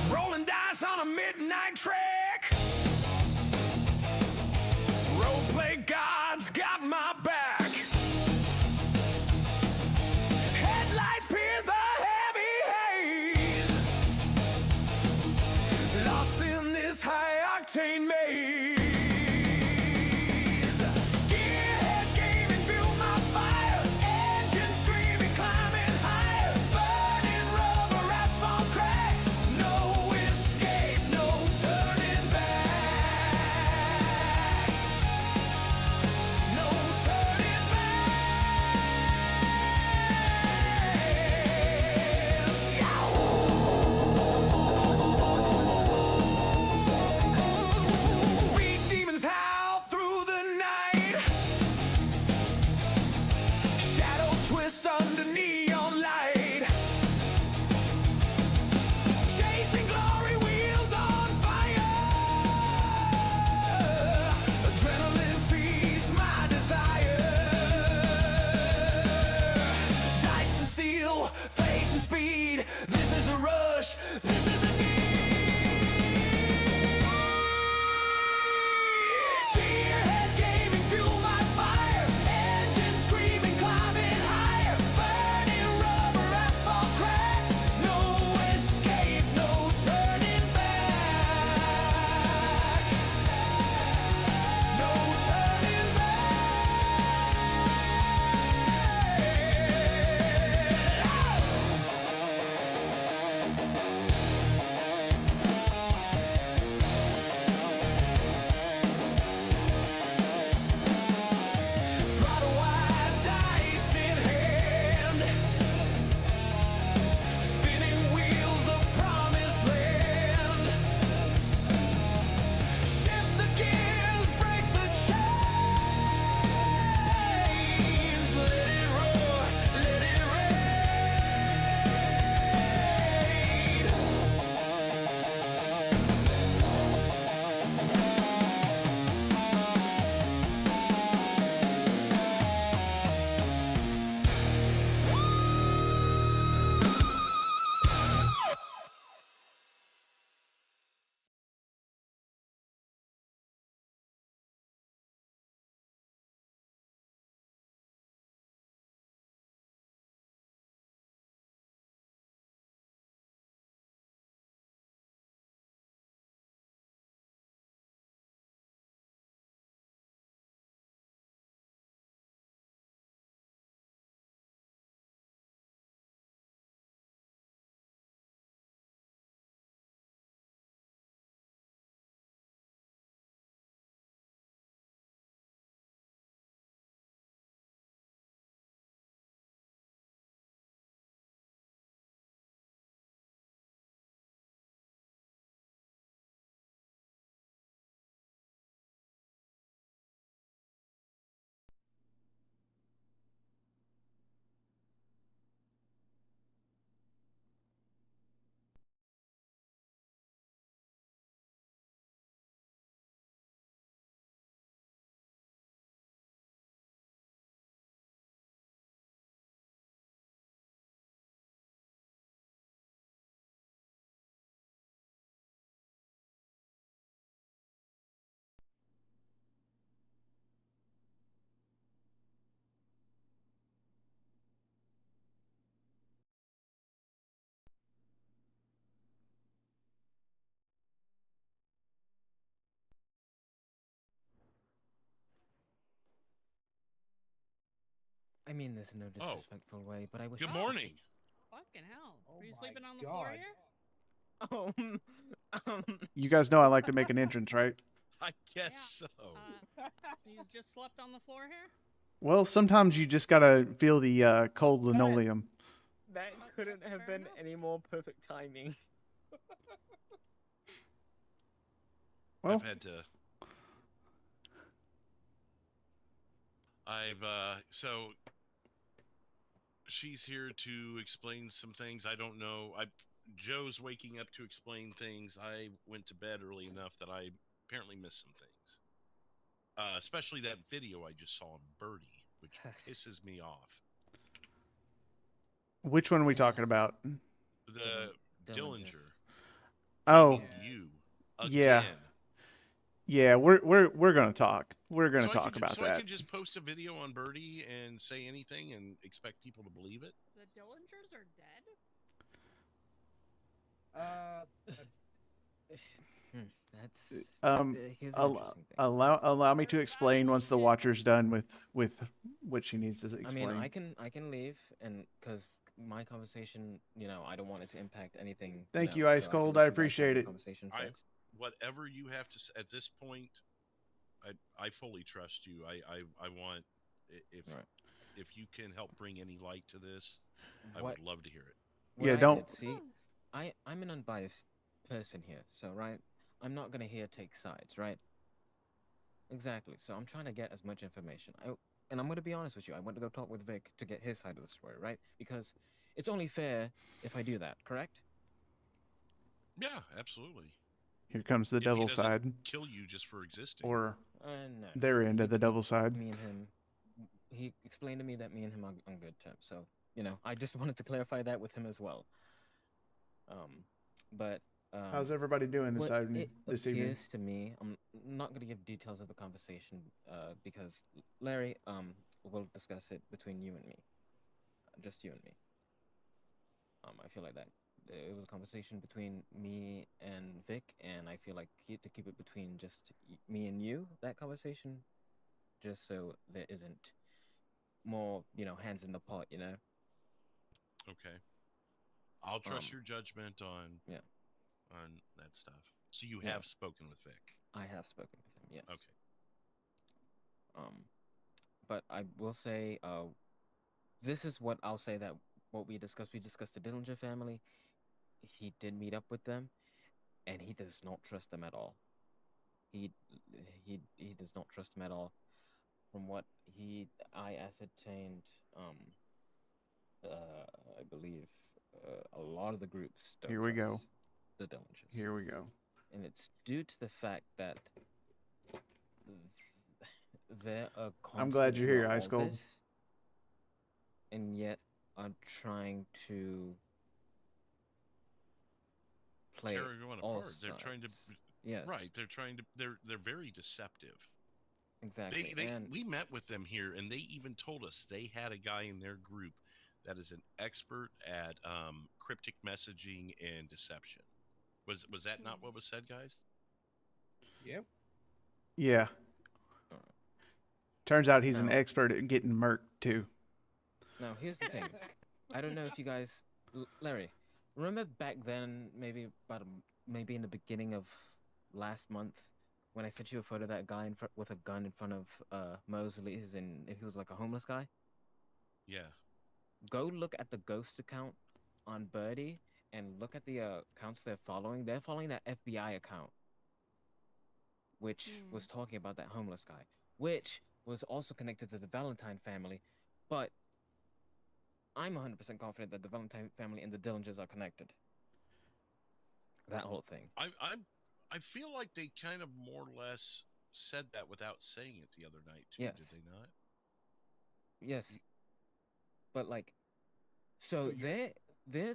Rolling dice on a midnight trek. Roleplay gods got my back. Headlights pierce the heavy haze. Lost in this high-octane maze. Gearhead gaming fueled my fire. Engine screaming, climbing higher. Burning rubber, asphalt cracks. No escape, no turning back. No turning back. Speed demons howl through the night. Shadows twist under neon light. Chasing glory, wheels on fire. Adrenaline feeds my desire. Dice and steel, fate and speed. This is a rush, this is a need. Gearhead gaming fuel my fire. Engine screaming, climbing higher. Burning rubber, asphalt cracks. No escape, no turning back. No turning Throttle wide, dice in hand. Spinning wheels, the promised land. Shift the gears, break the chains. Let it roar, let it rain. I mean this in no disrespectful way, but I wish. Good I morning. Fucking hell. Oh Were you my sleeping on the floor God. here? You guys know I like to make an entrance, right? I guess Yeah. so. You just slept on the floor here? Well, sometimes you just gotta feel the cold linoleum. That couldn't have fair been enough. any more perfect timing. Well, I've had to. So she's here to explain some things. I don't know. Joe's waking up to explain things. I went to bed early enough that I apparently missed some things. Especially that video I just saw of Birdie, which pisses me off. Which one are we talking about? The Dillinger. Dillinger. Oh, You yeah. again. Yeah, we're gonna talk. We're gonna talk about so that. I could just post a video on Birdie and say anything and expect people to believe it. The Dillingers are dead? That's here's an Allow, interesting thing. allow me to explain once the watcher's done with what she needs to explain. I mean, I can leave, and because my conversation, I don't want it to impact anything. Thank you, Ice Cold. I appreciate it. Conversation I first. whatever you have to at this point, I fully trust you. I want if you can help bring any light to this, I would love to hear it. What Yeah, I don't- did, see. I'm an unbiased person here, so right. I'm not gonna here take sides, right? Exactly. So I'm trying to get as much information. And I'm gonna be honest with you. I went to go talk with Vic to get his side of the story, right? Because it's only fair if I do that, correct? Yeah, absolutely. Here comes the If he devil doesn't side, kill you just for existing. or No. their end of the devil side. Me and him, he explained to me that me and him are on good terms. So I just wanted to clarify that with him as well. But How's everybody doing this what evening? it This evening? appears to me, I'm not going to give details of the conversation because Larry, will discuss it between you and me, just you and me. I feel like that it was a conversation between me and Vic, and I feel like to keep it between just me and you, that conversation, just so there isn't more, hands in the pot, Okay. I'll trust Um, your judgment on yeah. on that stuff. So you Yeah. have spoken with Vic. I have spoken with him, yes. Okay. But I will say, this is what I'll say that what we discussed. We discussed the Dillinger family. He did meet up with them, and he does not trust them at all. He does not trust them at all. From what I ascertained, I believe a lot of the groups don't Here we go. trust the Dillingers. Here we go. And it's due to the fact that they're a I'm glad constant you're here, throughout Ice all Cold. this, and yet are trying to play Tear everyone all apart. They're trying to sides. Yes, right. They're trying to. They're very deceptive. exactly. And We met with them here, and they even told us they had a guy in their group that is an expert at cryptic messaging and deception. Was that not what was said, guys? Yep. Yeah. Turns out he's an No. expert at getting murked too. now here's the thing. I don't know if you guys, Larry, remember back then, maybe maybe in the beginning of last month, when I sent you a photo of that guy with a gun in front of Mosley's, and if he was like a homeless guy. Yeah. Go look at the ghost account on Birdie and look at the accounts they're following. They're following that FBI account, which was talking about that homeless guy, which was also connected to the Valentine family. But I'm 100% confident that the Valentine family and the Dillingers are connected. That whole thing. I feel like they kind of more or less said that without saying it the other night too. Yes. Did they not? Yes. But like, so they're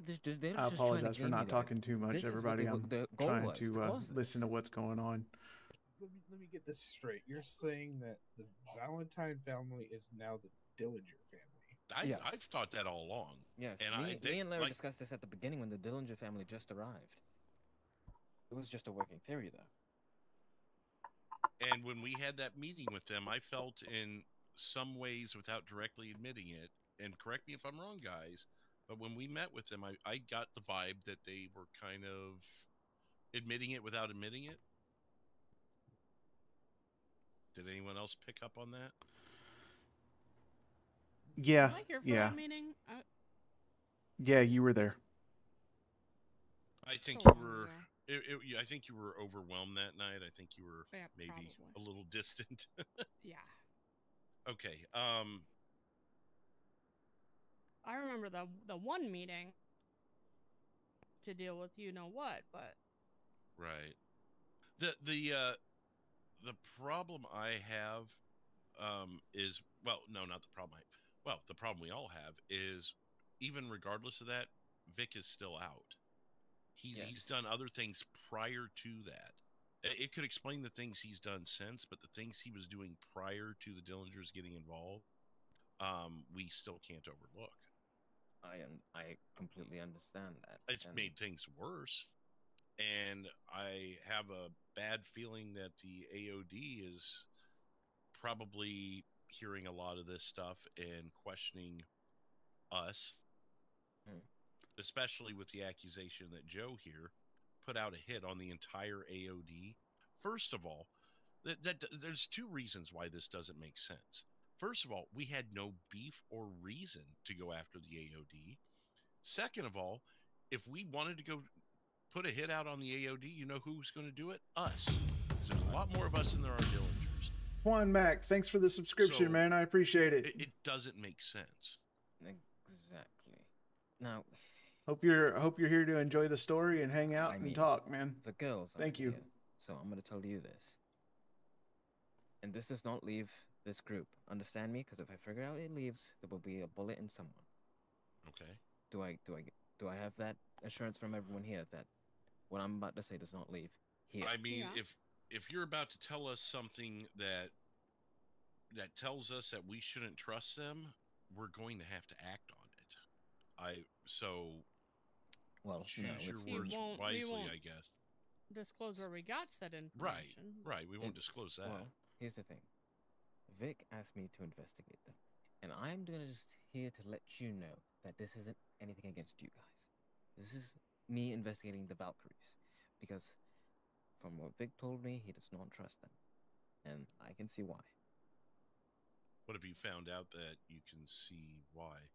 just I trying to apologize for game not you guys. talking too much, This is what everybody. I'm the goal trying was to cause listen to this. what's going on. Let me get this straight. You're saying that the Valentine family is now the Dillinger family. Yes. I've thought that all along. Yes, And me and Larry discussed this at the beginning when the Dillinger family just arrived. It was just a working theory, though. And when we had that meeting with them, I felt in some ways, without directly admitting it, and correct me if I'm wrong, guys, but when we met with them, I got the vibe that they were kind of admitting it without admitting it. Did anyone else pick up on that? Yeah, Was I here for yeah, that meeting? yeah. You were there. I think So you long were. ago. I think you were overwhelmed that night. I think you were Yeah, maybe probably. a little distant. Yeah. Okay. I remember the one meeting to deal with you know what, but Right. The problem I have is, well, no, not the problem. The problem we all have is, even regardless of that, Vic is still out. He's Yes. done other things prior to that. It could explain the things he's done since, but the things he was doing prior to the Dillingers getting involved, we still can't overlook. I completely understand that. It's And made things worse, and I have a bad feeling that the AOD is probably hearing a lot of this stuff and questioning us, Hmm. especially with the accusation that Joe here put out a hit on the entire AOD. First of all, there's two reasons why this doesn't make sense. First of all, we had no beef or reason to go after the AOD. Second of all, if we wanted to go put a hit out on the AOD, you know who's going to do it? Us. Because there's a lot more of us than there are Dillingers. Juan Mac, thanks for the subscription, So, man. I appreciate it. It doesn't make sense. exactly. Now, Hope you're here to enjoy the story and hang out I and mean, talk, man. the girls Thank aren't you. here, so I'm gonna tell you this. And this does not leave this group. Understand me? Because if I figure out it leaves, there will be a bullet in someone. Okay. Do I have that assurance from everyone here that what I'm about to say does not leave here? I mean, Yeah. if you're about to tell us something that tells us that we shouldn't trust them, we're going to have to act on it. Well, no, Choose your it's we words won't wisely, I guess. disclose where we got said Right, information. right. We won't it- disclose that. Well, here's the thing. Vic asked me to investigate them, and I'm gonna just here to let you know that this isn't anything against you guys. This is me investigating the Valkyries, because from what Vic told me, he does not trust them, and I can see why. What have you found out that you can see why,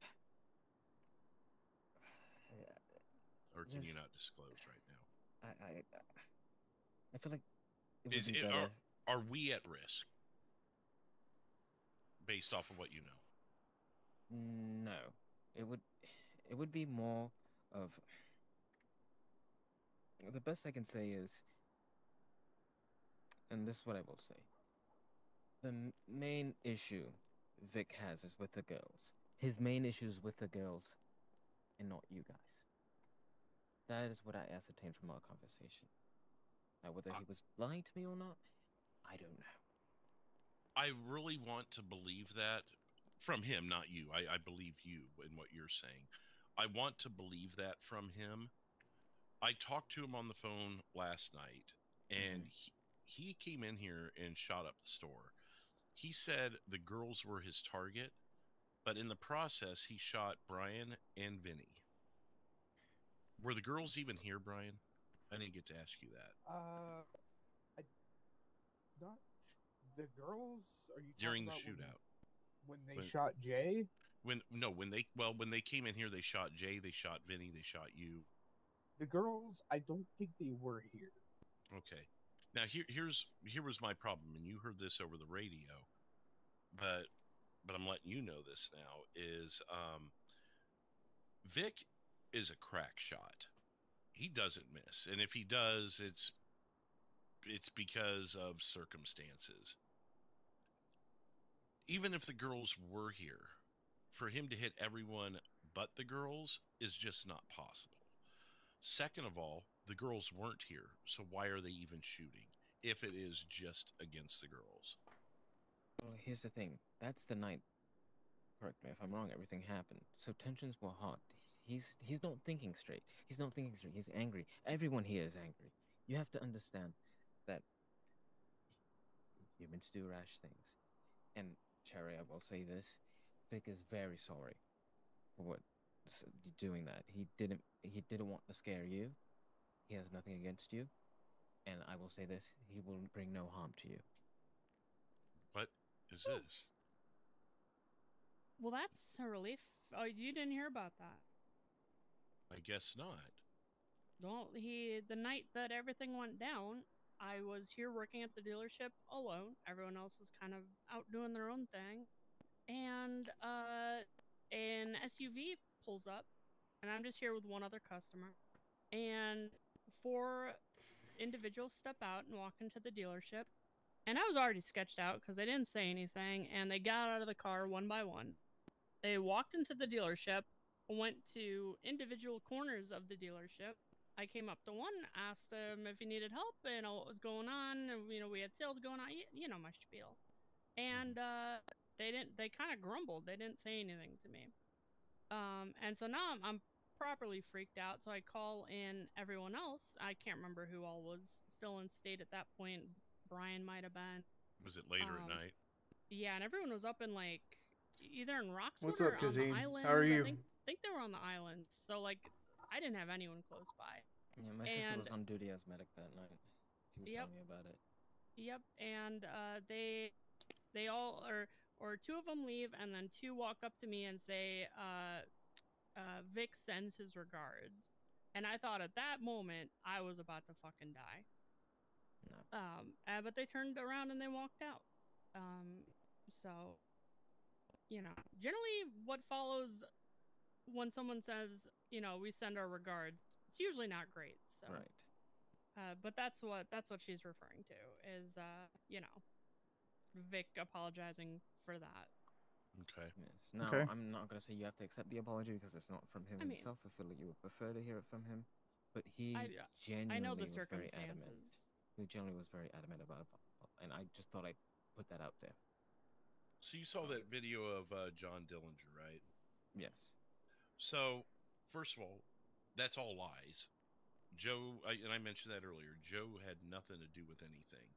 or can you There's- not disclose right now? I feel like it would Is be it better. are we at risk based off of what you know? No, it would be more of the best I can say is, and this is what I will say. The main issue Vic has is with the girls. His main issue is with the girls and not you guys. That is what I ascertained from our conversation. Now, whether he was lying to me or not, I don't know. I really want to believe that from him, not you. I believe you in what you're saying. I want to believe that from him. I talked to him on the phone last night, and he came in here and shot up the store. He said the girls were his target, but in the process, he shot Brian and Vinny. Were the girls even here, Brian? I didn't get to ask you that. I not the girls. Are you During talking the about shootout. when they When- shot Jay? When they came in here, they shot Jay, they shot Vinny, they shot you. The girls, I don't think they were here. Okay. Now here was my problem, and you heard this over the radio, but I'm letting you know this now is Vic is a crack shot. He doesn't miss, and if he does, it's because of circumstances. Even if the girls were here, for him to hit everyone but the girls is just not possible. Second of all, the girls weren't here, so why are they even shooting if it is just against the girls? Well, here's the thing. That's the night. Correct me if I'm wrong. Everything happened, so tensions were hot. He's not thinking straight. He's not thinking straight. He's angry. Everyone here is angry. You have to understand that humans do rash things. And Cherry, I will say this: Vic is very sorry for what doing that. He didn't want to scare you. He has nothing against you, and I will say this: he will bring no harm to you. What is this? Well, that's a relief. Oh, you didn't hear about that. I guess not. Well, the night that everything went down, I was here working at the dealership alone. Everyone else was kind of out doing their own thing. And an SUV pulls up, and I'm just here with one other customer. And 4 individuals step out and walk into the dealership. And I was already sketched out because they didn't say anything, and they got out of the car one by one. They walked into the dealership, went to individual corners of the dealership. I came up to one, asked him if he needed help, what was going on. And, we had sales going on, my spiel. And they kind of grumbled. They didn't say anything to me. And so now I'm properly freaked out. So I call in everyone else. I can't remember who all was still in state at that point. Brian might have been. Was it later at night? Yeah, and everyone was up in either in Roxwood What's or up, on the Kazim? islands. How are you? I think they were on the islands. So I didn't have anyone close by. Yeah, my sister was on duty as medic that night. She was telling me about it. Yep, and they all or 2 of them leave, and then 2 walk up to me and say, Vic sends his regards. And I thought at that moment I was about to fucking die. No. But they turned around and they walked out. So, generally what follows when someone says, we send our regards, it's usually not great. So. Right. But that's what she's referring to is, Vic apologizing for that. Okay. Yes. Now, Okay. I'm not going to say you have to accept the apology because it's not from him himself. I feel like you would prefer to hear it from him. But he genuinely I know the was very adamant. circumstances. He genuinely was very adamant about it. And I just thought I'd put that out there. So you saw that video of John Dillinger, right? Yes. So, first of all, that's all lies. Joe, and I mentioned that earlier, Joe had nothing to do with anything.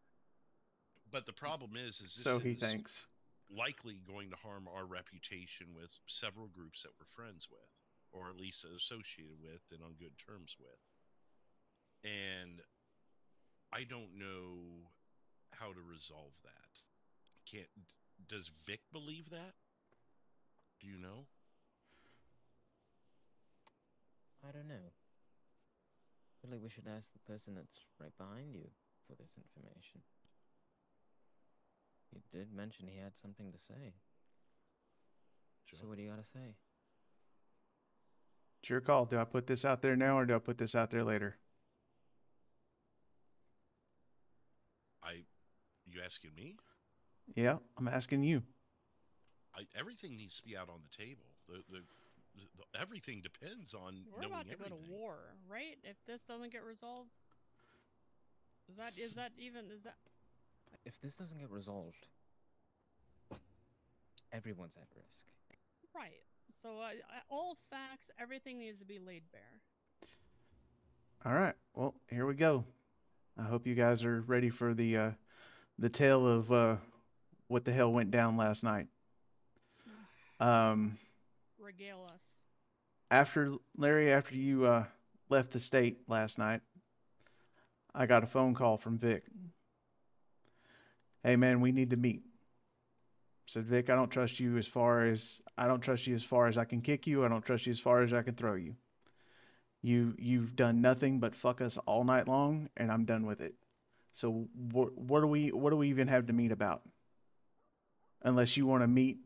But the problem is this So he is thinks. likely going to harm our reputation with several groups that we're friends with, or at least associated with and on good terms with. And I don't know how to resolve that. Does Vic believe that? Do you know? I don't know. I feel like we should ask the person that's right behind you for this information. He did mention he had something to say. Joe? So what do you gotta say? It's your call. Do I put this out there now or do I put this out there later? You asking me? Yeah, I'm asking you. Everything needs to be out on the table. Everything depends on We're knowing about to everything. go to war, right? If this doesn't get resolved, is that If this doesn't get resolved, everyone's at risk. right? So all facts, everything needs to be laid bare. All right. Well, here we go. I hope you guys are ready for the tale of what the hell went down last night. Regale us. After you left the state last night, I got a phone call from Vic. Hey man, we need to meet. Said Vic, I don't trust you as far as I can kick you. I don't trust you as far as I can throw you. You've done nothing but fuck us all night long, and I'm done with it. So what do we even have to meet about? Unless you want to meet,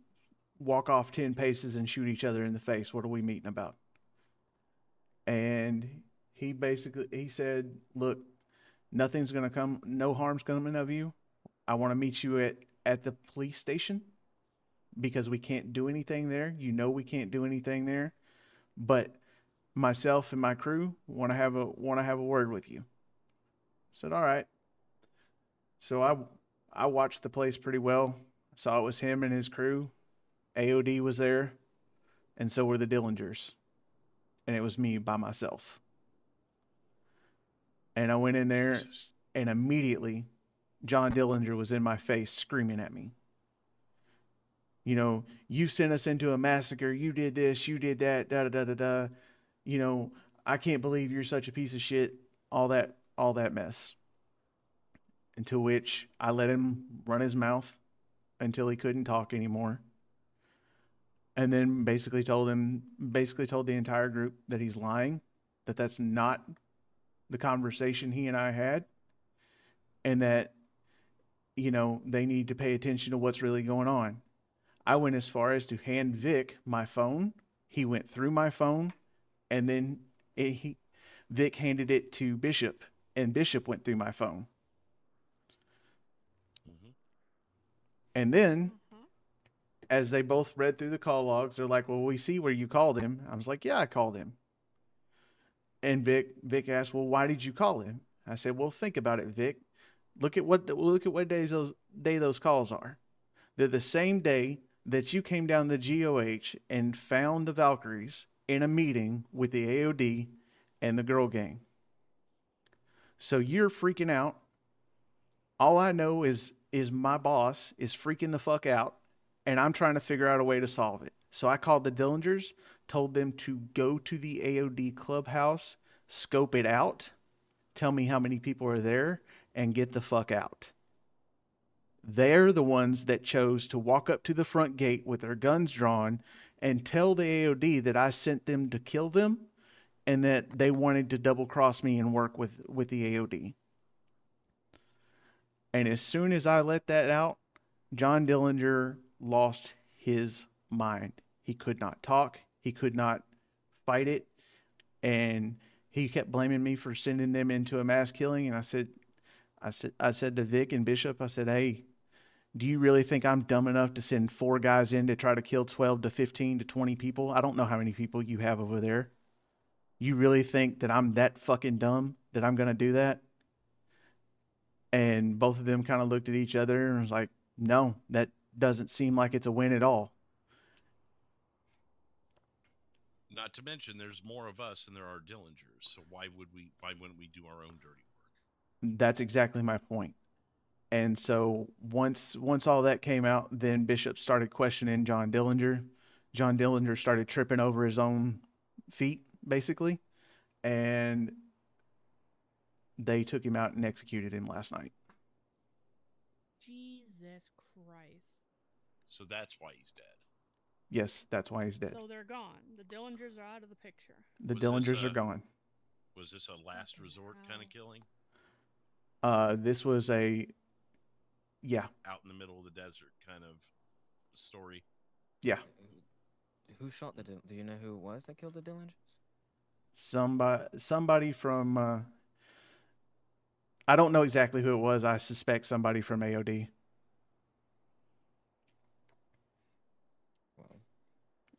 walk off 10 paces and shoot each other in the face. What are we meeting about? And he said, look, nothing's going to come, no harm's coming of you. I want to meet you at the police station because we can't do anything there. You know we can't do anything there. But myself and my crew want to have a word with you. I said, all right. So I watched the place pretty well. Saw it was him and his crew. AOD was there, and so were the Dillingers. And it was me by myself. And I went in there, and immediately John Dillinger was in my face screaming at me. You know, you sent us into a massacre. You did this. You did that. Da da da da da. You know, I can't believe you're such a piece of shit. All that mess. Until which I let him run his mouth until he couldn't talk anymore. And then basically told the entire group that he's lying, that that's not the conversation he and I had. and that, they need to pay attention to what's really going on. I went as far as to hand Vic my phone. He went through my phone, and then Vic handed it to Bishop, and Bishop went through my phone. Mm-hmm. And then, Uh-huh. as they both read through the call logs, they're like, "Well, we see where you called him." I was like, "Yeah, I called him." And Vic asked, "Well, why did you call him?" I said, "Well, think about it, Vic. Look at what day those calls are. They're the same day that you came down the GOH and found the Valkyries in a meeting with the AOD and the girl gang. So you're freaking out. All I know is my boss is freaking the fuck out, and I'm trying to figure out a way to solve it. So I called the Dillingers, told them to go to the AOD clubhouse, scope it out, tell me how many people are there, and get the fuck out. They're the ones that chose to walk up to the front gate with their guns drawn and tell the AOD that I sent them to kill them and that they wanted to double cross me and work with the AOD. And as soon as I let that out, John Dillinger lost his mind. He could not talk. He could not fight it. And he kept blaming me for sending them into a mass killing. And I said to Vic and Bishop, I said, "Hey, do you really think I'm dumb enough to send 4 guys in to try to kill 12 to 15 to 20 people? I don't know how many people you have over there. You really think that I'm that fucking dumb that I'm going to do that?" And both of them kind of looked at each other and was like, "No, that doesn't seem like it's a win at all." Not to mention, there's more of us than there are Dillingers. So why wouldn't we do our own dirty work? That's exactly my point. And so once all that came out, then Bishop started questioning John Dillinger. John Dillinger started tripping over his own feet, basically, and they took him out and executed him last night. Jesus Christ. So that's why he's dead. Yes, that's why he's dead. So they're gone. The Dillingers are out of the picture. The Was this, Dillingers are gone. Was this a last the resort kind of hell? killing? This was yeah, Out in the middle of the desert kind of story? yeah. Who shot the? Do you know who it was that killed the Dillingers? Somebody from I don't know exactly who it was. I suspect somebody from AOD. Well,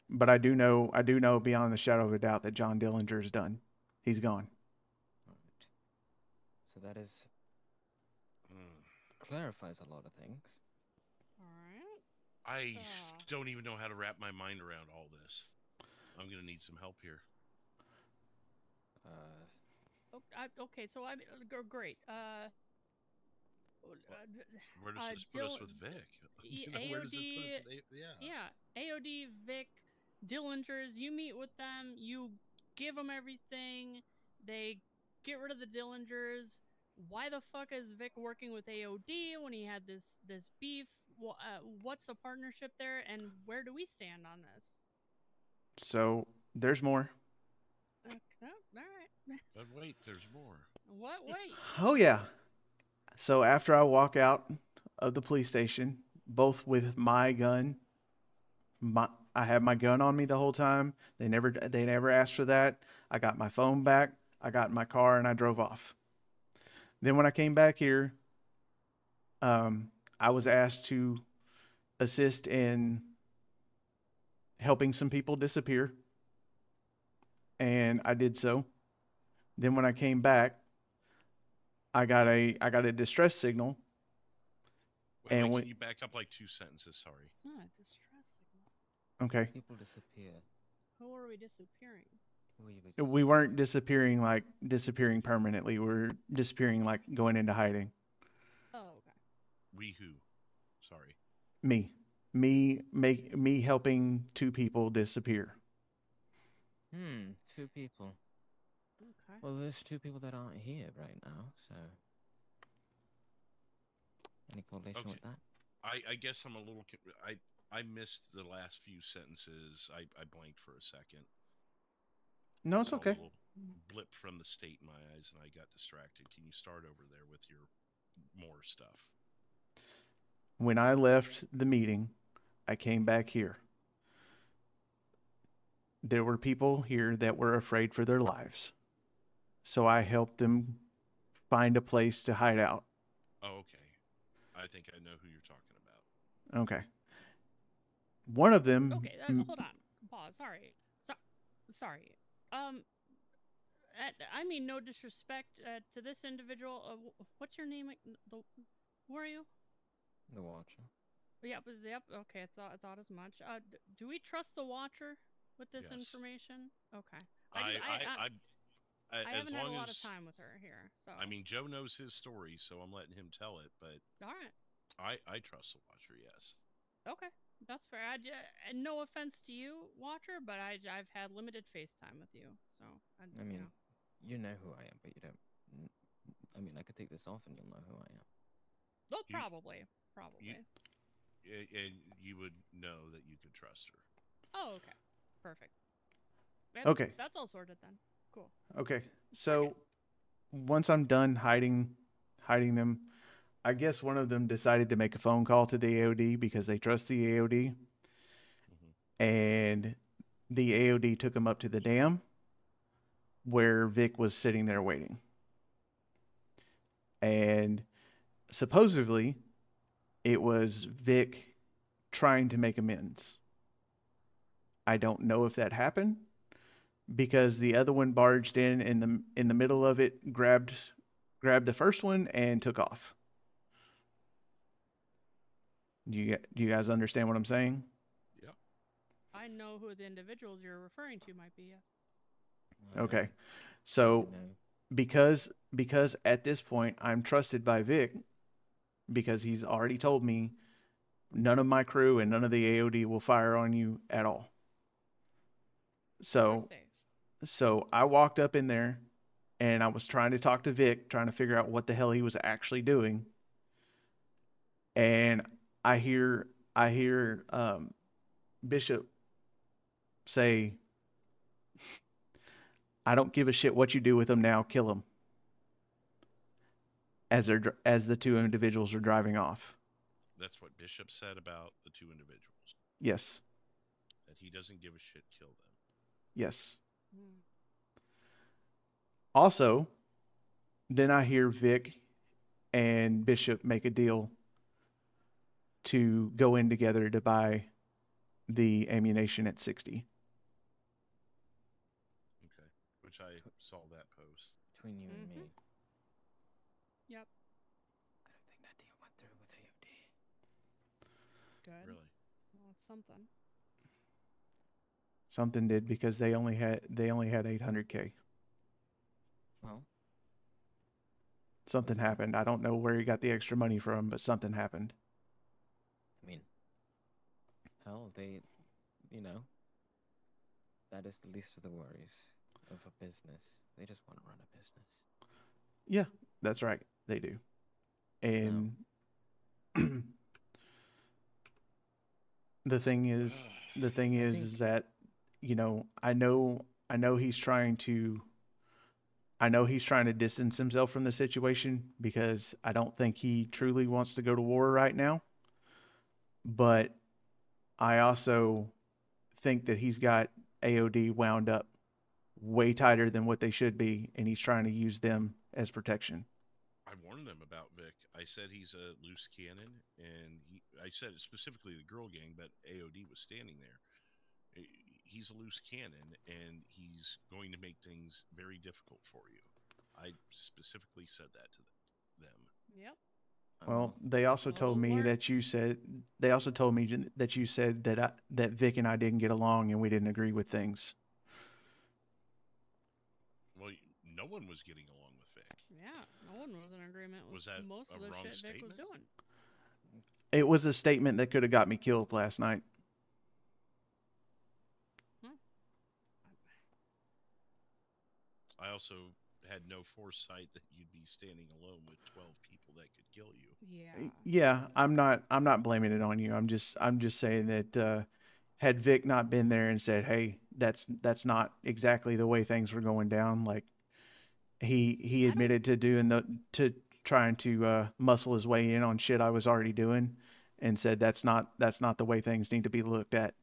But I do know beyond the shadow of a doubt that John Dillinger is done. He's gone. right. So that is Hmm. clarifies a lot of things. All right. I Ah. don't even know how to wrap my mind around all this. I'm going to need some help here. Okay, so great. Where does this put us with Vic? Where does this put us with Yeah, AOD, Vic, Dillingers. You meet with them. You give them everything. They get rid of the Dillingers. Why the fuck is Vic working with AOD when he had this beef? What's the partnership there, and where do we stand on this? So there's more. No, all right. But wait, there's more. What? Wait. Oh yeah. So after I walk out of the police station, both with my gun, I have my gun on me the whole time. They never asked for that. I got my phone back. I got in my car and I drove off. Then when I came back here, I was asked to assist in helping some people disappear, and I did so. Then when I came back, I got a distress signal. And Can you back up like 2 sentences? Sorry. Distress signal. Okay, People disappear. Who are we disappearing? Who are you we weren't disappearing permanently. We're disappearing like going into hiding. Oh, okay. We who? Sorry. Me helping 2 people disappear. 2 people. Okay. Well, there's 2 people that aren't here right now, so any correlation with that? I guess I'm a little. I missed the last few sentences. I blanked for a second. No, it's Saw okay. A little blip from the state in my eyes, and I got distracted. Can you start over there with your more stuff. When I left the meeting, I came back here. There were people here that were afraid for their lives. So I helped them find a place to hide out. Oh, okay. I think I know who you're talking about. Okay. One of them. Okay, hold on. Pause. Sorry. I mean no disrespect to this individual. What's your name? Who are you? The Watcher. Yep. Okay, I thought as much. Do we trust the Watcher with this Yes. information? Okay. I I as haven't had a long lot as of time with her here, so. I mean, Joe knows his story, so I'm letting him tell it. But All right. I trust the Watcher. Yes. Okay, that's fair. And no offense to you, Watcher, but I've had limited FaceTime with you, so I mean, you know who I am, but you don't. I mean, I could take this off and you'll know who I am. Oh, You- probably. And you would know that you could trust her. Oh, okay, perfect. Yep, Okay. that's all sorted then. Cool. Okay. So once I'm done hiding them, I guess one of them decided to make a phone call to the AOD because they trust the AOD. And the AOD took him up to the dam where Vic was sitting there waiting. And supposedly it was Vic trying to make amends. I don't know if that happened because the other one barged in the middle of it, grabbed the first one and took off. Do you guys understand what I'm saying? Yeah. I know who the individuals you're referring to might be. Yes. Okay. So You know. because at this point I'm trusted by Vic because he's already told me none of my crew and none of the AOD will fire on you at all. You're safe. So I walked up in there and I was trying to talk to Vic, trying to figure out what the hell he was actually doing. And I hear Bishop say, "I don't give a shit what you do with them now. Kill them." As the two individuals are driving off. That's what Bishop said about the two individuals. Yes. That he doesn't give a shit. Kill them. Yes. Hmm. Also, then I hear Vic and Bishop make a deal to go in together to buy the ammunition at 60. Okay. Which I saw that post. Between you and me, Yep. I don't think that deal went through with AOD. Good. Really. Well, it's something. Something did because they only had 800K. Well, Something happened. I don't know where he got the extra money from, but something happened. I mean, hell, that is the least of the worries of a business. They just want to run a business. Yeah, that's right. They do. And the thing is is that, I know he's trying to distance himself from the situation because I don't think he truly wants to go to war right now. But I also think that he's got AOD wound up way tighter than what they should be, and he's trying to use them as protection. I warned them about Vic. I said he's a loose cannon, and I said it specifically the girl gang, but AOD was standing there. He's a loose cannon, and he's going to make things very difficult for you. I specifically said that to them. Yep. Well, they also told me that you said that Vic and I didn't get along and we didn't agree with things. Well, no one was getting along with Vic. Yeah. No one was in agreement with Was that most a of the wrong shit Vic was statement? doing. It was a statement that could have got me killed last night. I also had no foresight that you'd be standing alone with 12 people that could kill you. Yeah. Yeah, I'm not blaming it on you. I'm just saying that had Vic not been there and said, "Hey, that's not exactly the way things were going down," like he admitted to trying to muscle his way in on shit I was already doing, and said that's not the way things need to be looked at.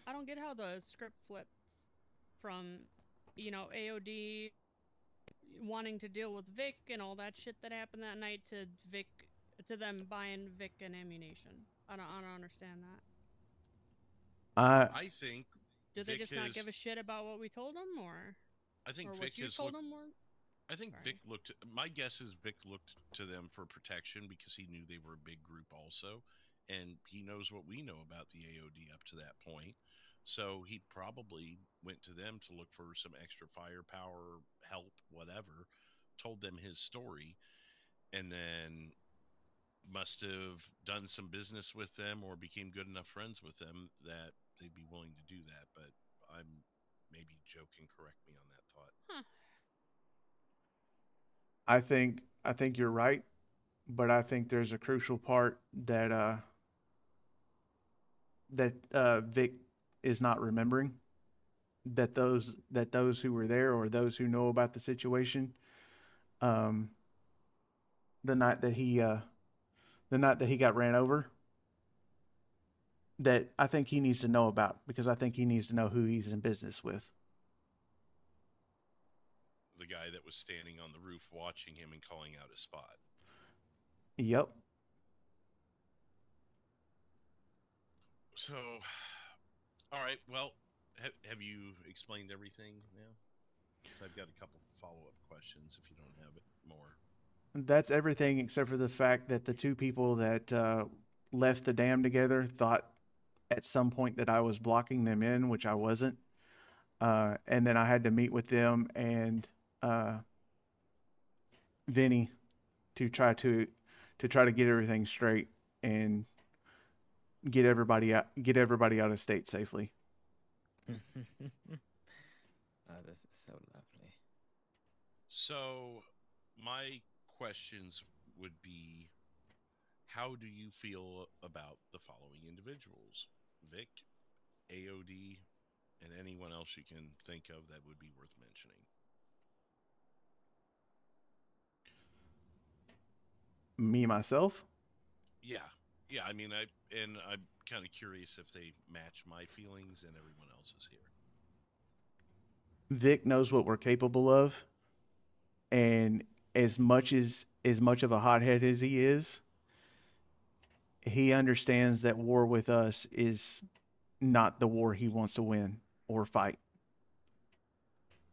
I don't get how the script flips from, AOD wanting to deal with Vic and all that shit that happened that night to them buying Vic and ammunition. I don't understand that. I think Did they Vic just not has- give a shit about what we told them, or I think or Vic what you has told looked. them? Or I think Sorry. Vic looked. My guess is Vic looked to them for protection because he knew they were a big group also, and he knows what we know about the AOD up to that point. So he probably went to them to look for some extra firepower, help, whatever. Told them his story, and then must have done some business with them or became good enough friends with them that they'd be willing to do that. But I'm maybe Joe can correct me on that thought. I think you're right, but I think there's a crucial part that Vic is not remembering. That those who were there or those who know about the situation, um, the night that he got ran over, that I think he needs to know about, because I think he needs to know who he's in business with. The guy that was standing on the roof watching him and calling out his spot. Yep. So, all right. Well, have you explained everything now? Because I've got a couple follow-up questions if you don't have it more. That's everything except for the fact that the two people that left the dam together thought at some point that I was blocking them in, which I wasn't. And then I had to meet with them and Vinny to try to get everything straight and get everybody out of state safely. Oh, this is so lovely. So, my questions would be, how do you feel about the following individuals? Vic, AOD, and anyone else you can think of that would be worth mentioning. Me myself, Yeah. Yeah, I mean, I'm kind of curious if they match my feelings and everyone else's here. Vic knows what we're capable of, and as much of a hothead as he is, he understands that war with us is not the war he wants to win or fight,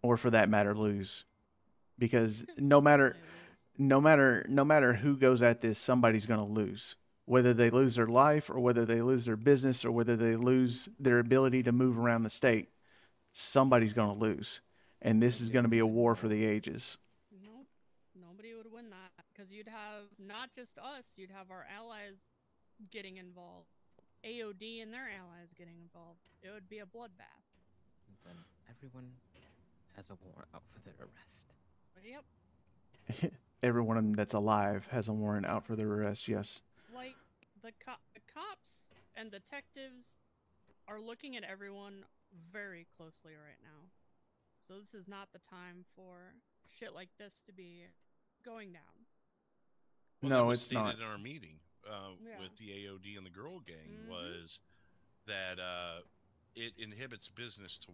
or for that matter lose, because no matter who goes at this, somebody's going to lose, whether they lose their life or whether they lose their business or whether they lose their ability to move around the state. Somebody's going to lose, and this is going to be a war for the ages. Nope, nobody would win that, because you'd have not just us, you'd have our allies getting involved, AOD and their allies getting involved. It would be a bloodbath. Then everyone has a warrant out for their arrest. Yep. Everyone that's alive has a warrant out for their arrest. Yes. Like the cops and detectives are looking at everyone very closely right now. So this is not the time for shit like this to be going down. Well, No, that was it's stated not. in our meeting Yeah. with the AOD and the girl gang Mhm. was that it inhibits business to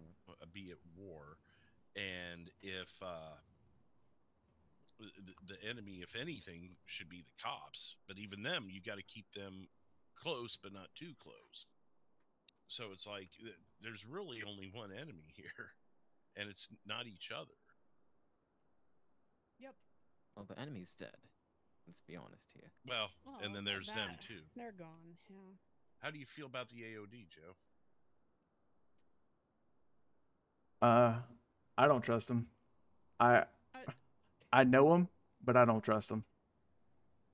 be at war, and if the enemy, if anything, should be the cops, but even them, you got to keep them close, but not too close. So it's like there's really only one enemy here, and it's not each other. Yep. Well, the enemy's dead. Let's be honest here. Well, and then there's them that- too. They're gone. Yeah. How do you feel about the AOD, Joe? I don't trust him. I I- I know him, but I don't trust him.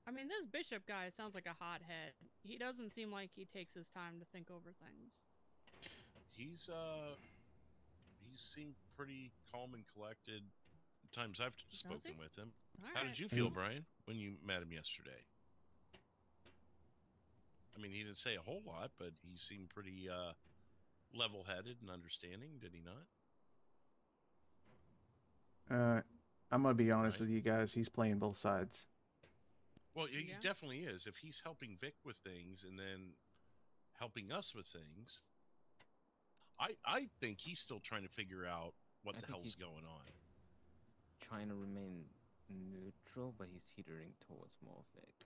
I mean, this Bishop guy sounds like a hothead. He doesn't seem like he takes his time to think over things. He's seemed pretty calm and collected. Times I've spoken he? with him. All How right. did you feel, Brian, when you met him yesterday? I mean, he didn't say a whole lot, but he seemed pretty level-headed and understanding, did he not? I'm gonna be honest Right. with you guys. He's playing both sides. Well, he Yeah. definitely is. If he's helping Vic with things and then helping us with things, I think he's still trying to figure out what I the think hell's he's going on. trying to remain neutral, but he's teetering towards more Vic.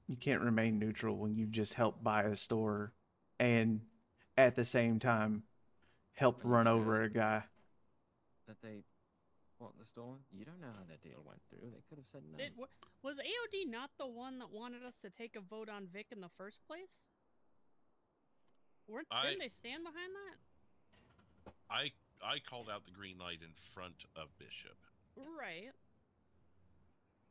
You can't remain neutral when you just helped buy a store, and at the same time helped Are you run sure over a guy. that they bought the store? You don't know how that deal went through. They could have said no. Was AOD not the one that wanted us to take a vote on Vic in the first place? Didn't they stand behind that? I called out the green light in front of Bishop. Right.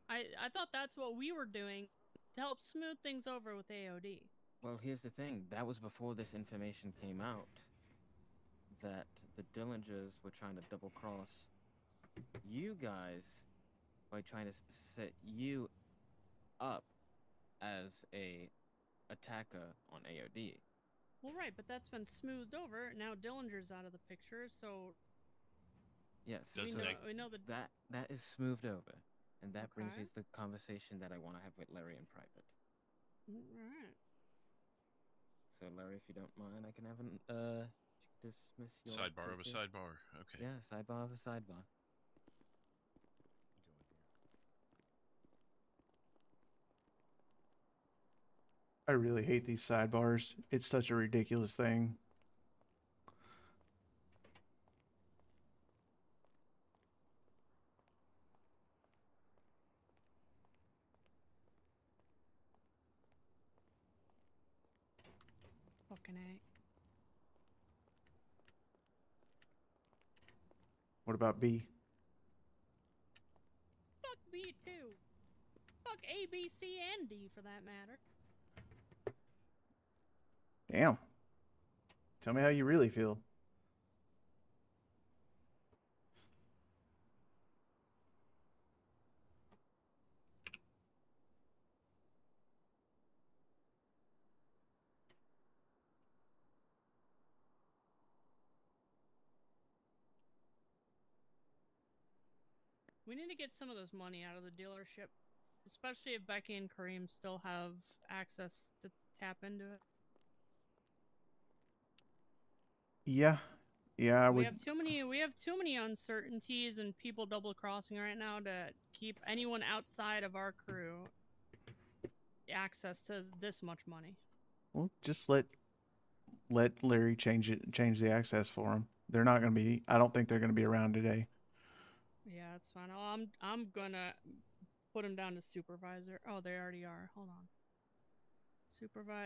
I thought that's what we were doing to help smooth things over with AOD. Well, here's the thing. That was before this information came out that the Dillingers were trying to double cross you guys by trying to set you up as a attacker on AOD. Well, right, but that's been smoothed over. Now Dillinger's out of the picture, so Yes, Doesn't so that- we know that. that is smoothed over, and that brings me Okay. to the conversation that I want to have with Larry in private. Right. So, Larry, if you don't mind, I can have an dismiss your Sidebar of a previous- sidebar. Okay. Yeah, sidebar of a sidebar. I really hate these sidebars. It's such a ridiculous thing. Fucking A. What about B? Fuck B too. Fuck A, B, C, and D for that matter. Damn. Tell me how you really feel. We need to get some of this money out of the dealership, especially if Becky and Kareem still have access to tap into it. Yeah. Yeah, I We would. have too many uncertainties and people double crossing right now to keep anyone outside of our crew access to this much money. Well, just let Larry change the access for him. They're not going to be. I don't think they're going to be around today. Yeah, that's fine. Oh, I'm gonna put him down to supervisor. Oh, they already are. Hold on.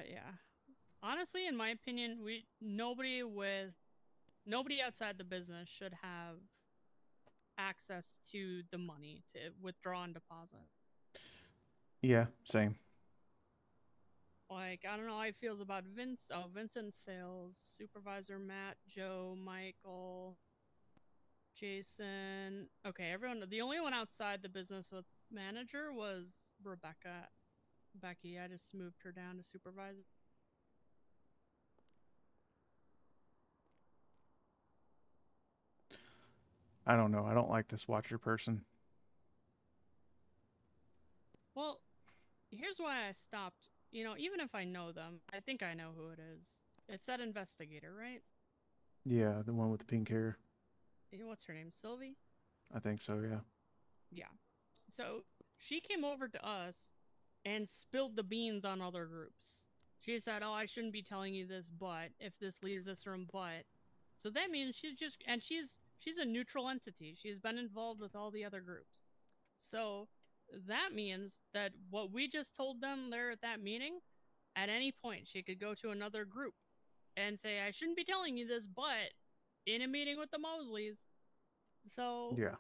Yeah. Honestly, in my opinion, nobody outside the business should have access to the money to withdraw and deposit. Yeah, same. Like, I don't know how he feels about Vincent sales, supervisor Matt, Joe, Michael, Jason. Okay, everyone. The only one outside the business with manager was Becky. I just moved her down to supervisor. I don't know. I don't like this watcher person. Well, here's why I stopped. Even if I know them, I think I know who it is. It's that investigator, right? Yeah, the one with the pink hair. What's her name? Sylvie? I think so, yeah. Yeah. So she came over to us and spilled the beans on other groups. She said, "Oh, I shouldn't be telling you this, but if this leaves this room, but." So that means she's a neutral entity. She's been involved with all the other groups. So that means that what we just told them there at that meeting, at any point she could go to another group and say, "I shouldn't be telling you this, but," in a meeting with the Mosleys. So Yeah.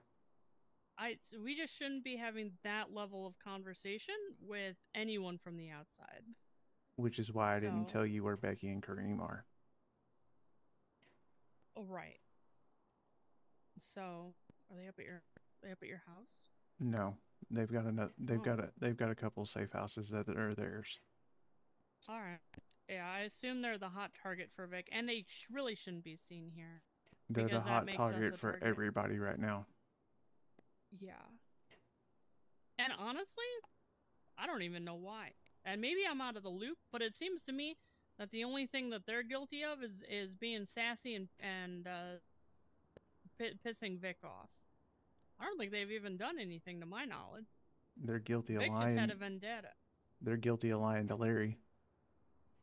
we just shouldn't be having that level of conversation with anyone from the outside. Which is why I didn't So- tell you where Becky and Kareem are. Oh, right. So, are they up at your house? No. They've got Oh. they've got a couple safe houses that are theirs. All right. Yeah, I assume they're the hot target for Vic, and they really shouldn't be seen here. They're the Because that hot makes us target a for target. everybody right now. Yeah. And honestly, I don't even know why. And maybe I'm out of the loop, but it seems to me that the only thing that they're guilty of is being sassy and pissing Vic off. I don't think they've even done anything to my knowledge. They're guilty of Vic just had lying. a vendetta. They're guilty of lying to Larry.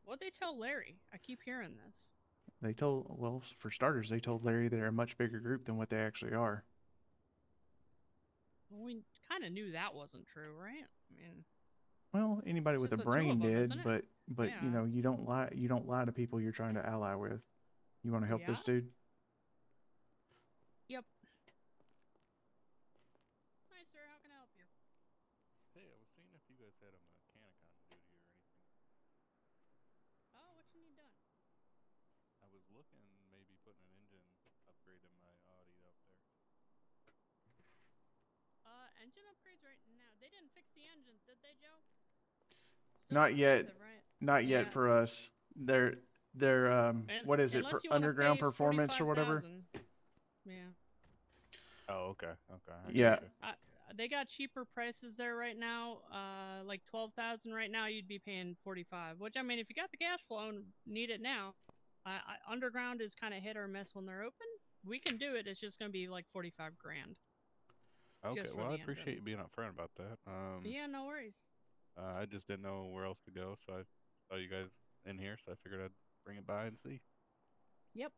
What'd they tell Larry? I keep hearing this. They told, well, for starters, they told Larry they're a much bigger group than what they actually are. Well, we kind of knew that wasn't true, right? I mean, Well, anybody It's with a just the two brain of 'em, did, isn't it? but you Yeah. know, you don't lie. You don't lie to people you're trying to ally with. You want to help this Yeah? dude? Yep. Hi, sir. How can I help you? Hey, I was seeing if you guys had a mechanic on duty or anything. Oh, what you need done? I was looking maybe putting an engine upgrade in my Audi out there. Engine upgrades right now. They didn't fix the engines, did they, Joe? Not yet. expensive, right? Not yet Yeah. for us. They're what is it? Unless you wanna Underground pay performance or whatever. 45,000. Yeah. Oh, okay, okay. I Yeah. gotcha. They got cheaper prices there right now. Like 12,000 right now. You'd be paying 45. Which I mean, if you got the cash flow and need it now, underground is kind of hit or miss when they're open. We can do it. It's just gonna be like 45 grand. Okay, just for well, I the appreciate engine. you being upfront about that. Yeah, no worries. I just didn't know where else to go, so I saw you guys in here, so I figured I'd bring it by and see. Yep.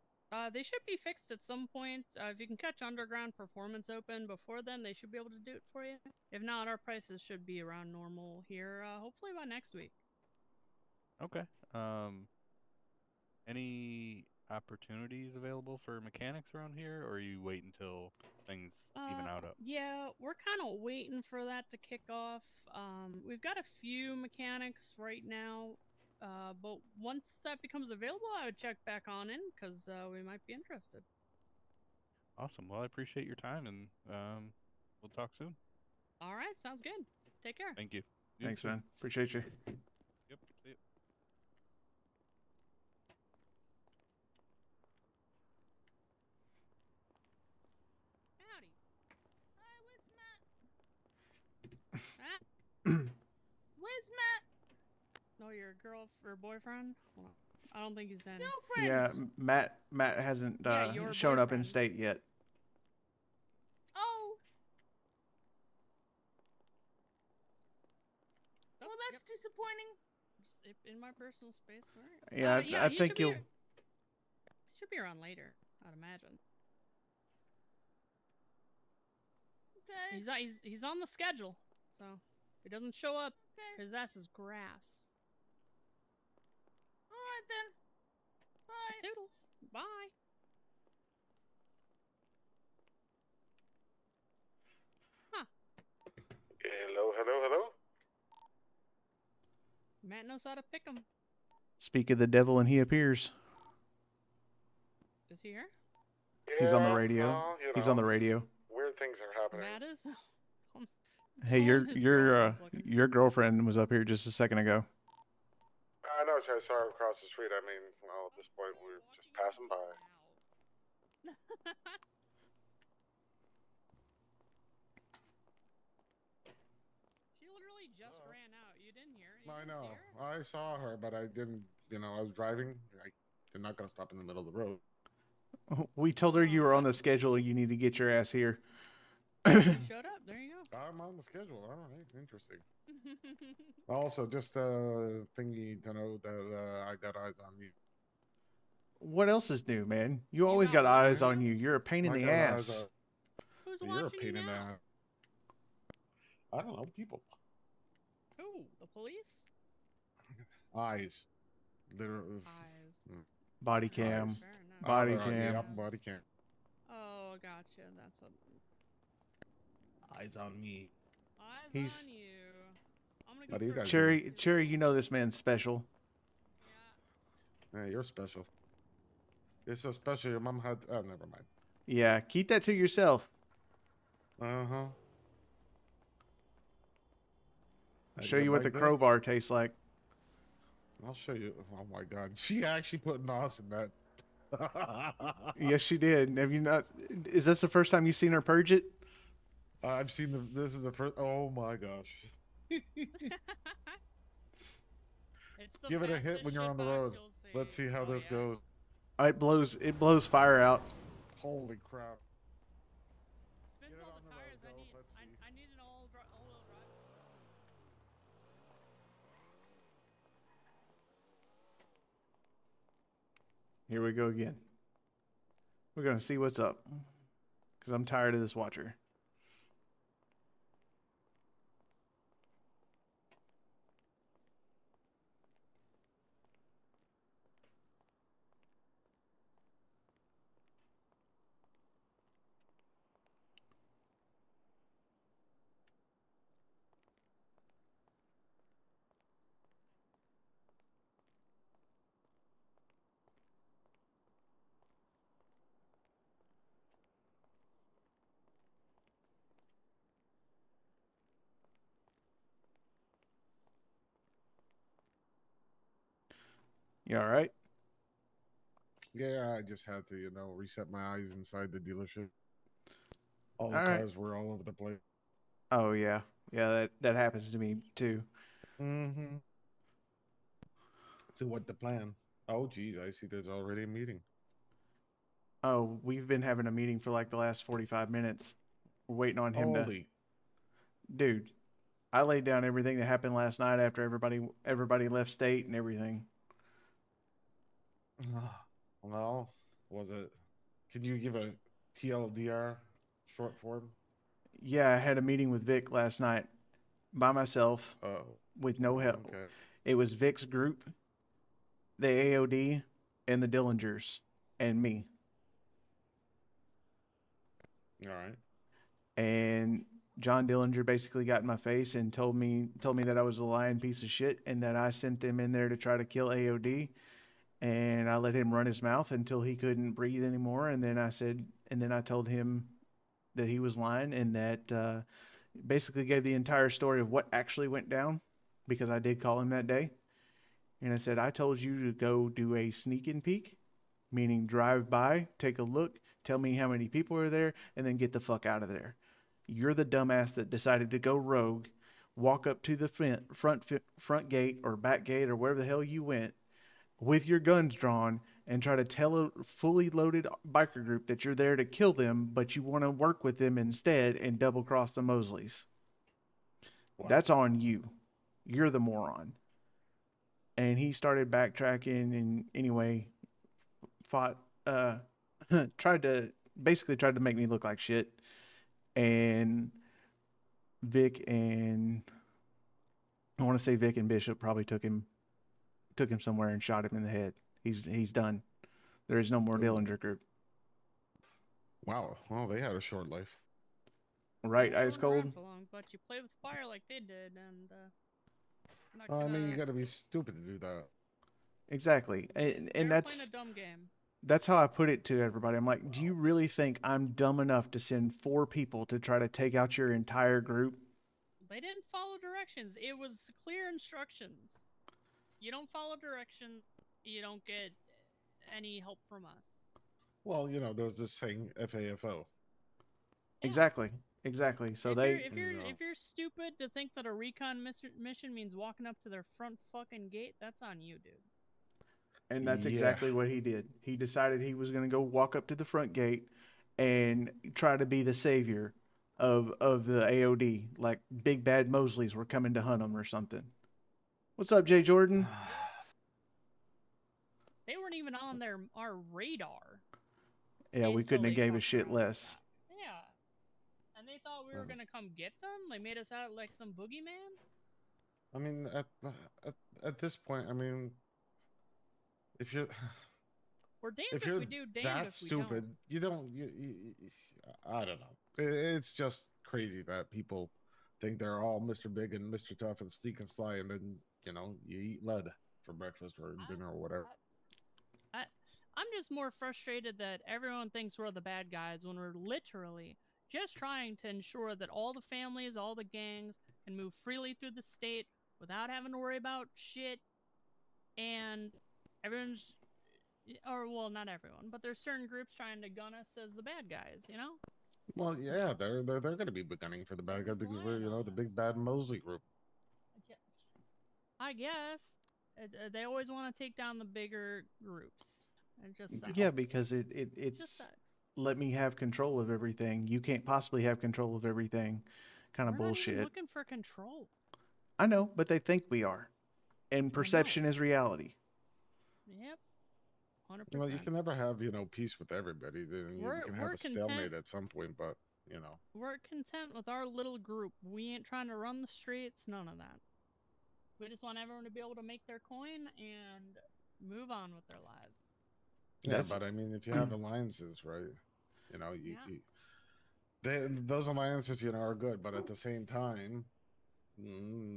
They should be fixed at some point. If you can catch underground performance open before then, they should be able to do it for you. If not, our prices should be around normal here. Hopefully by next week. Okay. Any opportunities available for mechanics around here, or are you wait until things even out up? Yeah, we're kind of waiting for that to kick off. We've got a few mechanics right now, but once that becomes available, I would check back on in because we might be interested. Awesome. Well, I appreciate your time, and we'll talk soon. All right, sounds good. Take care. Thank you. You Thanks, too. man. Appreciate you. Yep. See you. Howdy. Hi, where's Matt? Matt? Where's Matt? No, your girl or boyfriend? Hold on. I don't think he's in. Girlfriend. Yeah, Matt hasn't Yeah, your shown up in boyfriend. state yet. Oh, Oh, well, that's disappointing. Just in my personal space. All right. Yeah, I he think should be, you'll. should be around later, I'd imagine. Okay. He's on the schedule, so if he doesn't show up, Okay. his ass is grass. All right then. Bye. Toodles. Bye. Hello. Matt knows how to pick him. Speak of the devil and he appears. Is he here? He's on the Yeah, radio. well, you He's on know, the radio. Weird things are happening. Matt is. Hey, Tell him his girlfriend's looking. your girlfriend was up here just a second ago. I know, I saw her across the street. I mean, well, at this point, we're just passing by. She literally just ran out. You didn't hear? You I didn't know. see her? I saw her, but I didn't, I was driving. I'm not going to stop in the middle of the road. We told her you were on the schedule. You need to get your ass here. She showed up. There you go. I'm on the schedule. All right, interesting. Also, just thingy to know that I got eyes on you. What else is new, man? You always got got what, eyes man? on you. You're a pain in I the got eyes ass. Who's You're a watching pain you in the now? ass. I don't know, people. Who? The police? Eyes. Literally. Eyes. Body cam. Fair enough. Body Yeah, cam. body cam. Oh, gotcha. That's what. Eyes on me. Eyes He's- on you. I'm gonna What go do you for a guys Cherry, you know this man's special. Yeah. Yeah, you're special. You're so special. Your mom had. Oh, never mind. Yeah, keep that to yourself. Uh huh. I'll show you what the crowbar tastes like. I'll show you. Oh my God, she actually put NOS in that. Yes, she did. Have you not? Is this the first time you've seen her purge it? I've seen the. This is the first. Oh my gosh. It's the Give it a hit fastest when you're on the shitbox road. you'll see. Let's see how Oh, this yeah. goes. It blows fire out. Holy crap! Spins Get it all on the the road, tires. go. Let's see. I need an all-wheel drive. Here we go again. We're gonna see what's up, because I'm tired of this watcher. You all right? Yeah, I just had to, reset my eyes inside the dealership. All the All right. cars were all over the place. Oh yeah, that happens to me too. Mm-hmm. So what the plan? Oh, geez, I see. There's already a meeting. Oh, we've been having a meeting for like the last 45 minutes. We're waiting on him to. Holy. Dude, I laid down everything that happened last night after everybody left state and everything. Well, was it? Can you give a TLDR short form? Yeah, I had a meeting with Vic last night by myself Oh, with no help. okay. It was Vic's group, the AOD, and the Dillingers, and me. All right. And John Dillinger basically got in my face and told me that I was a lying piece of shit and that I sent them in there to try to kill AOD. And I let him run his mouth until he couldn't breathe anymore. And then I told him that he was lying and that basically gave the entire story of what actually went down, because I did call him that day. And I said, I told you to go do a sneak and peek, meaning drive by, take a look, tell me how many people are there, and then get the fuck out of there. You're the dumbass that decided to go rogue, walk up to the front gate or back gate or wherever the hell you went with your guns drawn and try to tell a fully loaded biker group that you're there to kill them, but you want to work with them instead and double cross the Mosleys. Wow. That's on you. You're the moron. And he started backtracking and anyway fought tried to make me look like shit. And Vic and I want to say Vic and Bishop probably took him somewhere and shot him in the head. He's done. There is no more Ooh. Dillinger group. Wow. Well, they had a short life. Right, Yeah, Ice they weren't around Cold? for long, but you play with fire like they did, and not I mean, you gonna- got to be stupid to do that. Exactly. they And were playing a dumb game. that's how I put it to everybody. I'm like, do you really think I'm dumb enough to send 4 people to try to take out your entire group? They didn't follow directions. It was clear instructions. You don't follow directions, you don't get any help from us. Well, there's this saying FAFO. Yeah. Exactly. So if you're stupid to think that a recon mission means walking up to their front fucking gate, that's on you, dude. and that's Yeah. exactly what he did. He decided he was going to go walk up to the front gate and try to be the savior of the AOD, like big bad Mosleys were coming to hunt him or something. What's up, Jay Jordan? They weren't even on our radar. Yeah, we until couldn't have they gave a fucked shit around like less. that. Yeah. And they thought we were gonna come get them? They made us out like some boogeyman? I mean, at this point, I mean, if you're We're damned if if you're we do, damned that if we stupid, don't. you don't. I don't know. It's just crazy that people think they're all Mr. Big and Mr. Tough and sneak and sly, and then you eat lead for breakfast or dinner or whatever. I'm just more frustrated that everyone thinks we're the bad guys when we're literally just trying to ensure that all the families, all the gangs can move freely through the state without having to worry about shit. And everyone's, or well, not everyone, but there's certain groups trying to gun us as the bad guys, Well, yeah, they're going to be beginning for the bad guy because we're the big bad Mosley group. I guess they always want to take down the bigger groups. It just sucks. Yeah, because It it's just sucks. let me have control of everything. You can't possibly have control of everything. Kind of We're not even bullshit. looking for control. I know, but they think we are. And perception is reality. Yep. 100%. Well, you can never have peace with everybody. Then you can have a stalemate content. at some point, but We're content with our little group. We ain't trying to run the streets. None of that. We just want everyone to be able to make their coin and move on with their lives. Yeah, but I mean, if you have alliances, right? Those alliances, are good, but at the same time,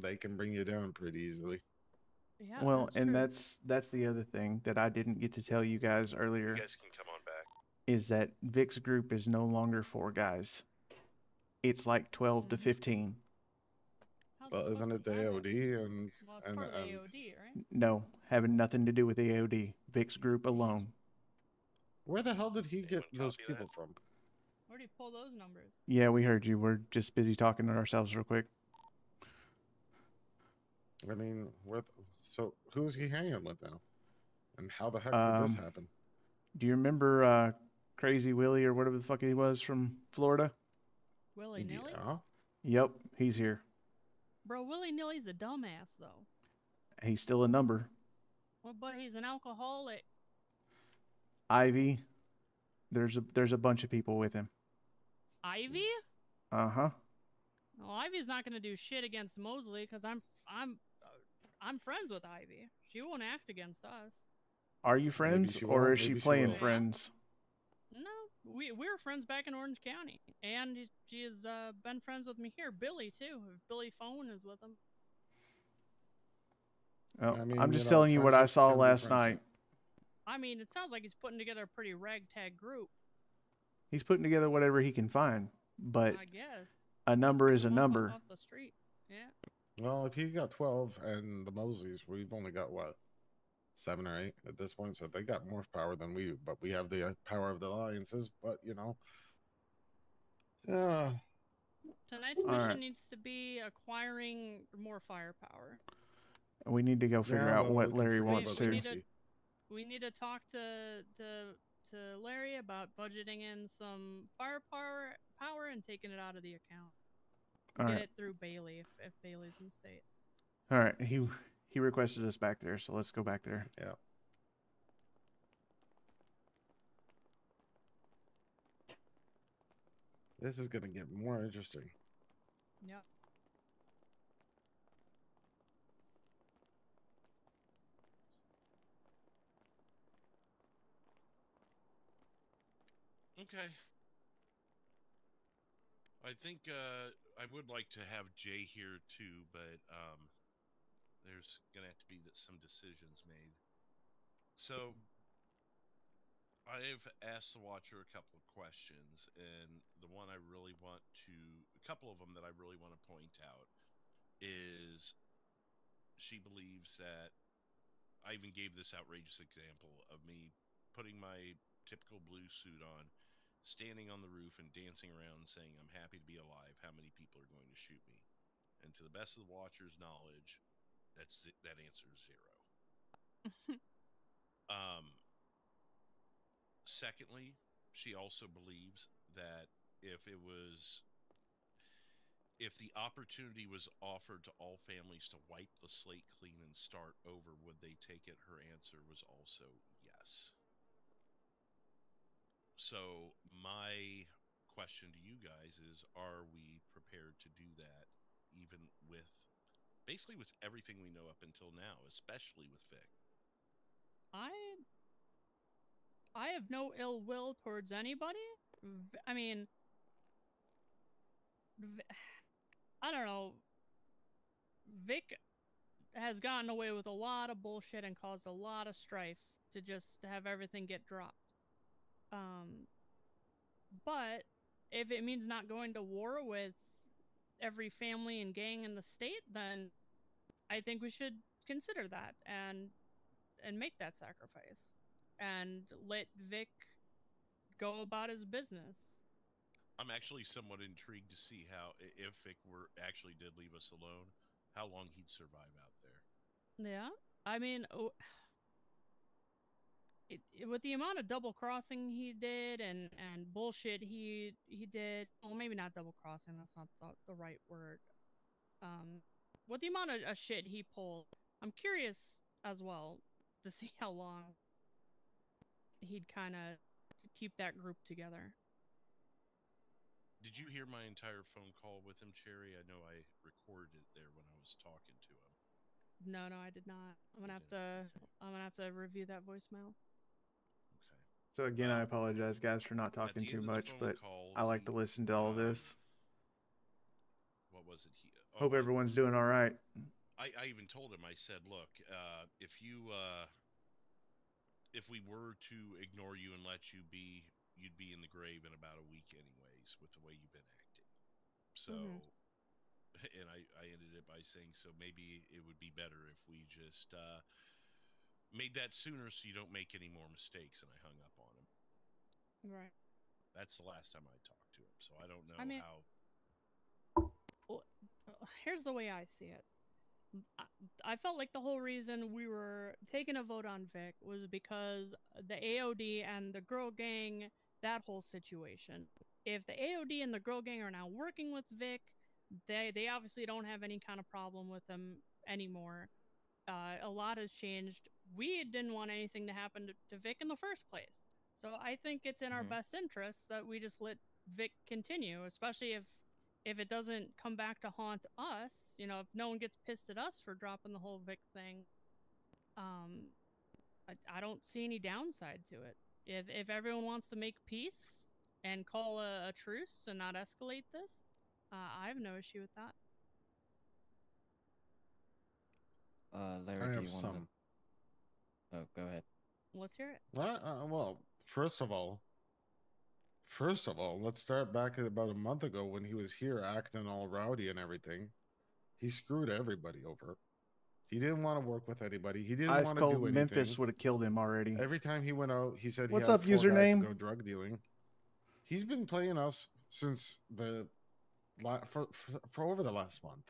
they can bring you down pretty easily. Yeah, well, and true. that's the other thing that I didn't get to tell you guys earlier. You guys can come on back. Is that Vic's group is no longer 4 guys. It's like 12 to 15. Well, isn't it the AOD and well, it's part of the AOD, right? No, having nothing to do with the AOD. Vic's group alone. Where the hell did he get those people from? Where did he pull those numbers? Yeah, we heard you. We're just busy talking to ourselves real quick. I mean, so who's he hanging with now? And how the heck did this happen? Do you remember Crazy Willie or whatever the fuck he was from Florida? Willy Nilly? Yeah. Yep, he's here. Bro, Willy Nilly's a dumbass, though. He's still a number. Well, but he's an alcoholic. Ivy, there's a bunch of people with him. Ivy? Uh-huh. Well, Ivy's not gonna do shit against Mosley because I'm friends with Ivy. She won't act against us. Are you friends, or is she playing friends? No, we were friends back in Orange County, and she has been friends with me here. Billy too. If Billy Phone is with him. Oh, I'm just telling you what I saw last night. I mean, it sounds like he's putting together a pretty ragtag group. He's putting together whatever he can find, but I guess a number is a number. Off the street. Yeah. Well, if he got 12 and the Mosleys, we've only got what, 7 or 8 at this point, so they got more power than we do. But we have the power of the alliances. But yeah. Tonight's mission needs to be acquiring more firepower. We need to go figure out what Larry wants to. We need to talk to Larry about budgeting in some firepower and taking it out of the account. Get it through Bailey if Bailey's in state. All right, he requested us back there, so let's go back there. Yeah. This is gonna get more interesting. Yep. Okay. I think I would like to have Jay here too, but there's gonna have to be some decisions made. So I've asked the Watcher a couple of questions, and the one I really want to, a couple of them that I really want to point out is she believes that I even gave this outrageous example of me putting my typical blue suit on, standing on the roof and dancing around saying I'm happy to be alive. How many people are going to shoot me? And to the best of the Watcher's knowledge, that answer is 0. Secondly, she also believes that if the opportunity was offered to all families to wipe the slate clean and start over, would they take it? Her answer was also yes. So my question to you guys is, are we prepared to do that, even with basically with everything we know up until now, especially with Vic? I have no ill will towards anybody. I mean, I don't know. Vic has gotten away with a lot of bullshit and caused a lot of strife to just have everything get dropped. But if it means not going to war with every family and gang in the state, then I think we should consider that and make that sacrifice and let Vic go about his business. I'm actually somewhat intrigued to see how, if Vic actually did leave us alone, how long he'd survive out there. Yeah. I mean, with the amount of double crossing he did and bullshit he did, well, maybe not double crossing. That's not the right word. With the amount of shit he pulled, I'm curious as well to see how long he'd kind of keep that group together. Did you hear my entire phone call with him, Cherry? I know I recorded it there when I was talking to him. No, I did not. I'm gonna You have didn't? to. Okay. I'm gonna have to review that voicemail. Okay. So again, I Well, apologize, guys, for not At talking the too end of the much, phone but call, I like to listen to all this. What was it? Hope everyone's doing all right. I even told him. I said, "Look, if we were to ignore you and let you be, you'd be in the grave in about a week, anyways, with the way you've been acting." So, and I ended it by saying, "So maybe it would be better if we just made that sooner, so you don't make any more mistakes." And I hung up on him. Right. That's the last time I talked to him, so I don't know I mean, how. well, here's the way I see it. I felt like the whole reason we were taking a vote on Vic was because the AOD and the girl gang, that whole situation. If the AOD and the girl gang are now working with Vic, they obviously don't have any kind of problem with him anymore. A lot has changed. We didn't want anything to happen to Vic in the first place. So I think it's in our best interest that we just let Vic continue, especially if it doesn't come back to haunt us. You know, if no one gets pissed at us for dropping the whole Vic thing, um, I don't see any downside to it. If everyone wants to make peace and call a truce and not escalate this, I have no issue with that. Larry, I do have you want to? some. Oh, go ahead. Let's hear it. Well, first of all, let's start back at about a month ago when he was here acting all rowdy and everything. He screwed everybody over. He didn't want to work with anybody. He didn't Ice want to Cold do anything. Memphis would have killed him already. Every time he went out, he said What's he had up, 4 guys to username? go drug dealing. He's been playing us since for over the last month.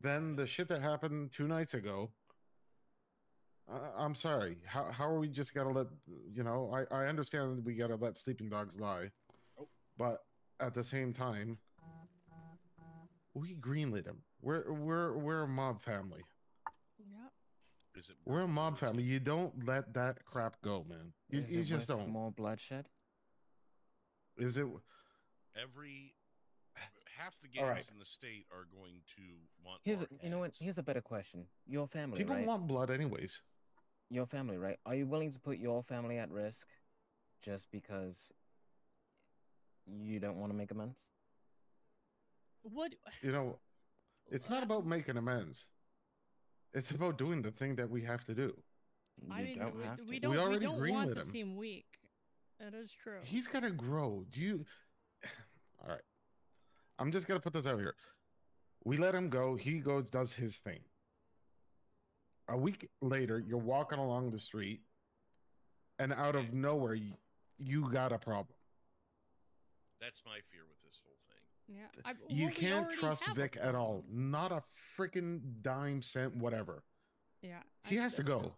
Then the shit that happened 2 nights ago. I'm sorry. How are we just gotta let I understand we gotta let sleeping dogs lie, but at the same time, we greenlit him. We're a mob family. Yep. Is it We're a worth mob more to- family. You don't let that crap go, man. Is You it just worth don't. more bloodshed? Is it? Half the All gangs right. in the state are going to want Here's our you know what? heads. Here's a better question. Your family, People right? want blood anyways. Your family, right? Are you willing to put your family at risk just because you don't want to make amends? What? It's not about making amends. It's about doing the thing that we have to do. You I mean, don't have to. we already don't want greenlit to him. seem weak. That is true. He's got to grow. Do you? All right. I'm just gonna put this out here. We let him go. He goes, does his thing. A week later, you're walking along the street, and out of nowhere, you got a problem. That's my fear with this whole thing. Yeah. You we can't already trust have a Vic at all. problem. Not a freaking dime cent, whatever. Yeah. He has to go.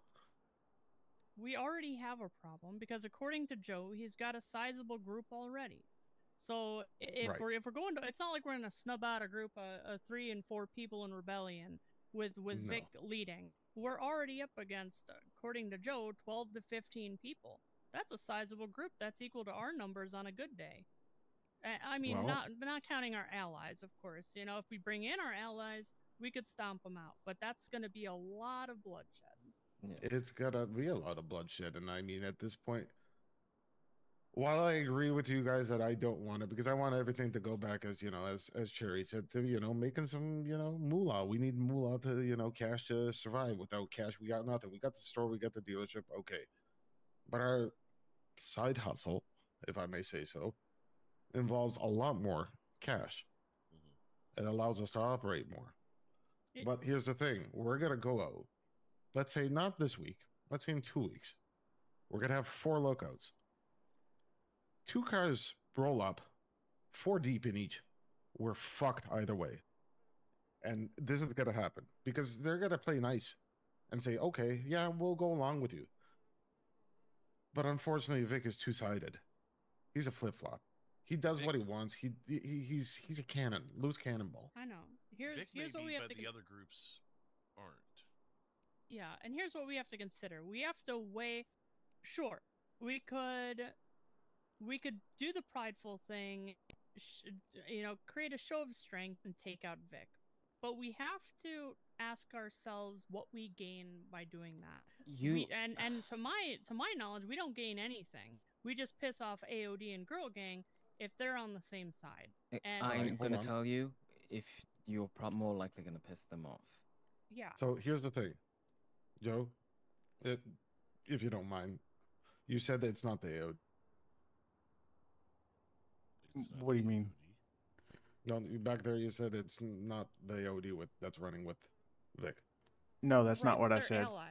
We already have a problem because according to Joe, he's got a sizable group already. So if Right. we're going to, it's not like we're gonna snub out a group of 3 and 4 people in rebellion with No. Vic leading. We're already up against, according to Joe, 12 to 15 people. That's a sizable group. That's equal to our numbers on a good day. I mean, Well- not counting our allies, of course. You know, if we bring in our allies, we could stomp them out. But that's going to be a lot of bloodshed. Yes. It's gotta be a lot of bloodshed, and I mean, at this point, while I agree with you guys that I don't want it, because I want everything to go back as as Cherry said, to making some moolah. We need moolah to cash to survive. Without cash, we got nothing. We got the store, we got the dealership, okay, but our side hustle, if I may say so, involves a lot more cash. It allows us to operate more. But here's the thing: we're gonna go out. Let's say not this week. Let's say in 2 weeks. We're gonna have 4 lookouts. 2 cars roll up, 4 deep in each, we're fucked either way. And this is gonna happen because they're gonna play nice and say, "Okay, yeah, we'll go along with you." But unfortunately, Vic is two-sided. He's a flip-flop. He does Vic- what he wants. He's a cannon, loose cannonball. I know. Here's Vic may here's what be, we have but to. the other groups aren't. Yeah, and here's what we have to consider. We have to weigh. Sure, we could do the prideful thing, create a show of strength and take out Vic. But we have to ask ourselves what we gain by doing that. And to my knowledge, we don't gain anything. We just piss off AOD and Girl Gang if they're on the same side. And I'm Alright, hold gonna on. tell you if you're more likely gonna piss them off. yeah, So here's the thing, Joe, if you don't mind, you said that it's not the AOD. It's not What do you the mean? AOD. No, back there you said it's not the AOD that's running with Vic. No, that's right, not what I they're said. Allies.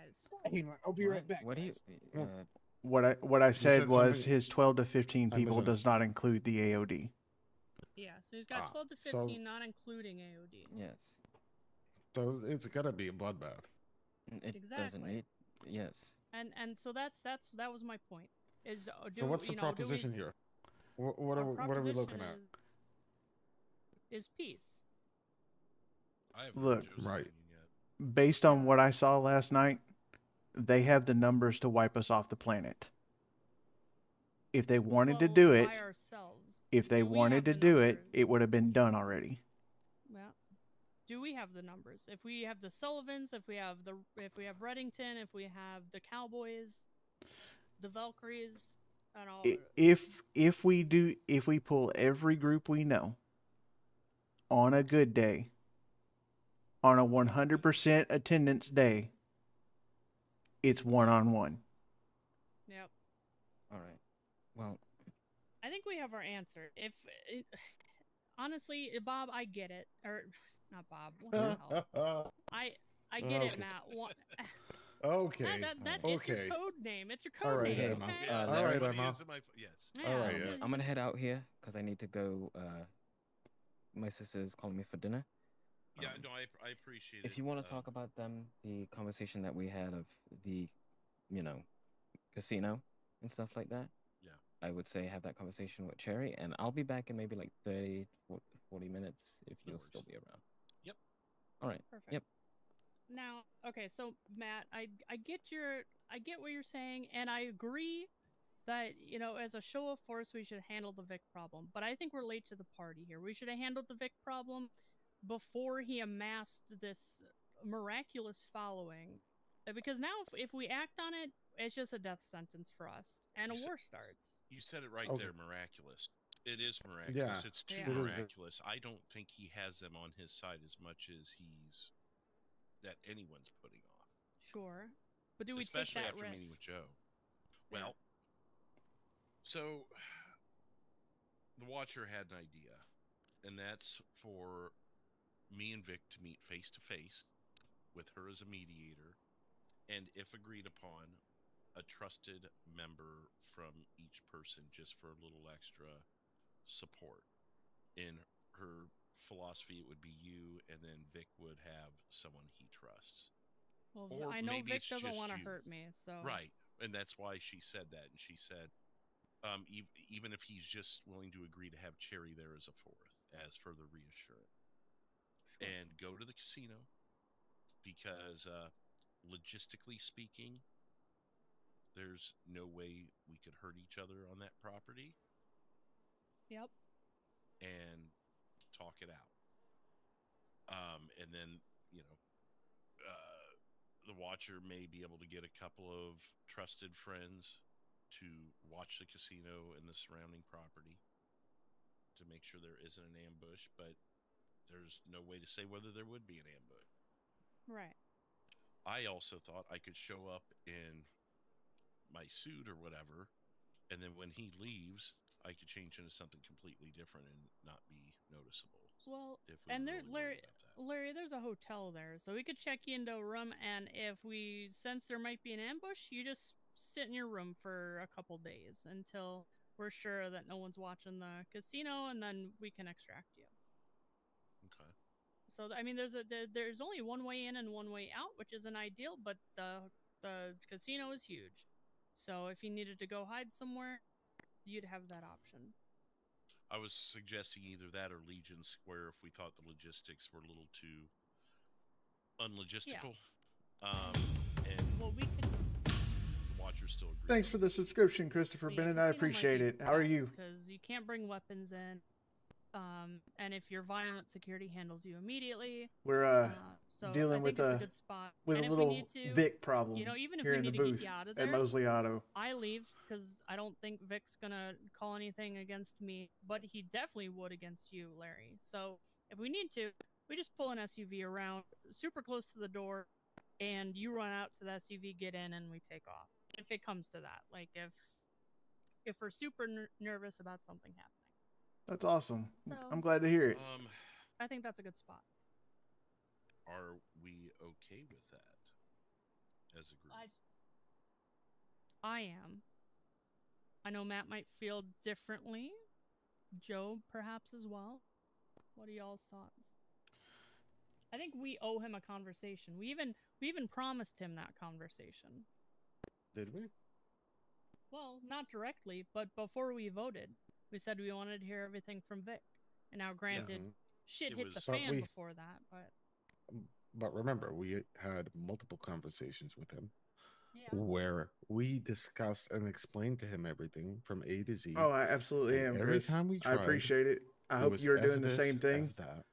Hang on, I'll be right back. What do you? guys. Uh, What I said said was something- his 12 to 15 I people misunderstood. does not include the AOD. Yeah, so he's got 12 to so- 15, not including AOD. yes. So it's gotta be a bloodbath. It doesn't Exactly. need. Yes. And so that was my point. Is So what's the proposition here? What are we looking at? Is peace. I haven't Look, heard Joe's right. opinion yet. Based on what I saw last night, they have the numbers to wipe us off the planet. If they wanted to do it, by ourselves. if they Do we wanted have to the do it, numbers? it would have been done already. Well, do we have the numbers? If we have the Sullivans, if we have Reddington, if we have the Cowboys, the Valkyries, and all. If we pull every group we know on a good day, on a 100% attendance day, it's 1-on-1. Yep. All right. Well, I think we have our answer. Honestly, Bob, I get it. Or not Bob. What the hell? I get it, Okay. Matt. Okay. It's Okay. your code name. It's your All code right, name. Emma. Okay? Yeah, All that's right, what Emma. it is in my yes. Yeah, All right, so Emma. I'm gonna head out here because I need to go. My sister's calling me for dinner. Yeah, Um, no, I appreciate it. If you want to talk about them, the conversation that we had of the, casino and stuff like that. Yeah. I would say have that conversation with Cherry, and I'll be back in maybe like 30, 40 minutes if No you'll worries. still be around. Yep. All right. Perfect. Yep. Now, okay, so Matt, I get what you're saying, and I agree that as a show of force we should handle the Vic problem. But I think we're late to the party here. We should have handled the Vic problem before he amassed this miraculous following. Because now, if we act on it, it's just a death sentence for us, and a You said- war starts. You said it right Okay. there, miraculous. It is miraculous. Yeah, It's too it is miraculous. I don't think he has them on his side as much as that anyone's putting off. Sure, but do we Especially take that after risk? meeting with Joe. Yeah. Well, so the Watcher had an idea, and that's for me and Vic to meet face to face with her as a mediator, and if agreed upon, a trusted member from each person just for a little extra support. In her philosophy, it would be you, and then Vic would have someone he trusts. Well, Or I know maybe Vic it's doesn't just want to you. hurt me, so Right, and that's why she said that. And she said, even if he's just willing to agree to have Cherry there as a fourth, as further reassurance, Sure. and go to the casino because, logistically speaking, there's no way we could hurt each other on that property. Yep. And talk it out. And then, the Watcher may be able to get a couple of trusted friends to watch the casino and the surrounding property to make sure there isn't an ambush, but there's no way to say whether there would be an ambush. Right. I also thought I could show up in my suit or whatever, and then when he leaves, I could change into something completely different and not be noticeable. Well, If we and were there, really Larry, worried about that. Larry, there's a hotel there, so we could check you into a room, and if we sense there might be an ambush, you just sit in your room for a couple days until we're sure that no one's watching the casino, and then we can extract you. Okay. So I mean, there's only one way in and one way out, which isn't ideal, but the casino is huge. So if you needed to go hide somewhere, you'd have that option. I was suggesting either that or Legion Square if we thought the logistics were a little too unlogistical. And Well, we could. the Watchers still agree. Thanks for the subscription, Christopher Bennett. I appreciate it. How are you? Because you can't bring weapons in. And if you're violent, security handles you immediately. We're So dealing I with think it's a good spot. with And a if we little need to, Vic problem you know, even if here we in the need to booth get you out of at there, Mosley Auto. I leave because I don't think Vic's gonna call anything against me, but he definitely would against you, Larry. So if we need to, we just pull an SUV around super close to the door, and you run out to the SUV, get in, and we take off. If it comes to that, like if we're super nervous about something happening. That's awesome. So, I'm glad to hear it. I think that's a good spot. Are we okay with that as a group? I am. I know Matt might feel differently. Joe, perhaps as well. What are y'all's thoughts? I think we owe him a conversation. We even promised him that conversation. Did we? Well, not directly, but before we voted, we said we wanted to hear everything from Vic. And now, granted, shit It hit the was- But fan we- before that, but But remember, we had multiple conversations with him yeah. where we discussed and explained to him everything from A to Z. Oh, I absolutely and am, every Chris. time we I tried, appreciate it. I it hope was you're doing F the this, same thing. F that.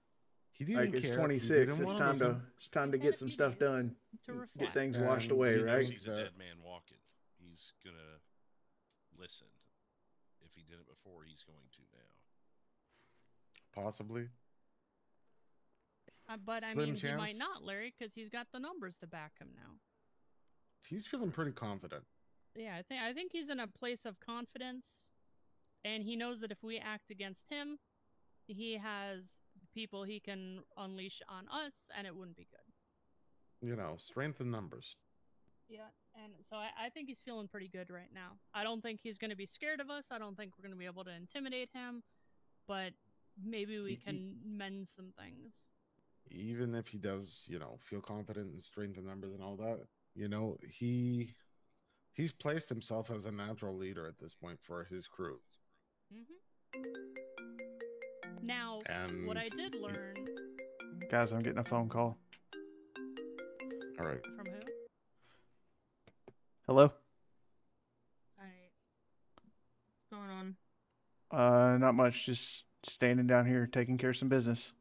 He didn't Like, it's care. 26. He didn't It's wanna time listen. to He's get had a some few stuff days done. to Get reflect. things And washed away, he right? knows He's a that- dead man walking. He's gonna listen. If he didn't before, he's going to now. Possibly. But I Slim mean, he might chance. not, Larry, because he's got the numbers to back him now. He's feeling pretty confident. Yeah, I think he's in a place of confidence, and he knows that if we act against him, he has people he can unleash on us, and it wouldn't be good. You know, strength in numbers. Yeah, and so I think he's feeling pretty good right now. I don't think he's going to be scared of us. I don't think we're going to be able to intimidate him, but maybe we can mend some things. Even if he does, feel confident and strength in numbers and all that, he's placed himself as a natural leader at this point for his crew. Now, what I did learn. Guys, I'm getting a phone call. All right. From who? Hello? Alright. What's going on? Not much. Just standing down here taking care of some business.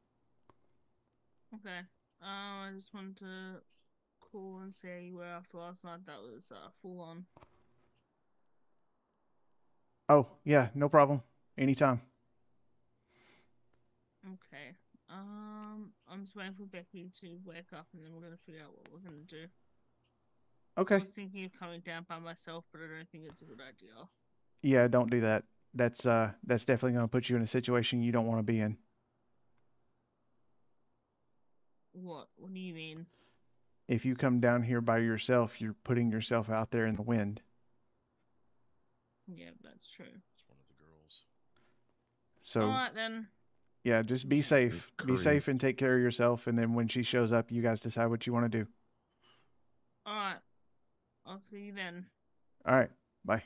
Okay. I just wanted to call and say how you were after last night. That was full on. Oh, yeah, no problem. Anytime. Okay. I'm just waiting for Becky to wake up, and then we're gonna figure out what we're gonna do. I Okay. was thinking of coming down by myself, but I don't think it's a good idea. Yeah, don't do that. That's definitely going to put you in a situation you don't want to be in. What? What do you mean? If you come down here by yourself, you're putting yourself out there in the wind. Yeah, that's true. It's one of the girls. So, Alright then. yeah, just be safe. Be Creep. safe and take care of yourself. And then when she shows up, you guys decide what you want to do. Alright. I'll see you then. All right. Bye.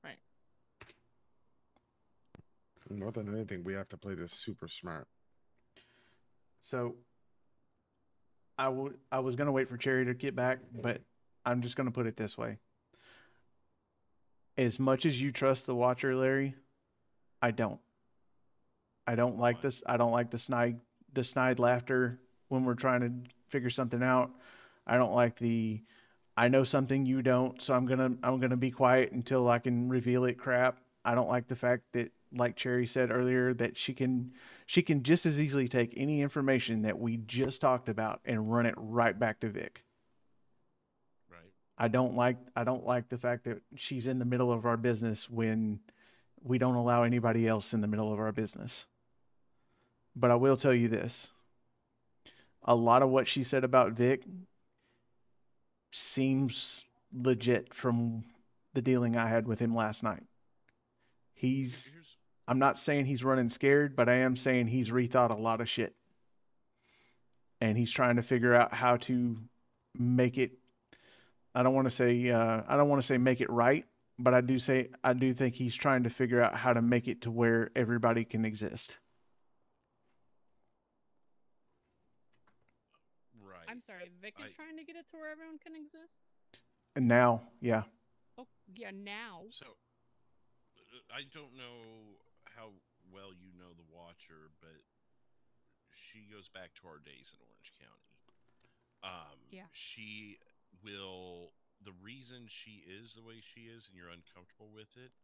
Bye. More than anything, we have to play this super smart. So, I was going to wait for Cherry to get back, but I'm just going to put it this way. As much as you trust the Watcher, Larry, I don't. I don't like this. I don't like the snide laughter when we're trying to figure something out. I don't like the I know something you don't, so I'm gonna be quiet until I can reveal it crap. I don't like the fact that, like Cherry said earlier, that she can just as easily take any information that we just talked about and run it right back to Vic. Right. I don't like the fact that she's in the middle of our business when we don't allow anybody else in the middle of our business. But I will tell you this. A lot of what she said about Vic seems legit from the dealing I had with him last night. He's, Here's I'm not saying he's running scared, but I am saying he's rethought a lot of shit. And he's trying to figure out how to make it, I don't want to say make it right, but I do think he's trying to figure out how to make it to where everybody can exist. right. I'm sorry, Vic is I- trying to get it to where everyone can exist? And now, yeah. Oh, yeah, now. So I don't know how well you know the Watcher, but she goes back to our days in Orange County. Yeah. She will. The reason she is the way she is, and you're uncomfortable with it,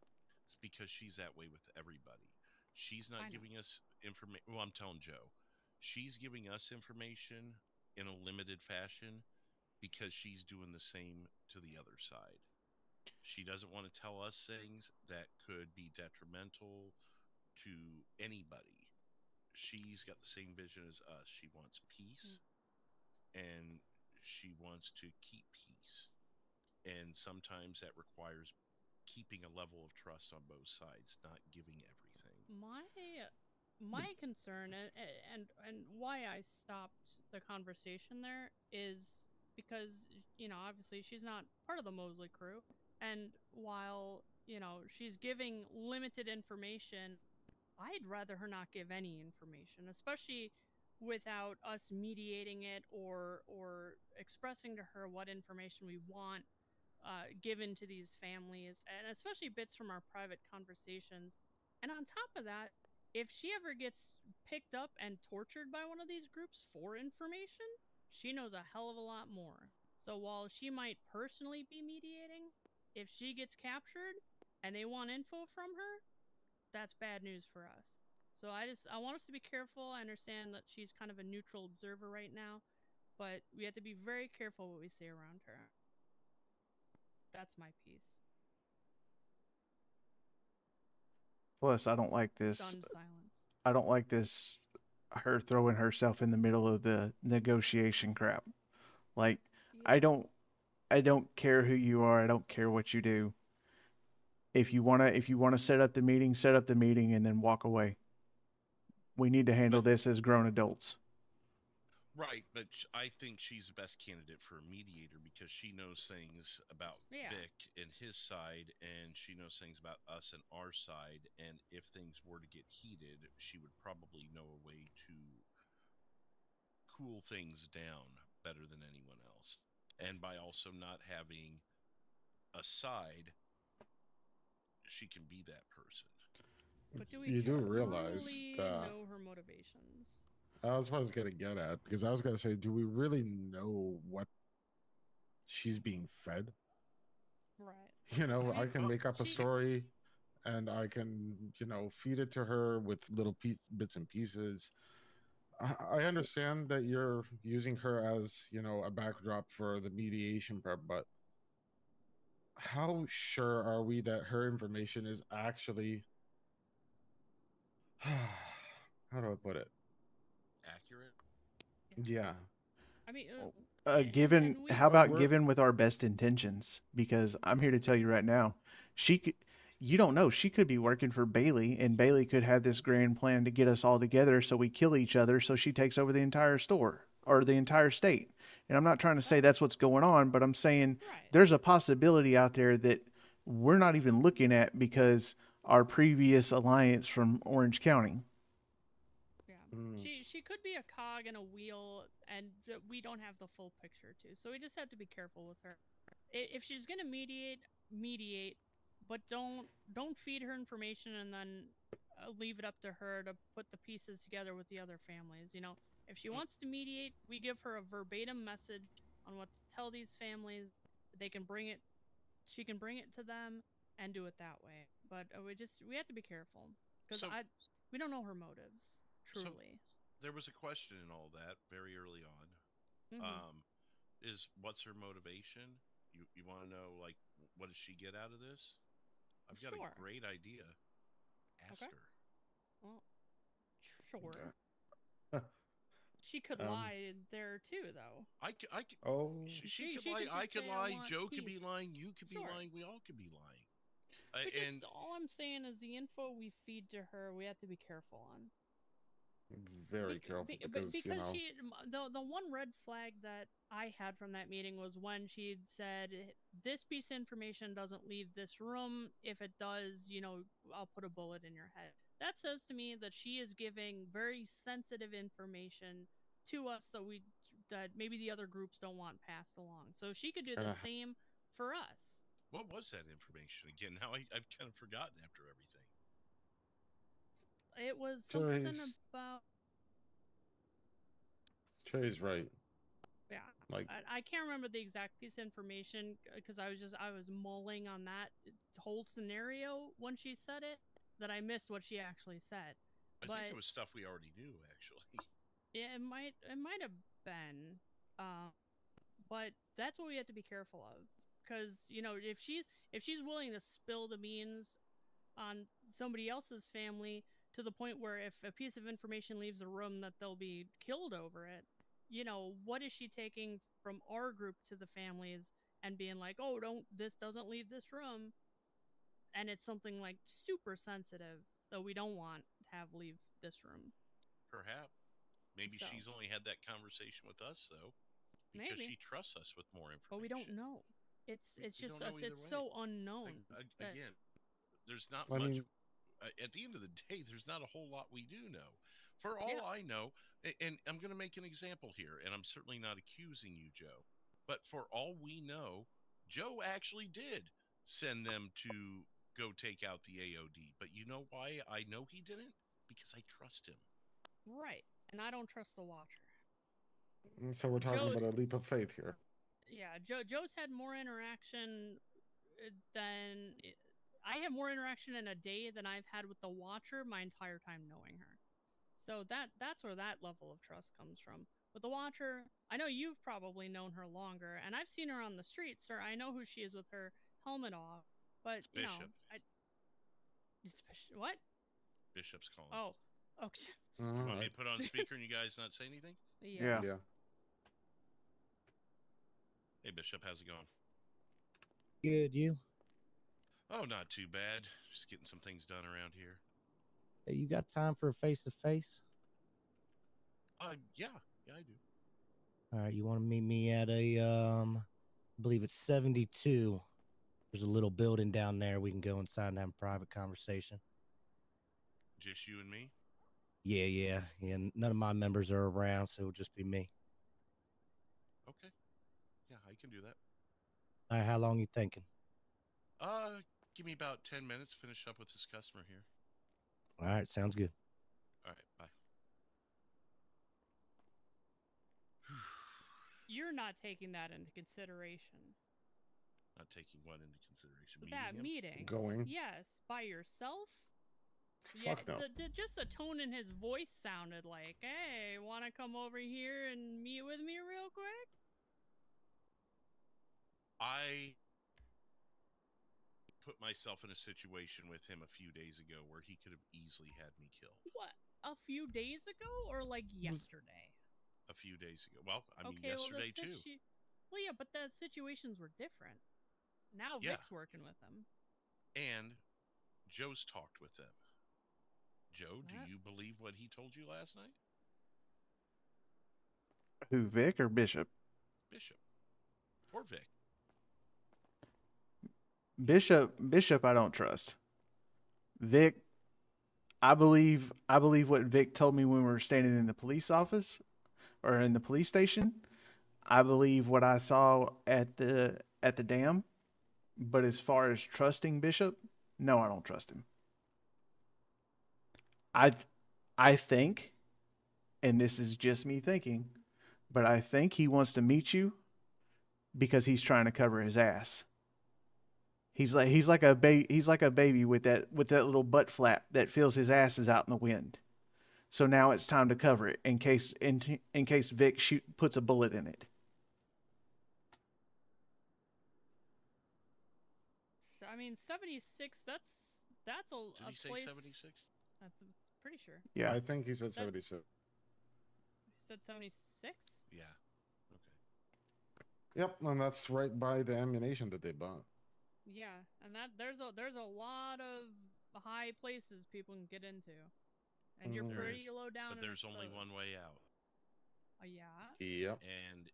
is because she's that way with everybody. She's I not know. giving us information. Well, I'm telling Joe, she's giving us information in a limited fashion because she's doing the same to the other side. She doesn't want to tell us things that could be detrimental to anybody. She's got the same vision as us. She wants peace and she wants to keep peace. And sometimes that requires keeping a level of trust on both sides, not giving everything. My concern and why I stopped the conversation there is because obviously she's not part of the Mosley crew, and while she's giving limited information, I'd rather her not give any information, especially without us mediating it or expressing to her what information we want given to these families, and especially bits from our private conversations. And on top of that, if she ever gets picked up and tortured by one of these groups for information, she knows a hell of a lot more. So while she might personally be mediating, if she gets captured and they want info from her, that's bad news for us. So I want us to be careful. I understand that she's kind of a neutral observer right now, but we have to be very careful what we say around her. That's my piece. Plus, I don't like this. Stunned silence. I don't like this. Her throwing herself in the middle of the negotiation crap. Like, I don't. I don't care who you are. I don't care what you do. If you wanna set up the meeting, and then walk away. We need to handle But this as grown adults. right, but I think she's the best candidate for a mediator because she knows things about Yeah. Vic and his side, and she knows things about us and our side. And if things were to get heated, she would probably know a way to cool things down better than anyone else. And by also not having a side, she can be that person. But do we You do realize truly that know her motivations? that's what I was gonna get at because I was gonna say, do we really know what she's being fed? Right. You know, I I mean, can make up a she story, and I can, feed it to her with little bits and pieces. I understand that you're using her as, a backdrop for the mediation part, but how sure are we that her information is actually, how do I put it? Accurate? Yeah. I mean, Given, and how we've about We're given with our best intentions? Because I'm here to tell you right now, she could, you don't know, she could be working for Bailey, and Bailey could have this grand plan to get us all together so we kill each other so she takes over the entire store or the entire state. And I'm not trying to say that's what's going on, but I'm saying right. there's a possibility out there that we're not even looking at because our previous alliance from Orange County. Yeah. mm, She could be a cog in a wheel, and we don't have the full picture too. So we just have to be careful with her. If she's gonna mediate, but don't feed her information and then leave it up to her to put the pieces together with the other families. If she wants to mediate, we give her a verbatim message on what to tell these families. They can bring it. She can bring it to them and do it that way. But we have to be careful because So, we don't know her motives so truly. there was a question in all that very early on. Hmm. Um, is what's her motivation? You want to know, like, what does she get out of this? I've got a Sure. great idea. Ask Okay. her. Well, sure. uh, She could um, lie there too, though. oh, She could She lie. could I just could say, "I lie. want Joe could be peace." lying. You could be Sure. lying. We all could be lying. And all I'm saying is the info we feed to her, we have to be careful on. Very careful because you know. she the one red flag that I had from that meeting was when she said this piece of information doesn't leave this room. If it does, I'll put a bullet in your head. That says to me that she is giving very sensitive information to us that maybe the other groups don't want passed along. So she could do the same for us. what was that information again? Now I've kind of forgotten after everything. It was something about. Trey's right. Yeah, Like, I can't remember the exact piece of information because I was mulling on that whole scenario when she said it that I missed what she actually said. I think it was stuff we already knew, actually. Yeah, it might have been, but that's what we have to be careful of because if she's willing to spill the beans on somebody else's family to the point where if a piece of information leaves a room that they'll be killed over it, what is she taking from our group to the families and being like, oh, this doesn't leave this room, and it's something like super sensitive that we don't want to have leave this room. Perhaps. Maybe she's only had that conversation with us though, because she trusts us with more information. But we don't know. It's just us. It's so unknown. Again, there's not much. At the end of the day, there's not a whole lot we do know. For all I know, and I'm going to make an example here, and I'm certainly not accusing you, Joe, but for all we know, Joe actually did send them to go take out the AOD. But you know why I know he didn't? Because I trust him. Right. And I don't trust the Watcher. So we're talking about a leap of faith here. Yeah, Joe's had more interaction than... I have more interaction in a day than I've had with the Watcher my entire time knowing her. So that's where that level of trust comes from. With the Watcher, I know you've probably known her longer, and I've seen her on the streets, sir. I know who she is with her helmet off. But, Bishop. It's what? Bishop's calling. Oh. Okay. You want me to put on speaker and you guys not say anything? Yeah. Hey, Bishop, how's it going? Good, you? Oh, not too bad. Just getting some things done around here. Hey, you got time for a face-to-face? Yeah, I do. All right, you want to meet me at I believe it's 72. There's a little building down there. We can go inside and have a private conversation. Just you and me? Yeah. None of my members are around, so it'll just be me. Okay. Yeah, I can do that. All right, how long you thinking? Give me about 10 minutes to finish up with this customer here. All right, sounds good. All right, bye. You're not taking that into consideration. Not taking what into consideration? That meeting. Going. Yes, by yourself? Fuck no. Just the tone in his voice sounded like, hey, want to come over here and meet with me real quick? I put myself in a situation with him a few days ago where he could have easily had me killed. What? A few days ago or like yesterday? A few days ago. Well, I mean, yesterday too. Well, yeah, but the situations were different. Now Vic's working with them. And Joe's talked with them. Joe, do you believe what he told you last night? Who, Vic or Bishop? Bishop. Or Vic. Bishop I don't trust. Vic, I believe what Vic told me when we were standing in the police office or in the police station. I believe what I saw at the dam. But as far as trusting Bishop, no, I don't trust him. I think, and this is just me thinking, but I think he wants to meet you because he's trying to cover his ass. He's like a baby with that little butt flap that feels his ass is out in the wind. So now it's time to cover it in case Vic puts a bullet in it. So, I mean, 76. That's a. Did he say 76? I'm pretty sure. Yeah, I think he said 76. He said 76. Yeah. Okay. Yep, and that's right by the ammunition that they bought. Yeah, and there's a lot of high places people can get into, and you're There pretty is, low down. but and there's only one exposed. way out. Yeah, Yep. And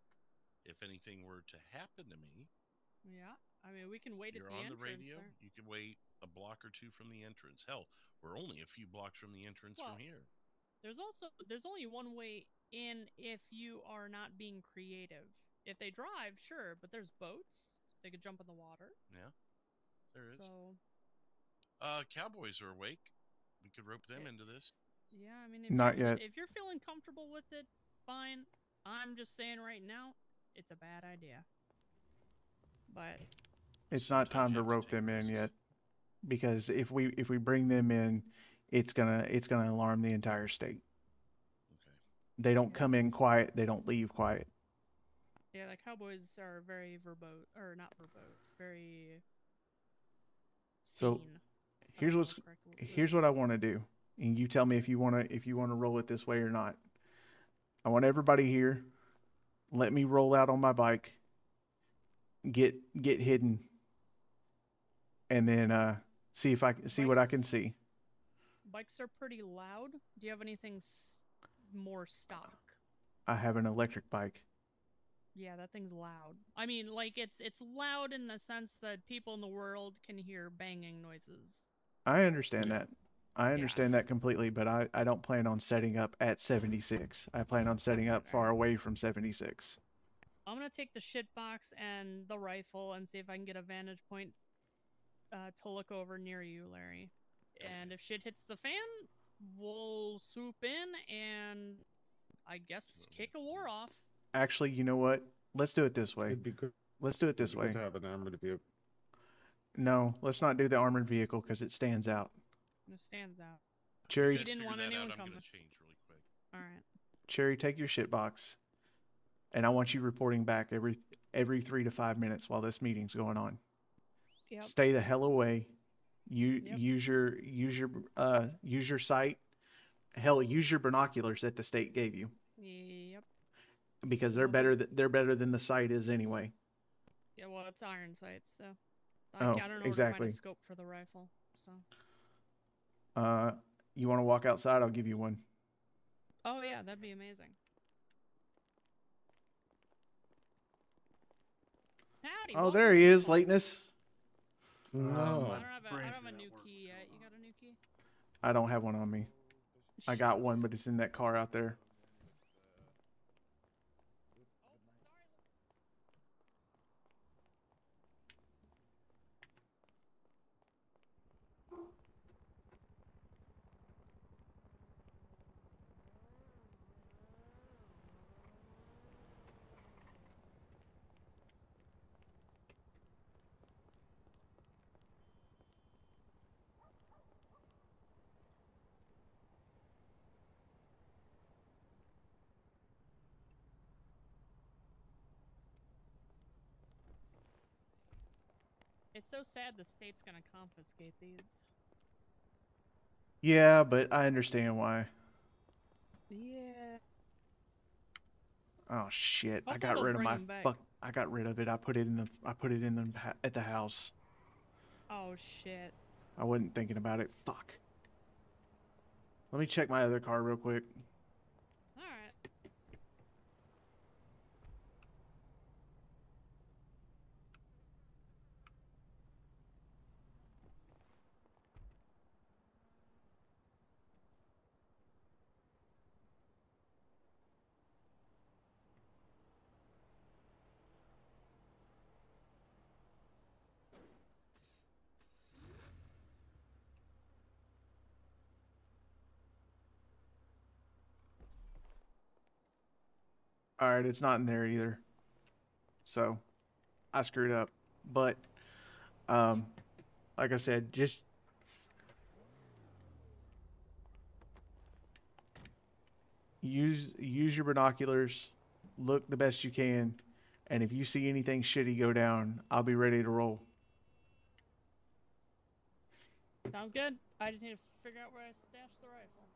if anything were to happen to me, yeah. I mean, we can wait at you're the on the entrance radio. there. You can wait a block or two from the entrance. Hell, we're only a few blocks from the entrance Well, from here. there's only one way in if you are not being creative. If they drive, sure, but there's boats. They could jump in the water. Yeah, there is. So Cowboys are awake. We could rope them into this. yeah, I mean, Not yet. if you're feeling comfortable with it, fine. I'm just saying right now, it's a bad idea. But It's not Sometimes time you to have rope take them in risks. yet, because if we bring them in, it's gonna alarm the entire state. Okay. They don't come in quiet. They don't leave quiet. yeah, the Cowboys are very verbose, or not verbose, very So, seen. Here's what's here's what I want to do, and you tell me if you wanna roll it this way or not. I want everybody here. Let me roll out on my bike. Get hidden, and then see if I see what I can see. Bikes are pretty loud. Do you have anything more stock? I have an electric bike. Yeah, that thing's loud. I mean, like it's loud in the sense that people in the world can hear banging noises. I understand that. I understand that completely, but I don't plan on setting up at 76. I plan on setting up far away from 76. I'm gonna take the shit box and the rifle and see if I can get a vantage point to look over near you, Larry. And if shit hits the fan, we'll swoop in and I guess kick a war off. Actually, you know what? Let's do it this way. It'd be good. Let's do it It'd this be way. good to have an armored vehicle. No, let's not do the armored vehicle because it stands out. It stands out. Cherry, You guys didn't figure want that anyone out. I'm coming. gonna change really quick. All right. Cherry, take your shit box, and I want you reporting back every 3 to 5 minutes while this meeting's going on. Yep. Stay the hell away. Yep. Use your sight. Hell, use your binoculars that the state gave you, Yep. because they're better than the sight is anyway. Yeah, well, it's iron sights, so I Oh, don't know where to exactly. find a scope for the rifle. So. You want to walk outside? I'll give you one. Oh yeah, that'd be amazing. Howdy. Oh, welcome there to he the is, call. lateness. No. I don't have brain's a not new working key so yet. You well. got a new key? I don't have one on me. I got one, but it's in that car out there. It's so sad the state's gonna confiscate these. Yeah, but I understand why. Yeah. Oh shit! I Hopefully got they'll rid of bring my 'em back. fuck. I got rid of it. I put it in the at the house. Oh shit. I wasn't thinking about it. Fuck. Let me check my other car real quick. All right. All right, it's not in there either. So, I screwed up. But, like I said, just use your binoculars, look the best you can, and if you see anything shitty go down, I'll be ready to roll. Sounds good. I just need to figure out where I stashed the rifle.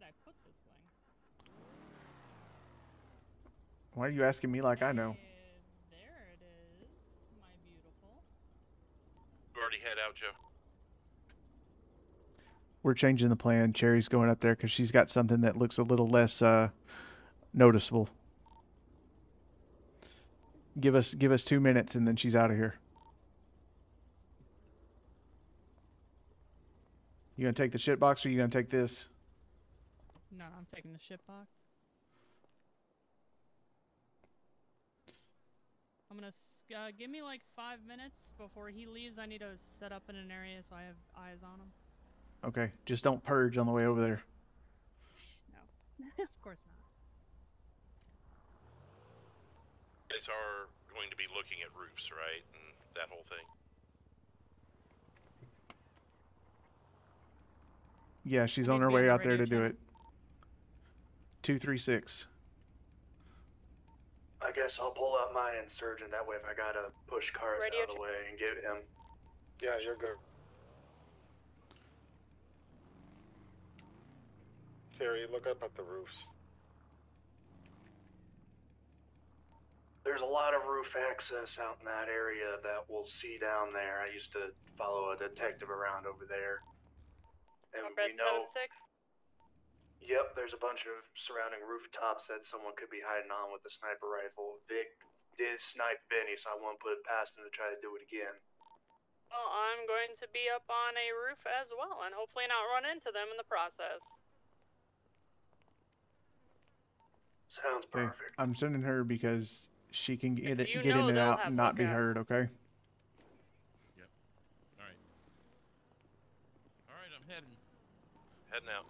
I put this thing? Why are you asking me like I know? There it is, my beautiful. You already head out, Joe. We're changing the plan. Cherry's going up there because she's got something that looks a little less noticeable. Give us 2 minutes and then she's out of here. You gonna take the shit box or you gonna take this? No, I'm taking the ship box. I'm gonna give me like 5 minutes before he leaves. I need to set up in an area so I have eyes on him. Okay, just don't purge on the way over there. No, of course not. You guys are going to be looking at roofs, right? And that whole thing. Yeah, she's I on need her to be on way the out there radio to do channel. it. 236. I guess I'll pull out my insurgent. That way, if I gotta push cars Radio out of the way and get him. Yeah, you're good. Terry, look up at the roofs. There's a lot of roof access out in that area that we'll see down there. I used to follow a detective around over there. And we know... 76? Yep, there's a bunch of surrounding rooftops that someone could be hiding on with a sniper rifle. Vic did snipe Benny, so I won't put it past him to try to do it again. Well, I'm going to be up on a roof as well, and hopefully not run into them in the process. Sounds Okay, perfect. I'm sending her because she can get You in know and they'll out have and not be lookout. heard. Okay. Yep. All right. All right, I'm heading out.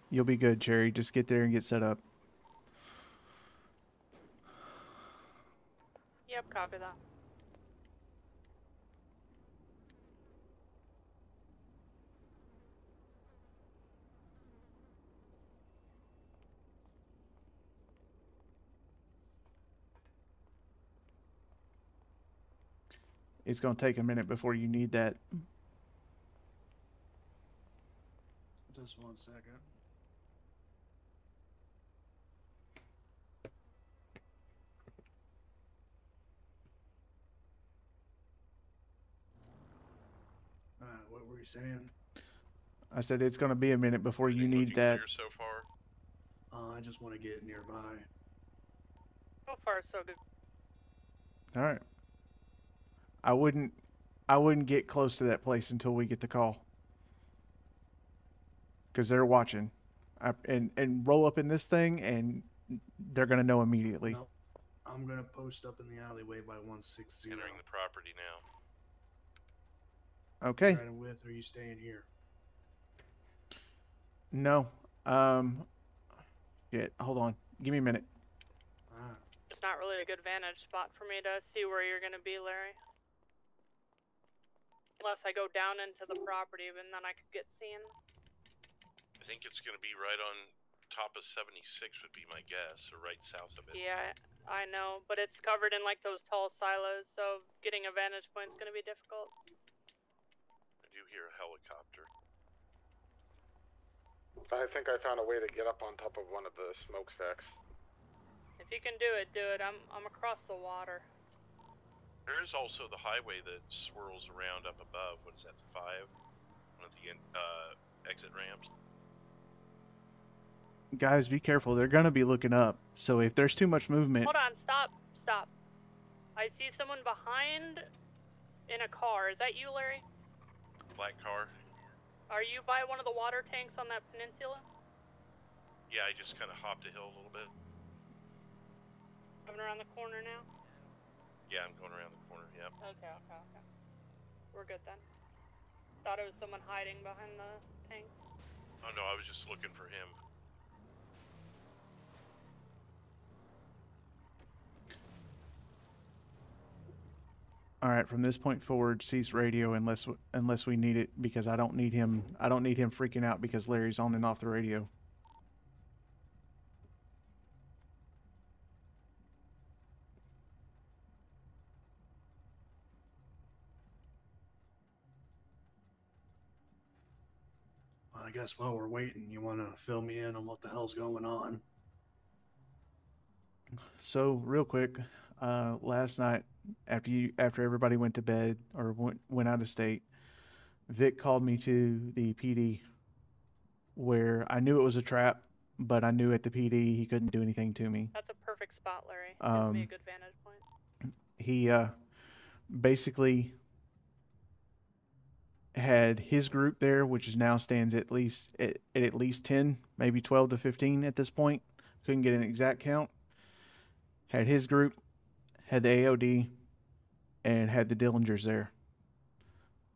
You'll be good, Cherry. Just get there and get set up. Yep, copy that. It's gonna take a minute before you need that. Just 1 second. What were you saying? I said it's gonna be a minute before you Everything need looking that. clear so far? I just want to get nearby. So far, so good. All right. I wouldn't get close to that place until we get the call. Because they're watching. And roll up in this thing and they're gonna know immediately. No, I'm gonna post up in the alleyway by 160. Entering the property now. Okay. Riding with, or are you staying here? No. Yeah, hold on. Give me a minute. It's not really a good vantage spot for me to see where you're going to be, Larry. Unless I go down into the property, and then I could get seen. I think it's going to be right on top of 76 would be my guess, or right south of it. Yeah, I know, but it's covered in like those tall silos, so getting a vantage point is going to be difficult. I do hear a helicopter. I think I found a way to get up on top of one of the smokestacks. If you can do it, do it. I'm across the water. There is also the highway that swirls around up above. What is that, the 5? One of the exit ramps. Guys, be careful. They're gonna be looking up. So if there's too much movement. Hold on, stop. I see someone behind in a car. Is that you, Larry? Black car. Are you by one of the water tanks on that peninsula? Yeah, I just kind of hopped a hill a little bit. Coming around the corner now? Yeah, I'm going around the corner, yep. Okay. We're good then. Thought it was someone hiding behind the tank. Oh no, I was just looking for him. All right, from this point forward, cease radio unless we need it, because I don't need him freaking out because Larry's on and off the radio. I guess while we're waiting, you want to fill me in on what the hell's going on? So real quick, last night after everybody went to bed or went out of state, Vic called me to the PD where I knew it was a trap, but I knew at the PD he couldn't do anything to me. That's a perfect spot, Larry. Gives me a good vantage point. He basically had his group there, which is now stands at least at least 10, maybe 12 to 15 at this point. Couldn't get an exact count. Had his group, had the AOD, and had the Dillingers there.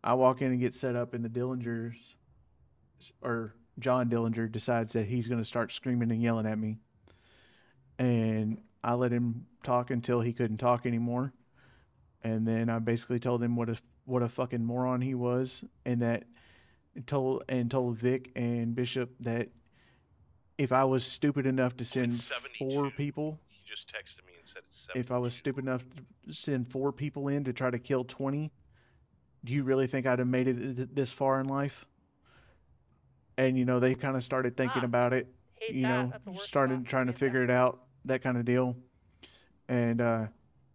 I walk in and get set up, and the Dillingers, or John Dillinger, decides that he's going to start screaming and yelling at me. And I let him talk until he couldn't talk anymore. And then I basically told him what a fucking moron he was, and told Vic and Bishop that if I was stupid enough to send 4 people, He just texted me and said it's 72. if I was stupid enough to send 4 people in to try to kill 20, do you really think I'd have made it this far in life? And, you know, they kind of started thinking about it, Hate you that. know, That's the worst started spot. trying to Hate figure that. it out, that kind of deal. And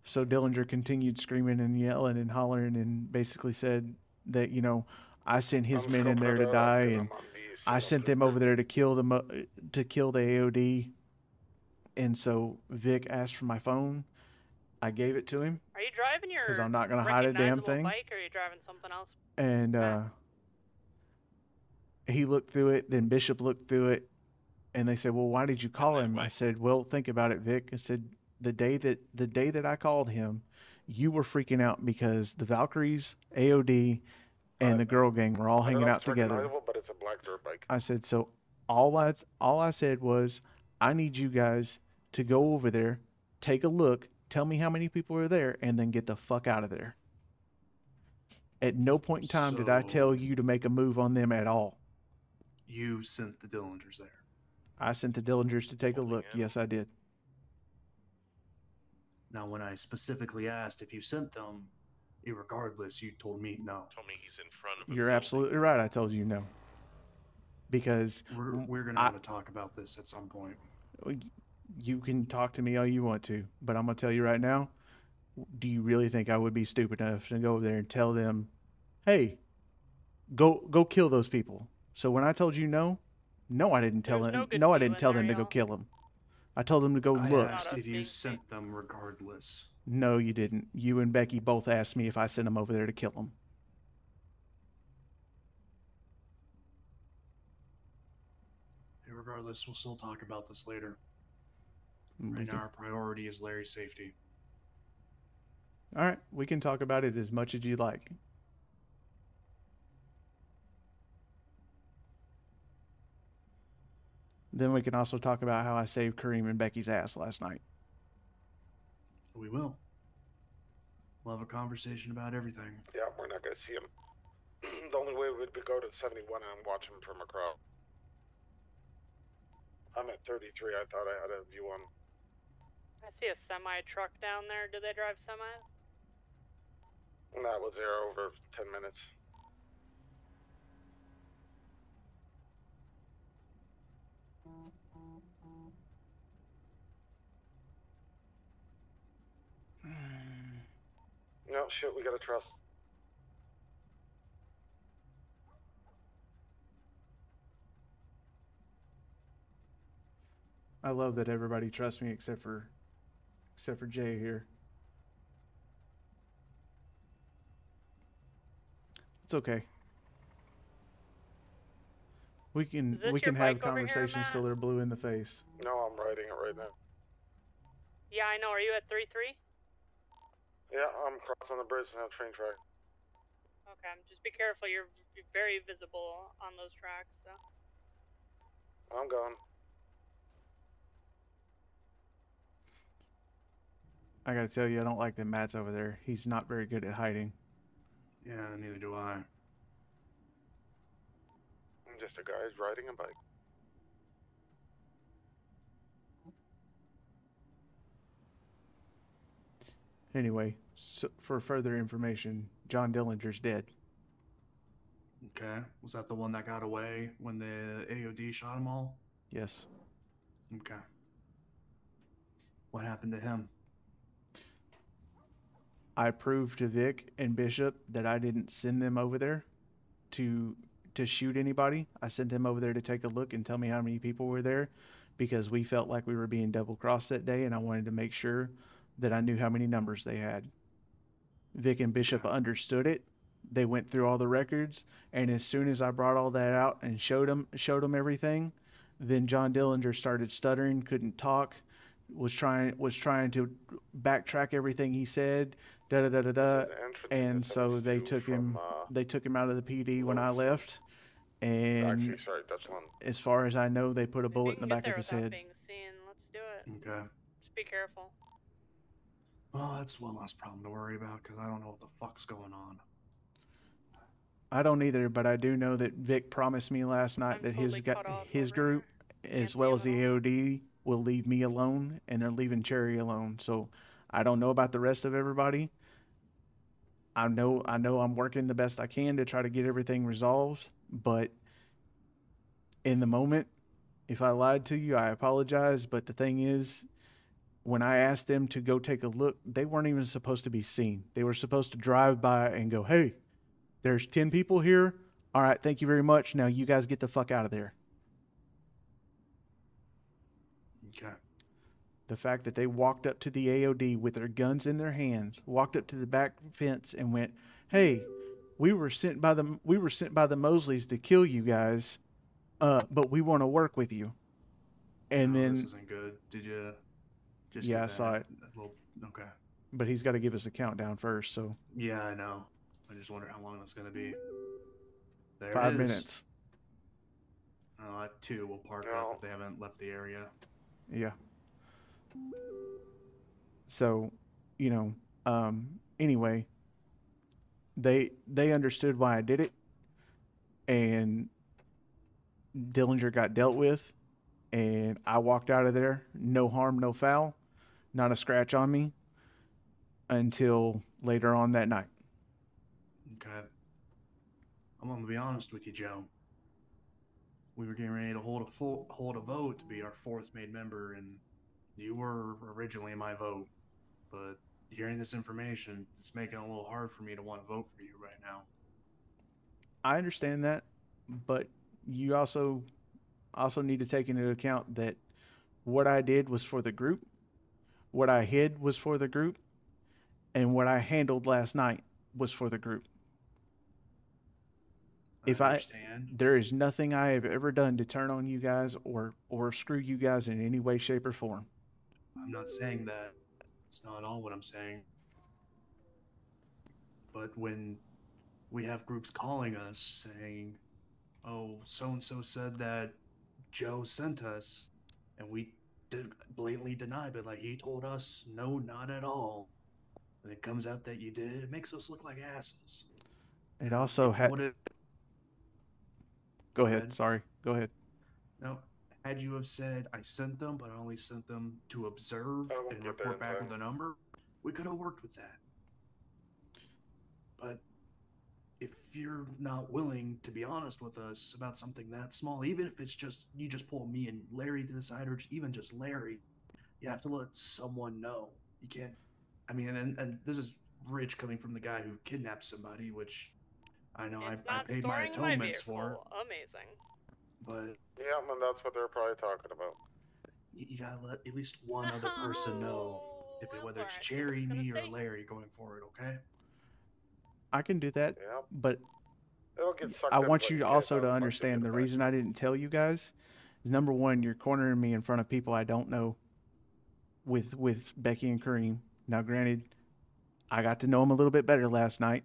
so Dillinger continued screaming and yelling and hollering and basically said that, you know, I sent his men in there to die, and I sent them over there to kill the AOD. And so Vic asked for my phone. I gave it to him. Are you driving your 'Cause I'm not gonna hide a damn recognizable thing. bike, or are you driving something else? And he looked through it, then Bishop looked through it, and they said, well, why did you call him? I said, well, think about it, Vic. I said, the day that I called him, you were freaking out because the Valkyries, AOD, and the girl gang were all hanging out together. But it's a black dirt bike. I said, so all I said was, I need you guys to go over there, take a look, tell me how many people are there, and then get the fuck out of there. At no point in time did I tell you to make a move on them at all. You sent the Dillingers there. I sent the Dillingers to take a look. Yes, I did. Now, when I specifically asked if you sent them, irregardless, you told me no. Told me he's in front of a You're building. absolutely right. I told you no. Because We're gonna have to talk about this at some point. you can talk to me all you want to, but I'm gonna tell you right now. Do you really think I would be stupid enough to go over there and tell them, "Hey, go kill those people"? So when I told you no, I didn't tell them. No, I didn't tell them to go kill them. I told them to go look. I asked if you sent them regardless. No, you didn't. You and Becky both asked me if I sent them over there to kill them. Regardless, we'll still talk about this later. Right now, our priority is Larry's safety. All right, we can talk about it as much as you like. Then we can also talk about how I saved Kareem and Becky's ass last night. We will. We'll have a conversation about everything. Yeah, we're not going to see him. The only way would be go to 71 and watch him from a crowd. I'm at 33. I thought I had a view on. I see a semi truck down there. Do they drive semis? That was there over 10 minutes. No, shit, we gotta trust. I love that everybody trusts me except for Jay here. It's okay. We can have conversations till they're blue in the face. No, I'm writing it right now. Yeah, I know. Are you at 3-3? Yeah, I'm crossing the bridge now, train track. Okay, just be careful. You're very visible on those tracks. So. I'm gone. I gotta tell you, I don't like that Matt's over there. He's not very good at hiding. Yeah, neither do I. I'm just a guy who's riding a bike. Anyway, so for further information, John Dillinger's dead. Okay. Was that the one that got away when the AOD shot them all? Yes. Okay. What happened to him? I proved to Vic and Bishop that I didn't send them over there to shoot anybody. I sent them over there to take a look and tell me how many people were there because we felt like we were being double crossed that day, and I wanted to make sure that I knew how many numbers they had. Vic and Bishop understood it. They went through all the records, and as soon as I brought all that out and showed them everything, then John Dillinger started stuttering, couldn't talk, was trying to backtrack everything he said, da da da da da, and so they took him out of the PD when I left. And Actually, sorry, that's one. as far as I know, they put a bullet in the Get back there of his without head. being seen. Let's do it. Okay. Just be careful. Well, that's one less problem to worry about because I don't know what the fuck's going on. I don't either, but I do know that Vic promised me last night I'm that totally cut off his over group, as well as the AOD, will leave me alone, and they're leaving Cherry alone. So I don't know about the rest of everybody. I know I'm working the best I can to try to get everything resolved, but in the moment, if I lied to you, I apologize. But the thing is, when I asked them to go take a look, they weren't even supposed to be seen. They were supposed to drive by and go, "Hey, there's 10 people here. All right, thank you very much. Now you guys get the fuck out of there." Okay. The fact that they walked up to the AOD with their guns in their hands, walked up to the back fence and went, "Hey, we were sent by the Mosleys to kill you guys, but we want to work with you." And then this isn't good. Did you just Yeah, get I saw that? it. Well, okay. But he's got to give us a countdown first, so Yeah, I know. I just wonder how long that's going to be. There 5 it is. minutes. At 2, we'll park up if they haven't left the area. Yeah. So, anyway, they understood why I did it, and Dillinger got dealt with, and I walked out of there, no harm, no foul, not a scratch on me, until later on that night. Okay. I'm going to be honest with you, Joe. We were getting ready to hold a vote to be our 4th made member, and you were originally my vote. But hearing this information, it's making it a little hard for me to want to vote for you right now. I understand that, but you also need to take into account that what I did was for the group, what I hid was for the group, and what I handled last night was for the group. There is nothing I have ever done to turn on you guys or screw you guys in any way, shape, or form. I'm not saying that. It's not at all what I'm saying. But when we have groups calling us saying, "Oh, so-and-so said that Joe sent us," and we blatantly deny, but like he told us, no, not at all. And it comes out that you did, it makes us look like asses. It also had. Go ahead. ahead. Sorry. Go ahead. No, had you have said I sent them, but I only sent them to observe and report back with a number, we could have worked with that. But if you're not willing to be honest with us about something that small, even if it's just you just pull me and Larry to the side, or even just Larry, you have to let someone know. You can't. I mean, and this is rich coming from the guy who kidnapped somebody, which I know I paid my atonements for. Amazing. But yeah, and that's what they're probably talking about. You gotta let at least one other person know, whether it's Cherry, me, or Larry going forward. Okay. I can do that, Yeah. but It'll get sucked I in, want but you to guys also have to a bunch of understand the good reason I didn't tell you guys is, number one, you're cornering me in front of people I don't know with Becky and Kareem. Now, granted, I got to know them a little bit better last night.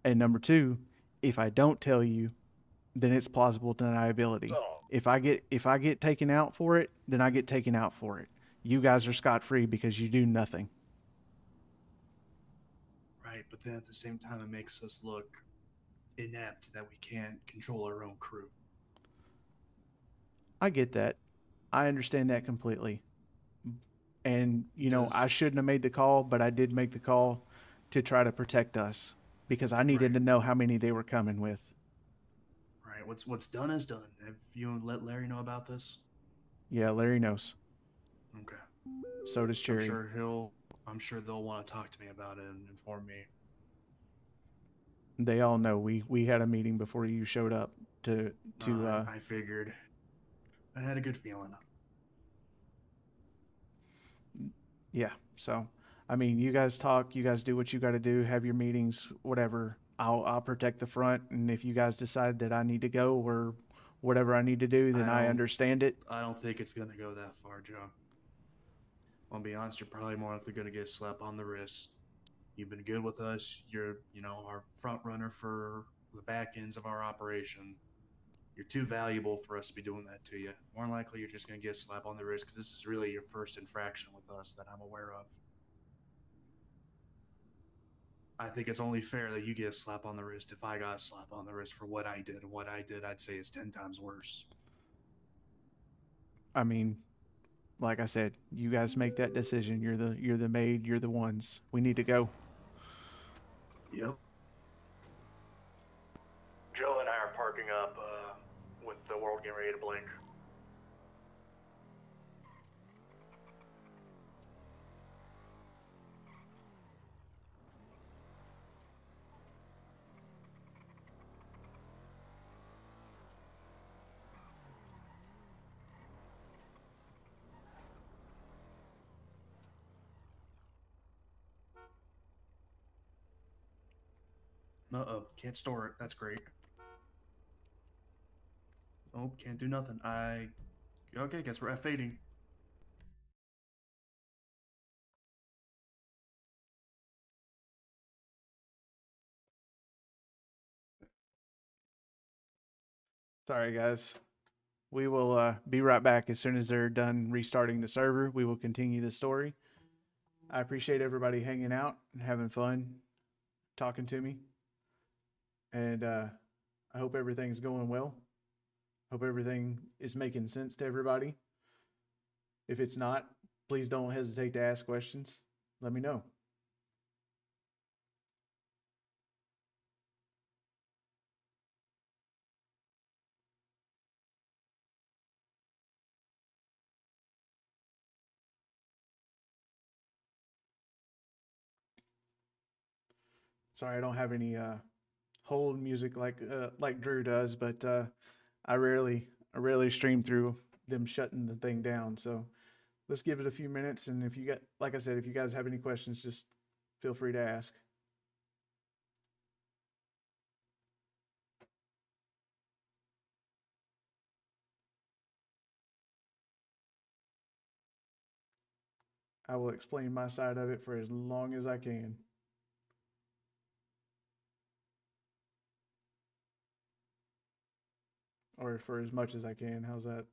And number two, if I don't tell you, then it's plausible deniability. Oh. If I get taken out for it, then I get taken out for it. You guys are scot-free because you do nothing. Right, but then at the same time, it makes us look inept that we can't control our own crew. I get that. I understand that completely. And, I shouldn't have made the call, but I did make the call to try to protect us. because I needed Right. to know how many they were coming with. Right. What's done is done. Have you let Larry know about this? Yeah, Larry knows. Okay. So does I'm Cherry. sure I'm sure they'll want to talk to me about it and inform me. They all know we had a meeting before you showed up to I figured. I had a good feeling. yeah. So, I mean, you guys talk, you guys do what you got to do, have your meetings, whatever. I'll protect the front, and if you guys decide that I need to go or whatever I need to do, then I understand it. I don't think it's gonna go that far, Joe. I'll be honest, you're probably more likely gonna get a slap on the wrist. You've been good with us. You're, our front runner for the back ends of our operation. You're too valuable for us to be doing that to you. More than likely, you're just gonna get a slap on the wrist because this is really your first infraction with us that I'm aware of. I think it's only fair that you get a slap on the wrist if I got a slap on the wrist for what I did. And what I did, I'd say, is 10 times worse. I mean, like I said, you guys make that decision. You're the maid, you're the ones. We need to go. Yep. Joe and I are parking up with the world getting ready to blink. Uh-oh, can't store it. That's great. Oh, can't do nothing. Okay, guess we're F8ing. Sorry, guys. We will be right back as soon as they're done restarting the server. We will continue the story. I appreciate everybody hanging out and having fun, talking to me. And I hope everything's going well. Hope everything is making sense to everybody. If it's not, please don't hesitate to ask questions. Let me know. Sorry, I don't have any hold music like Drew does, but I rarely stream through them shutting the thing down. So let's give it a few minutes, and if you got, like I said, if you guys have any questions, just feel free to ask. I will explain my side of it for as long as I can. Or for as much as I can. How's that?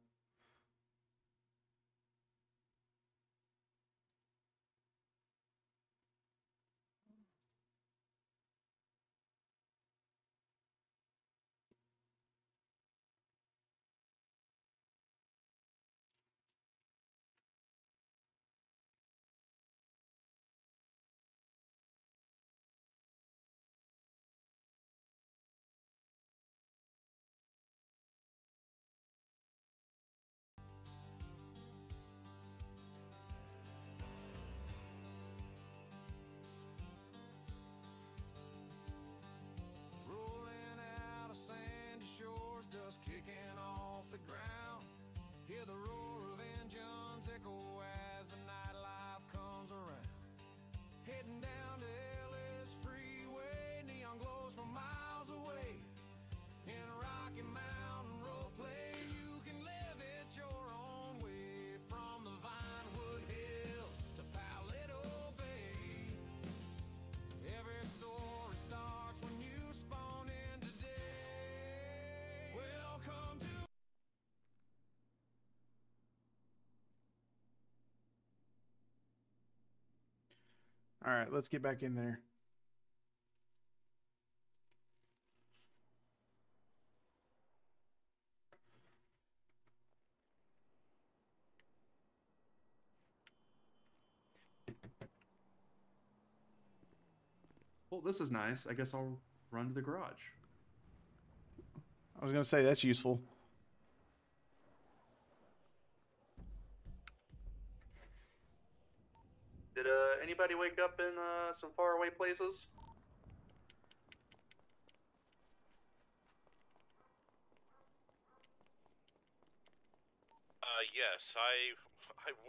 Rolling out of sandy shores, dust kicking off the ground. Hear the roar of engines echo as the nightlife comes around. Heading down to Ellis Freeway, neon glows from miles away. In Rocky Mountain road play, you can live it your own way. From the Vinewood Hills to Paleto Bay, every story starts when you spawn in today. Welcome to All right, let's get back in there. Well, this is nice. I guess I'll run to the garage. I was gonna say that's useful. Did anybody wake up in some faraway places? Yes, I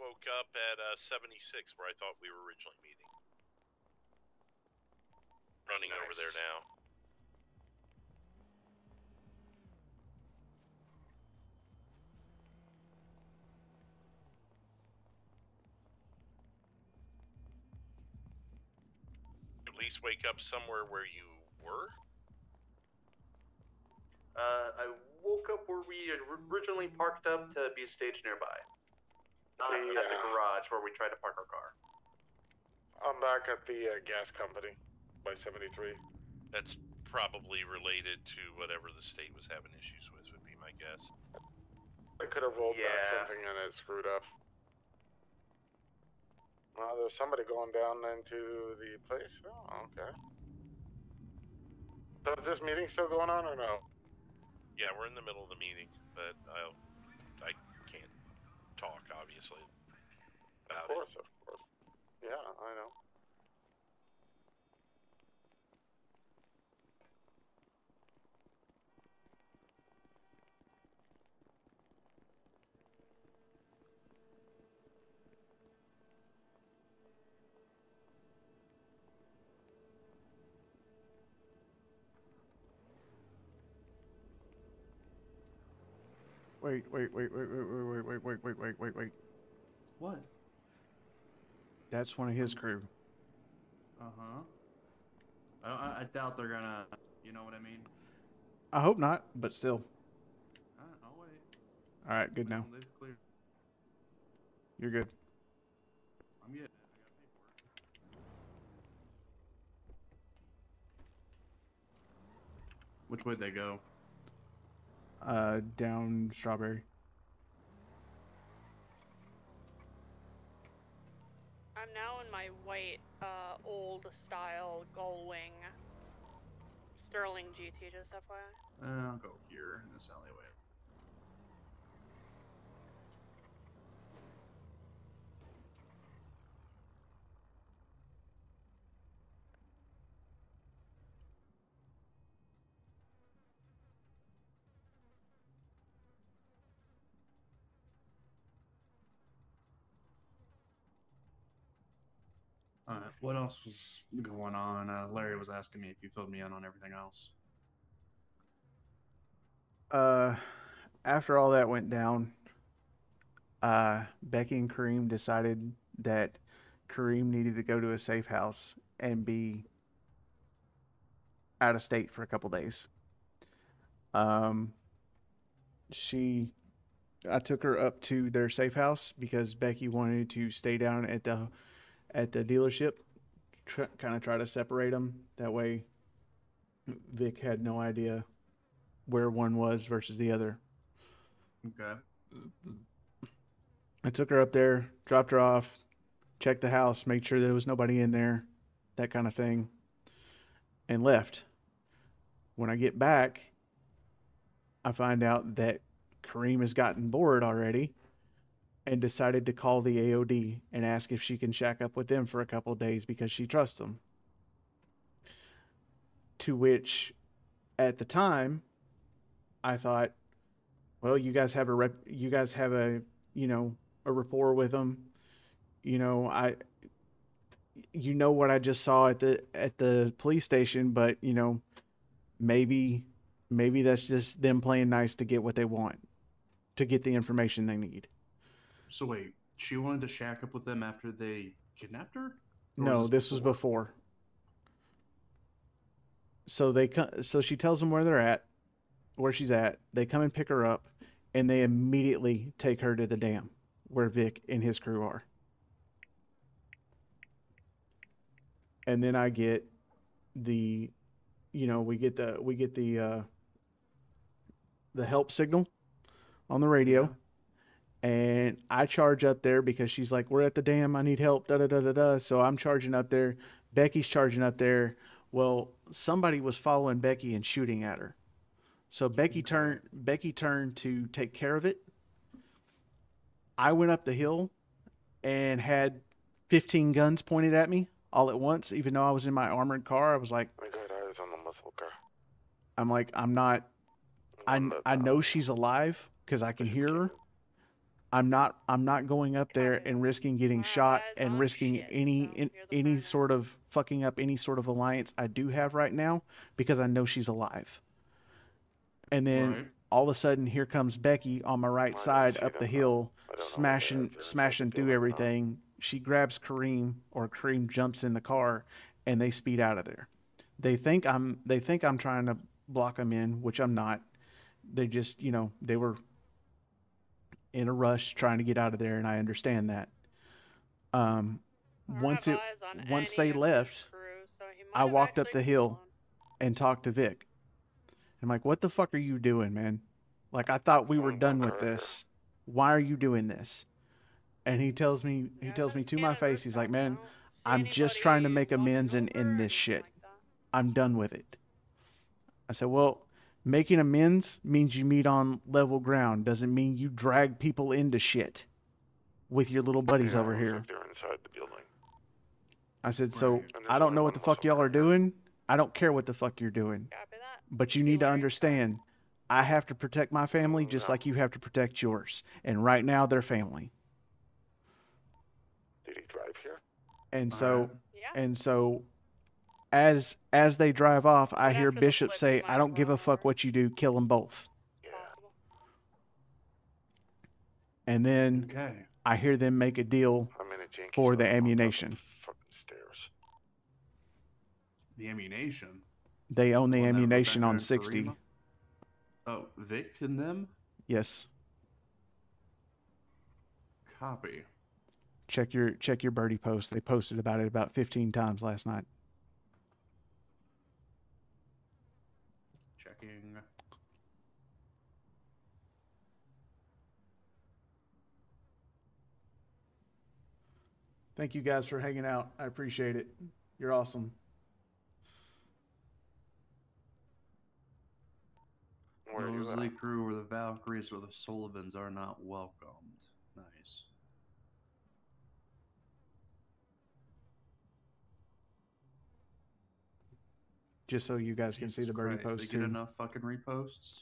woke up at 76 where I thought we were originally meeting. Running over there now. At least wake up somewhere where you were? I woke up where we originally parked up to be staged nearby. Not at the garage where we tried to park our car. I'm back at the gas company by 73. That's probably related to whatever the state was having issues with, would be my guess. I could have rolled back something and it screwed up. There's somebody going down into the place. Oh, okay. So is this meeting still going on or no? Yeah, we're in the middle of the meeting, but I can't talk, obviously, about it. Of course. Yeah, I know. Wait. What? That's one of his crew. I doubt they're gonna. You know what I mean? I hope not, but still. I'll wait. All right, good now. They've cleared. You're good. I'm getting it. Which way'd they go? Down Strawberry. I'm now in my white, old style gull-wing Sterling GT, just FYI. I'll go here in this alleyway. What else was going on? Larry was asking me if you filled me in on everything else. After all that went down, Becky and Kareem decided that Kareem needed to go to a safe house and be out of state for a couple days. I took her up to their safe house because Becky wanted to stay down at the dealership, kind of try to separate them. That way, Vic had no idea where one was versus the other. Okay. I took her up there, dropped her off, checked the house, made sure there was nobody in there, that kind of thing, and left. When I get back, I find out that Kareem has gotten bored already and decided to call the AOD and ask if she can shack up with them for a couple of days because she trusts them. To which, at the time, I thought, well, you guys have a rapport with them. What I just saw at the police station, but maybe that's just them playing nice to get what they want, to get the information they need. So wait, she wanted to shack up with them after they kidnapped her? No, this was before. So she tells them where she's at. They come and pick her up, and they immediately take her to the dam where Vic and his crew are. And then I get we get the help signal on the radio. And I charge up there because she's like, we're at the dam. I need help. Da, da, da, da, da. So I'm charging up there. Becky's charging up there. Well, somebody was following Becky and shooting at her. So Becky turned to take care of it. I went up the hill and had 15 guns pointed at me all at once, even though I was in my armored car. I was like, I got eyes on the muscle car. I'm like, I'm not, I know she's alive because I can hear her. I'm not going up there and risking getting shot and risking any sort of fucking up any sort of alliance I do have right now because I know she's alive. And then all of a sudden, here comes Becky on my right side up the hill, smashing through everything. She grabs Kareem, or Kareem jumps in the car, and they speed out of there. They think I'm trying to block them in, which I'm not. They just, they were in a rush trying to get out of there, and I understand that. Once they left, I walked up the hill and talked to Vic. I'm like, what the fuck are you doing, man? Like, I thought we were done with this. Why are you doing this? And he tells me to my face, he's like, man, I'm just trying to make amends and end this shit. I'm done with it. I said, well, making amends means you meet on level ground. Doesn't mean you drag people into shit with your little buddies over here. They're inside the building. I said, so I don't know what the fuck y'all are doing. I don't care what the fuck you're doing. But you need to understand, I have to protect my family just like you have to protect yours. And right now, they're family. Did he drive here? And so as they drive off, I hear Bishop say, I don't give a fuck what you do, kill them both. Yeah. And then I hear them make a deal for the ammunition. The ammunition? They own the ammunition on 60. Oh, Vic and them? Yes. Copy. Check your birdie post. They posted about it about 15 times last night. Checking. Thank you guys for hanging out. I appreciate it. You're awesome. Mosley Crew or the Valkyries or the Sullivans are not welcomed. Nice. Just so you guys can see the birdie post They too. get enough fucking reposts.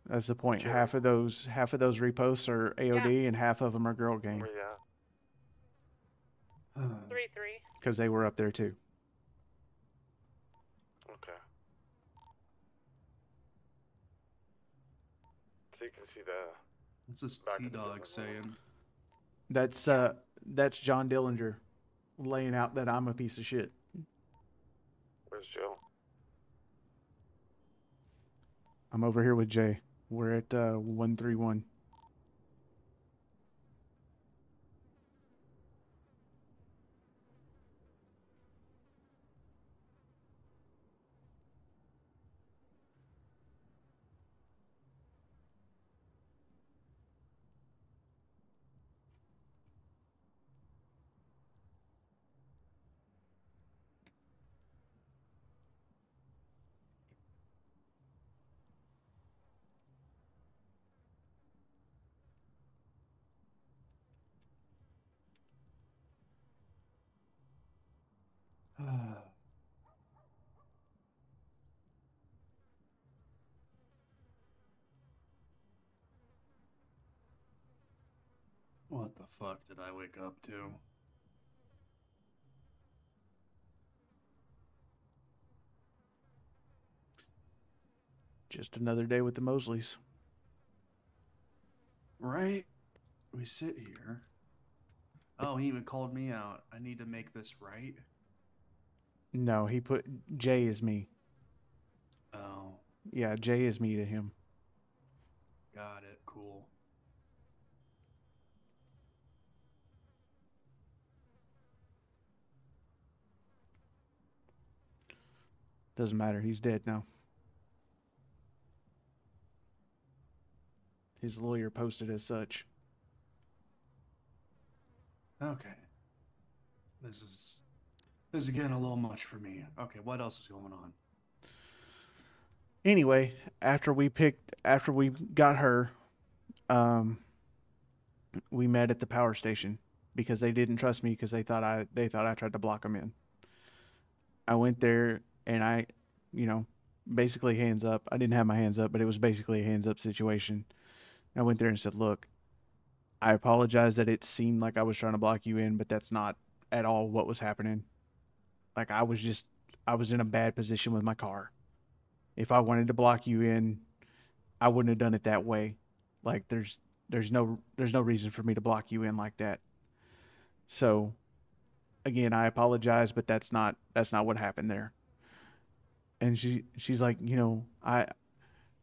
That's the point. Sure. Half of those reposts are AOD, and half of them are girl game. Where you at? 3-3. Because they were up there too. Okay. So you can see the. What's this T-Dog saying? That's John Dillinger laying out that I'm a piece of shit. Where's Joe? I'm over here with Jay. We're at 131. What the fuck did I wake up to? Just another day with the Mosleys. Right? We sit here. Oh, he even called me out. I need to make this right. No, he put Jay is me. Oh. Yeah, Jay is me to him. Got it. Cool. Doesn't matter. He's dead now. His lawyer posted as such. Okay. This is This is getting a little much for me. Okay, what else is going on? Anyway, after we got her, um, we met at the power station because they didn't trust me because they thought I tried to block them in. I went there and I, you know, basically hands up. I didn't have my hands up, but it was basically a hands up situation. I went there and said, "Look, I apologize that it seemed like I was trying to block you in, but that's not at all what was happening. Like I was in a bad position with my car. If I wanted to block you in, I wouldn't have done it that way. Like there's no reason for me to block you in like that. So again, I apologize, but that's not what happened there." And she's like,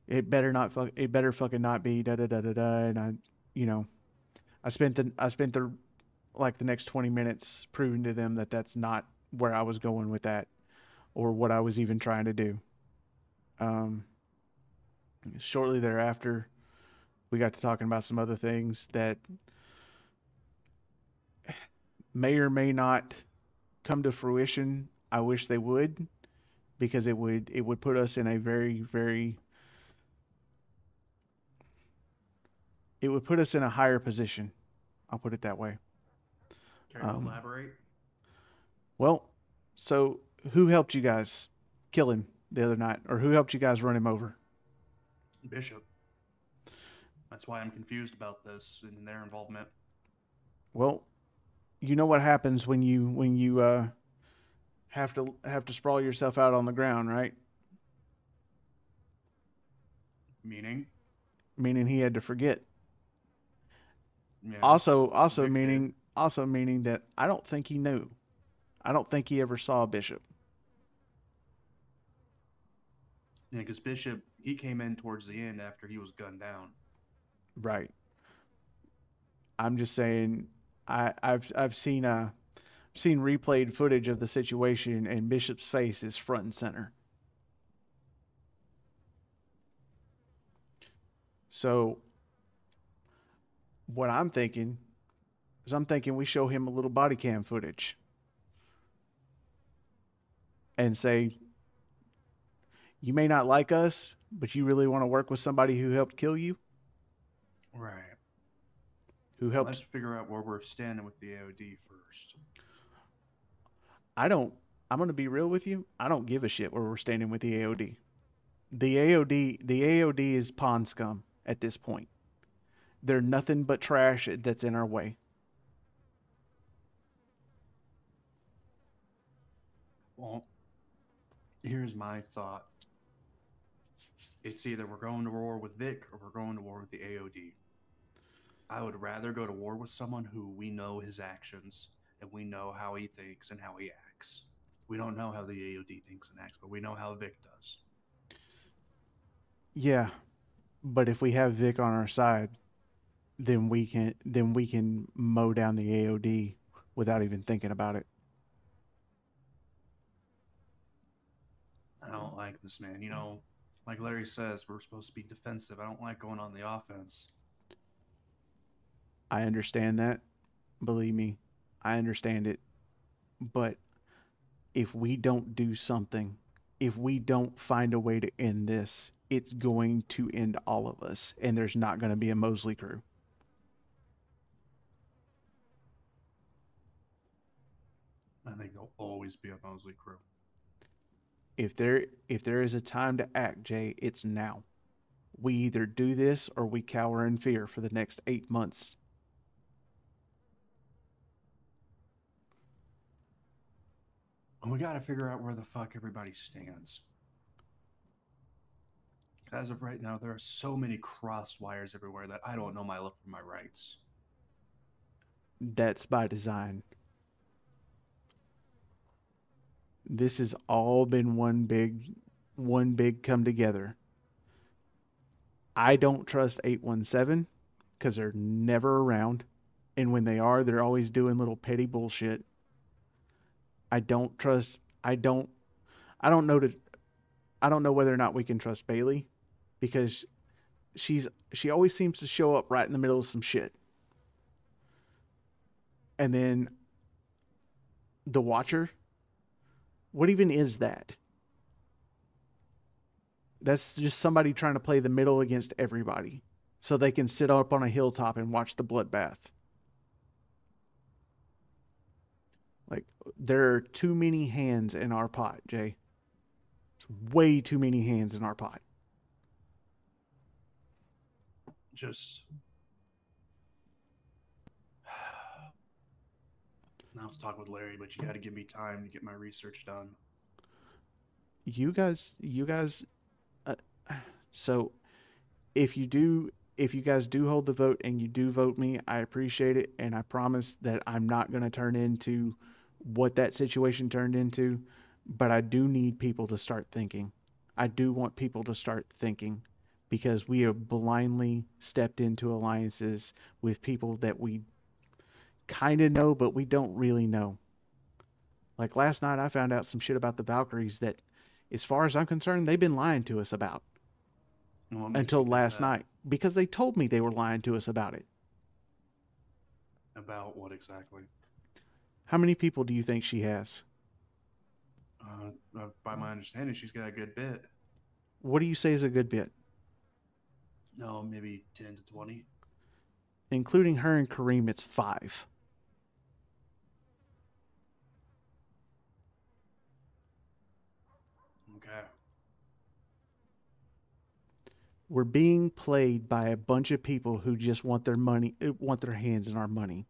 it better fucking not be da da da da da. And I spent the like the next 20 minutes proving to them that that's not where I was going with that or what I was even trying to do. Shortly thereafter, we got to talking about some other things that may or may not come to fruition. I wish they would, because it would put us in a very, very, it would put us in a higher position. I'll put it that way. Can you elaborate? Well, so who helped you guys kill him the other night, or who helped you guys run him over? Bishop. That's why I'm confused about this and their involvement. Well, you know what happens when you have to sprawl yourself out on the ground, right? Meaning he had to forget. Yeah, Also Vic meaning did. that I don't think he knew. I don't think he ever saw Bishop. Yeah, because Bishop, he came in towards the end after he was gunned down. Right. I'm just saying I've seen replayed footage of the situation, and Bishop's face is front and center. So what I'm thinking is we show him a little body cam footage and say, you may not like us, but you really want to work with somebody who helped kill you? Right. Who helped? Let's figure out where we're standing with the AOD first. I'm going to be real with you. I don't give a shit where we're standing with the AOD. The AOD is pond scum at this point. They're nothing but trash that's in our way. Well, here's my thought. It's either we're going to war with Vic or we're going to war with the AOD. I would rather go to war with someone who we know his actions and we know how he thinks and how he acts. We don't know how the AOD thinks and acts, but we know how Vic does. Yeah, but if we have Vic on our side, then we can mow down the AOD without even thinking about it. I don't like this, man. You know, like Larry says, we're supposed to be defensive. I don't like going on the offense. I understand that. Believe me, I understand it. But if we don't do something, if we don't find a way to end this, it's going to end all of us, and there's not going to be a Mosley Crew. I think there'll always be a Mosley Crew. If there is a time to act, Jay, it's now. We either do this or we cower in fear for the next 8 months. And we got to figure out where the fuck everybody stands. As of right now, there are so many crossed wires everywhere that I don't know my left from my rights. That's by design. This has all been one big come together. I don't trust 817 because they're never around. And when they are, they're always doing little petty bullshit. I don't know whether or not we can trust Bailey, because she always seems to show up right in the middle of some shit. And then the Watcher, What even is that? That's just somebody trying to play the middle against everybody so they can sit up on a hilltop and watch the bloodbath. Like, there are too many hands in our pot, Jay. Way too many hands in our pot. Just now to talk with Larry, but you got to give me time to get my research done. You guys, so if you guys do hold the vote and you do vote me, I appreciate it. And I promise that I'm not going to turn into what that situation turned into, but I do need people to start thinking. I do want people to start thinking, because we have blindly stepped into alliances with people that we kind of know, but we don't really know. Like last night, I found out some shit about the Valkyries that, as far as I'm concerned, they've been lying to us about until last night, because they told me they were lying to us about it. About what exactly? How many people do you think she has? By my understanding, she's got a good bit. What do you say is a good bit? No, maybe 10 to 20. Including her and Kareem, it's 5. Okay. We're being played by a bunch of people who just want their money, want their hands in our money.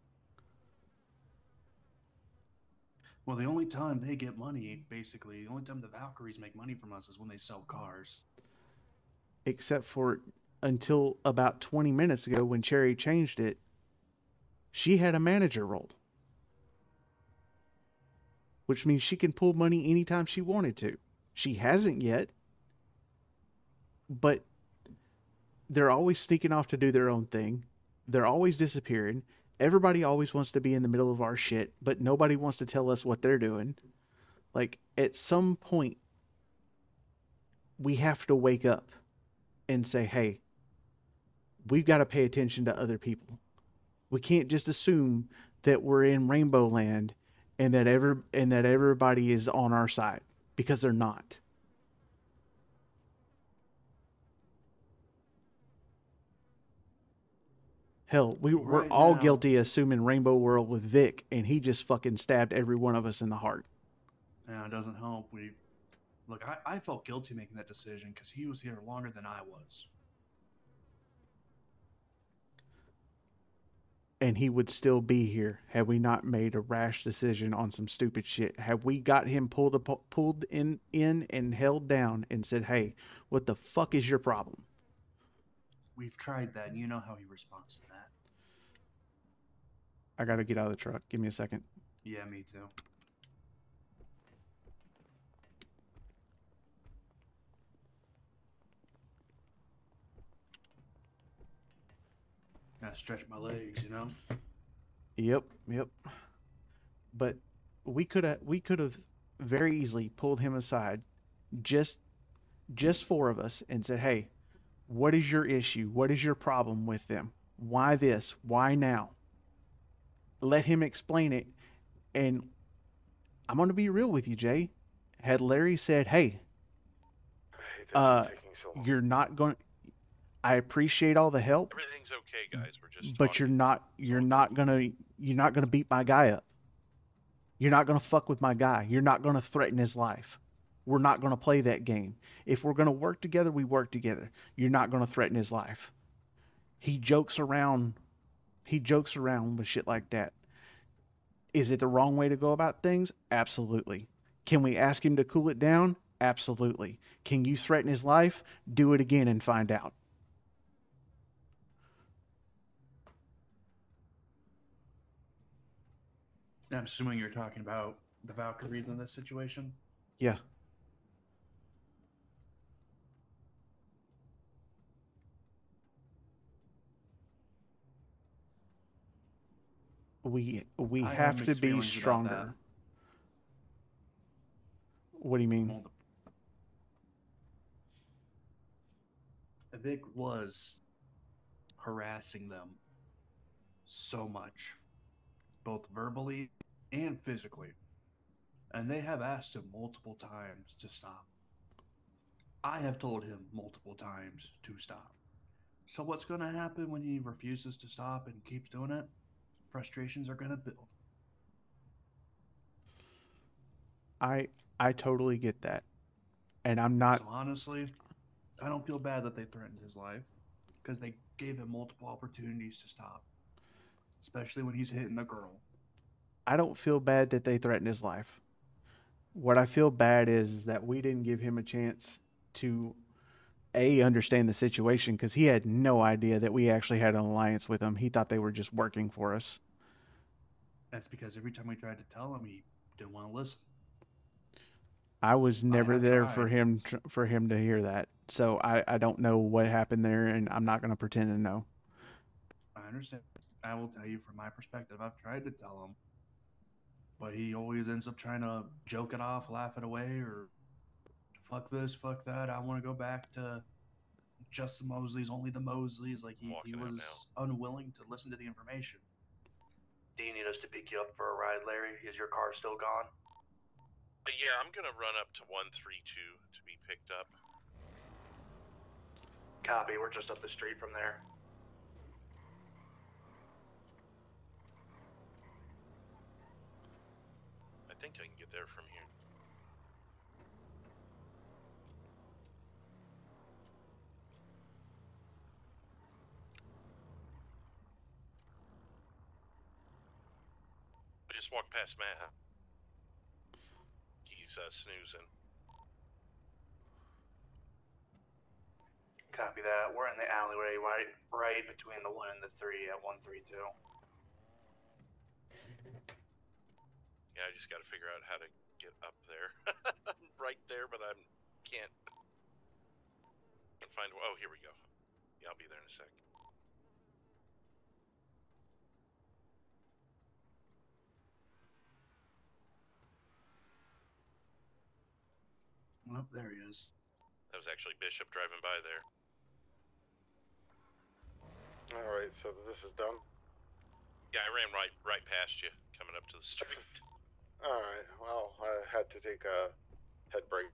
Well, the only time they get money, basically, the only time the Valkyries make money from us is when they sell cars. Except for until about 20 minutes ago when Cherry changed it, she had a manager role. Which means she can pull money anytime she wanted to. She hasn't yet, but they're always sneaking off to do their own thing. They're always disappearing. Everybody always wants to be in the middle of our shit, but nobody wants to tell us what they're doing. Like, at some point, we have to wake up and say, hey, we've got to pay attention to other people. We can't just assume that we're in Rainbow Land and that everybody is on our side, because they're not. Hell, we're all guilty of assuming Rainbow World with Vic, and he just fucking stabbed every one of us in the heart. Yeah, it doesn't help. Look, I felt guilty making that decision because he was here longer than I was. And he would still be here had we not made a rash decision on some stupid shit. Had we got him pulled in and held down and said, hey, what the fuck is your problem? We've tried that, and you know how he responds to that. I got to get out of the truck. Give me a second. Yeah, me too. Gotta stretch my legs, you know? Yep. But we could have very easily pulled him aside, just 4 of us, and said, hey, what is your issue? What is your problem with them? Why this? Why now? Let him explain it. And I'm going to be real with you, Jay. Had Larry said, hey, you're not going, I appreciate all the help. Everything's okay, guys. We're just but you're not gonna beat my guy up. You're not gonna fuck with my guy. You're not gonna threaten his life. We're not gonna play that game. If we're gonna work together, we work together. You're not gonna threaten his life. He jokes around with shit like that. Is it the wrong way to go about things? Absolutely. Can we ask him to cool it down? Absolutely. Can you threaten his life? Do it again and find out. I'm assuming you're talking about the Valkyries in this situation? Yeah. We have to be stronger. What do you mean? Vic was harassing them so much, both verbally and physically. and they have asked him multiple times to stop. I have told him multiple times to stop. So what's going to happen when he refuses to stop and keeps doing it? Frustrations are going to build. I totally get that. And I'm not So honestly, I don't feel bad that they threatened his life because they gave him multiple opportunities to stop, especially when he's hitting a girl. I don't feel bad that they threatened his life. What I feel bad is that we didn't give him a chance to understand the situation, because he had no idea that we actually had an alliance with them. He thought they were just working for us. That's because every time we tried to tell him, he didn't want to listen. I was never have there tried. for him to hear that. So I don't know what happened there, and I'm not going to pretend to know. I understand. I will tell you from my perspective, I've tried to tell him, but he always ends up trying to joke it off, laugh it away, or fuck this, fuck that. I want to go back to just the Mosleys, only the Mosleys. Like he Walking out was now. unwilling to listen to the information. Do you need us to pick you up for a ride, Larry? Is your car still gone? Yeah, I'm gonna run up to 132 to be picked up. Copy. We're just up the street from there. I think I can get there from here. I just walked past Matt. He's snoozing. Copy that. We're in the alleyway right between the 1 and the 3 at 132. Yeah, I just got to figure out how to get up there. I'm right there, but I can't find. Oh, here we go. Yeah, I'll be there in a sec. Oh, there he is. That was actually Bishop driving by there. All right, so this is done. Yeah, I ran right past you coming up to the street. All right. Well, I had to take a head break.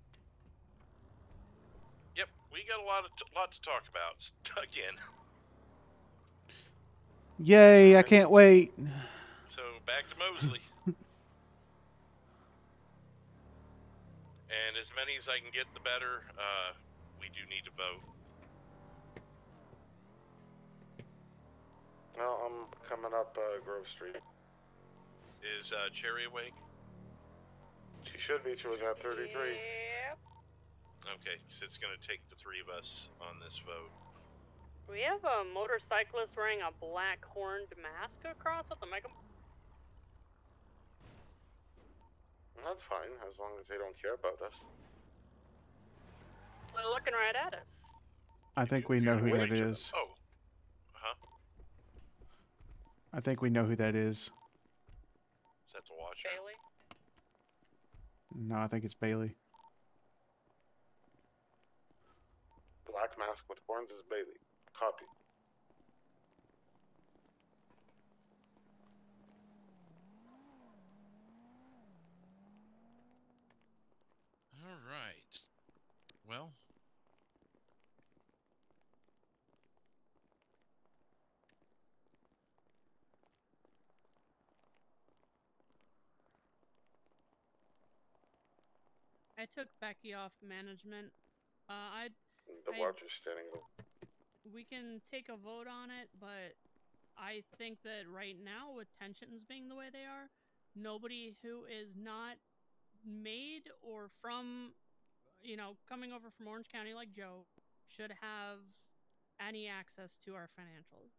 Yep, we got a lot to talk about again. Yay, I can't wait. So back to Mosley. And as many as I can get, the better. We do need to vote. Well, I'm coming up Grove Street. Is Cherry awake? She should be. She was at 33. Yep. Okay, so it's going to take the three of us on this vote. We have a motorcyclist wearing a black horned mask across with the mega. That's fine, as long as they don't care about us. They're looking right at us. I think we know who that Wait, is. Oh. Huh? I think we know who that is. Is that the watcher? Bailey? No, I think it's Bailey. Black mask with horns is Bailey. Copy. All right. Well. I took Becky off management. The watcher's standing over. We can take a vote on it, but I think that right now, with tensions being the way they are, nobody who is not made or from, coming over from Orange County like Joe should have any access to our financials.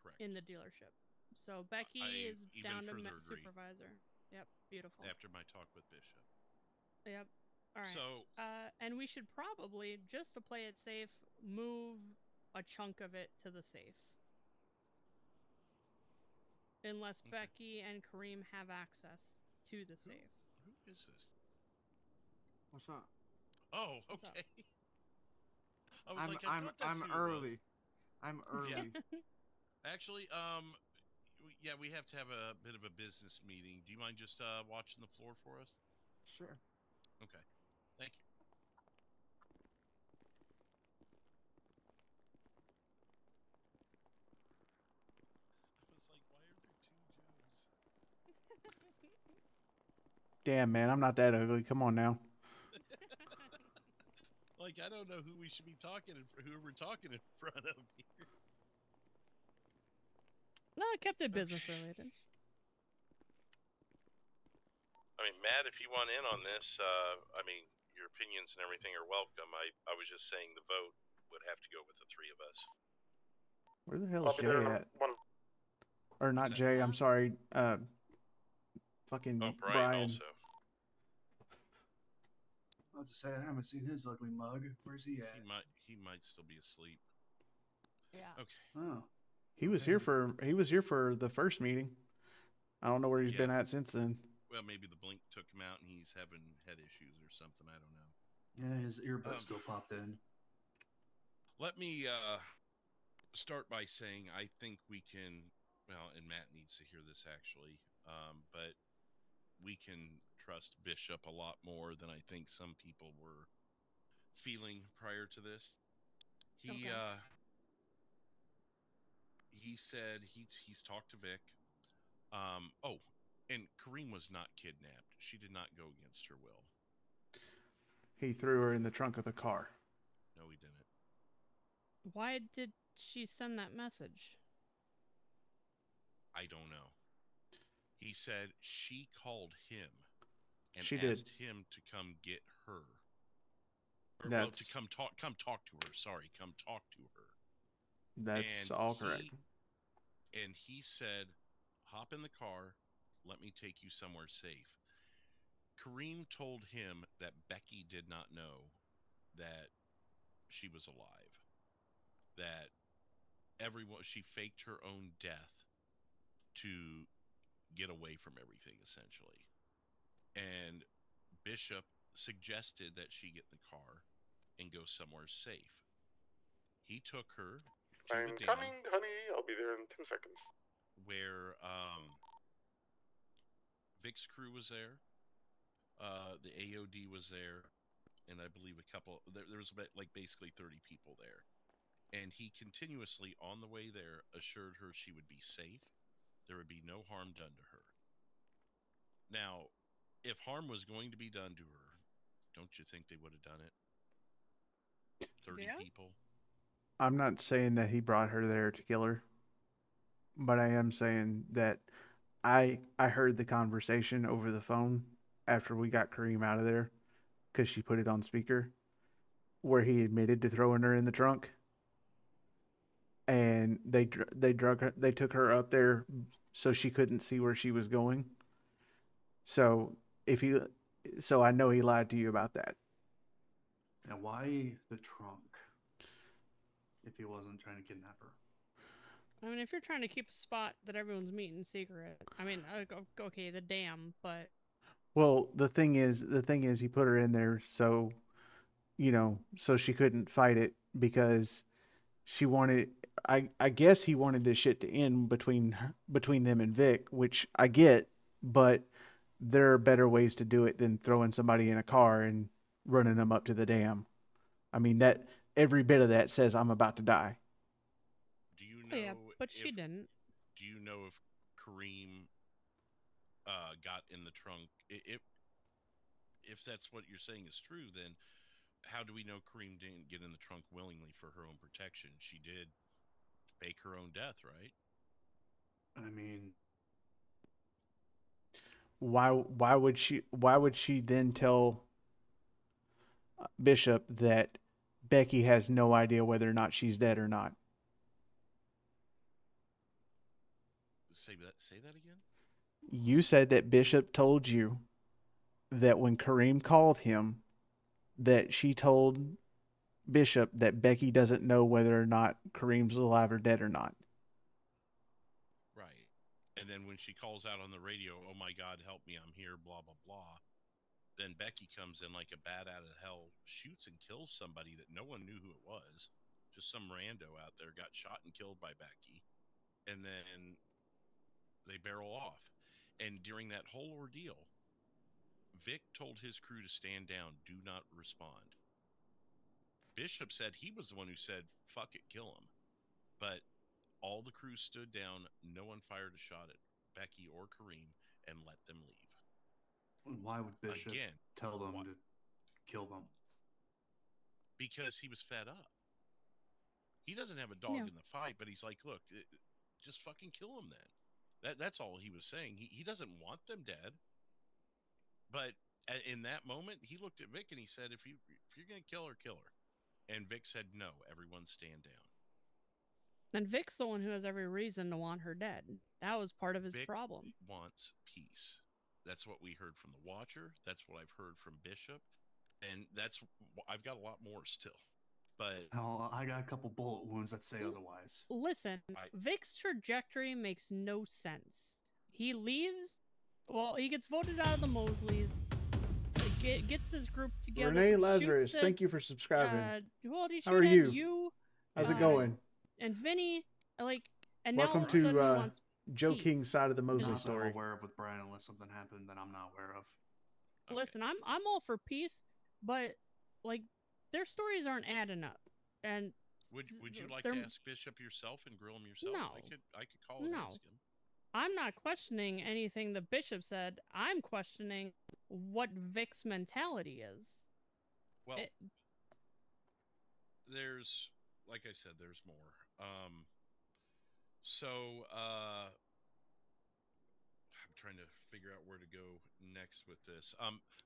Correct. In the dealership. So Becky is down to supervisor. Yep, beautiful. After my talk with Bishop. Yep. All right. So, and we should probably, just to play it safe, move a chunk of it to the safe. Unless Becky and Kareem have access to the safe. Who is this? What's up? Oh, What's okay. up? I was I'm early. I'm early. Actually, yeah, we have to have a bit of a business meeting. Do you mind just watching the floor for us? Sure. Okay. Thank you. I was like, why are there two Joes? Damn, man, I'm not that ugly. Come on now. Like, I don't know who we should be talking who we're talking in front of here. No, I kept it business related. I mean, Matt, if you want in on this, I mean, your opinions and everything are welcome. I was just saying the vote would have to go with the three of us. Where the hell is Jay at? Or not What's that? Jay, I'm sorry. Fucking Oh, Brian Brian. also. I was to say I haven't seen his ugly mug. Where's he at? He might still be asleep. Yeah. Okay. Oh. He was here for the first meeting. I don't know where he's been at since then. Well, maybe the blink took him out and he's having head issues or something. I don't know. Yeah, his earbud still popped in. Let me start by saying I think we can. Well, and Matt needs to hear this actually, but we can trust Bishop a lot more than I think some people were feeling prior to this. He said he's talked to Vic. Oh, and Kareem was not kidnapped. She did not go against her will. He threw her in the trunk of the car. No, he didn't. Why did she send that message? I don't know. He said she called him and She asked did. him to come get her. Or, well, to come talk to her. Sorry, come talk to her. That's all correct. And he said, hop in the car, let me take you somewhere safe. Kareem told him that Becky did not know that she was alive. That she faked her own death to get away from everything, essentially. And Bishop suggested that she get in the car and go somewhere safe. He took her to I'm the dam. coming, honey. I'll be there in 10 seconds. Where Vic's crew was there. The AOD was there. And I believe there was about, like, basically 30 people there. And he continuously, on the way there, assured her she would be safe. There would be no harm done to her. Now, if harm was going to be done to her, don't you think they would have done it? 30 people? I'm not saying that he brought her there to kill her, but I am saying that I heard the conversation over the phone after we got Kareem out of there, because she put it on speaker, where he admitted to throwing her in the trunk, and they took her up there so she couldn't see where she was going. So I know he lied to you about that. And why the trunk? If he wasn't trying to kidnap her. I mean, if you're trying to keep a spot that everyone's meeting secret, I mean, okay, the dam, but. Well, the thing is, he put her in there so, so she couldn't fight it, because she wanted. I guess he wanted this shit to end between them and Vic, which I get, but there are better ways to do it than throwing somebody in a car and running them up to the dam. I mean, that every bit of that says I'm about to die. Do you know? Oh, yeah, but she didn't. Do you know if Kareem got in the trunk? If that's what you're saying is true, then how do we know Kareem didn't get in the trunk willingly for her own protection? She did fake her own death, right? I mean, why would she then tell Bishop that Becky has no idea whether or not she's dead or not? Say that again? You said that Bishop told you that when Kareem called him, that she told Bishop that Becky doesn't know whether or not Kareem's alive or dead or not. Right. And then when she calls out on the radio, oh my God, help me, I'm here, blah, blah, blah. Then Becky comes in like a bat out of hell, shoots and kills somebody that no one knew who it was. Just some rando out there got shot and killed by Becky. And then they barrel off. And during that whole ordeal, Vic told his crew to stand down, do not respond. Bishop said he was the one who said, fuck it, kill him. But all the crew stood down. No one fired a shot at Becky or Kareem and let them leave. Why would Bishop Again, tell them to kill them? Because he was fed up. He doesn't have a dog in the fight, but he's like, look, just fucking kill him then. That's all he was saying. He doesn't want them dead. But in that moment, he looked at Vic and he said, if you're going to kill her, kill her. And Vic said, no, everyone stand down. And Vic's the one who has every reason to want her dead. That was part of his Vic problem. Wants peace. That's what we heard from the Watcher. That's what I've heard from Bishop. And I've got a lot more still. But I got a couple bullet wounds that say otherwise. Listen, Vic's trajectory makes no sense. He leaves. Well, he gets voted out of the Mosleys. Gets this group together. Renee Lazarus, thank you for subscribing. How are you? How's it going? And Vinny, and welcome now to Joe King's side of the Mosley story. I'm aware of with Brian, unless something happened that I'm not aware of. Okay. Listen, I'm all for peace, but their stories aren't adding up. And would you like to ask Bishop yourself and grill him yourself? No, I could call and ask him. I'm not questioning anything the Bishop said. I'm questioning what Vic's mentality is. Well, there's, like I said, there's more. I'm trying to figure out where to go next with this.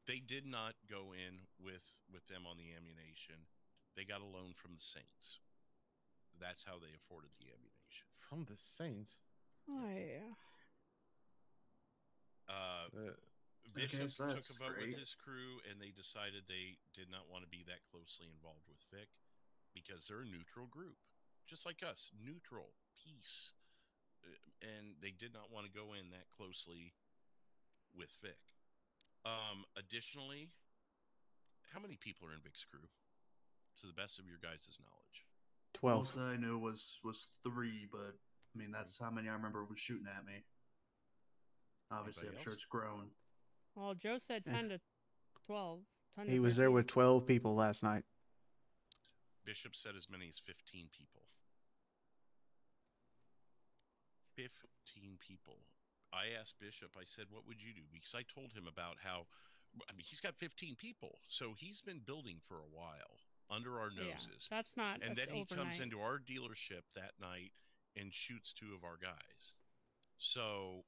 They did not go in with them on the ammunition. They got a loan from the Saints. That's how they afforded the ammunition. From the Saints? Oh, yeah. Bishop took a vote with his crew, and they decided they did not want to be that closely involved with Vic because they're a neutral group, just like us, neutral, peace. And they did not want to go in that closely with Vic. Additionally, how many people are in Vic's crew, to the best of your guys' knowledge? 12. Most that I knew was 3, but I mean that's how many I remember was shooting at me. Obviously, I'm sure it's grown. Well, Joe said 10 to 12. 10 He to was there with 12 people last night. Bishop said as many as 15 people. 15 people. I asked Bishop, I said, what would you do? Because I told him about how, he's got 15 people. So he's been building for a while under our noses. Yeah, that's not And then he comes overnight. into our dealership that night and shoots 2 of our guys. So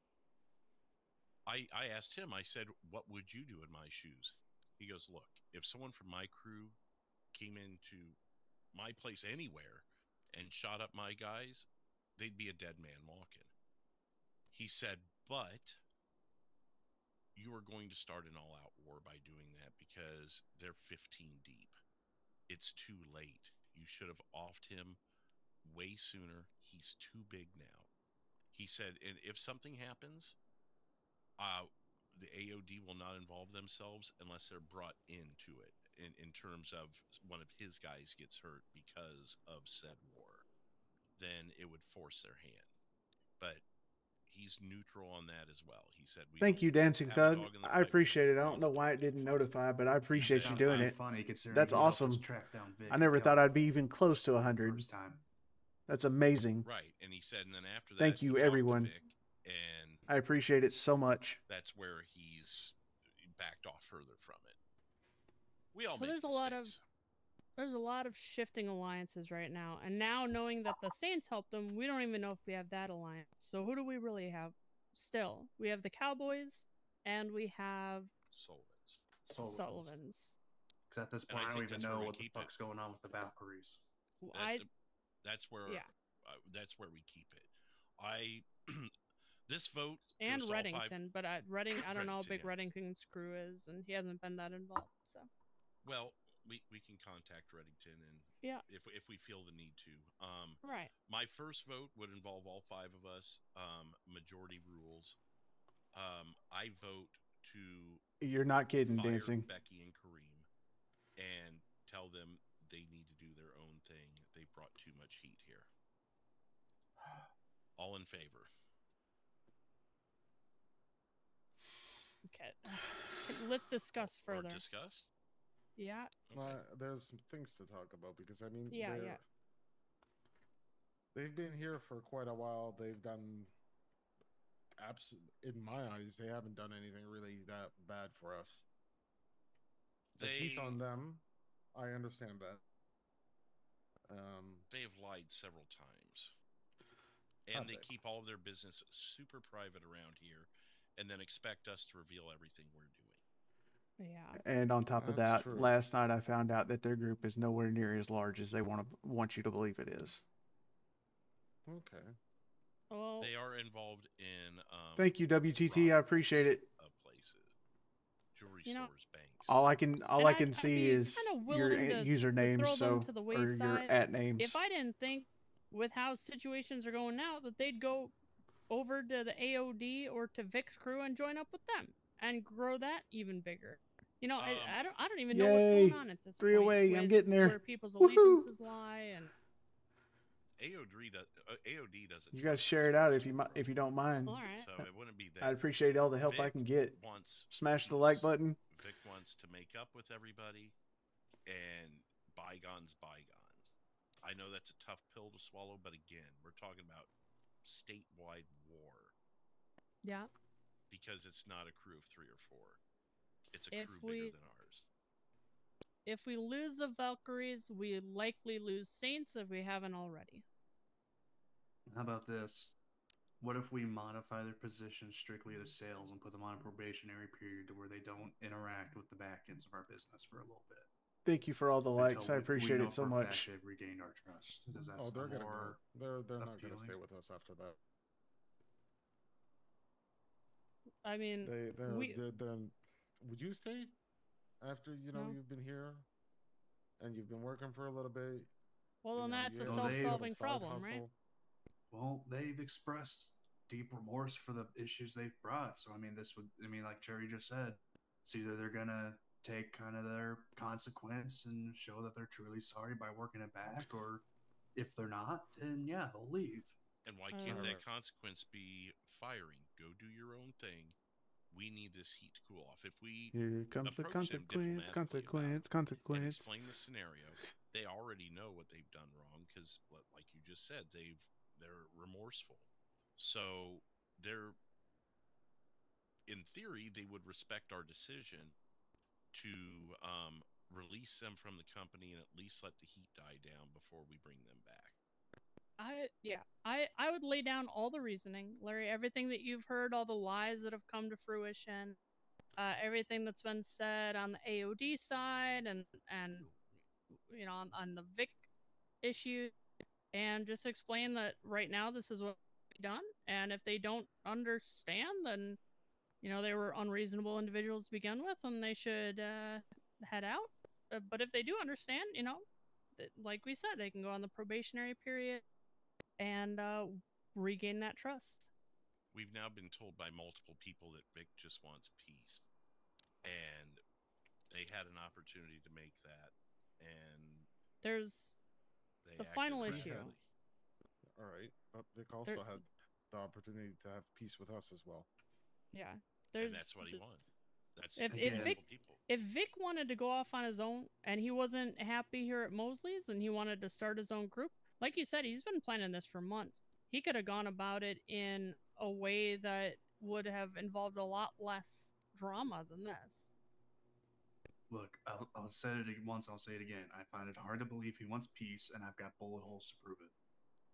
I asked him, I said, what would you do in my shoes? He goes, look, if someone from my crew came into my place anywhere and shot up my guys, they'd be a dead man walking. He said, but you are going to start an all-out war by doing that because they're 15 deep. It's too late. You should have offed him way sooner. He's too big now. He said, and if something happens, the AOD will not involve themselves unless they're brought into it in terms of one of his guys gets hurt because of said war. Then it would force their hand. But he's neutral on that as well. He said, thank you, Dancing Thug. I appreciate it. I don't know why it didn't notify, but I appreciate you doing it. That's awesome. I never thought I'd be even close to 100. That's amazing. Right. And he said, and then after that, thank you, everyone. And I appreciate it so much. That's where he's backed off further from it. We all So make there's a lot of shifting alliances right now, and now knowing that the Saints helped them, we don't even know if we have that alliance. So who do we really have? Still, we have the Cowboys, and we have Sullivan's. Because at this point, I don't even know what the fuck's going on with the Valkyries. That's where we keep it. This vote and Reddington, but Redding, I don't know how big Reddington's crew is, and he hasn't been that involved. So, well, we can contact Reddington, and if we feel the need to. Right. My first vote would involve all 5 of us. Majority rules. I vote to. You're not kidding, fire Dancing. Becky and Kareem, and tell them they need to do their own thing. They've brought too much heat here. All in favor. Okay. let's discuss Or further. discuss? Yeah. There's some things to talk about because I mean, Yeah, they've been here for quite a while. They've done in my eyes, they haven't done anything really that bad for us. The piece on them, I understand that. They've lied several times. And they keep all of their business super private around here and then expect us to reveal everything we're doing. Yeah. And on top of That's that, true. last night I found out that their group is nowhere near as large as they want you to believe it is. Okay. Well, they are involved in. Thank you, WTT. I appreciate it. Places, jewelry stores, banks. All I can see is your usernames, so or your @ names. If I didn't think, with how situations are going now, that they'd go over to the AOD or to Vic's crew and join up with them and grow that even bigger. You know, I don't even know what's going on at this 3 point. away. I'm getting there. Where people's allegiances lie and. AOD doesn't. You guys share it out if you don't mind. All right. So it wouldn't be that. I'd appreciate all the help I can get. Smash the like button. Vic wants to make up with everybody, and bygones. I know that's a tough pill to swallow, but again, we're talking about statewide war. Yeah. Because it's not a crew of 3 or 4. It's a crew bigger than ours. If we lose the Valkyries, we likely lose Saints if we haven't already. How about this? What if we modify their position strictly to sales and put them on a probationary period to where they don't interact with the back ends of our business for a little bit? Thank you for all the likes. I appreciate it so much. They've regained our trust. Does that they're gonna more go. They're not appealing? gonna stay with us after that. I mean, would you stay after you've been here and you've been working for a little bit? Well, then that's a self-solving problem, right? Well, they've expressed deep remorse for the issues they've brought. So, I mean, like Jerry just said, it's either they're going to take kind of their consequence and show that they're truly sorry by working it back, or if they're not, then yeah, they'll leave. And why can't that consequence be firing? Go do your own thing. We need this heat to cool off. If we here comes the consequence, and explain the scenario, they already know what they've done wrong because, like you just said, they're remorseful. So in theory, they would respect our decision to release them from the company and at least let the heat die down before we bring them back. I would lay down all the reasoning, Larry, everything that you've heard, all the lies that have come to fruition, everything that's been said on the AOD side and on the Vic issue, and just explain that right now this is what we've done, and if they don't understand, then they were unreasonable individuals to begin with and they should head out. But if they do understand, like we said, they can go on the probationary period and regain that trust. We've now been told by multiple people that Vic just wants peace, and they had an opportunity to make that, and there's the final issue. All right, but Vic also had the opportunity to have peace with us as well. Yeah, and that's what he wants. If Vic wanted to go off on his own and he wasn't happy here at Mosley's and he wanted to start his own group, like you said, he's been planning this for months. He could have gone about it in a way that would have involved a lot less drama than this. Look, I'll say it once, I'll say it again. I find it hard to believe he wants peace, and I've got bullet holes to prove it.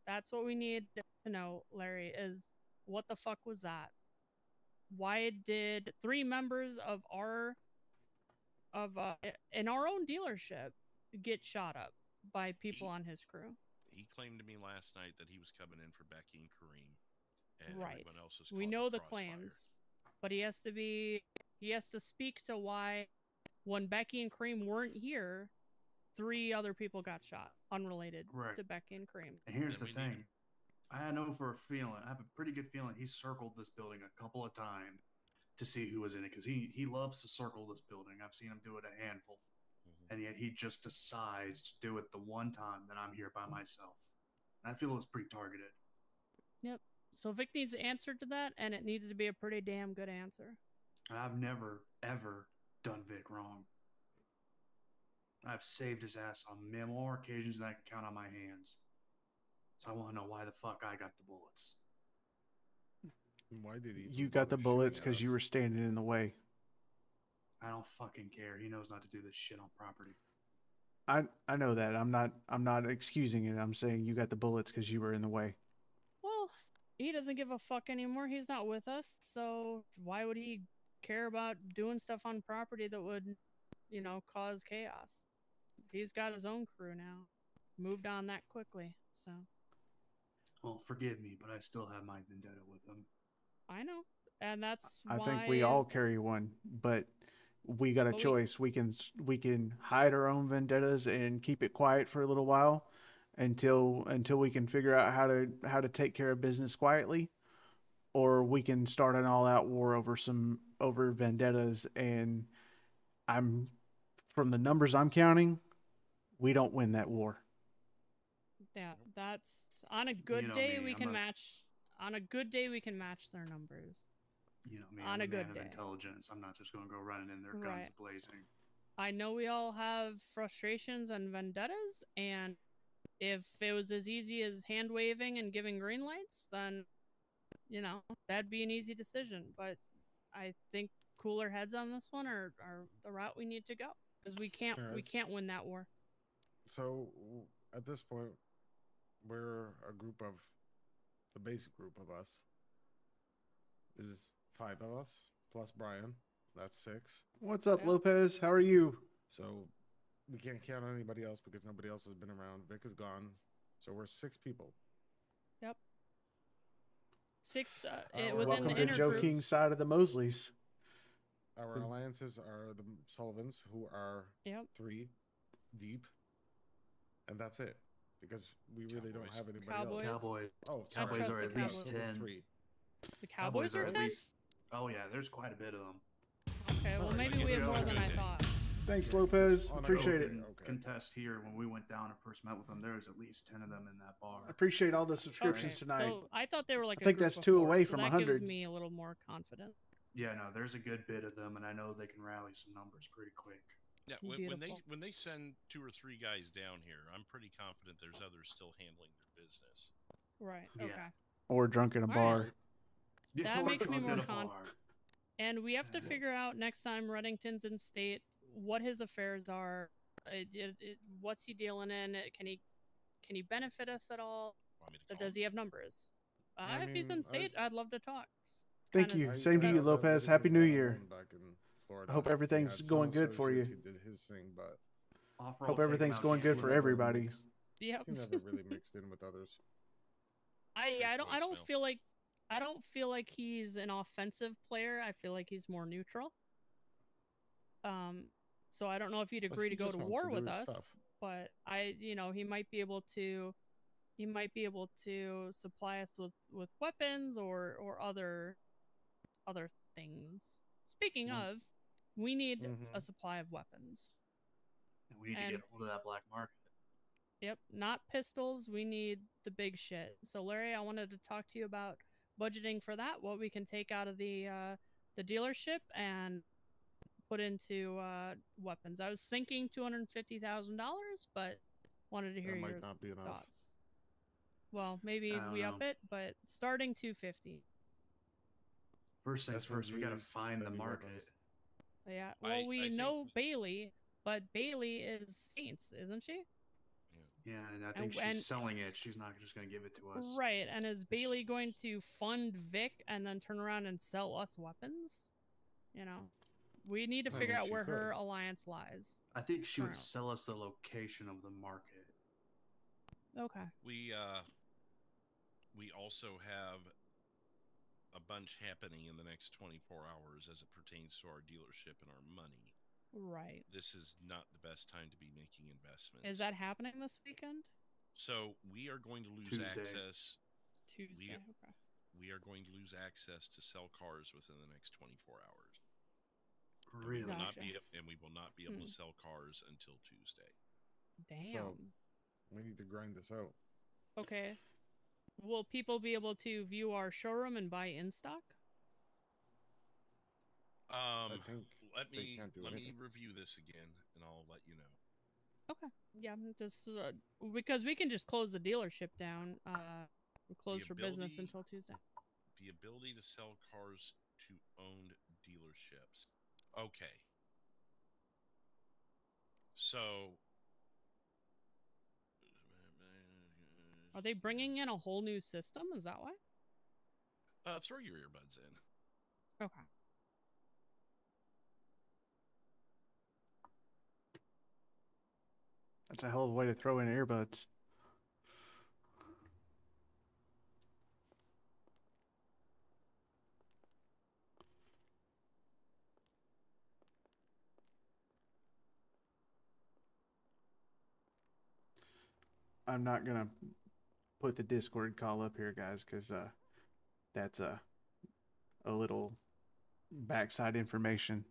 That's what we need to know, Larry, is what the fuck was that? Why did 3 members in our own dealership get shot up by people on his crew? He claimed to me last night that he was coming in for Becky and Kareem, and everyone else was. We know the claims, but he has to speak to why, when Becky and Kareem weren't here, 3 other people got shot, unrelated to Becky and Kareem. And here's the thing. I know for a feeling, I have a pretty good feeling he circled this building a couple of times to see who was in it, because he loves to circle this building. I've seen him do it a handful. And yet he just decides to do it the one time that I'm here by myself. And I feel it was pretty targeted. Yep. So Vic needs an answer to that, and it needs to be a pretty damn good answer. And I've never, ever done Vic wrong. I've saved his ass on more occasions than I can count on my hands. So I want to know why the fuck I got the bullets. Why did he? You got the bullets because you were standing in the way. I don't fucking care. He knows not to do this shit on property. I know that. I'm not excusing it. I'm saying you got the bullets because you were in the way. Well, he doesn't give a fuck anymore. He's not with us, so why would he care about doing stuff on property that would, cause chaos? He's got his own crew now. Moved on that quickly, so. Well, forgive me, but I still have my vendetta with him. I know, and that's I why. think we all carry one, but we got a choice. We can hide our own vendettas and keep it quiet for a little while until we can figure out how to take care of business quietly, or we can start an all-out war over vendettas. And from the numbers I'm counting, we don't win that war. Yeah, that's on a good day we can match. On a good day we can match their numbers. You know me, on I'm a a good man day. of intelligence. I'm not just going to go running in there, guns blazing. I know we all have frustrations and vendettas, and if it was as easy as hand waving and giving green lights, then that'd be an easy decision. But I think cooler heads on this one are the route we need to go, because we can't win that war. So at this point, we're the basic group of us is 5 of us plus Brian. That's 6. What's up, Lopez? How are you? So we can't count on anybody else because nobody else has been around. Vic is gone, so we're 6 people. Yep. 6 Welcome within the to inner Joe group. King's side of the Mosleys. Our alliances are the Sullivans, who are 3 deep, and that's it. Because we really don't have anybody else. Cowboys. Oh, sorry. Cowboys are at least 10. 3. The Cowboys are at 10? least. Oh yeah, there's quite a bit of them. Okay, well maybe we have more than I thought. Thanks, Lopez. Appreciate it. Contest here when we went down and first met with them. There was at least 10 of them in that bar. Appreciate all the subscriptions tonight. So I thought they were like I think that's 2 away from that 100. gives me a little more confidence. Yeah, no, there's a good bit of them, and I know they can rally some numbers pretty quick. Yeah, when they send 2 or 3 guys down here, I'm pretty confident there's others still handling their business. Right. Yeah. Okay. Or drunk in a bar. That makes me more confident. And we have to figure out next time Reddington's in state what his affairs are. What's he dealing in? Can he benefit us at all? Does he have numbers? If he's in state, I'd love to talk. Thank you. Same to you, Lopez. Happy New Year. I hope everything's going good for you. He did his thing, but hope everything's going good for everybody. Yep. He never really mixed in with others. I don't feel like he's an offensive player. I feel like he's more neutral. So I don't know if he'd agree to go to war with us, but he might be able to supply us with weapons or other things. Speaking of, we need a supply of weapons. And we need to get hold of that black market. Yep, not pistols. We need the big shit. So Larry, I wanted to talk to you about budgeting for that. What we can take out of the dealership and put into weapons. I was thinking $250,000, but wanted to hear your not be enough. thoughts. Well, maybe we up it, but starting $250,000. First things first, we gotta find the market. Yeah. Well, we know Bailey, but Bailey is Saints, isn't she? Yeah, and I think she's selling it. She's not just going to give it to us. Right, and is Bailey going to fund Vic and then turn around and sell us weapons? We need to figure out where her alliance lies. I think she would sell us the location of the market. Okay. We also have a bunch happening in the next 24 hours as it pertains to our dealership and our money. Right. This is not the best time to be making investments. Is that happening this weekend? So we are going to lose access. Tuesday. Okay. We are going to lose access to sell cars within the next 24 hours. Really? And we will not be able to sell cars until Tuesday. Damn. So we need to grind this out. Okay. Will people be able to view our showroom and buy in stock? let they me can't do let me anything. review this again, and I'll let you know. Okay. Yeah, just because we can just close the dealership down. We're closed for business until Tuesday. The ability to sell cars to owned dealerships. Okay. So, Are they bringing in a whole new system? Is that why? throw your earbuds in. Okay. That's a hell of a way to throw in earbuds. I'm not gonna put the Discord call up here, guys, because that's a little backside information.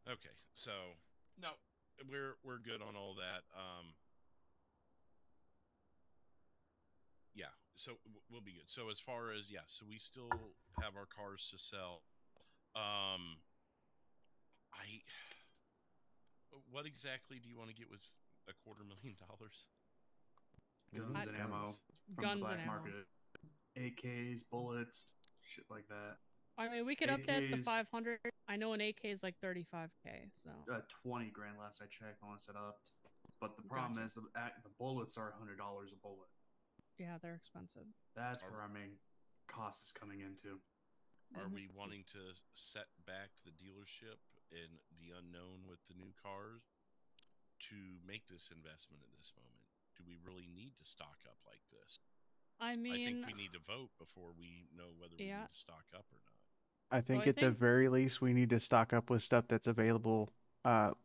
Okay, so no, we're good on all that. Yeah, so we'll be good. So as far as so we still have our cars to sell. I what exactly do you want to get with $250,000? Guns and ammo from Guns the and black ammo. market. AKs, bullets, shit like that. I mean, we could up that to AKs 500. I know an AK is like 35K, so 20 grand last I checked unless it upped. But the problem is the bullets are $100 a bullet. yeah, they're expensive. That's where our main cost is coming into. Are we wanting to set back the dealership in the unknown with the new cars to make this investment at this moment? Do we really need to stock up like this? I mean, I think we need to vote before we know whether we need to stock up or not. I think at the very least we need to stock up with stuff that's available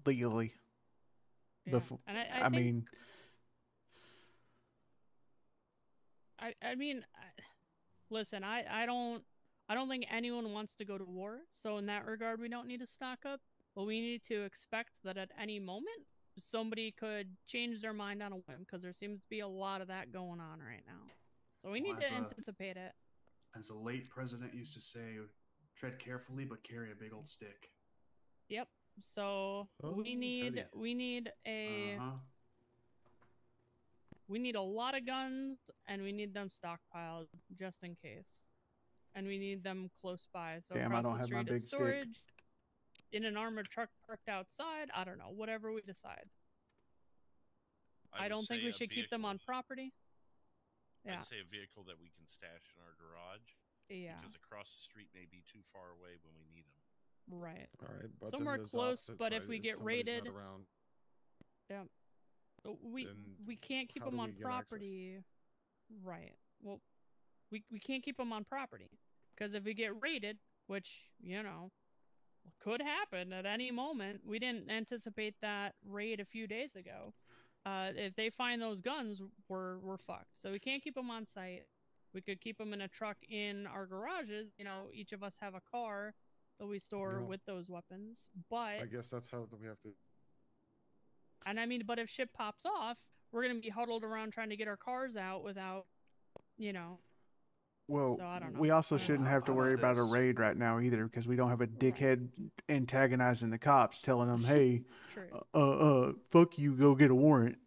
legally. Yeah. Before, And I mean, listen, I don't think anyone wants to go to war. So in that regard, we don't need to stock up. But we need to expect that at any moment somebody could change their mind on a whim, because there seems to be a lot of that going on right now. So we need to anticipate it. As a late president used to say, tread carefully but carry a big old stick. Yep. So we need a lot of guns, and we need them stockpiled just in case. And we need them close by. So damn, I across don't the have my street at big stick. storage, in an armored truck parked outside. I don't know. Whatever we decide. I don't think we should keep them on property. Yeah. I'd say a vehicle that we can stash in our garage. Yeah. Because across the street may be too far away when we need them. Right. All right, but Somewhere then there's the close, opposite but side. if we get somebody's raided, not around, yeah, we can't keep how them do on we get property. Right. Well, we can't keep them on property, because if we get raided, which could happen at any moment, we didn't anticipate that raid a few days ago. If they find those guns, we're fucked. So we can't keep them on site. We could keep them in a truck in our garages. Each of us have a car that we store with those weapons. But I guess that's how we have to. And I mean, but if shit pops off, we're gonna be huddled around trying to get our cars out without, Well, So I don't know. we also I don't shouldn't know. have to How worry about about a this? raid right now either, because we don't have a dickhead antagonizing the cops, telling them, "Hey, fuck you, go get a warrant."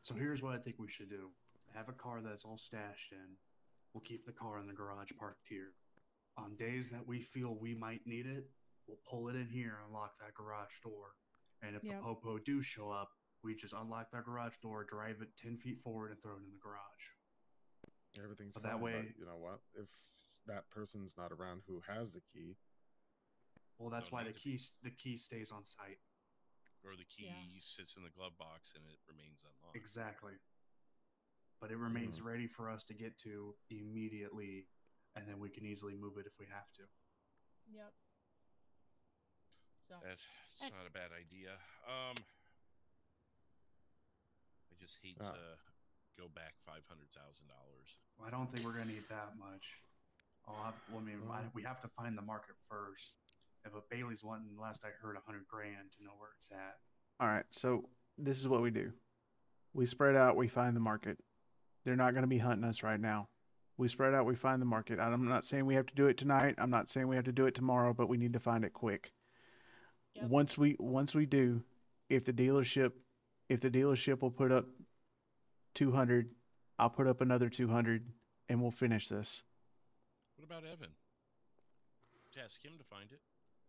So here's what I think we should do. Have a car that's all stashed in. We'll keep the car in the garage parked here. On days that we feel we might need it, we'll pull it in here and lock that garage door. And if the popo do show up, we just unlock that garage door, drive it 10 feet forward, and throw it in the garage. Everything's But fine. that way- but you know what? If that person's not around who has the key, Well, that's why the key stays on site. Or the key sits in the glove box and it remains unlocked. Exactly. But it remains ready for us to get to immediately, and then we can easily move it if we have to. Yep. So That's not a bad idea. I just hate to go back $500,000. I don't think we're gonna need that much. We have to find the market first. If a Bailey's wanting, last I heard, 100 grand to know where it's at. All right, so this is what we do. We spread out, we find the market. They're not going to be hunting us right now. We spread out, we find the market. I'm not saying we have to do it tonight. I'm not saying we have to do it tomorrow, but we need to find it quick. Yep. Once we do, if the dealership will put up 200, I'll put up another 200 and we'll finish this. What about Evan? Ask him to find it.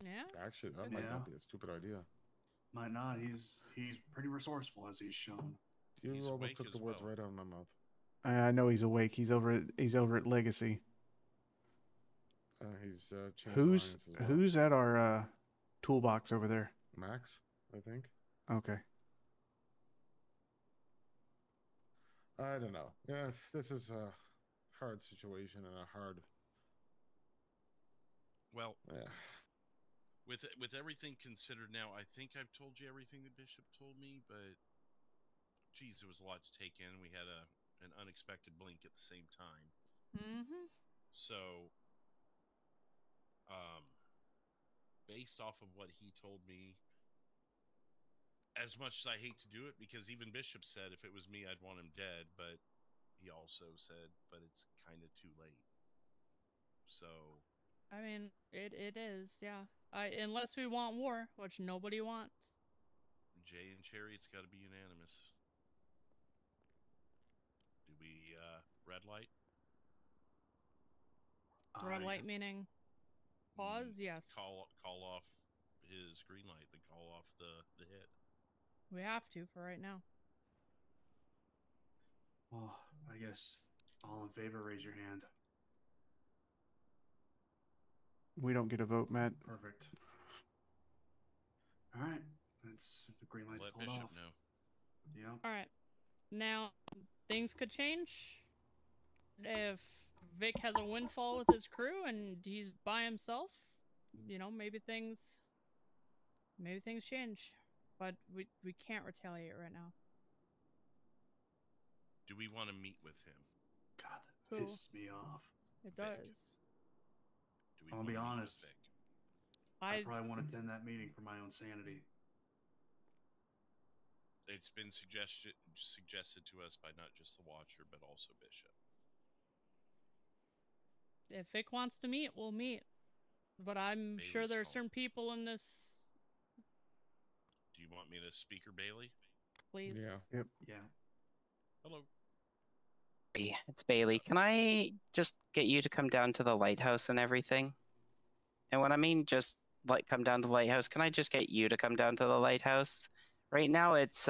Yeah. Actually, that might not be a stupid idea. Might not. He's pretty resourceful, as he's shown. You He's almost awake took the as words well. right out of my mouth. I know he's awake. He's over at Legacy. He's changed lines as well. Who's at our toolbox over there? Max, I think. Okay. I don't know. Yeah, this is a hard situation and a hard. Well, yeah. With everything considered now, I think I've told you everything the bishop told me, but geez, there was a lot to take in. We had an unexpected blink at the same time. Mm-hmm. So, based off of what he told me, as much as I hate to do it, because even Bishop said if it was me, I'd want him dead, but he also said, but it's kind of too late. So, I mean, it is, yeah. Unless we want war, which nobody wants. Jay and Cherry, it's got to be unanimous. Do we red light? Red light meaning pause? Yes. Call off his green light, but call off the hit. We have to for right now. Well, I guess all in favor, raise your hand. We don't get a vote, Matt. Perfect. All right, that's the green light's Let called Bishop off. know. Yeah. All right. Now, things could change if Vic has a windfall with his crew and he's by himself. You know, maybe things change, but we can't retaliate right now. Do we want to meet with him? God, that pisses me off. It does. Do we I'll wanna be meet with honest. Vic? I probably won't attend that meeting for my own sanity. It's been suggested to us by not just the Watcher, but also Bishop. If Vic wants to meet, we'll meet. But I'm sure there are certain people in this. Do you want me to speaker Bailey? Please. Yeah. Yep. Yeah. Hello. Hey, it's Bailey. Can I just get you to come down to the lighthouse and everything? And when I mean just come down to the lighthouse, can I just get you to come down to the lighthouse? Right now it's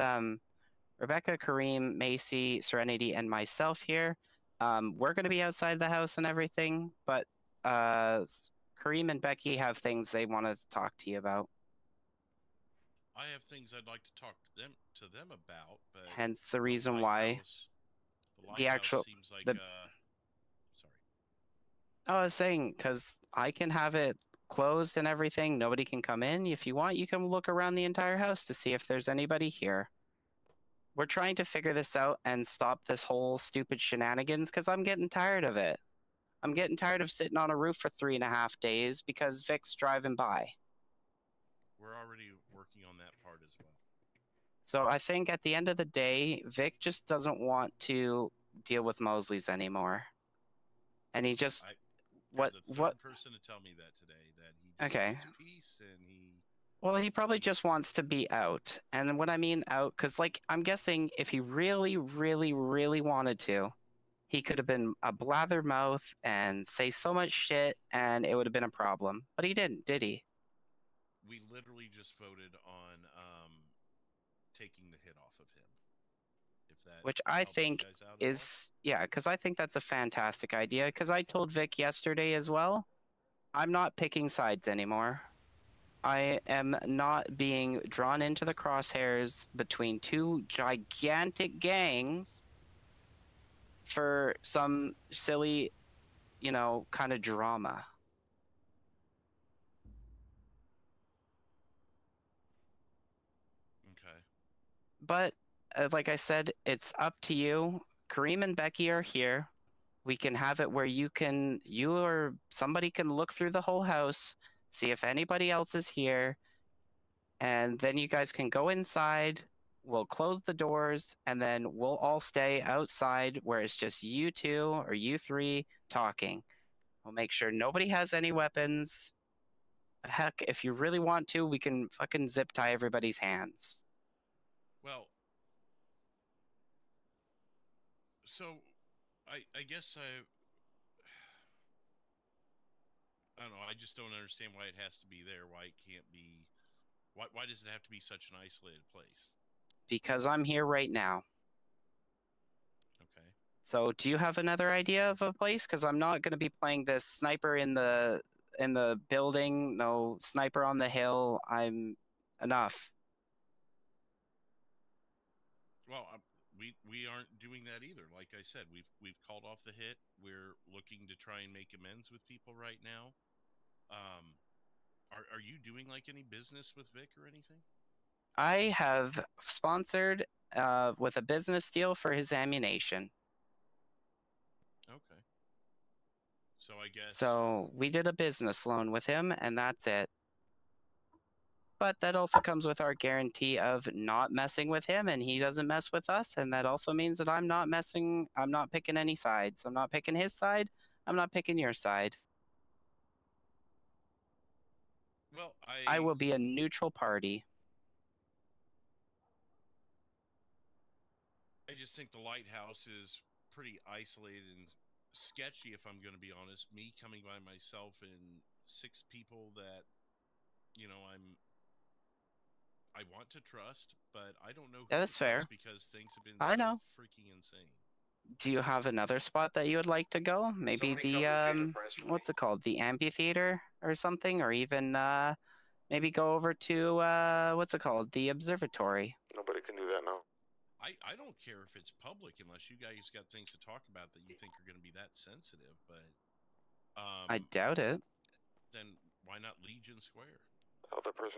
Rebecca, Kareem, Macy, Serenity, and myself here. We're going to be outside the house and everything, but Kareem and Becky have things they want to talk to you about. I have things I'd like to talk to them about, but Hence the reason why the actual seems like sorry. I was saying because I can have it closed and everything. Nobody can come in. If you want, you can look around the entire house to see if there's anybody here. We're trying to figure this out and stop this whole stupid shenanigans because I'm getting tired of it. I'm getting tired of sitting on a roof for 3.5 days because Vic's driving by. We're already working on that part as well. So I think at the end of the day, Vic just doesn't want to deal with Mosley's anymore. And he just... The third person to tell me that today, that he just wants peace and he... Well, he probably just wants to be out. And when I mean out, because, like, I'm guessing if he really, really, really wanted to, he could have been a blathermouth and say so much shit and it would have been a problem. But he didn't, did he? We literally just voted on taking the hit off of him. If that Which I helps you think guys out at all. is, yeah, because I think that's a fantastic idea. Because I told Vic yesterday as well, I'm not picking sides anymore. I am not being drawn into the crosshairs between two gigantic gangs for some silly, you know, kind of drama. Okay. But like I said, it's up to you Kareem and Becky are here. We can have it where you or somebody can look through the whole house, see if anybody else is here, and then you guys can go inside. We'll close the doors, and then we'll all stay outside where it's just you two or you three talking. We'll make sure nobody has any weapons. Heck, if you really want to, we can fucking zip tie everybody's hands. Well, so I guess I don't know. I just don't understand why it has to be there. Why it can't be. Why does it have to be such an isolated place? Because I'm here right now. Okay. So, do you have another idea of a place? Because I'm not going to be playing this sniper in the building. No sniper on the hill. I'm enough. Well, we aren't doing that either. Like I said, we've called off the hit. We're looking to try and make amends with people right now. Are you doing like any business with Vic or anything? I have sponsored with a business deal for his ammunition. Okay. So I guess. So we did a business loan with him, and that's it. But that also comes with our guarantee of not messing with him, and he doesn't mess with us, and that also means that I'm not picking any sides. I'm not picking his side. I'm not picking your side. Well, I will be a neutral party. I just think the lighthouse is pretty isolated and sketchy, if I'm going to be honest. Me coming by myself and 6 people that, I want to trust, but I don't know who That's to fair. trust because things have been I so know. freaking insane. Do you have another spot that you would like to go? Maybe the what's it called? The amphitheater or something, or even maybe go over to what's it called? The observatory. Nobody can do that now. I don't care if it's public unless you guys got things to talk about that you think are going to be that sensitive, but I doubt it. Then why not Legion Square?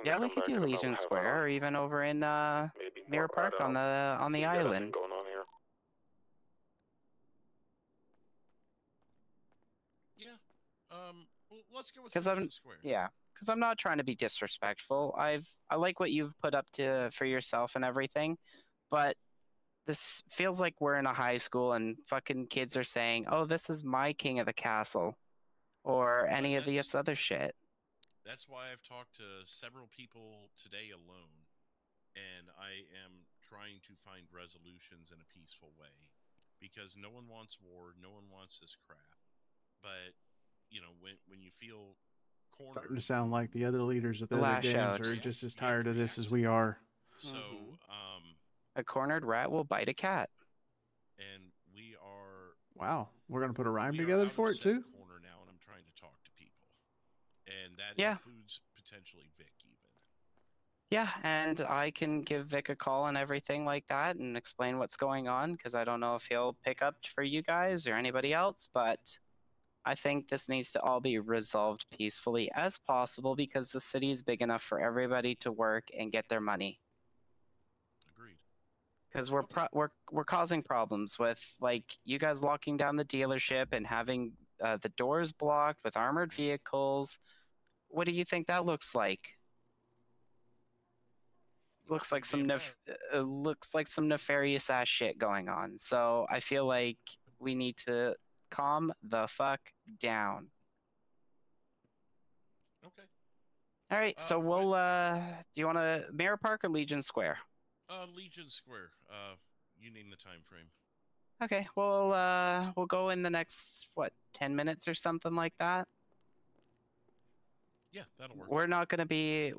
Yeah, we could do Legion Square or even over in Mirror Park on the island. Going on here. Yeah. Well, let's go with Because Legion Square. because I'm not trying to be disrespectful. I like what you've put up for yourself and everything, but this feels like we're in a high school and fucking kids are saying, "Oh, this is my king of the castle," or any of this other shit. That's why I've talked to several people today alone, and I am trying to find resolutions in a peaceful way, because no one wants war, no one wants this crap. But when you feel cornered, Starting to sound like the other leaders of the other Lash gangs out. are just as tired of this as we are. So a cornered rat will bite a cat. And we are. Wow, we're gonna put a rhyme we are together out for of it said too. Corner now, and I'm trying to talk to people, and that Yeah. includes potentially Vic even. Yeah, and I can give Vic a call and everything like that and explain what's going on, because I don't know if he'll pick up for you guys or anybody else, but I think this needs to all be resolved peacefully as possible, because the city is big enough for everybody to work and get their money. Agreed. Because we're causing problems with, like, you guys locking down the dealership and having the doors blocked with armored vehicles. What do you think that looks like? Looks like some nefarious ass shit going on. So I feel like we need to calm the fuck down. Okay. All right, so we'll do you want to Mirror Park or Legion Square? Legion Square. You name the time frame. Okay, well we'll go in the next 10 minutes or something like that. Yeah, that'll work. We're not going to be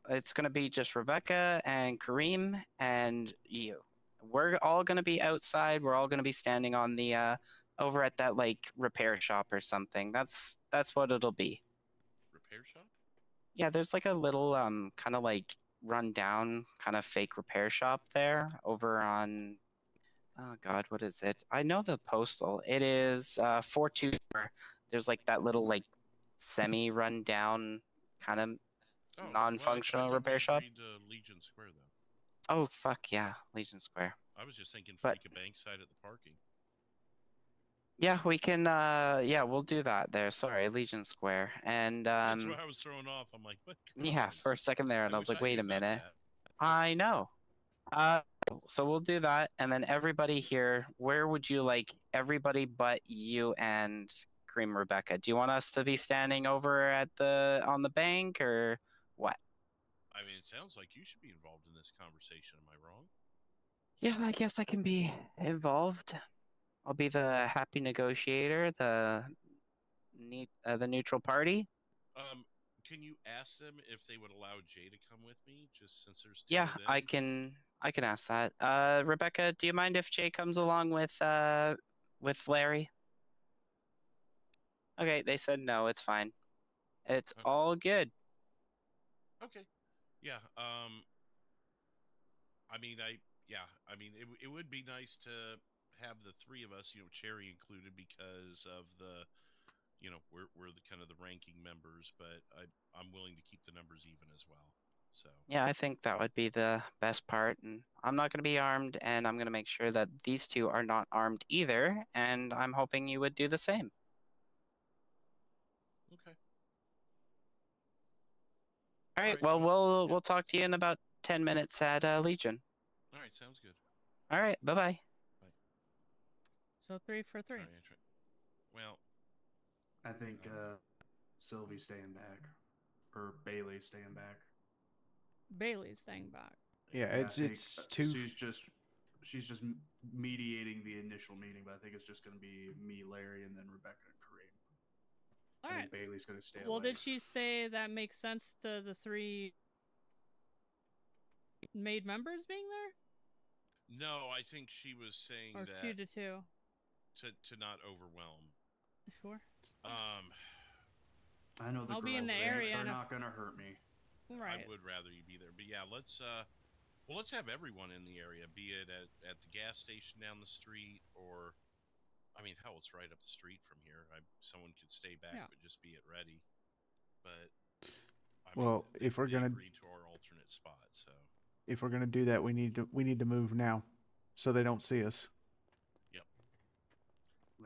it's going to be just Rebecca and Kareem and you. We're all going to be outside. We're all going to be standing on the over at that like repair shop or something. That's what it'll be. Repair shop? Yeah, there's like a little kind of like run down kind of fake repair shop there over on oh god, what is it? I know the postal. It is 424. There's like that little like semi run down kind of non-functional repair shop. Legion Square though. Oh fuck yeah, Legion Square. I was just thinking But- Freaka Bank side at the parking. Yeah, we can. Yeah, we'll do that there. Sorry, Legion Square, and That's why I was thrown off. I'm like, what? yeah, for a second there, and I was wish like, wait a knew about minute. that. I know. So we'll do that, and then everybody here. Where would you like everybody but you and Cream Rebecca? Do you want us to be standing over at on the bank or what? I mean, it sounds like you should be involved in this conversation. Am I wrong? Yeah, I guess I can be involved. I'll be the happy negotiator, the neutral party. Can you ask them if they would allow Jay to come with me, just since there's two Yeah, of them? I can ask that. Rebecca, do you mind if Jay comes along with Larry? Okay, they said no, it's fine. It's all good. Okay. Yeah. I mean, it would be nice to have the three of us, Cherry included, because of the, we're the kind of the ranking members, but I'm willing to keep the numbers even as well. So. Yeah, I think that would be the best part, and I'm not going to be armed, and I'm going to make sure that these two are not armed either, and I'm hoping you would do the same. Okay. All right. Well, we'll talk to you in about 10 minutes at Legion. All right, sounds good. All right. Bye-bye. So 3 for 3. Well, I think Sylvie's staying back, or Bailey's staying back. Bailey's staying back. Yeah, it's two. She's just mediating the initial meeting, but I think it's just going to be me, Larry, and then Rebecca and Kareem. All I right. think Bailey's going to stay Well, away. did she say that makes sense to the 3 maid members being there? No, I think she was saying or that 2 to 2. To not overwhelm. Sure. I know the I'll be in girls, the area. They're not going to hurt me. Right. I would rather you be there, but yeah, let's have everyone in the area, be it at the gas station down the street, or, I mean, hell, it's right up the street from here. Someone could stay back, but just be at ready. But Well, if we're gonna agree to our alternate spot, so if we're gonna do that, we need to move now, so they don't see us. Yep.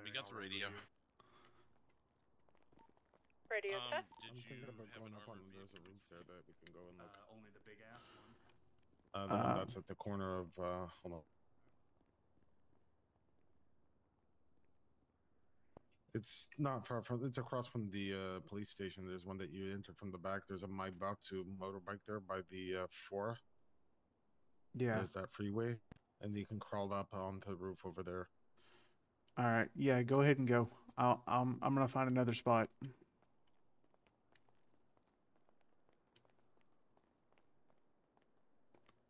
We got the radio. Radio test. Did I'm you thinking about have going an up on armored there's a vehicle? roof there that we can go and look. Only the big ass one. The one that's at the corner of hold on. It's not far from. It's across from the police station. There's one that you enter from the back. There's a Maibatu motorbike there by the Fora. Yeah. There's that freeway, and you can crawl up onto the roof over there. All right. Yeah. Go ahead and go. I'm gonna find another spot.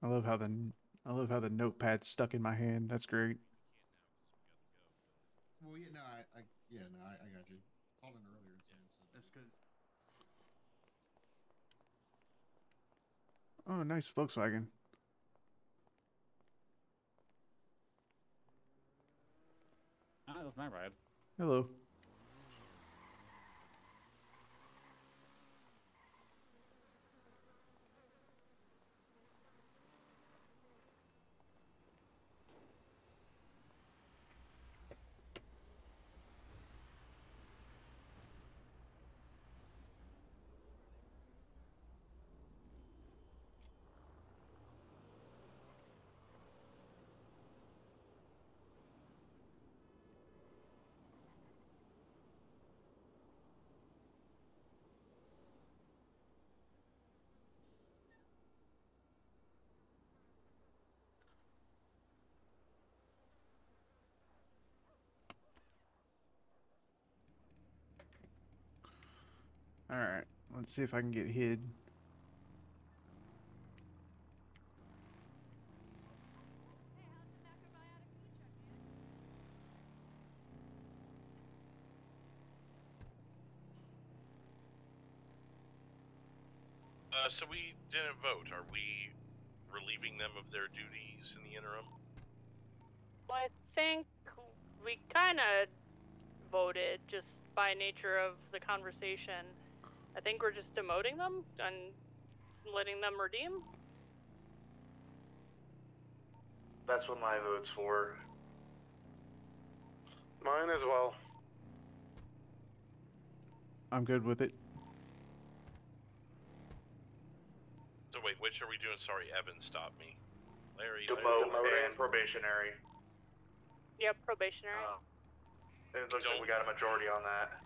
I love how the notepad's stuck in my hand. That's great. Well, yeah, no, I got you. Called in earlier and said that's good. Oh, nice Volkswagen. Ah, that's my ride. Hello. All right. Let's see if I can get hid. So we didn't vote. Are we relieving them of their duties in the interim? Well, I think we kind of voted just by nature of the conversation. I think we're just demoting them and letting them redeem. That's what my vote's for. Mine as well. I'm good with it. So wait, which are we doing? Sorry, Evan stopped me. Larry. Demote and probationary. Yep, probationary. It looks like we got a majority on that.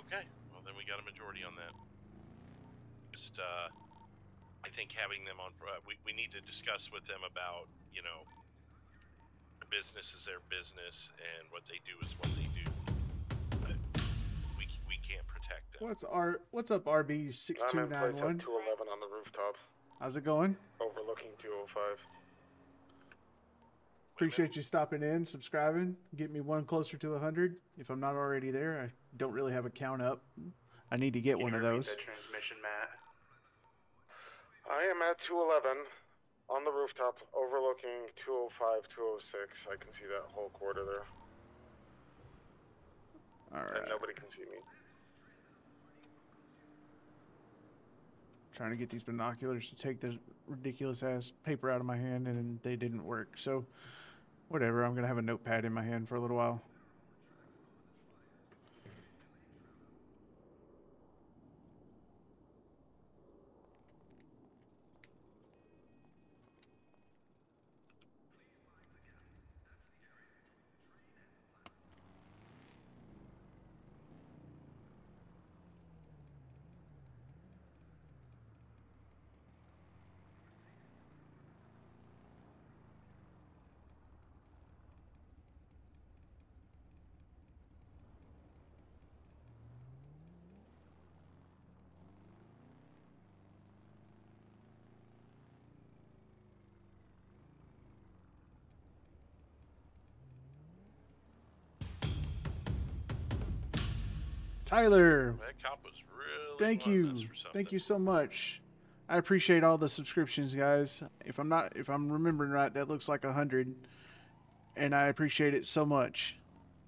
Okay, well then we got a majority on that. Just, I think having them on, we need to discuss with them about, you know, their business is their business and what they do is what they do. But we can't protect them. What's up, RB I'm in place 6291? at 211 on the rooftop, How's it going? overlooking 205. Appreciate you stopping in, subscribing, get me one closer to 100. If I'm not already there, I don't really have a count up. I need to get one of those. That transmission, Matt. I am at 211 on the rooftop, overlooking 205, 206. I can see that whole quarter there. All right. And nobody can see me. Trying to get these binoculars to take the ridiculous ass paper out of my hand, and they didn't work. So, whatever. I'm gonna have a notepad in my hand for a little while. Tyler, That cop was really thank wanting us you. for something. Thank you so much. I appreciate all the subscriptions, guys. If I'm remembering right, that looks like 100, and I appreciate it so much.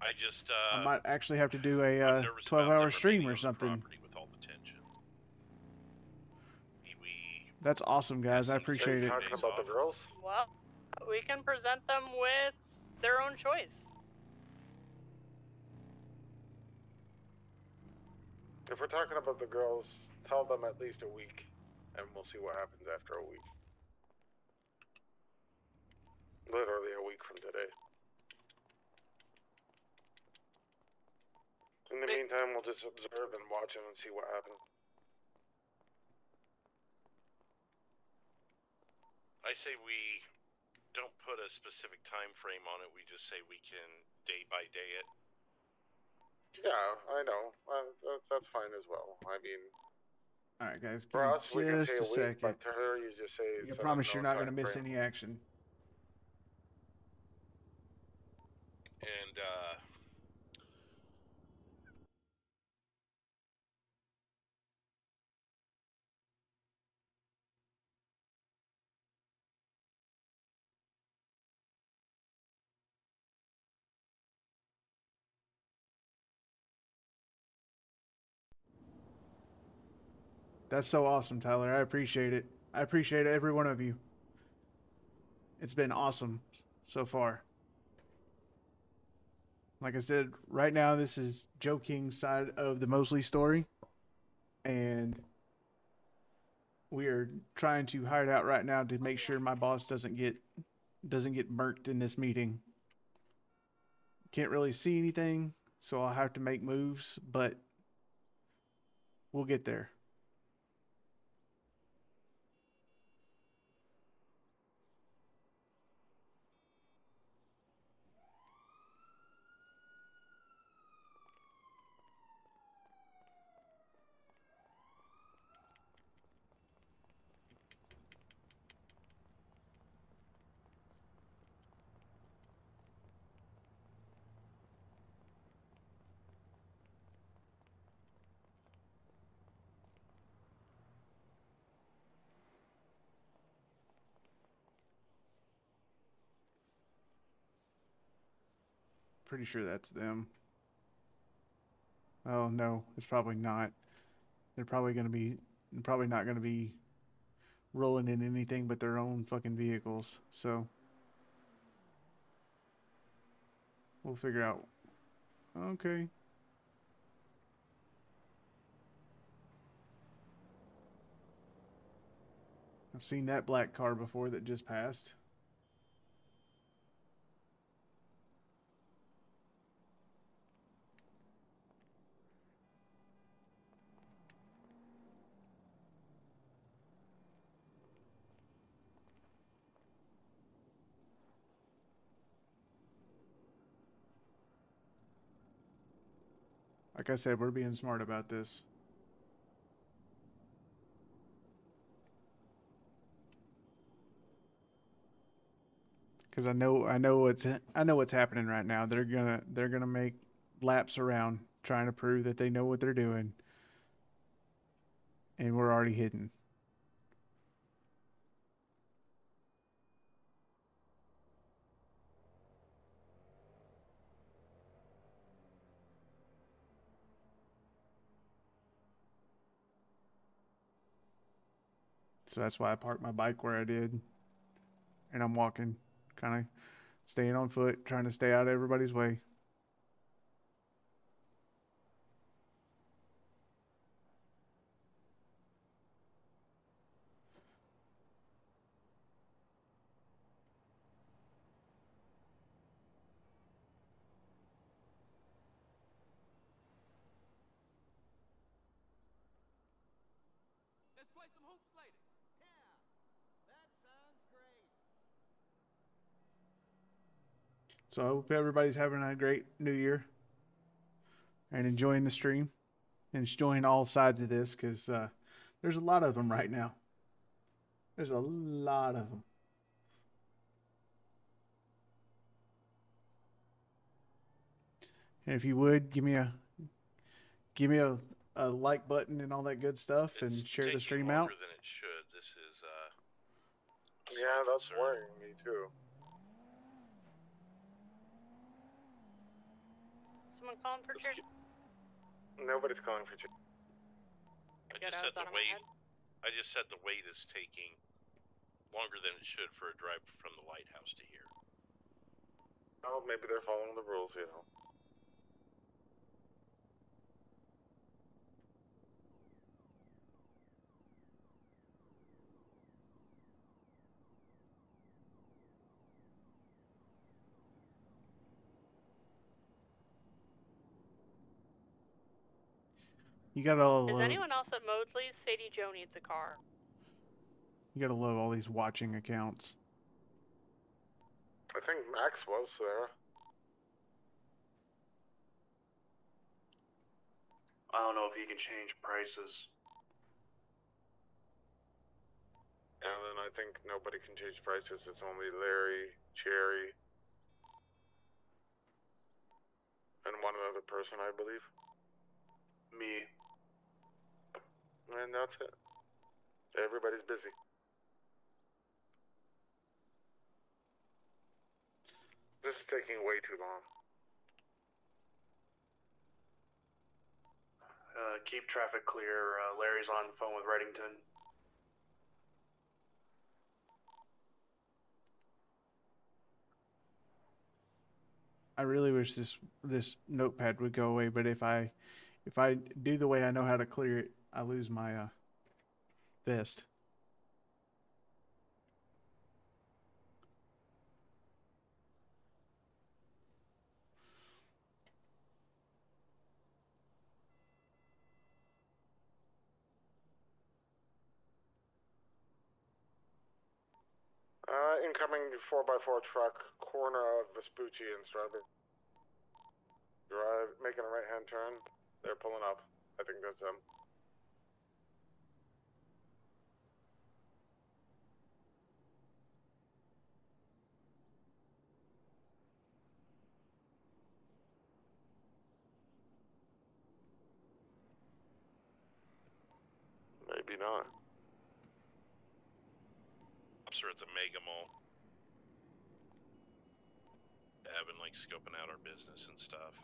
I just, I might actually have to do I'm a nervous about 12-hour them stream remaining or on the something. property with all the tension. That's awesome, guys. I appreciate it. Talking about the girls? Well, we can present them with their own choice. If we're talking about the girls, tell them at least a week, and we'll see what happens after a week. Literally a week from today. In the meantime, we'll just observe and watch them and see what happens. I say we don't put a specific time frame on it. We just say we can day by day it. Yeah, I know. That's fine as well. I mean, All right, guys. Give for me us, we can just say a a week, second. but to her, you just say. I promise you're not going to miss any action. And, That's so awesome, Tyler. I appreciate it. I appreciate every one of you. It's been awesome so far. Like I said, right now this is Joe King's side of the Mosley story, and we are trying to hide out right now to make sure my boss doesn't get murked in this meeting. Can't really see anything, so I'll have to make moves, but we'll get there. Pretty sure that's them. Oh no, it's probably not. They're probably not gonna be rolling in anything but their own fucking vehicles. So We'll figure out. Okay. I've seen that black car before that just passed. Like I said, we're being smart about this. Because I know what's happening right now. They're gonna make laps around trying to prove that they know what they're doing, and we're already hidden. So that's why I parked my bike where I did, and I'm walking, kind of staying on foot, trying to stay out of everybody's way. Let's play some hoops later. Yeah, that sounds great. So I hope everybody's having a great New Year and enjoying the stream and enjoying all sides of this, because there's a lot of them right now. There's a lot of them. And if you would give me a like button and all that good stuff, and share the stream out. Longer than it should. This is Yeah, that's worrying me too. Someone calling for church? Nobody's calling for chicken. I just said the wait. I just said the wait is taking longer than it should for a drive from the lighthouse to here. Oh, maybe they're following the rules, you know. You gotta Is love, anyone else at Mosley's? Sadie Joe needs a car. you gotta love all these watching accounts. I think Max was there. I don't know if he can change prices. And then I think nobody can change prices. It's only Larry, Cherry, and one other person, I believe. Me. And that's it. Everybody's busy. This is taking way too long. Keep traffic clear. Larry's on the phone with Reddington. I really wish this notepad would go away, but if I do the way I know how to clear it, I lose my vest. Incoming 4x4 truck, corner of Vespucci and Strawberry. Drive, making a right-hand turn. They're pulling up. I think that's them. Maybe not. Cops are at the Mega Mall. Having like scoping out our business and stuff.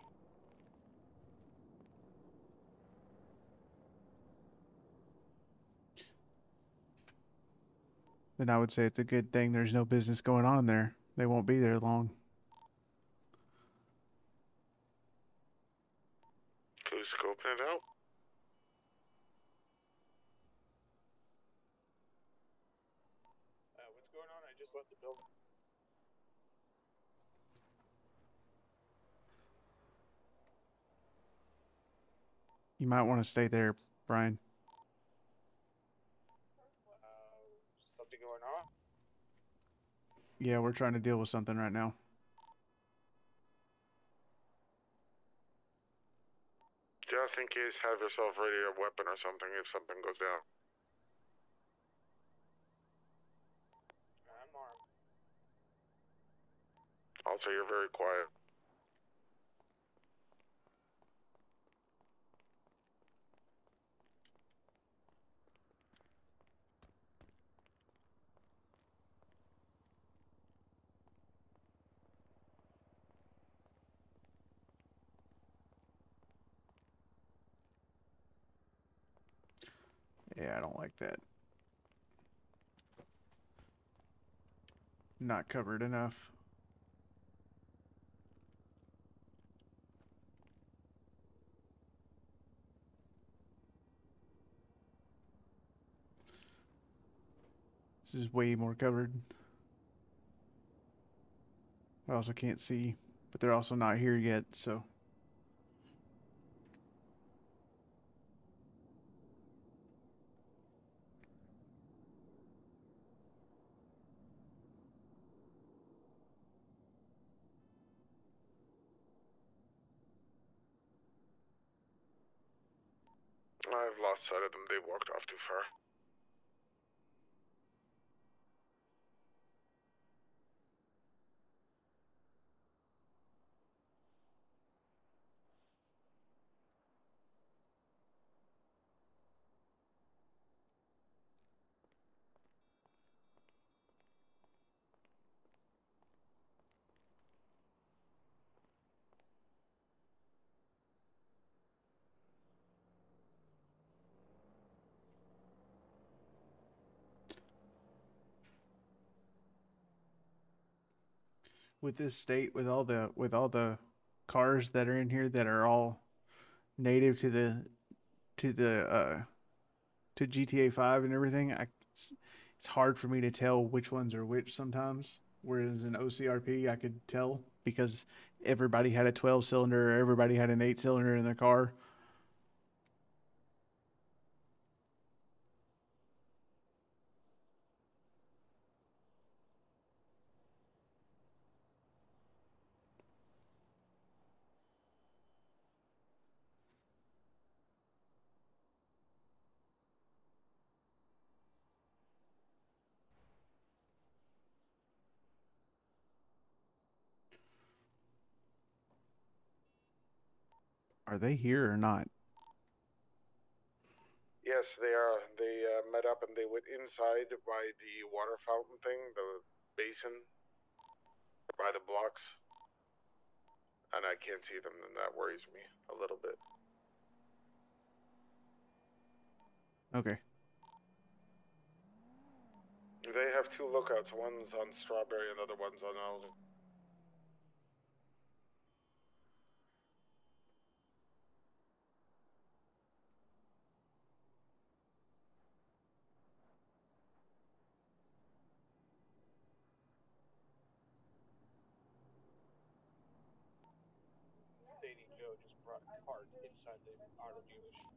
Then I would say it's a good thing there's no business going on there. They won't be there long. scoping it out. What's going on? I just left the building. You might want to stay there, Brian. Something going on? Yeah, we're trying to deal with something right now. Just in case, have yourself ready a weapon or something if something goes down. I'm armed. Also, you're very quiet. Yeah, I don't like that. Not covered enough. This is way more covered. I also can't see, but they're also not here yet, so. I've lost sight of them. They walked off too far. With this state, with all the cars that are in here that are all native to the to GTA 5 and everything, it's hard for me to tell which ones are which sometimes. Whereas in OCRP, I could tell because everybody had a 12 cylinder, or everybody had an 8 cylinder in their car. Are they here or not? Yes, they are. They met up and they went inside by the water fountain thing, the basin, by the blocks. And I can't see them, and that worries me a little bit. Okay. They have two lookouts. One's on Strawberry and the other one's on Alden. Lady Joe just brought a cart inside the auto dealership.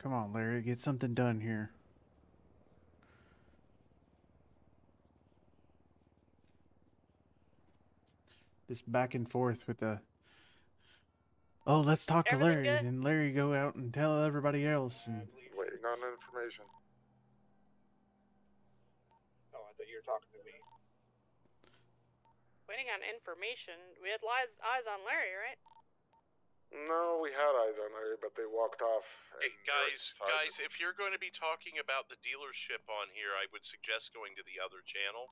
Come on, Larry, get something done here. This back and forth with the Oh, let's talk to Everything Larry. good? And Larry go out and tell everybody else. And Waiting on information. Oh, I thought you were talking to me. Waiting on information. We had eyes on Larry, right? No, we had eyes on Larry, but they walked off. Hey, guys, if you're going to be talking about the dealership on here, I would suggest going to the other channel.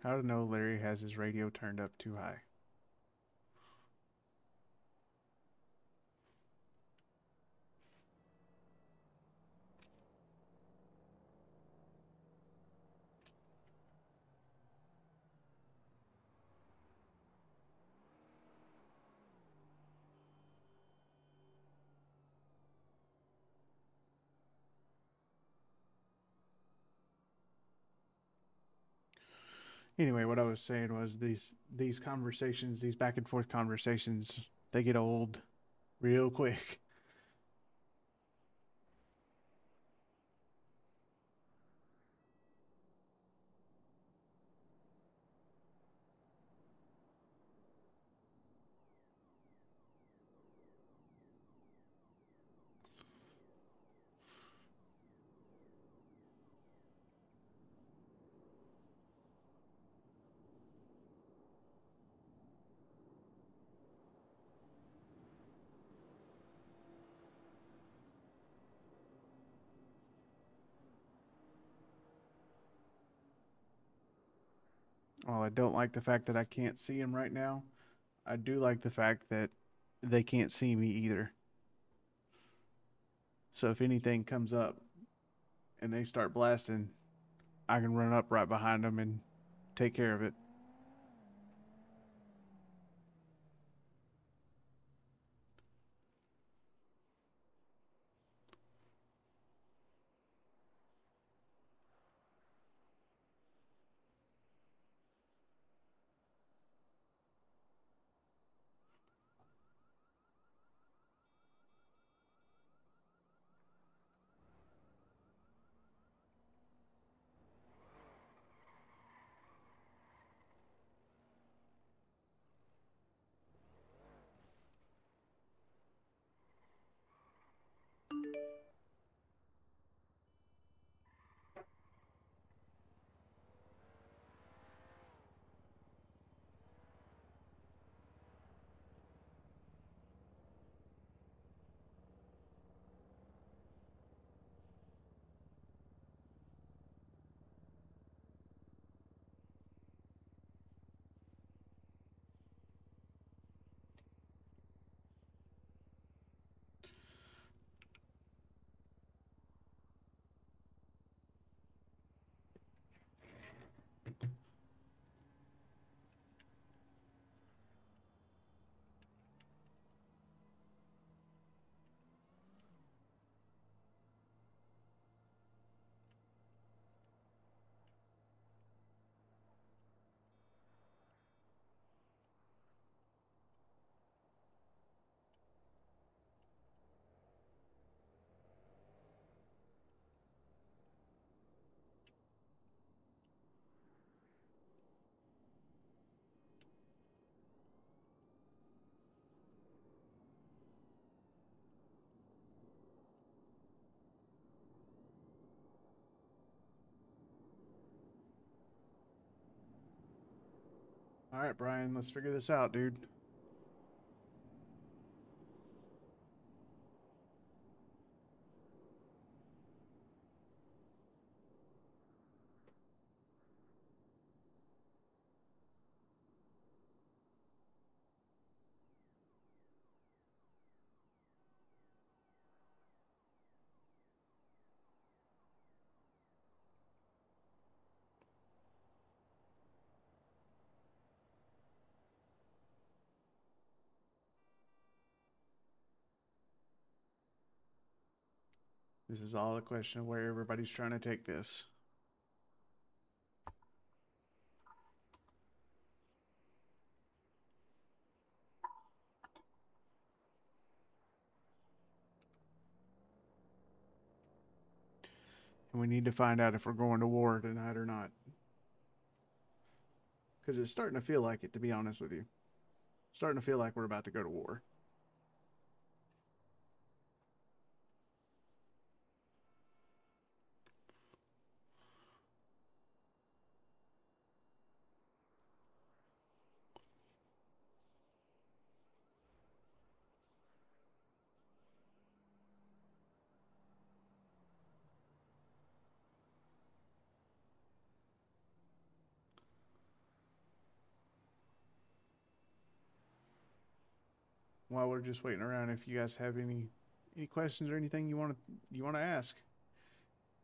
how to know Larry has his radio turned up too high? Anyway, what I was saying was these conversations, these back and forth conversations, they get old real quick. While I don't like the fact that I can't see him right now, I do like the fact that they can't see me either. So if anything comes up and they start blasting, I can run up right behind them and take care of it. All right, Brian, let's figure this out, dude. This is all a question of where everybody's trying to take this. And we need to find out if we're going to war tonight or not. Because it's starting to feel like it, to be honest with you. Starting to feel like we're about to go to war. While we're just waiting around, if you guys have any questions or anything you want to ask,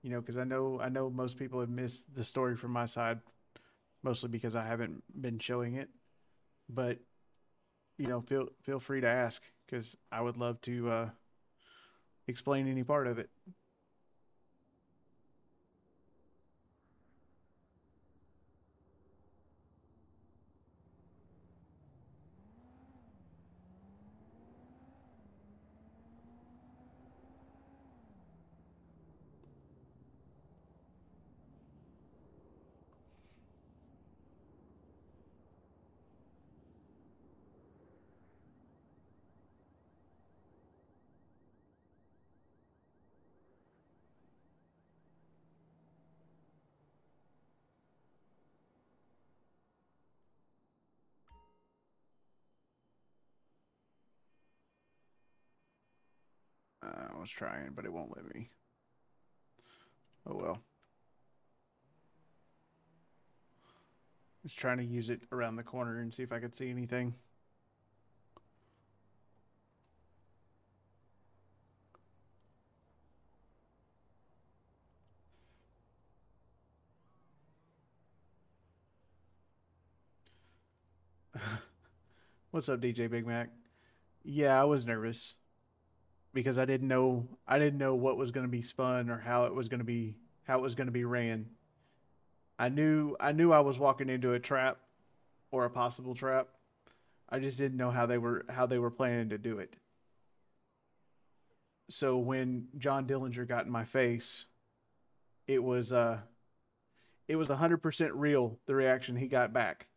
you know, because I know most people have missed the story from my side, mostly because I haven't been showing it. But you know, feel free to ask, because I would love to explain any part of it. I was trying, but it won't let me. Oh well. Just trying to use it around the corner and see if I could see anything. What's up, DJ Big Mac? Yeah, I was nervous because I didn't know what was going to be spun or how it was going to be ran. I knew I was walking into a trap or a possible trap. I just didn't know how they were planning to do it. So when John Dillinger got in my face, it was 100% real, the reaction he got back.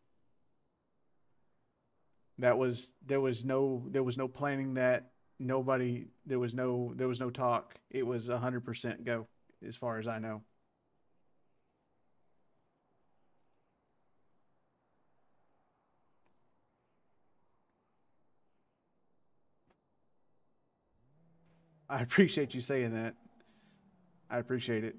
There was no planning that. There was no talk. It was 100% go, as far as I know. I appreciate you saying that. I appreciate it.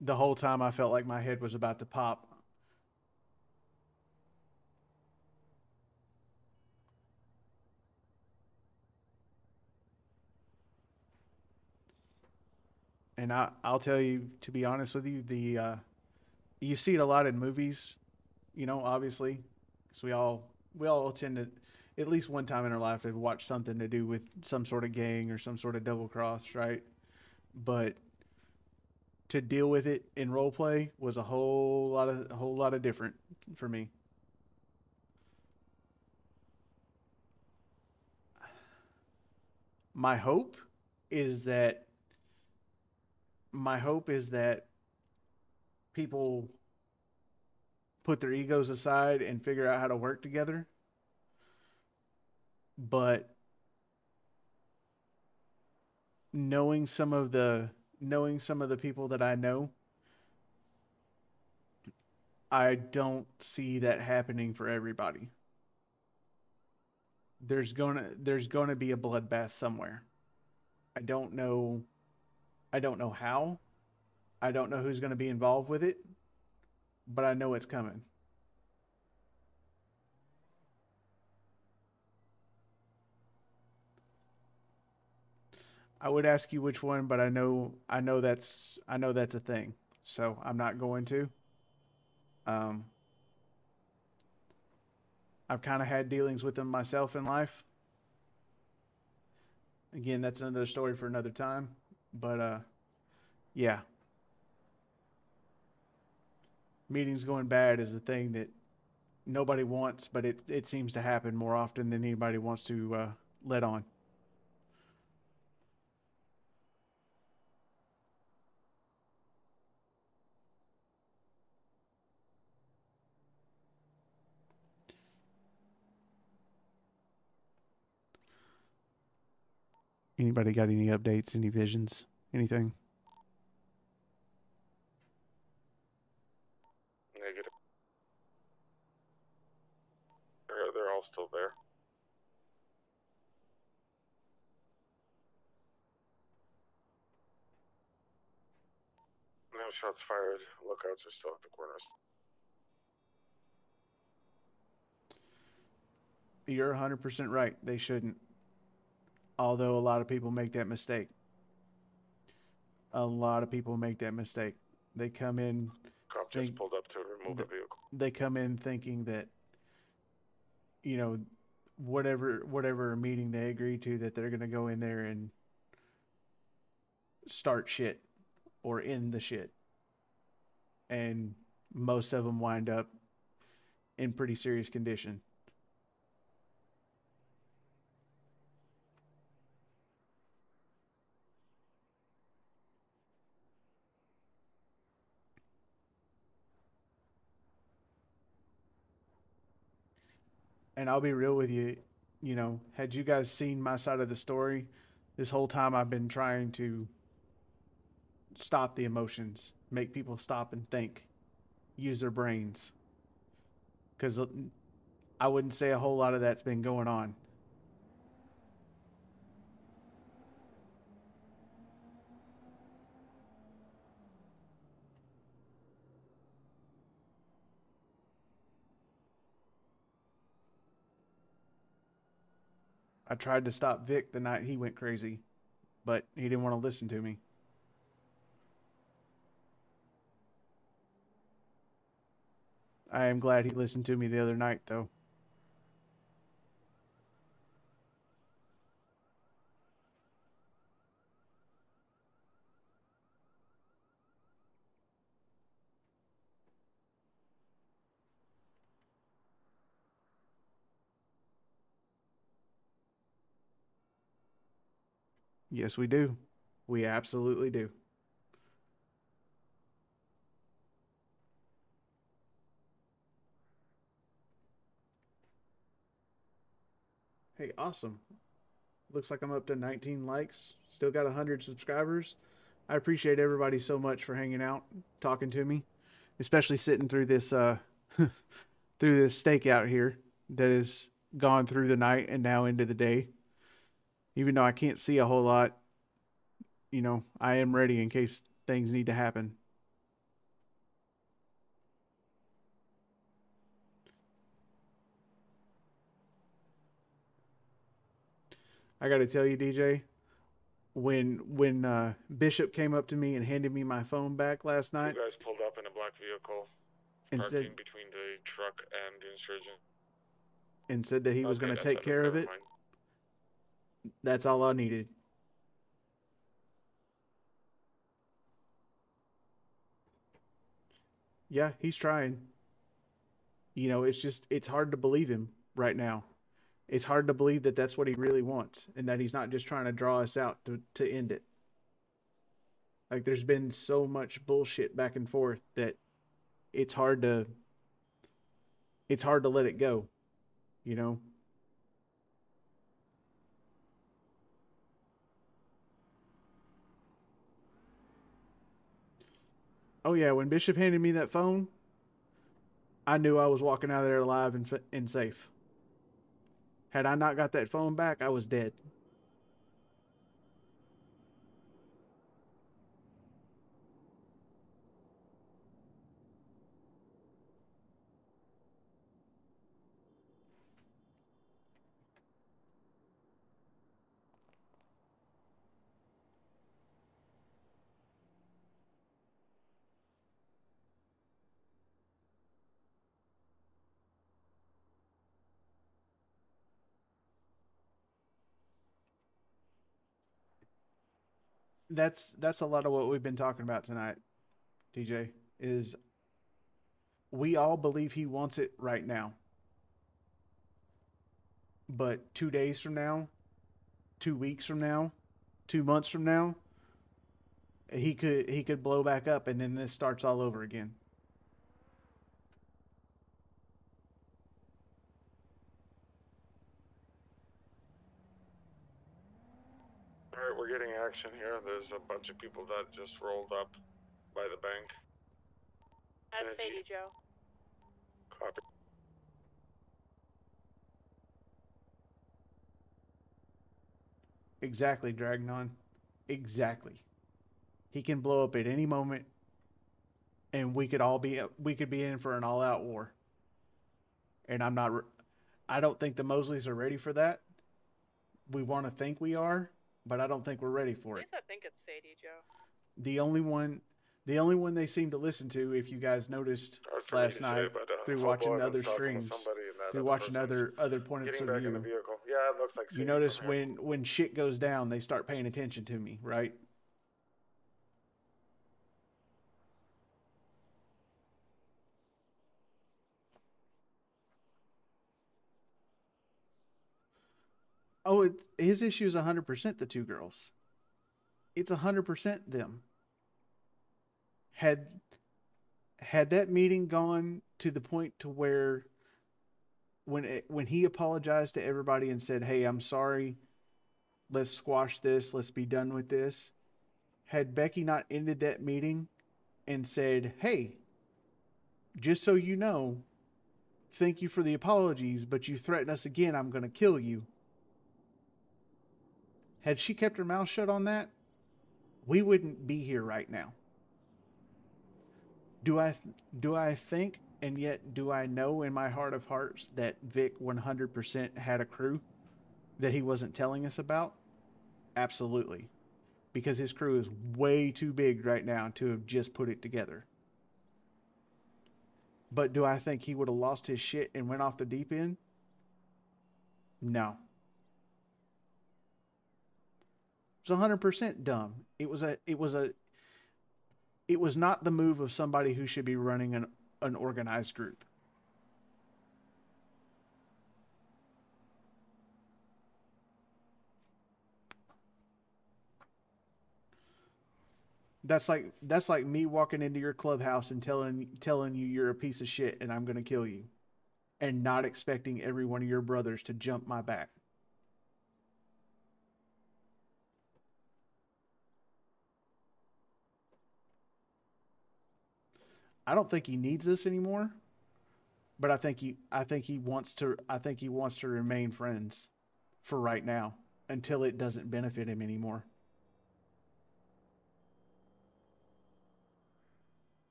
The whole time I felt like my head was about to pop. And I'll tell you, to be honest with you, you see it a lot in movies, you know, obviously, because we all tend to, at least one time in our life, have watched something to do with some sort of gang or some sort of double cross, right? But to deal with it in role play was a whole lot of different for me. My hope is that my hope is that people put their egos aside and figure out how to work together. But knowing some of the people that I know, I don't see that happening for everybody. There's gonna be a bloodbath somewhere. I don't know how. I don't know who's going to be involved with it, but I know it's coming. I would ask you which one, but I know that's a thing. So I'm not going to. Um, I've kind of had dealings with them myself in life. Again, that's another story for another time. But yeah. meetings going bad is a thing that nobody wants, but it seems to happen more often than anybody wants to let on. Anybody got any updates, any visions, anything? Negative. They're all still there. No shots fired. Lookouts are still at the corners. You're 100% right. They shouldn't. Although a lot of people make that mistake. A lot of people make that mistake. They come in. Cop just pulled up to remove a vehicle. They come in thinking that, you know, whatever meeting they agree to, that they're going to go in there and start shit or end the shit. And most of them wind up in pretty serious condition. And I'll be real with you, you know, had you guys seen my side of the story, this whole time I've been trying to stop the emotions, make people stop and think, use their brains. Because I wouldn't say a whole lot of that's been going on. I tried to stop Vic the night he went crazy, but he didn't want to listen to me. I am glad he listened to me the other night, though. Yes, we do. We absolutely do. Hey, awesome. Looks like I'm up to 19 likes. Still got 100 subscribers. I appreciate everybody so much for hanging out, talking to me, especially sitting through this through this stakeout here that has gone through the night and now into the day. Even though I can't see a whole lot, you know, I am ready in case things need to happen. I got to tell you, DJ, when Bishop came up to me and handed me my phone back last night, Two guys pulled up in a black vehicle, and parking said between the truck and the insurgent. and said that he was Okay, going to that's take better. care of Never it. mind. That's all I needed. Yeah, he's trying. You know, it's hard to believe him right now. It's hard to believe that that's what he really wants and that he's not just trying to draw us out to end it. Like, there's been so much bullshit back and forth that it's hard to let it go, you know? Oh yeah, when Bishop handed me that phone, I knew I was walking out of there alive and safe. Had I not got that phone back, I was dead. That's a lot of what we've been talking about tonight, TJ, is We all believe he wants it right now. But 2 days from now, 2 weeks from now, 2 months from now, he could blow back up, and then this starts all over again. All right, we're getting action here. There's a bunch of people that just rolled up by the bank. That's Sadie Joe. Copy. Exactly, Dragnon. Exactly. He can blow up at any moment, and we could be in for an all-out war. And I don't think the Mosleys are ready for that. We want to think we are, but I don't think we're ready for At it. least I think it's Sadie Joe. The only one they seem to listen to, if you guys noticed last night through watching other streams, through watching other points of view, Yeah, it looks like you notice when shit goes down, they start paying attention to me, right? Oh, his issue is 100% the two girls. It's 100% them. Had that meeting gone to the point to where when he apologized to everybody and said, "Hey, I'm sorry. Let's squash this. Let's be done with this." Had Becky not ended that meeting and said, "Hey, just so you know, thank you for the apologies, but you threaten us again, I'm going to kill you." Had she kept her mouth shut on that, we wouldn't be here right now. Do I think, and yet do I know in my heart of hearts that Vic 100% had a crew that he wasn't telling us about? Absolutely. Because his crew is way too big right now to have just put it together. But do I think he would have lost his shit and went off the deep end? No. It's 100% dumb. It was not the move of somebody who should be running an organized group. That's like me walking into your clubhouse and telling you you're a piece of shit and I'm going to kill you, and not expecting every one of your brothers to jump my back. I don't think he needs this anymore, but I think he wants to remain friends for right now until it doesn't benefit him anymore.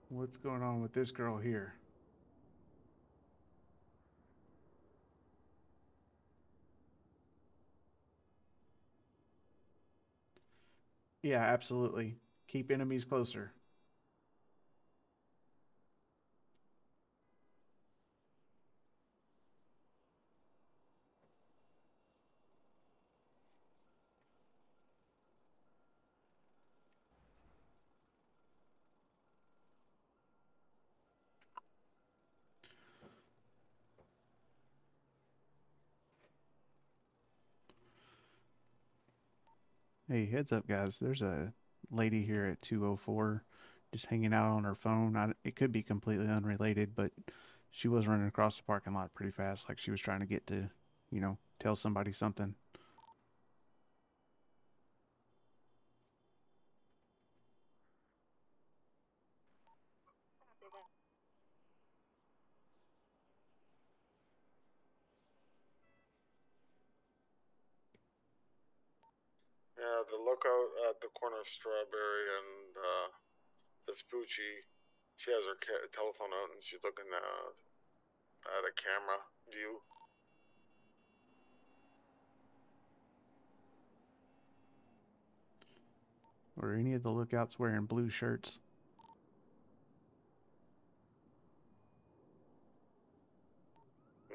What's going on with this girl here? Yeah, absolutely. Keep enemies closer. Hey, heads up, guys. There's a lady here at 204 just hanging out on her phone. It could be completely unrelated, but she was running across the parking lot pretty fast, like she was trying to get to, tell somebody something. Yeah, the lookout at the corner of Strawberry and Vespucci, she has her telephone out and she's looking at a camera view. Were any of the lookouts wearing blue shirts?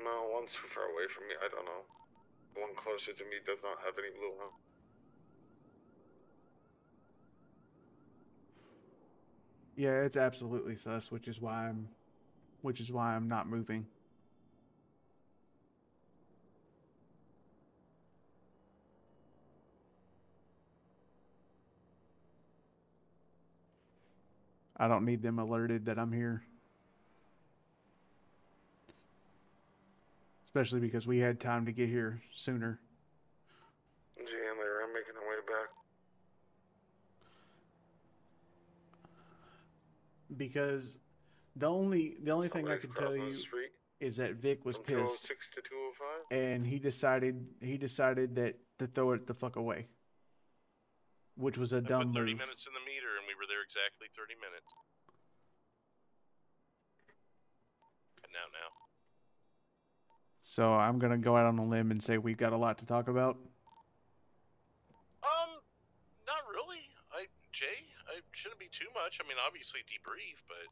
No, one's too far away from me. I don't know. The one closer to me does not have any blue on. Yeah, it's absolutely sus, which is why I'm not moving. I don't need them alerted that I'm here. Especially because we had time to get here sooner. G and Larry are making their way back. Because the only thing I can tell you is that Vic was From pissed, 206 to 205? and he decided that to throw it the fuck away, which was a I dumb put 30 move. minutes in the meter, and we were there exactly 30 minutes. And now. So I'm gonna go out on a limb and say we've got a lot to talk about. Not really. Jay, it shouldn't be too much. I mean, obviously debrief, but...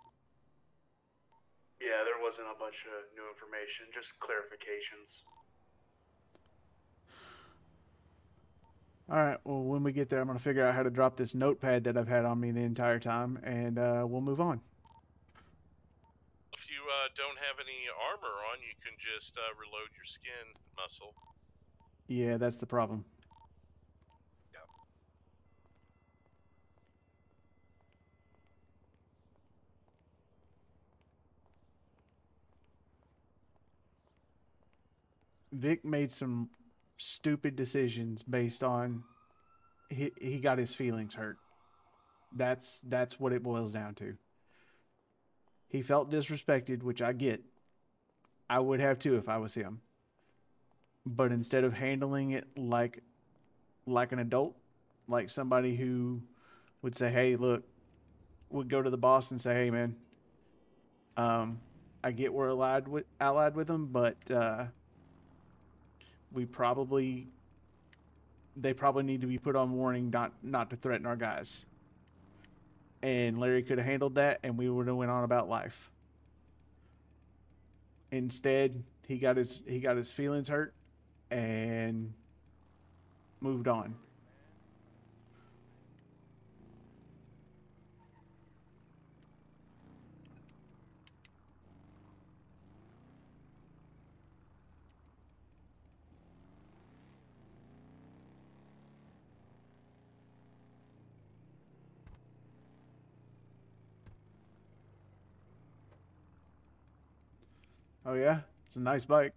Yeah, there wasn't a bunch of new information, just clarifications. All right. Well, when we get there, I'm gonna figure out how to drop this notepad that I've had on me the entire time, and we'll move on. If you don't have any armor on, you can just reload your skin muscle. Yeah, that's the problem. Vic made some stupid decisions based on he got his feelings hurt. That's what it boils down to. He felt disrespected, which I get. I would have too if I was him. But instead of handling it like an adult, like somebody who would say, "Hey, look," would go to the boss and say, "Hey, man, I get we're allied with them, but they probably need to be put on warning not to threaten our guys." And Larry could have handled that, and we would have went on about life. Instead, he got his feelings hurt and moved on. Oh yeah, it's a nice bike.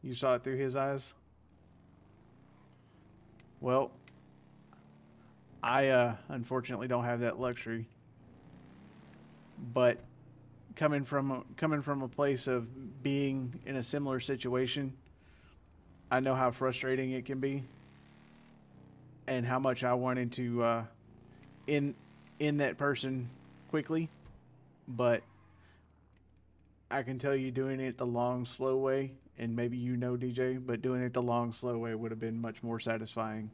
You saw it through his eyes? Well, I unfortunately don't have that luxury. But coming from a place of being in a similar situation, I know how frustrating it can be, and how much I wanted to end that person quickly. But I can tell you, doing it the long, slow way, and maybe you know, DJ, but doing it the long, slow way would have been much more satisfying.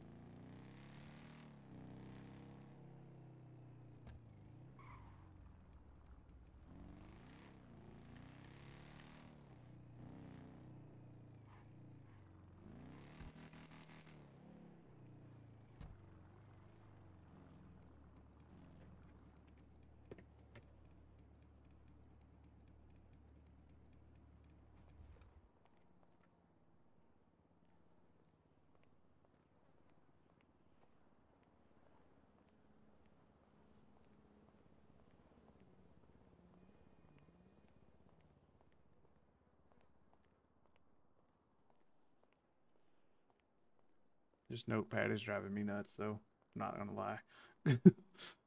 This notepad is driving me nuts, though. Not gonna lie. To the fuel system?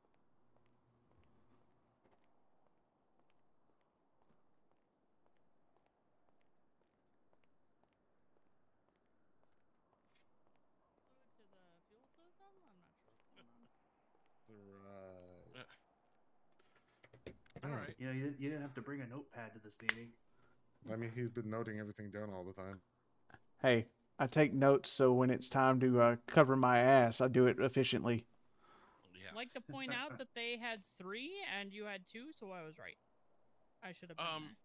I'm not sure what's going on. All right. You know, you didn't have to bring a notepad to this meeting. I mean, he's been noting everything down all the time. Hey, I take notes so when it's time to cover my ass, I do it efficiently. Yeah. I'd like to point out that they had 3 and you had 2, so I was right. I should have been there.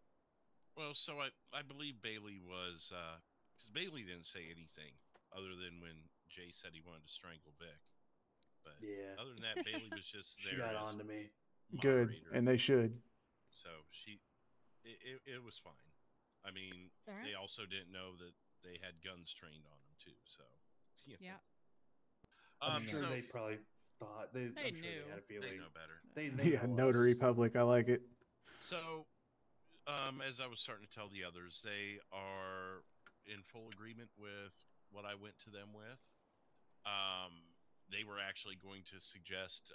Well, so I believe Bailey was because Bailey didn't say anything other than when Jay said he wanted to strangle Vic. But yeah, other than that, Bailey was just there. She got as on to me. Good, moderator. and they should. So it was fine. I mean, All right. they also didn't know that they had guns trained on them too. So Yeah. I'm sure so- they probably thought I'm sure knew. they had a feeling. They know better. They Yeah, know notary us. public. I like it. So, as I was starting to tell the others, they are in full agreement with what I went to them with. They were actually going to suggest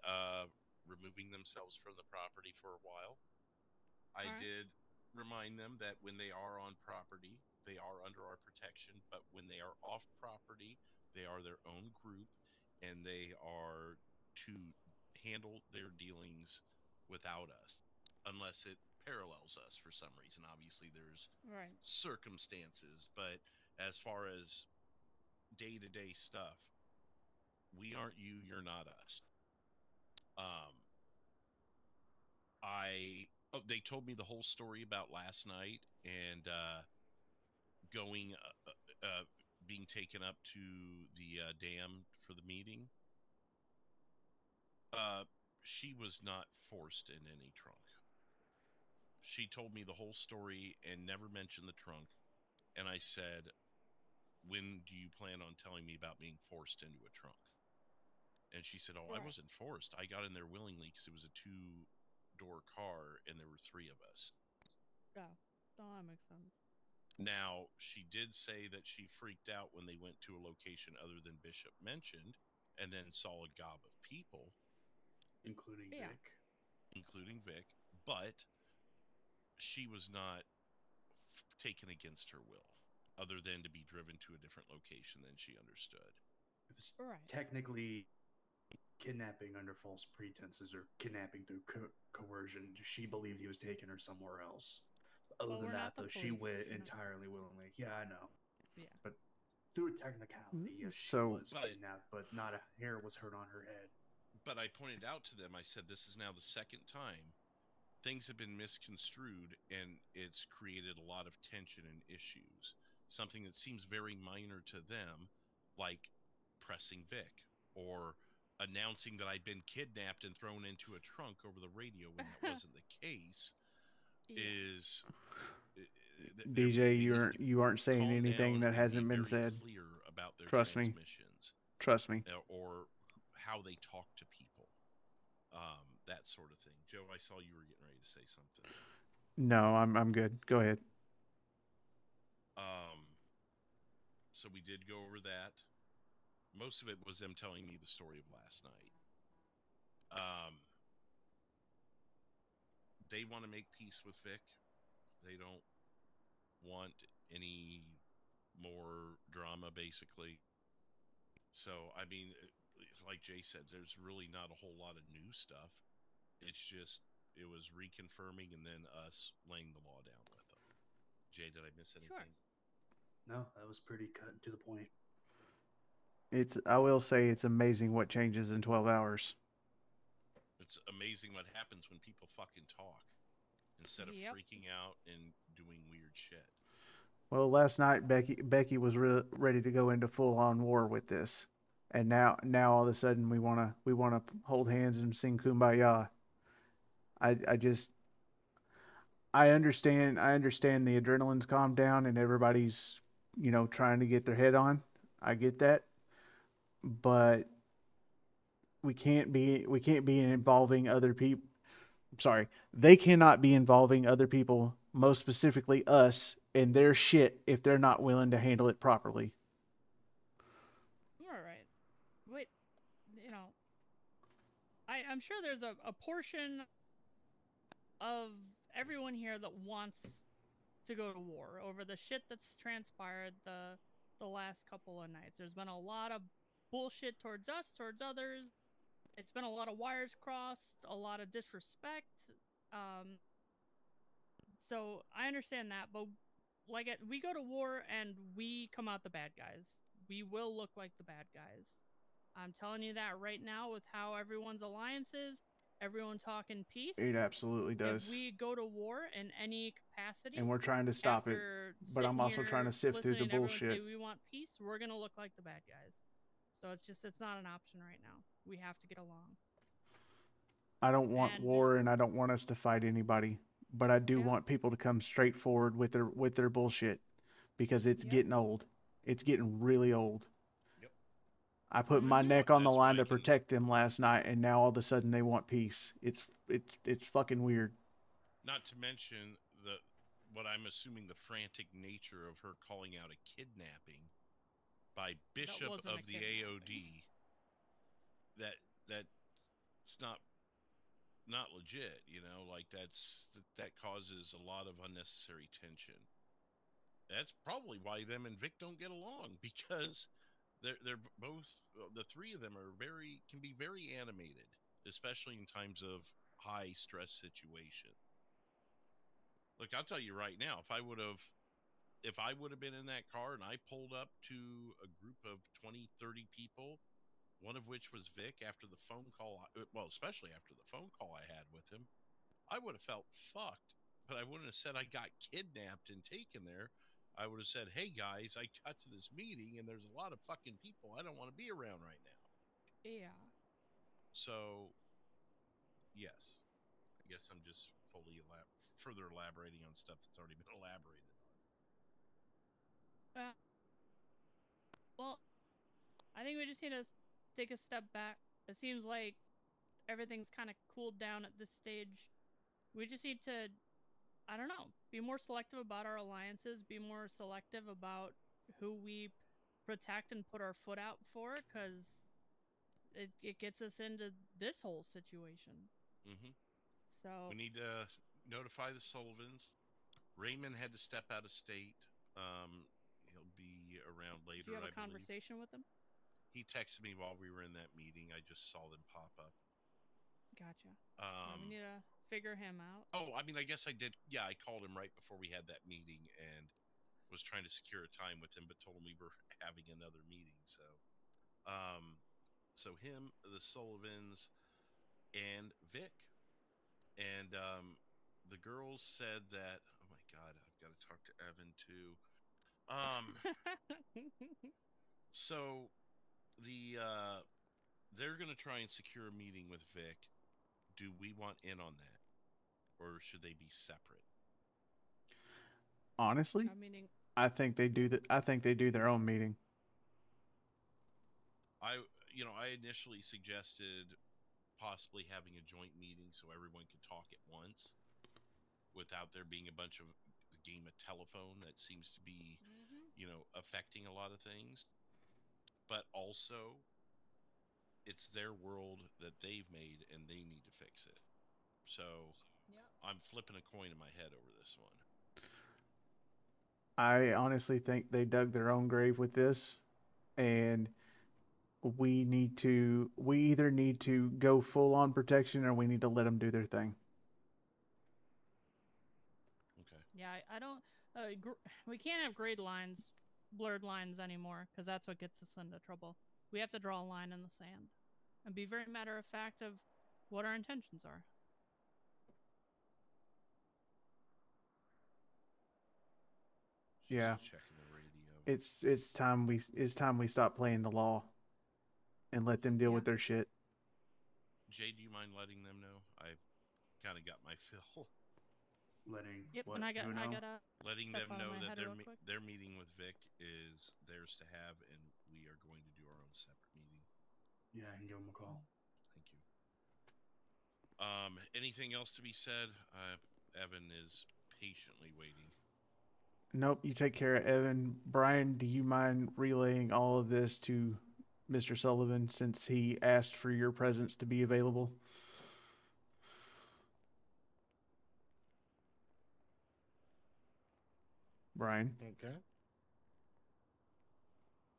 removing themselves from the property for a while. I did remind them that when they are on property, they are under our protection, but when they are off property, they are their own group, and they are to handle their dealings without us, unless it parallels us for some reason. Obviously, there's circumstances, but as far as day-to-day stuff, we aren't you, you're not us. They told me the whole story about last night and going, being taken up to the dam for the meeting. She was not forced in any trunk. She told me the whole story and never mentioned the trunk. And I said, when do you plan on telling me about being forced into a trunk? And she said, I wasn't forced. I got in there willingly because it was a 2-door car and there were 3 of us. Yeah, that makes sense. Now, she did say that she freaked out when they went to a location other than Bishop mentioned and then saw a gob of people. Including Vic. But she was not taken against her will, other than to be driven to a different location than she understood. It was technically kidnapping under false pretenses or kidnapping through coercion. She believed he was taking her somewhere else. Other than that, though, she went entirely willingly. Yeah, I know. Yeah. But through a technicality, yes, she was kidnapped, but not a hair was hurt on her head. But I pointed out to them, I said, this is now the second time things have been misconstrued and it's created a lot of tension and issues. Something that seems very minor to them, like pressing Vic or announcing that I'd been kidnapped and thrown into a trunk over the radio when that wasn't the case, is... DJ, you aren't saying anything that hasn't been said. Clear about their Trust me. Trust me. Or how they talk to people. That sort of thing. Joe, I saw you were getting ready to say something. No, I'm good. Go ahead. So we did go over that. Most of it was them telling me the story of last night. They want to make peace with Vic. They don't want any more drama, basically. So, I mean, like Jay said, there's really not a whole lot of new stuff. It's just, it was reconfirming and then us laying the law down with them. Jay, did I miss anything? No, that was pretty cut to the point. I will say it's amazing what changes in 12 hours. It's amazing what happens when people fucking talk instead of freaking out and doing weird shit. Well, last night Becky was ready to go into full-on war with this, and now all of a sudden we wanna hold hands and sing Kumbaya. I understand the adrenaline's calmed down and everybody's trying to get their head on. I get that, but we can't be involving other people. Sorry, they cannot be involving other people, most specifically us, in their shit if they're not willing to handle it properly. All right. I'm sure there's a portion of everyone here that wants to go to war over the shit that's transpired the last couple of nights. There's been a lot of bullshit towards us, towards others. It's been a lot of wires crossed, a lot of disrespect. So I understand that, but we go to war and we come out the bad guys. We will look like the bad guys. I'm telling you that right now with how everyone's alliance is, everyone talking peace. It absolutely does. If we go to war in any capacity, And we're trying to stop it, after but I'm sitting also trying to here sift through the listening to everyone bullshit. Say we want peace, we're gonna look like the bad guys. So it's not an option right now. We have to get along. I don't want And- war, and I don't want us to fight anybody, but I do want people to come straight forward with their bullshit, because it's getting old. It's getting really old. Yep. I put my neck on the line to protect them last night, and now all of a sudden they want peace. It's fucking weird. Not to mention what I'm assuming the frantic nature of her calling out a kidnapping by Bishop wasn't of a the kidnapping. AOD. That's not legit, you know, like that causes a lot of unnecessary tension. That's probably why them and Vic don't get along, because they're both, the three of them can be very animated, especially in times of high stress situation. Look, I'll tell you right now, if I would have been in that car and I pulled up to a group of 20, 30 people, one of which was Vic, after the phone call, especially after the phone call I had with him, I would have felt fucked. But I wouldn't have said I got kidnapped and taken there. I would have said, hey guys, I got to this meeting and there's a lot of fucking people I don't want to be around right now. Yeah. So, yes. I guess I'm just further elaborating on stuff that's already been elaborated on. Well, I think we just need to take a step back. It seems like everything's kind of cooled down at this stage. We just need to, I don't know, be more selective about our alliances, be more selective about who we protect and put our foot out for, because it gets us into this whole situation. Mm-hmm. So we need to notify the Sullivans. Raymond had to step out of state. He'll be around later. Do you have a I conversation with him? He texted me while we were in that meeting. I just saw them pop up. Gotcha. We need to figure him out. Oh, I mean, I guess I did. Yeah, I called him right before we had that meeting and was trying to secure a time with him, but told him we were having another meeting. So him, the Sullivans, and Vic. And the girls said that, oh my God, I've got to talk to Evan too. So they're going to try and secure a meeting with Vic. Do we want in on that, or should they be separate? Honestly, I think they do I think they do their own meeting. I initially suggested possibly having a joint meeting so everyone could talk at once without there being a bunch of game of telephone that seems to be, affecting a lot of things. But also, it's their world that they've made and they need to fix it. So I'm flipping a coin in my head over this one. I honestly think they dug their own grave with this, and we either need to go full on protection, or we need to let them do their thing. Okay. Yeah, I don't. We can't have blurred lines anymore, because that's what gets us into trouble. We have to draw a line in the sand and be very matter of fact of what our intentions are. Yeah. Checking the radio. It's time we stop playing the law and let them deal with their shit. Jay, do you mind letting them know? I kind of got my fill. Letting Yep, and I gotta letting step them out of know my that head real quick. their meeting with Vic is theirs to have, and we are going to do our own separate meeting. Yeah, I can give him a call. Thank you. Anything else to be said? Evan is patiently waiting. Nope, you take care of Evan. Brian, do you mind relaying all of this to Mr. Sullivan, since he asked for your presence to be available? Brian. Okay.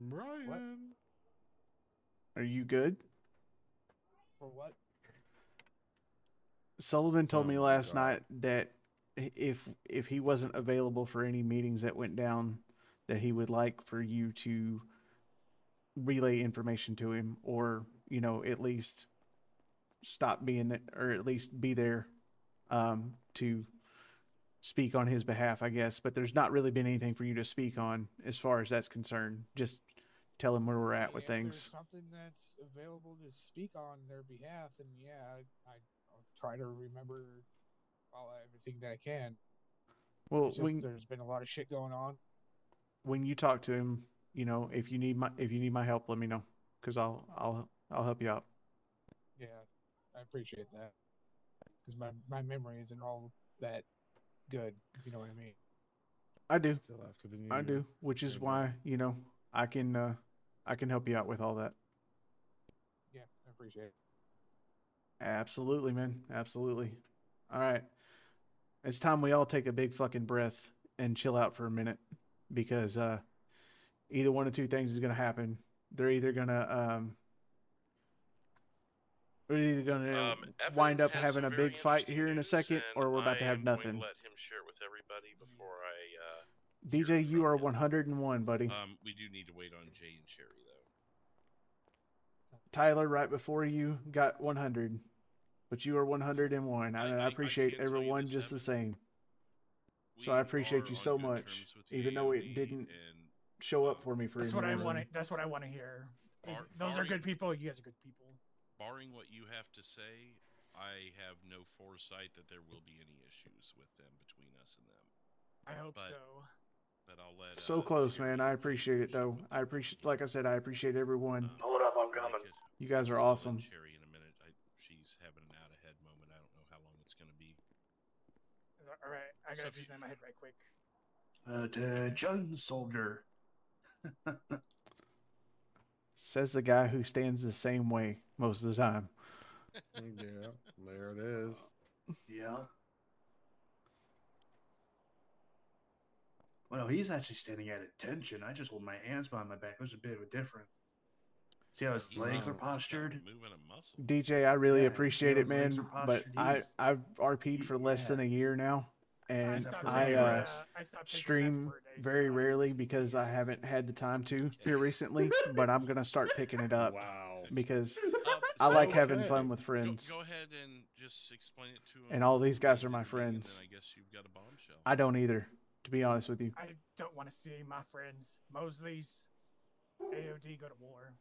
Brian. Are you good? For what? Sullivan told Oh me my last God. night that if he wasn't available for any meetings that went down, that he would like for you to relay information to him, or at least stop being there, or at least be there to speak on his behalf, I guess. But there's not really been anything for you to speak on as far as that's concerned. Just tell him where we're at with If there's things. something that's available to speak on their behalf, then yeah, I'll try to remember everything that I can. Well, It's just there's been a lot of shit going on. when you talk to him, if you need my help, let me know, because I'll help you out. Yeah, I appreciate that. Because my memory isn't all that good, if you know what I mean. I do. Still after the new I year. do, which is Good why I can help you out with all that. Yeah, I appreciate it. Absolutely, man. Absolutely. All right. It's time we all take a big fucking breath and chill out for a minute, because either one of two things is going to happen. They're either going to wind up having a big fight here in a second, or we're about to have nothing. Let him share it with everybody before I. DJ, you are 101, buddy. We do need to wait on Jay and Sherry though. Tyler, right before you, got 100, but you are 101. I appreciate everyone just the same. So I appreciate you so much, even though it didn't show up for me for That's any what I reason. want. That's what I want to hear. Those are good people. You guys are good people. Barring what you have to say, I have no foresight that there will be any issues with them between us and them. I hope so. But I'll let. So close, man. I appreciate it, though. Like I said, I appreciate everyone. Hold up, I'm coming. You guys are awesome. Sherry in a minute. She's having an out ahead moment. I don't know how long it's going to be. All right, I gotta do something in my head right quick. Attention, soldier. Says the guy who stands the same way most of the time. Yeah, there it is. Yeah. Well, he's actually standing at attention. I just hold my hands behind my back. There's a bit of a difference. See how his legs are postured? Moving a muscle. DJ, I really Yeah, appreciate see it, how his legs man. are But postured? I've RP'd for less than a year now, and I stream very rarely because I haven't had the time to here recently. But I'm gonna start picking it up. Wow. Because I like having fun with friends. Go ahead and just explain it to him. And all these guys are my friends. And then I guess you've got a bombshell. I don't either, to be honest with you. I don't want to see my friends Mosley's AOD go to war.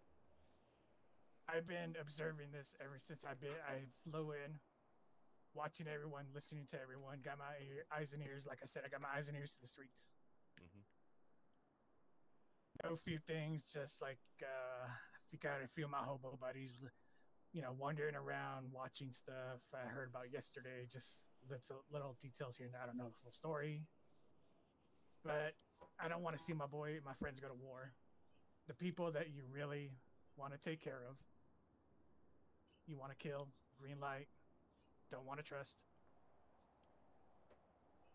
I've been observing this ever since I flew in, watching everyone, listening to everyone. Got my eyes and ears, like I said, I got my eyes and ears to the streets. Know a few things, just like you got a few of my hobo buddies, wandering around, watching stuff I heard about yesterday. Just little details here and there. I don't know the full story, but I don't want to see my friends go to war. The people that you really want to take care of, you want to kill, green light, don't want to trust.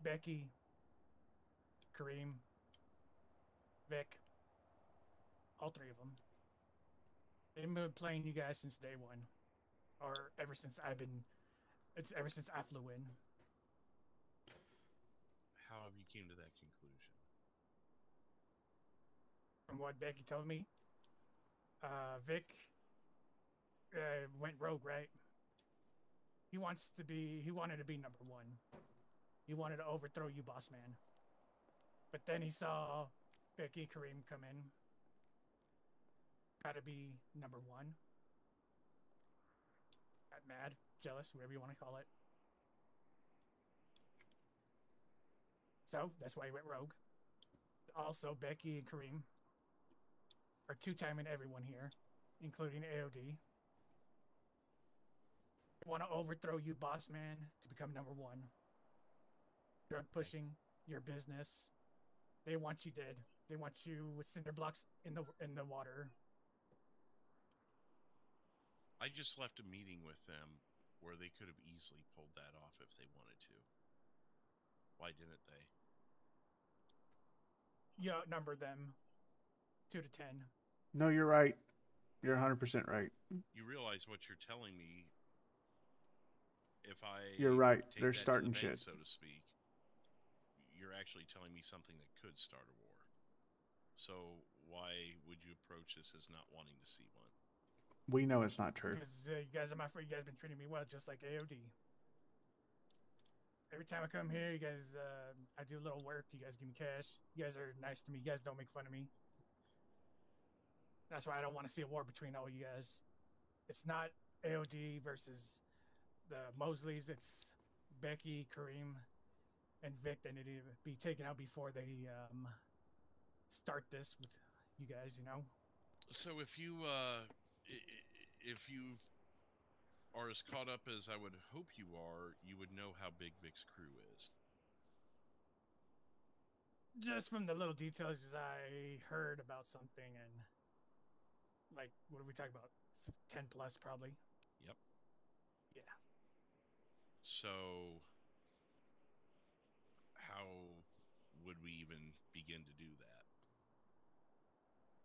Becky, Kareem, Vic, all three of them. They've been playing you guys since day one, or ever since I flew in. How have you came to that conclusion? From what Becky told me, Vic went rogue, right? He wanted to be number one. He wanted to overthrow you, boss man. But then he saw Becky Kareem come in. Got to be number one. Got mad, jealous, whatever you want to call it. So that's why he went rogue. Also, Becky and Kareem are two-timing everyone here, including AOD. They want to overthrow you, boss man, to become number one. Drug pushing, your business. They want you dead. They want you with cinder blocks in the water. I just left a meeting with them where they could have easily pulled that off if they wanted to. Why didn't they? you outnumber them 2 to 10. No, you're right. You're 100% right. You realize what you're telling me. If I You're right. take They're that starting to the bank, shit. so to speak, you're actually telling me something that could start a war. So why would you approach this as not wanting to see one? We know it's not true. Because you guys are my friend. You guys been treating me well, just like AOD. Every time I come here, you guys, I do a little work. You guys give me cash. You guys are nice to me. You guys don't make fun of me. That's why I don't want to see a war between all you guys. It's not AOD versus the Mosleys. It's Becky, Kareem, and Vic that need to be taken out before they start this with you guys. You know. So if you are as caught up as I would hope you are, you would know how big Vic's crew is. Just from the little details I heard about something, and like, what are we talking about? 10 plus, probably. Yep. Yeah. So how would we even begin to do that?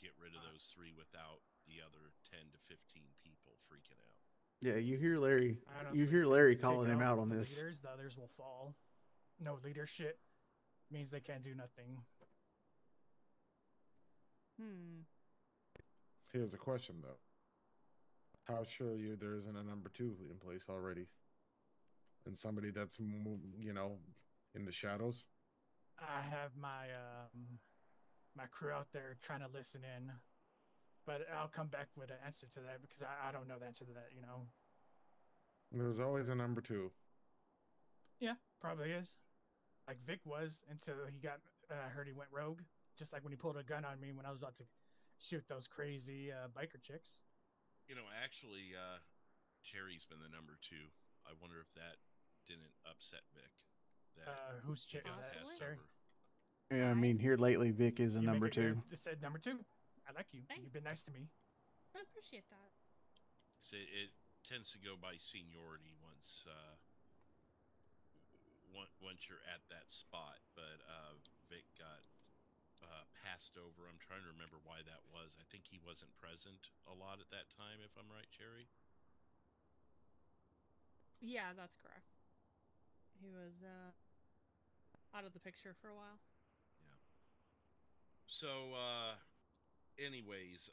Get rid of those 3 without the other 10 to 15 people freaking out. Yeah, you hear Larry. I honestly You hear think Larry if you take calling him out on the this. Leaders, the others will fall. No leadership means they can't do nothing. Here's a question though. How sure are you there isn't a number 2 in place already? And somebody that's, you know, in the shadows? I have my my crew out there trying to listen in, but I'll come back with an answer to that because I don't know the answer to that. You know. There's always a number 2. Yeah, probably is. Like Vic was until he got heard he went rogue. Just like when he pulled a gun on me when I was about to shoot those crazy biker chicks. You know, actually, Cherry's been the number 2. I wonder if that didn't upset Vic. That Who's he got is that? passed Cherry? over. Yeah, I mean, here lately, Vic is a You number make it 2. It said number 2. I like you. Thanks. You've been nice to me. I appreciate that. So it tends to go by seniority once you're at that spot. But Vic got passed over. I'm trying to remember why that was. I think he wasn't present a lot at that time, if I'm right, Cherry. Yeah, that's correct. He was out of the picture for a while. Yeah. So, anyways,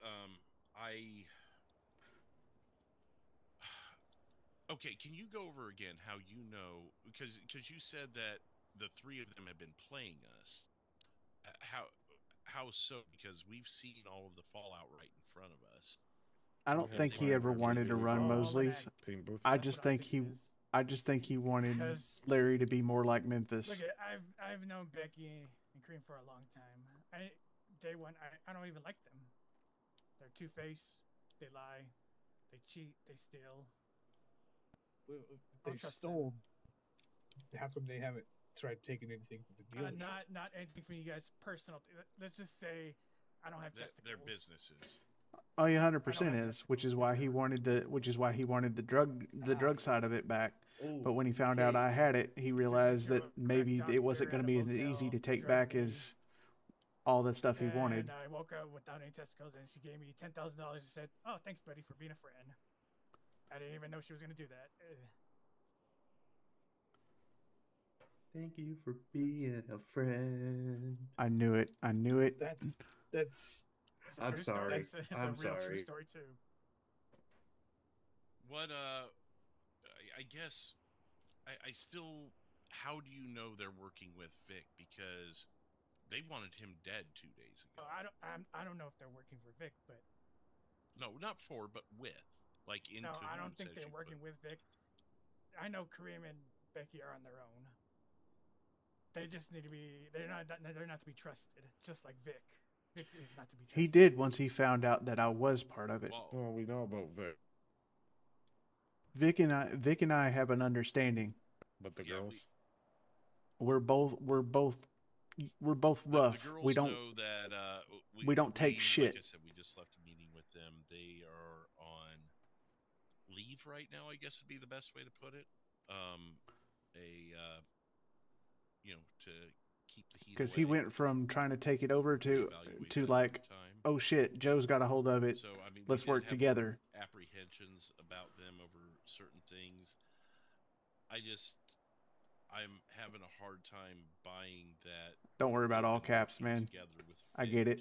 okay, can you go over again how you know, because you said that the 3 of them have been playing us. How so? Because we've seen all of the fallout right in front of us. I don't think he ever wanted to run Mosley's. I just think he wanted Larry to be more like Memphis. Look, I've known Becky and Kareem for a long time. Day one, I don't even like them. They're two-faced. They lie. They cheat. They steal. They stole. How come they haven't tried taking anything from the dealership? Not anything from you guys personal. Let's just say I don't have testicles. Their businesses. Oh, yeah, 100% is, which is why he wanted the drug side of it back. But when he found out I had it, he realized that maybe it wasn't going to be as easy to take back as all the stuff he wanted. And I woke up without any testicles, and she gave me $10,000 and said, "Oh, thanks, buddy, for being a friend." I didn't even know she was going to do that. Thank you for being a friend. I knew it. I knew it. That's. I'm sorry. I'm a real sorry. true story too. What I guess I still, how do you know they're working with Vic? Because they wanted him dead 2 days ago. I don't know if they're working for Vic, but no, not for, but with, like in. No, I don't think they're working with Vic. I know Kareem and Becky are on their own. They just need to be. They're not to be trusted, just like Vic. Vic is not to be trusted. He did once he found out that I was part of it. Well, we know about Vic. Vic and I have an understanding. But the girls, we're both rough. The girls we don't know that we don't take shit. Like I said, we just left a meeting with them. They are on leave right now, I guess would be the best way to put it. To keep the heat because he went from trying to take it over to like, oh shit, Joe's got a hold of it. So I mean, let's we did work have together. Apprehensions about them over certain things. I'm having a hard time buying that. Don't worry about all caps, man. I get it.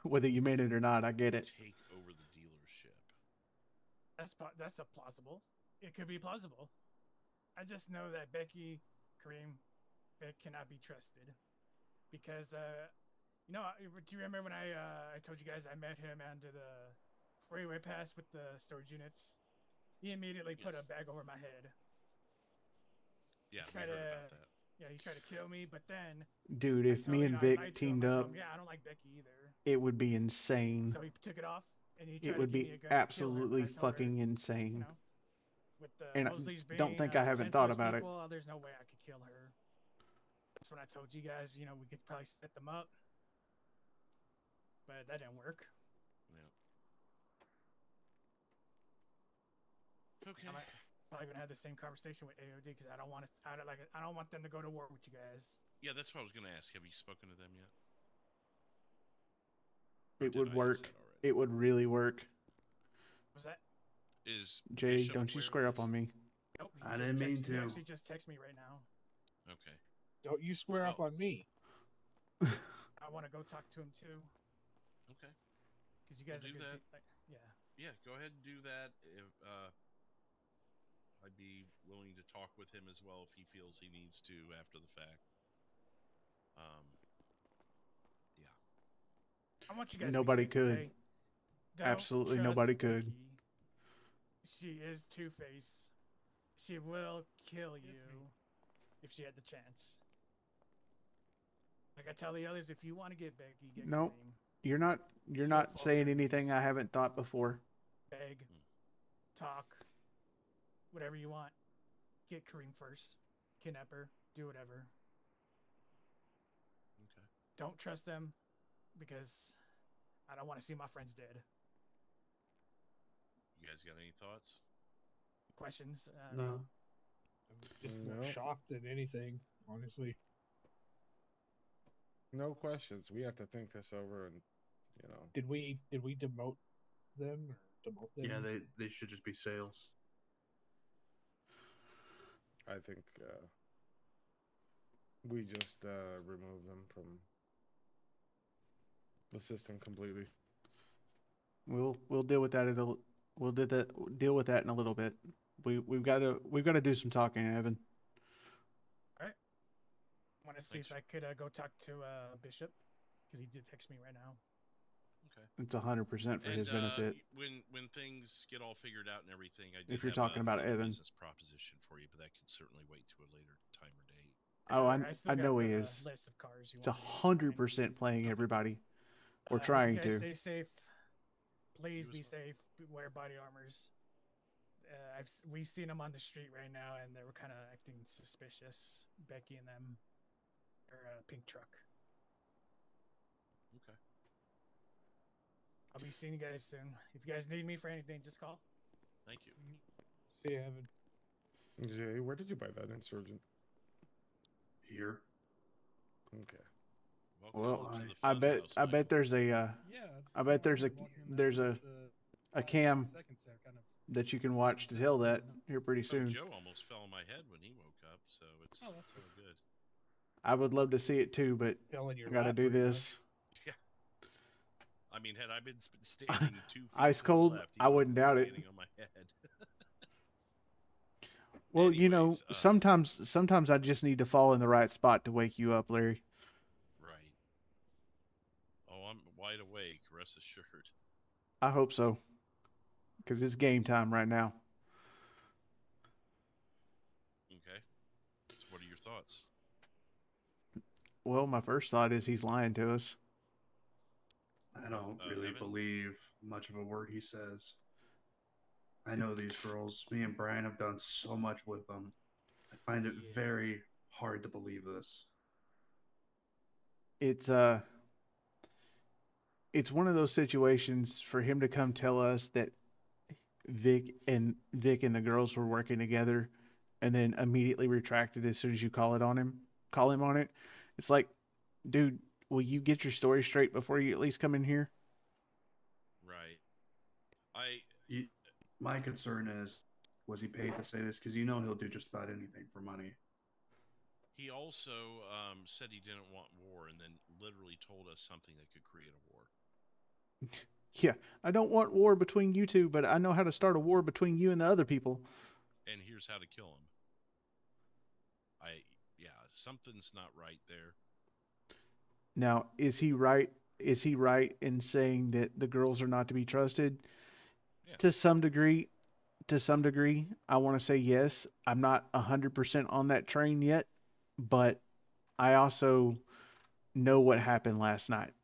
Whether you made it or not, I get it. Take over the dealership. That's a plausible. It could be plausible. I just know that Becky, Kareem, cannot be trusted because do you remember when I told you guys I met him under the freeway pass with the storage units? He immediately put a bag over my head. Yeah, we heard about that. Yeah, he tried to kill me, but then dude, if me and Vic teamed up, yeah, I don't like Becky either. It would be insane. So he took it off, and he tried It would to give be me a gun to kill her, absolutely but I told her, fucking insane. With And Mosley's being, don't think I haven't 10 thought first about it. people, there's no way I could kill her. That's when I told you guys, we could probably set them up, but that didn't work. Yeah. Okay. I'm probably gonna have the same conversation with AOD because I don't want them to go to war with you guys. Yeah, that's what I was going to ask. Have you spoken to them yet? It would work. It would really work. Was that? Jay, Bishop don't you aware square of up on me. Nope, I didn't mean He to. actually just text me right now. Okay. Don't you square up on me. I want to go talk to him too. Okay. Because you guys We'll are do good. that. Yeah. Yeah, go ahead and do that. If I'd be willing to talk with him as well if he feels he needs to after the fact. Yeah. I want you guys. Nobody to be safe, could. okay? Don't Absolutely trust nobody could. Becky. She is Two-Face. She will kill you if she had the chance. Like I tell the others, if you want to get Becky, get Nope. Kareem. You're not saying anything I haven't thought before. Beg, talk, whatever you want. Get Kareem first. Kidnap her. Do whatever. Okay. Don't trust them because I don't want to see my friends dead. You guys got any thoughts? Questions? No. I'm just more shocked than anything, honestly. No questions. We have to think this over, and Did we demote them or demote them? Yeah, they should just be sales. I think we just remove them from the system completely. We'll deal with that deal with that in a little bit. We've got to do some talking, Evan. All right. I want to see if I could go talk to Bishop because he did text me right now. Okay. It's 100% for his benefit. When things get all figured out and everything, I If you're talking about Evan. business proposition for you, but that could certainly wait to a later time or date. Oh, still I got know he the is. list of cars you It's want me to 100% playing everybody. We're you trying guys to. Stay safe. Please be safe. Wear body armors. We've seen them on the street right now, and they were kind of acting suspicious. Becky and them, or a pink truck. Okay. I'll be seeing you guys soon. If you guys need me for anything, just call. Thank you. See you, Evan. Jay, where did you buy that insurgent? Here. Okay. Well, I bet there's a a cam that you can watch to tell that here pretty soon. Joe almost fell on my head when he woke up, so it's really good. I would love to see it too, but I got to do this. Yeah. I mean, had I been standing 2 feet Ice to the cold, left, he I would wouldn't be doubt it. standing on my head. Well, sometimes I just need to fall in the right spot to wake you up, Larry. Right. Oh, I'm wide awake, rest assured. I hope so, because it's game time right now. Okay. So what are your thoughts? Well, my first thought is he's lying to us. I don't really believe much of a word he says. I know these girls. Me and Brian have done so much with them. I find it very hard to believe this. It's one of those situations for him to come tell us that Vic and the girls were working together, and then immediately retracted as soon as you call him on it. It's like, dude, will you get your story straight before you at least come in here? Right. My concern is, was he paid to say this? Because you know he'll do just about anything for money. He also said he didn't want war, and then literally told us something that could create a war. Yeah, I don't want war between you two, but I know how to start a war between you and the other people. And here's how to kill him. Yeah, something's not right there. Now, is he right? Is he right in saying that the girls are not to be trusted? Yeah. To some degree, I want to say yes. I'm not 100% on that train yet, but I also know what happened last night.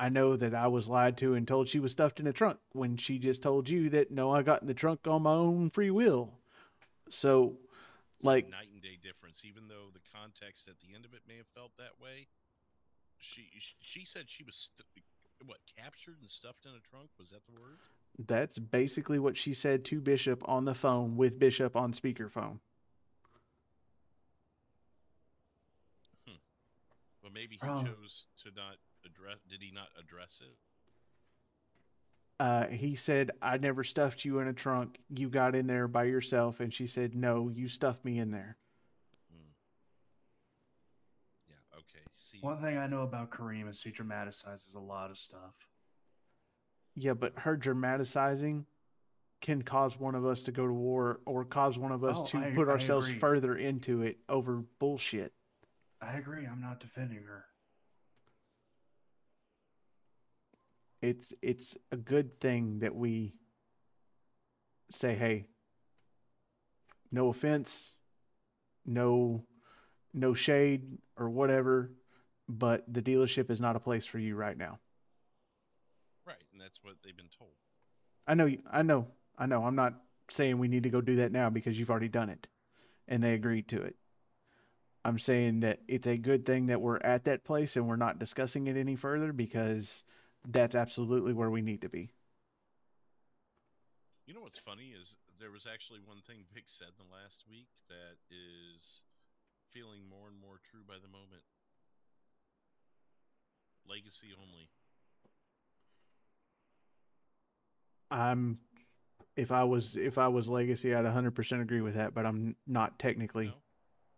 I know that I was lied to and told she was stuffed in a trunk when she just told you that, no, I got in the trunk on my own free will. So, like, night and day difference. Even though the context at the end of it may have felt that way, she said she was captured and stuffed in a trunk. Was that the word? that's basically what she said to Bishop on the phone with Bishop on speakerphone. Well, maybe he chose to not address. Did he not address it? He said, I never stuffed you in a trunk. You got in there by yourself. And she said, no, you stuffed me in there. Yeah, okay. See, one thing I know about Kareem is she dramatizes a lot of stuff. Yeah, but her dramatizing can cause one of us to go to war or cause one of us to put ourselves further into it over bullshit. I agree. I'm not defending her. It's a good thing that we say, hey, no offense, no shade or whatever, but the dealership is not a place for you right now. Right, and that's what they've been told. I know. I'm not saying we need to go do that now because you've already done it and they agreed to it. I'm saying that it's a good thing that we're at that place and we're not discussing it any further because that's absolutely where we need to be. You know what's funny is there was actually one thing Vic said in the last week that is feeling more and more true by the moment. Legacy only. If I was Legacy, I'd 100% agree with that, but I'm not technically. No,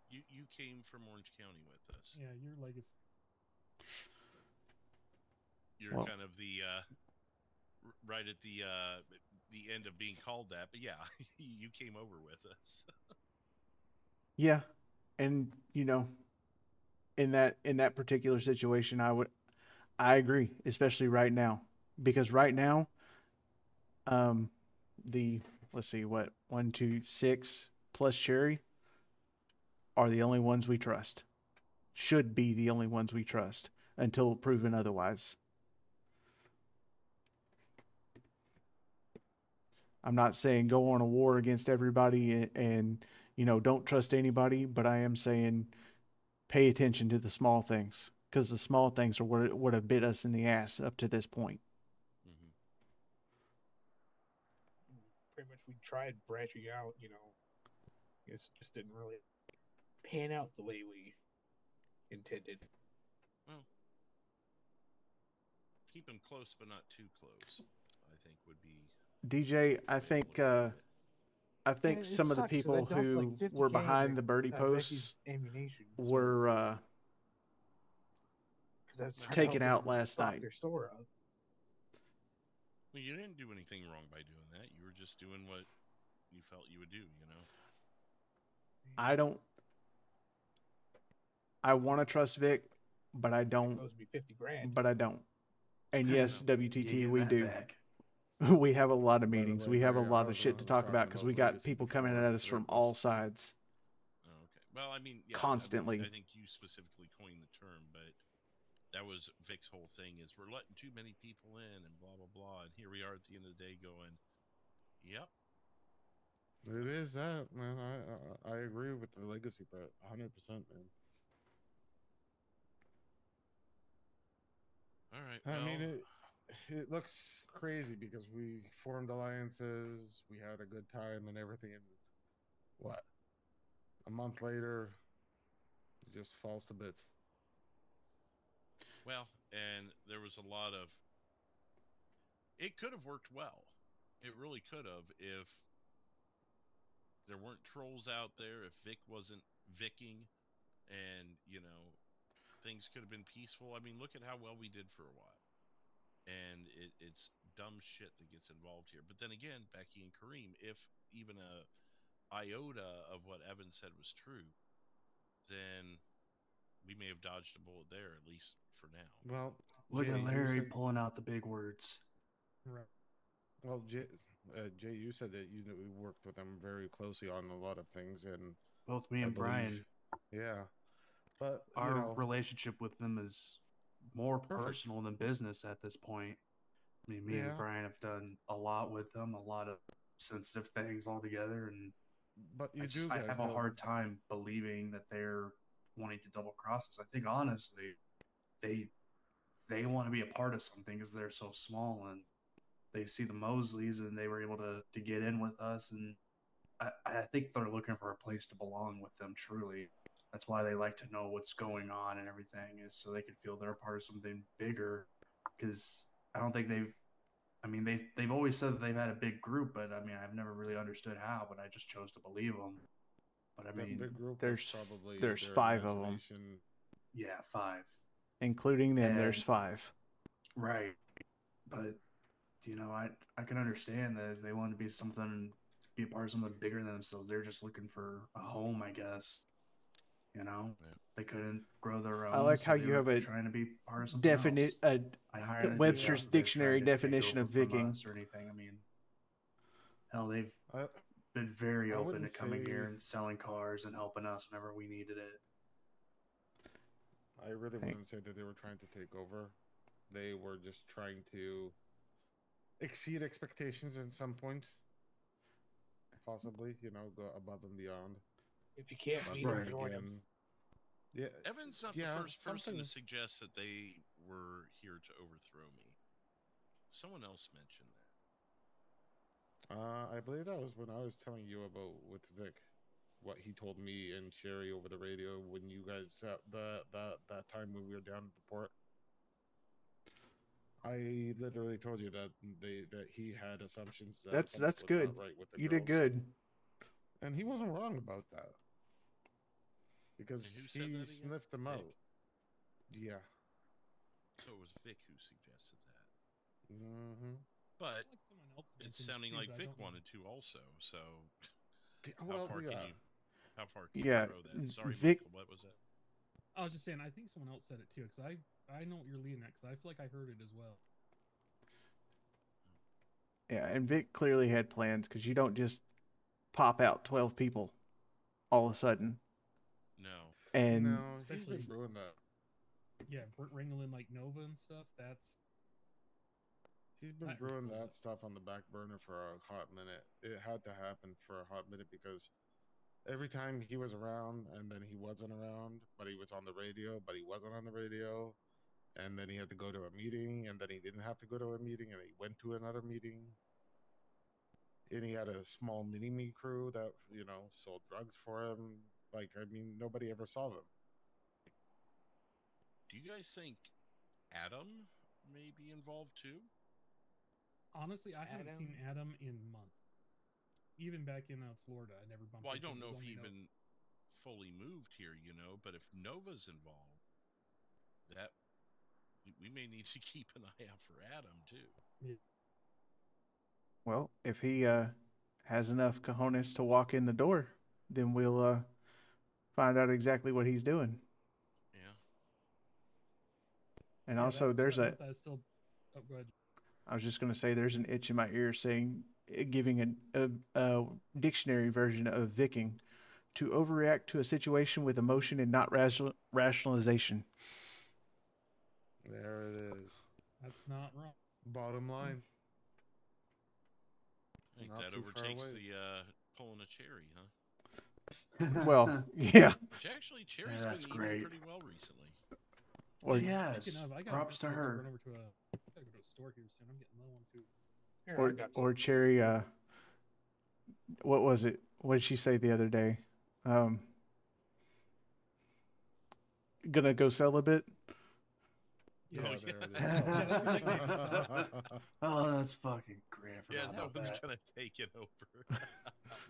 you came from Orange County with us. Yeah, you're Legacy. You're kind of the right at the end of being called that, but yeah, you came over with us. Yeah, and in that particular situation, I agree, especially right now, because right now, let's see, what 1, 2, 6 plus Cherry are the only ones we trust. Should be the only ones we trust until proven otherwise. I'm not saying go on a war against everybody and don't trust anybody, but I am saying pay attention to the small things because the small things are what would have bit us in the ass up to this point. Pretty much we tried branching out, it just didn't really pan out the way we intended. Well, keep them close but not too close, I think would be. DJ, I think some of the people who were behind the birdie posts were taken out last night. Their store up. Well, you didn't do anything wrong by doing that. You were just doing what you felt you would do, I want to trust Vic, but I don't. Supposed to be $50,000. But I don't. And yes, WTT, we do. We have a lot of meetings. We have a lot of shit to talk about because we got people coming at us from all sides. Oh, okay. Well, I mean, yeah, constantly. I think you specifically coined the term, but that was Vic's whole thing is we're letting too many people in and blah, blah, blah. And here we are at the end of the day going, yep. It is that, man. I agree with the legacy part 100%, man. All right. I mean, it looks crazy because we formed alliances, we had a good time and everything, and what? A month later, it just falls to bits. Well, and there was a lot of. It could have worked well. It really could have if there weren't trolls out there, if Vic wasn't Vicking, and, things could have been peaceful. I mean, look at how well we did for a while. And it's dumb shit that gets involved here. But then again, Becky and Kareem, if even a iota of what Evan said was true, then we may have dodged a bullet there, at least for now. Well, look Jay, at you Larry said- pulling out the big words. Right. Well, Jay, you said that you worked with them very closely on a lot of things, and Both me I and believe- Brian. Yeah, but Our relationship with them is more personal than business at this point. I mean, me and Yeah. Brian have done a lot with them, a lot of sensitive things all together, and But you I guys have a know- hard time believing that they're wanting to double cross us. I think honestly, they want to be a part of something because they're so small, and they see the Mosleys and they were able to get in with us, and I think they're looking for a place to belong with them truly. That's why they like to know what's going on and everything, is so they can feel they're part of something bigger. Because I don't think they've always said that they've had a big group, but I mean, I've never really understood how, but I just chose to believe them. But I That mean, big group was There's probably there's their 5 of them, imagination. yeah, 5. including them. There's And- 5. Right. But I can understand that if they want to be something, be a part of something bigger than themselves. They're just looking for a home, I guess. They couldn't grow their own. I like so how they you were have a trying to be part of something definite else. I hired a Webster's deal. They're dictionary trying to take definition of over from Viking. us or anything. I mean, hell, they've I been very I open to wouldn't coming here say- and selling cars and helping us whenever we needed it. I really Hey. wouldn't say that they were trying to take over. They were just trying to exceed expectations in some point. Possibly, go above and beyond. If you can't But meet then them, join them. again, Yeah, Evan's not yeah, the first person something- to suggest that they were here to overthrow me. Someone else mentioned that. I believe that was when I was telling you about with Vic, what he told me and Sherry over the radio when you guys that time when we were down at the port. I literally told you that he had assumptions that That's something was good. not right with the You did girls. good. And he wasn't wrong about that. Because And who said he that again? sniffed them Vic? out. Yeah. So it was Vic who suggested that. Mm-hmm. But Like someone else it's mentioned sounding too, like but I Vic don't know. wanted to also. So well, how far yeah. can you Yeah, throw that? Sorry, Vic- Michael, what was that? I was just saying, I think someone else said it too, because I know what you're leading at, because I feel like I heard it as well. Yeah, and Vic clearly had plans because you don't just pop out 12 people all of a sudden. No. And No, he's Especially- been brewing that. Yeah, wrangling like Nova and stuff. He's been That hurts a brewing little that stuff on the back burner for a hot minute. It had to happen for a hot minute because every time he was around and then he wasn't around, but he was on the radio, but he wasn't on the radio, and then he had to go to a meeting, and then he didn't have to go to a meeting, and he went to another meeting. And he had a small mini-me crew that, sold drugs for him. Like, I mean, nobody ever saw them. Do you guys think Adam may be involved too? Honestly, I haven't seen Adam in months. Even back in Florida, I never bumped Well, I into him. don't It know was if he only even fully moved here, but if Nova's involved, that we may need to keep an eye out for Adam too. well, if he has enough cojones to walk in the door, then we'll find out exactly what he's doing. Yeah. And Yeah, also, that there's a. month I still. Oh, go ahead. I was just going to say, there's an itch in my ear saying, giving a dictionary version of Viking, to overreact to a situation with emotion and not rationalization. There it is. That's not wrong. Bottom line. I think Not that too far overtakes away. the pulling a cherry, huh? Well, yeah. Which actually, cherry's that's been great. eating pretty well recently. Or Yes. Speaking of, I got Props to her. Run over to gotta go to a store here soon. I'm getting low on food. Here, I got some. or Cherry. What was it? What did she say the other day? Gonna go celibate. Yeah. Oh, there it Yeah, that's what they is. saw. Oh, that's fucking great. I Yeah, forgot no about one's that. gonna take it over.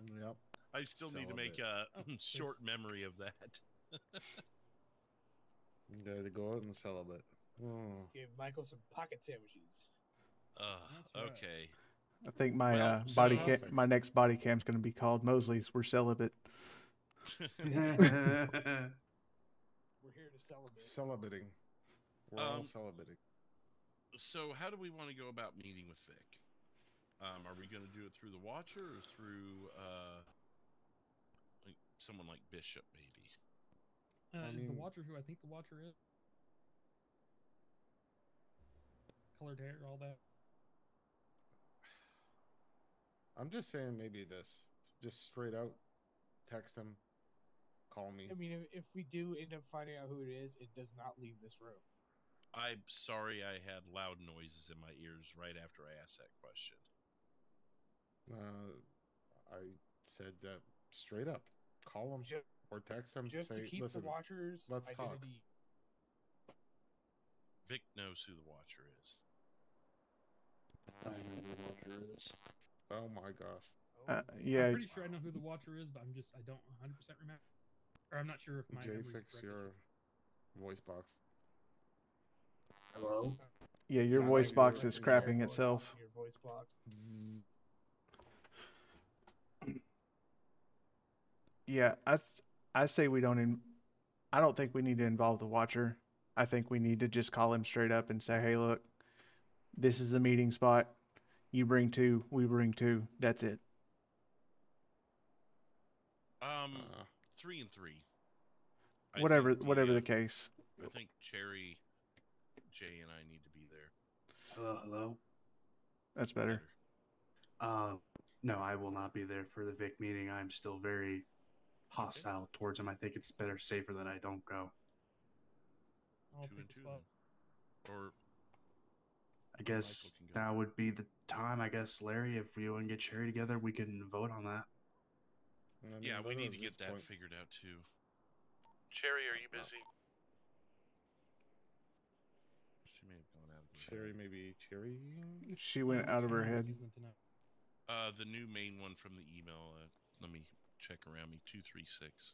Yep. I still need to make a short memory of that. You gotta go out and celebrate. Oh. Give Michael some pocket sandwiches. That's right. Okay. I think my Well, body so- cam, my next body cam's going to be called Mosley's. We're celibate. We're here to celebrate. Celebrating. We're all celebrating. So how do we want to go about meeting with Vic? Are we going to do it through the Watcher or through like someone like Bishop, maybe? Is the Watcher who I think the Watcher is? Colored hair, all that. I'm just saying maybe this. Just straight out text him, call me. I mean, if we do end up finding out who it is, it does not leave this room. I'm sorry I had loud noises in my ears right after I asked that question. I said that straight up. Call him or text him. Just say, to keep listen, the Watcher's let's talk. identity. Vic knows who the Watcher is. I know who the Watcher is. Oh my gosh. Yeah. I'm pretty sure I know who the Watcher is, but I don't 100% remember. Or I'm not sure if my Jay, memory's fix correct. your voice box. Hello? Yeah, your Sounds voice like box you're is crapping itself. Your voice box. Yeah, I say we don't. I don't think we need to involve the Watcher. I think we need to just call him straight up and say, "Hey, look, this is the meeting spot. You bring two, we bring two. That's it." 3 and 3. Whatever the case. I think Cherry, Jay, and I need to be there. Hello? That's better. No, I will not be there for the Vic meeting. I'm still very hostile towards him. I think it's better, safer that I don't go. I'll 2 take and the 2 spot. then. Or I guess now would be the time. I guess, Larry, if you and get Cherry together, we can vote on that. yeah, we need to get that figured out too. Cherry, are you busy? She may have gone out of her Cherry, head. maybe Cherry? She went out of her head. The new main one from the email. Let me check around me. 236.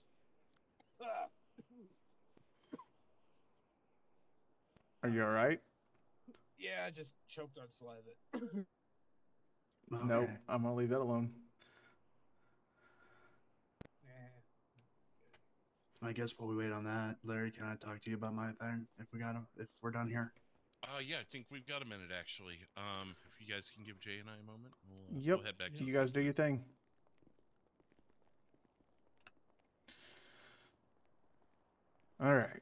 Are you all right? Yeah, I just choked on saliva. Nope, I'm gonna leave that alone. I guess while we wait on that, Larry, can I talk to you about my thing if we're done here? Yeah, I think we've got a minute actually. If you guys can give Jay and I a moment, we'll Yep. head back. You guys do your thing. All right.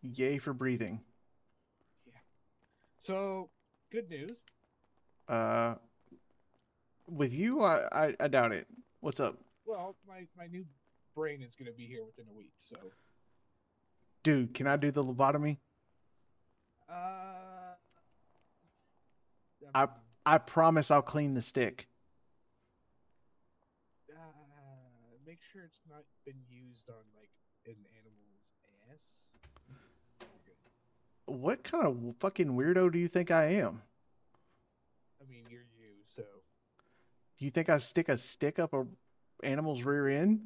Yay for breathing. So, good news. With you, I doubt it. What's up? Well, my new brain is going to be here within a week, so. Dude, can I do the lobotomy? I promise I'll clean the stick. Make sure it's not been used on like an animal's ass. What kind of fucking weirdo do you think I am? I mean, you're you, so. Do you think I stick a stick up a animal's rear end?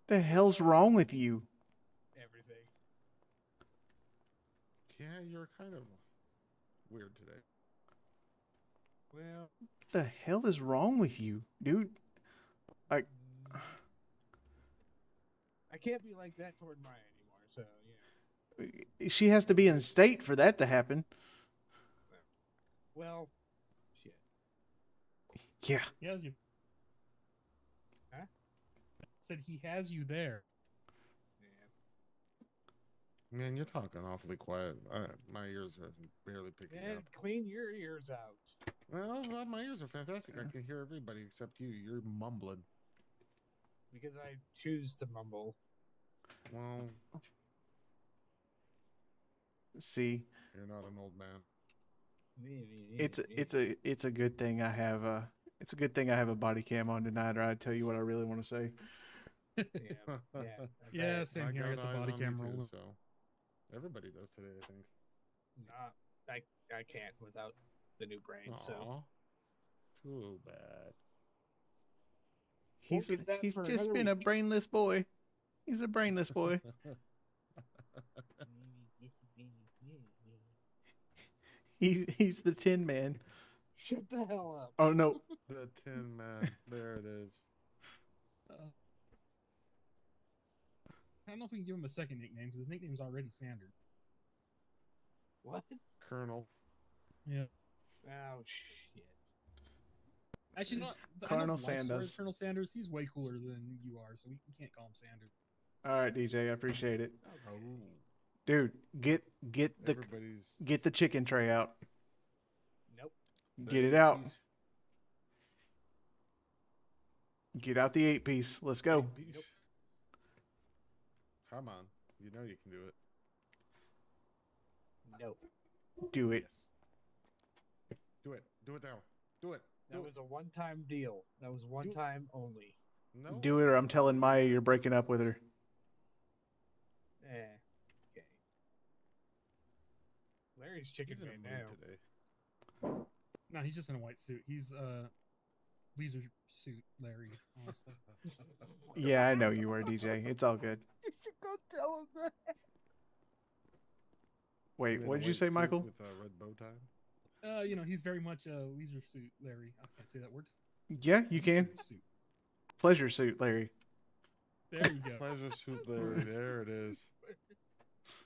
The hell's wrong with you? Everything. Yeah, you're kind of weird today. Well, The hell is wrong with you, dude? Like, I can't be like that toward Maya anymore, so, yeah. she has to be in state for that to happen. Well, shit. Yeah. He has you. Huh? Said he has you there. Man, you're talking awfully quiet. My ears are barely picking Man, up. clean your ears out. Well, my ears are fantastic. I can hear everybody except you. You're mumbling. Because I choose to mumble. Well, See, you're not an old man. it's a good thing I have a body cam on tonight, or I'd tell you what I really want to say. Yeah, I same here. I got got the eyes body on me cam too, rolling. so everybody does today, I think. Nah, I can't without the new brain. So Aw, too bad. He's get that he's for just another been a week. brainless boy. He's a brainless boy. He's the Tin Man. Shut the hell up. Oh no. The Tin Man. There it is. I don't know if we can give him a second nickname because his nickname's already standard. What? Colonel. Yeah. Oh shit. Actually, not. Colonel I know the life story of Sanders. Colonel Sanders. He's way cooler than you are, so we can't call him Sanders. All right, DJ, I appreciate it. Oh. Dude, get the Everybody's get the chicken tray out. Nope. Get it out. Get out the 8-piece. Let's go. Nope. Come on. You know you can do it. Nope. Do it. Do it. Do it now. Do it. That was a one-time deal. That was one time only. No. Do it, or I'm telling Maya you're breaking up with her. Okay. Larry's chicken He's in a right mood now. today. No, he's just in a white suit. He's leisure suit Larry, honestly. Yeah, I know you were, DJ. It's all good. You should go tell him that. Wait, In a what did you white say, suit Michael? With a red bow tie. He's very much a leisure suit Larry. I can't say that word. Yeah, you can. Leisure suit. Pleasure suit, Larry. There you go. Pleasure suit Larry. There it is.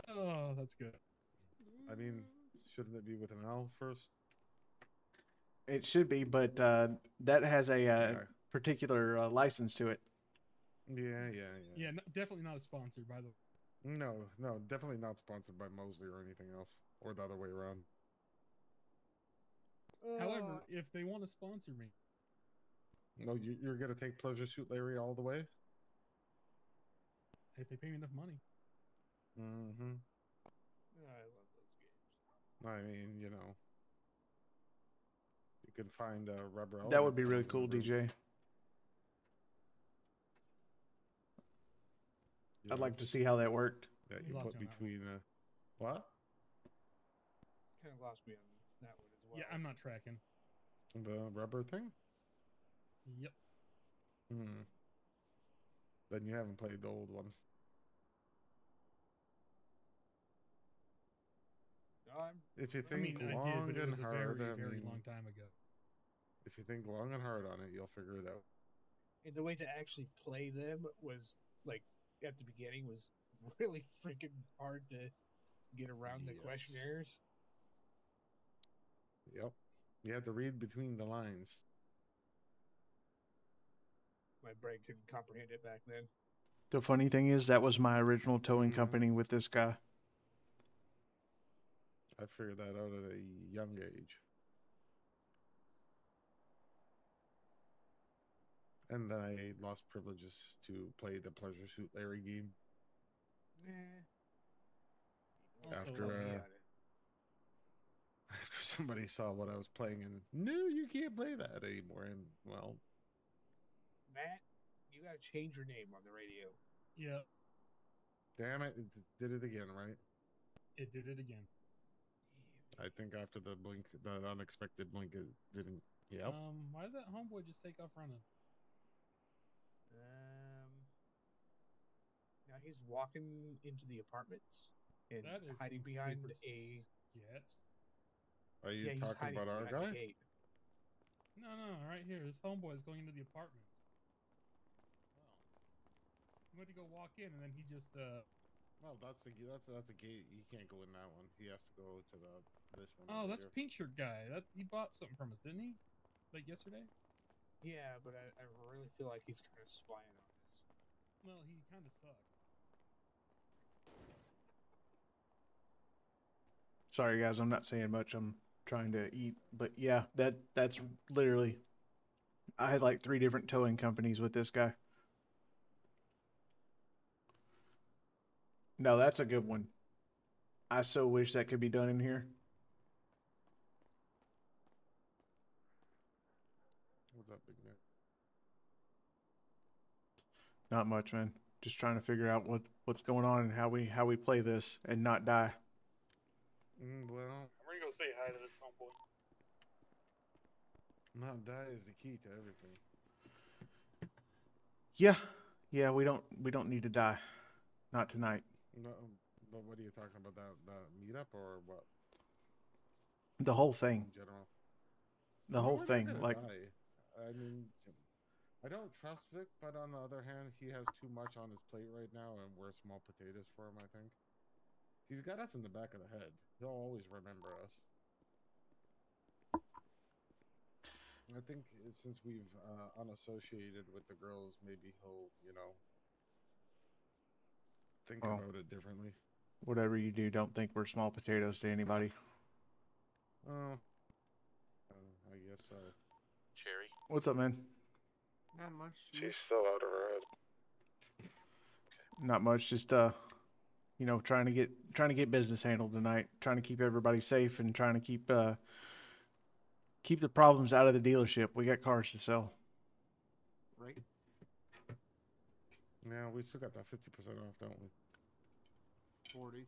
Oh, that's good. I mean, shouldn't it be with an L first? It should be, but that has a particular license to it. Yeah. Definitely not a sponsor, by the way. No, definitely not sponsored by Mosley or anything else, or the other way around. However, if they want to sponsor me, No, you're gonna take Pleasure Suit Larry all the way. if they pay me enough money. Mm-hmm. I love those games. I mean, you can find rubber. That would be elements really in cool, the room. DJ. I'd like to see how that worked. That You you lost put me on that between what? Kind of lost me on that one as well. Yeah, I'm not tracking. The rubber thing? Yep. Then you haven't played the old ones. If you think I long did, but it and was a hard, very, I very mean, long time ago. if you think long and hard on it, you'll figure it out. And the way to actually play them was like at the beginning was really freaking hard to get around the questionnaires. Yep. You had to read between the lines. My brain couldn't comprehend it back then. The funny thing is, that was my original towing company with this guy. I figured that out at a young age. And then I lost privileges to play the Pleasure Suit Larry game. After somebody saw what I was playing and, no, you can't play that anymore. And, well... Matt, you gotta change your name on the radio. Yeah. Damn it, it did it again, right? It did it again. I think after the blink, the unexpected blink, it didn't... Yep. Why did that homeboy just take off running? Now he's walking into the apartments and That is hiding some behind super a. sketch. Are you he's talking hiding about our behind guy? the gate. No, right here. This homeboy is going into the apartments. Well, he went to go walk in, and then he just No, that's a gate. He can't go in that one. He has to go to this one. Oh, over that's here. pink shirt guy. He bought something from us, didn't he? Like yesterday. Yeah, but I really feel like he's kind of spying on us. Well, he kind of sucks. Sorry, guys, I'm not saying much. I'm trying to eat, but yeah, that's literally. I had like 3 different towing companies with this guy. No, that's a good one. I so wish that could be done in here. What's up, Big Nick? Not much, man. Just trying to figure out what's going on and how we play this and not die. Well, I'm gonna go say hi to this homeboy. not die is the key to everything. Yeah, we don't need to die. Not tonight. No, but what are you talking about? The meetup or what? The whole thing. In general. The I mean, whole we're not thing. gonna Like, die. I mean, I don't trust Vic, but on the other hand, he has too much on his plate right now, and we're small potatoes for him, I think. He's got us in the back of the head. He'll always remember us. I think since we've unassociated with the girls, maybe he'll, think well, about it differently. whatever you do, don't think we're small potatoes to anybody. Oh, I guess so. Cherry. What's up, man? Not much. She's still out of her head. Not much. Just trying to get business handled tonight. Trying to keep everybody safe and trying to keep the problems out of the dealership. We got cars to sell. Right? Yeah, we still got that 50% off, don't we? 40.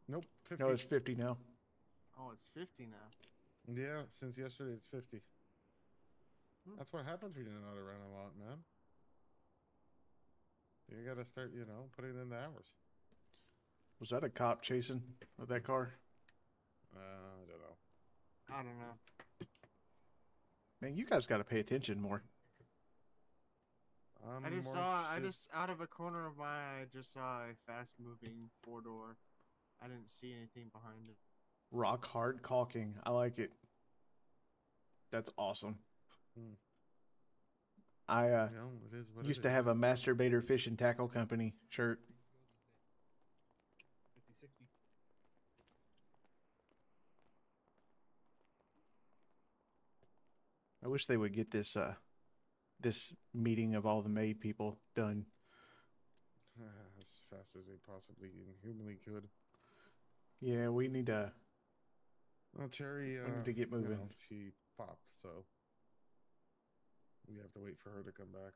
Nope, 50. No, it's 50 now. Oh, it's 50 now. Yeah, since yesterday it's 50. That's what happens when you're not around a lot, man. You gotta start, putting in the hours. Was that a cop chasing with that car? I don't know. I don't know. Man, you guys got to pay attention more. I just out of a corner of my eye, I just saw a fast-moving four-door. I didn't see anything behind it. Rock hard caulking. I like it. That's awesome. I it is what used it to is. have a masturbator fish and tackle company shirt. 50-60. I wish they would get this this meeting of all the maid people done. As fast as they possibly and humanly could. Yeah, we need to. Well, Cherry, we need to get moving. She popped, so we have to wait for her to come back.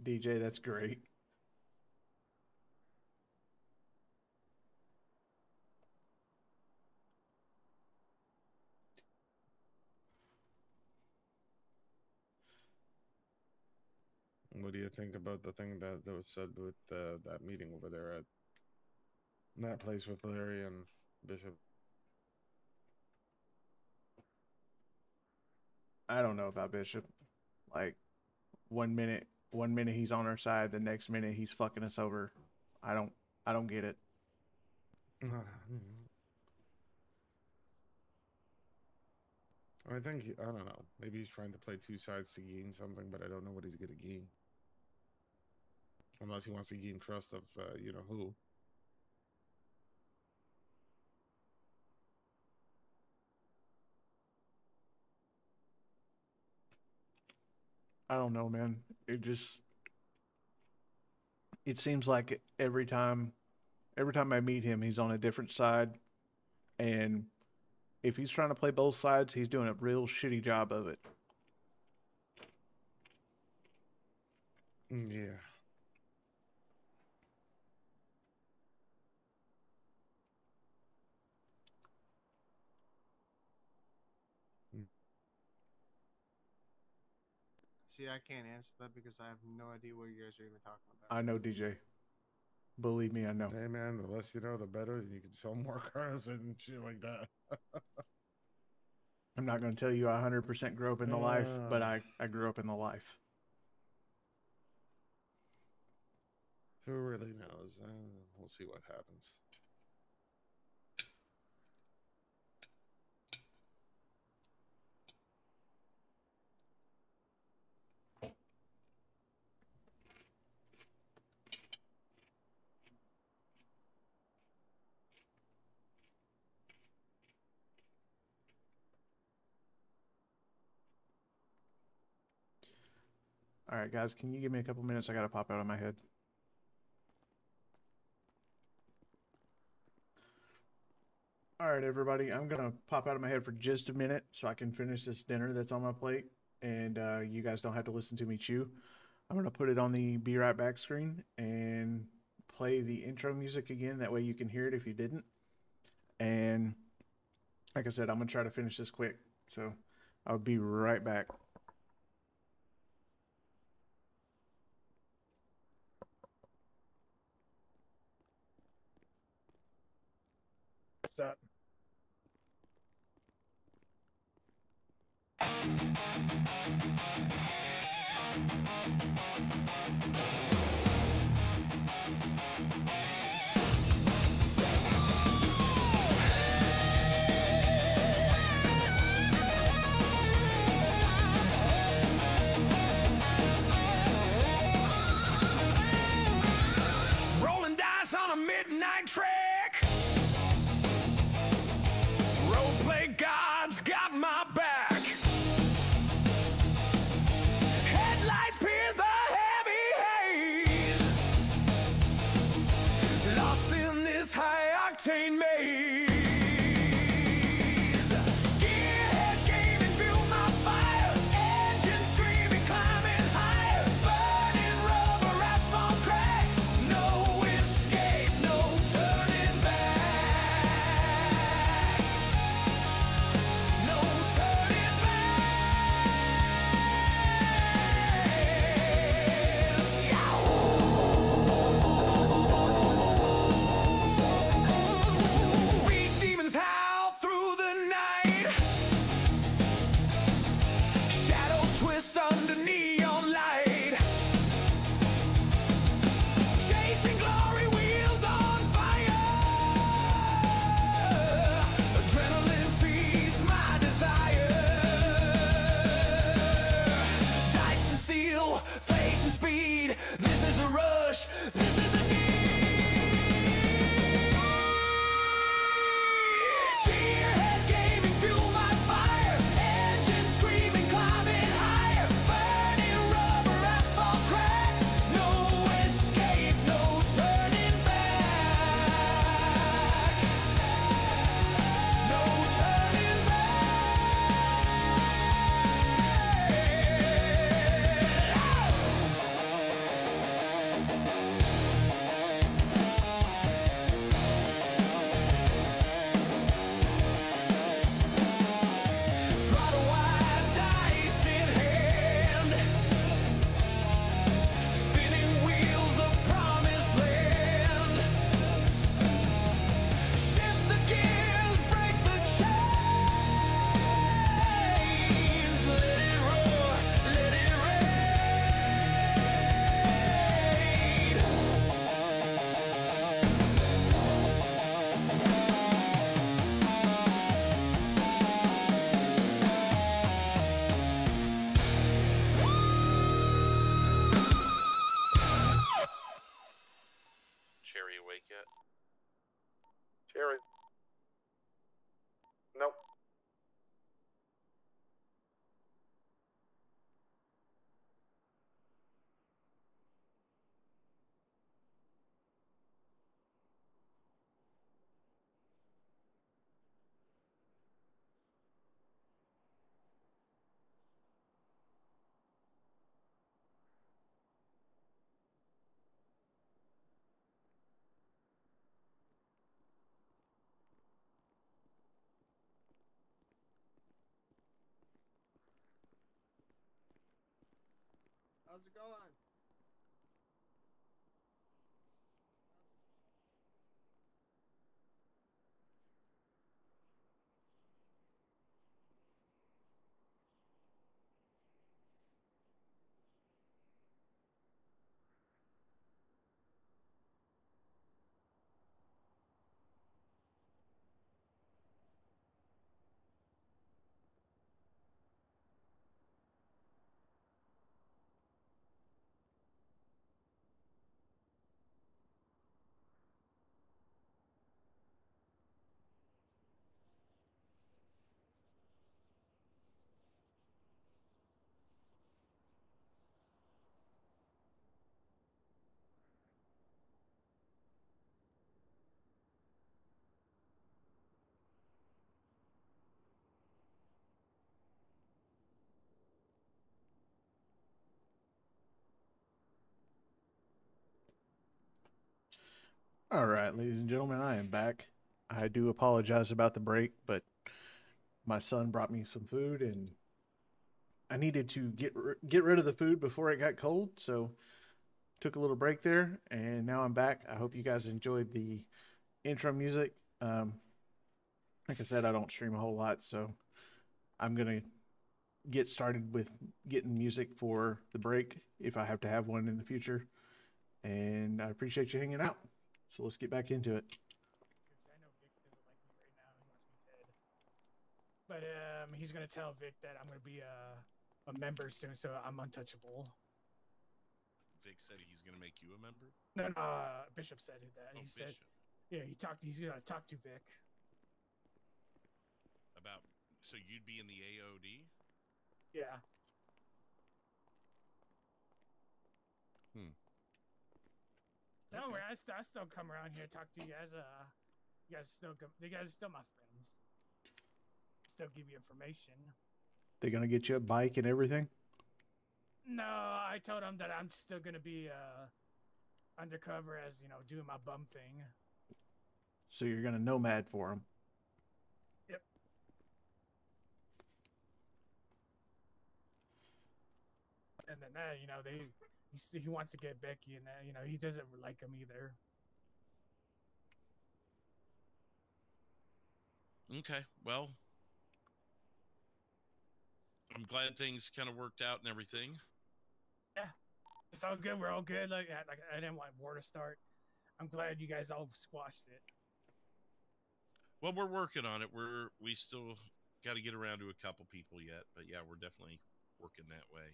DJ, that's great. What do you think about the thing that was said with that meeting over there at that place with Larry and Bishop? I don't know about Bishop. Like, one minute he's on our side, the next minute he's fucking us over. I don't get it. I think I don't know. Maybe he's trying to play two sides to gain something, but I don't know what he's gonna gain. Unless he wants to gain trust of you know who. I don't know, man. It seems like every time I meet him, he's on a different side, and if he's trying to play both sides, he's doing a real shitty job of it. Yeah. See, I can't answer that because I have no idea what you guys are even talking about. I know, DJ. Believe me, I know. Hey man, the less you know, the better. You can sell more cars and shit like that. I'm not going to tell you I 100% grew up in the life, but I grew up in the life. Who really knows? We'll see what happens. All right, guys, can you give me a couple minutes? I got to pop out of my head. All right, everybody. I'm gonna pop out of my head for just a minute so I can finish this dinner that's on my plate, and you guys don't have to listen to me chew. I'm gonna put it on the "Be Right Back" screen and play the intro music again. That way you can hear it if you didn't. And like I said, I'm gonna try to finish this quick. So I'll be right back. What's up? Rolling dice on a midnight trek. Roleplay gods got my back. Headlights pierce the heavy haze. Lost in this high octane maze. Gearhead gaming, fuel my fire. Engine screaming, climbing higher. Burning rubber, asphalt cracks. No escape, no turning back. No turning back. Speed demons howl through the night. Shadows twist under neon light. Chasing glory, wheels on fire. Adrenaline feeds my desire. Dice and steel, fate and speed. This is a rush. This is a need. Gearhead gaming, fuel my fire. Engine screaming, climbing higher. Burning rubber, asphalt cracks. No escape, no turning back. No turning Throttle wide, dice in hand. Spinning wheels, the promised land. Shift the gears, break the chains. Let it roar, let it Cherry awake yet? Cherry. Nope. How's it going? All right, ladies and gentlemen, I am back. I do apologize about the break, but my son brought me some food and I needed to get rid of the food before it got cold, so took a little break there, and now I'm back. I hope you guys enjoyed the intro music. Like I said, I don't stream a whole lot, so I'm gonna get started with getting music for the break if I have to have one in the future. And I appreciate you hanging out. So let's get back into it. I know Vic doesn't like me right now. He wants me dead. But he's gonna tell Vic that I'm gonna be a member soon, so I'm untouchable. Vic said he's going to make you a member? No, Bishop said that. Oh, He said, Bishop. yeah, he's gonna talk to Vic. About, so you'd be in the AOD? Yeah. Don't worry, I still come around here, talk to you guys. You guys are still my friends. Still give you information. They gonna get you a bike and everything? No, I told him that I'm still gonna be undercover as doing my bum thing. So you're gonna nomad for them? Yep. And then he wants to get Becky, and he doesn't like him either. Okay, well, I'm glad things kind of worked out and everything. Yeah, it's all good. We're all good. Like I didn't want war to start. I'm glad you guys all squashed it. Well, we're working on it. We still got to get around to a couple people yet, but yeah, we're definitely working that way.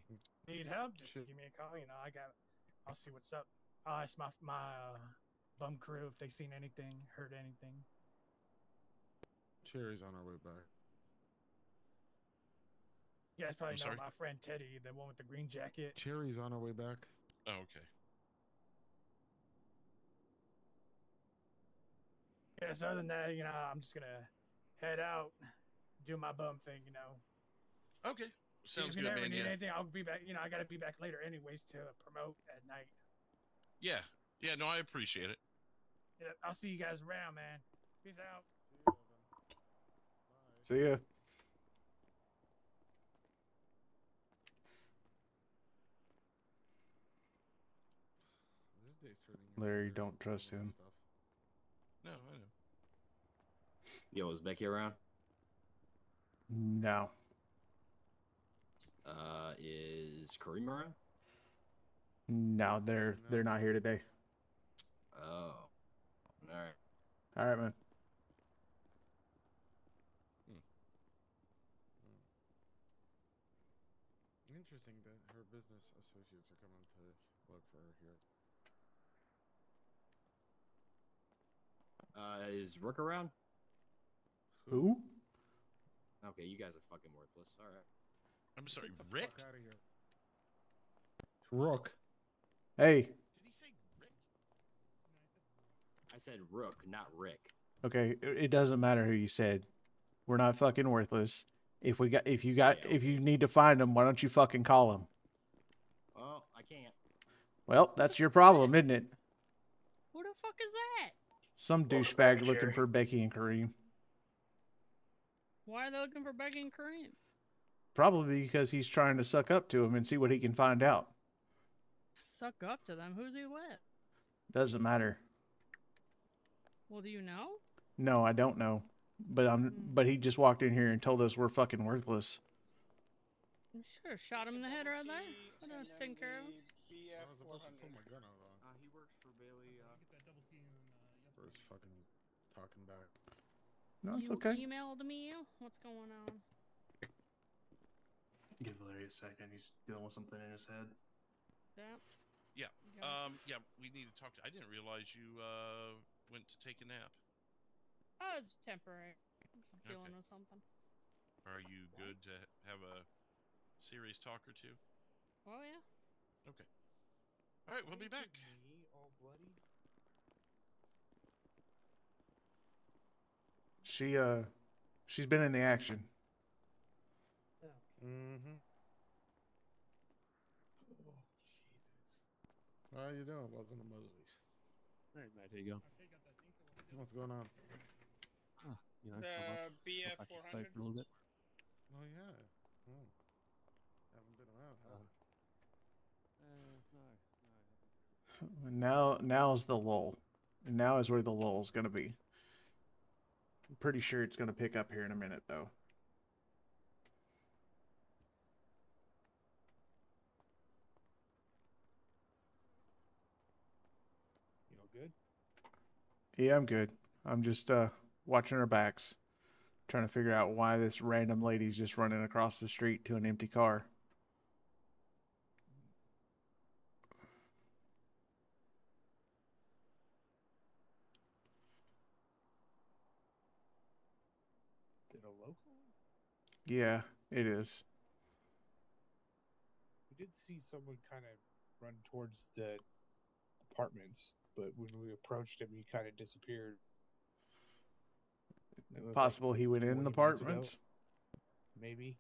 Need help? Just give me a call. I'll see what's up. I'll ask my bum crew if they seen anything, heard anything. Cherry's on our way back. You guys probably I'm know sorry? my friend Teddy, the one with the green jacket. Cherry's on our way back. Oh, okay. Yeah, so other than that, I'm just gonna head out, do my bum thing, Okay, sounds if you good, never man. need Yeah. anything, I'll be back. I gotta be back later anyways to promote at night. Yeah, no, I appreciate it. Yeah, I'll see you guys around, man. Peace out. See ya. This day's turning into Larry, weird don't trust him. stuff. No, I know. Yo, is Becky around? No. Is Kareem around? No, they're not here today. Oh, all right. All right, man. Interesting that her business associates are coming to work for her here. Is Rook around? Who? Okay, you guys are fucking worthless. All right. I'm sorry, Rick? Fuck out of here. Rook. Hey. Did he say Rick? I said Rook, not Rick. Okay, it doesn't matter who you said. We're not fucking worthless. If you need to find them, why don't you fucking call them? Well, I can't. Well, that's your problem, isn't it? Who the fuck is that? Some douchebag looking for Becky and Kareem. Why are they looking for Becky and Kareem? Probably because he's trying to suck up to him and see what he can find out. Suck up to them? Who's he with? Doesn't matter. Well, do you know? No, I don't know. But he just walked in here and told us we're fucking worthless. You should have shot him in the head right there. I'd have taken care of him. I was about to pull my gun out on. He works for Bailey. For his fucking talking back. No, it's you okay. emailed me? What's going on? Give Larry a second. He's dealing with something in his head. Yeah. Yeah, we need to talk to. I didn't realize you went to take a nap. Oh, it's temporary. I'm just dealing with something. Are you good to have a serious talk or two? Oh yeah. Okay. All right, we'll be back. All bloody. She's been in the action. Mm-hmm. Oh, Jesus. How you doing? Welcome to Mosley's. All right, Matt, here you go. What's going on? You know, The BF I can 400. stay for a little bit. Oh yeah. Oh. Haven't been around, huh? Now's the lull. Now is where the lull's gonna be. I'm pretty sure it's gonna pick up here in a minute though. You know, good. Yeah, I'm good. I'm just watching our backs, trying to figure out why this random lady's just running across the street to an empty car. Is it a local? Yeah, it is. We did see someone kind of run towards the apartments, but when we approached him, he kind of disappeared. It was Possible like he went in 20 the minutes ago, apartments. maybe.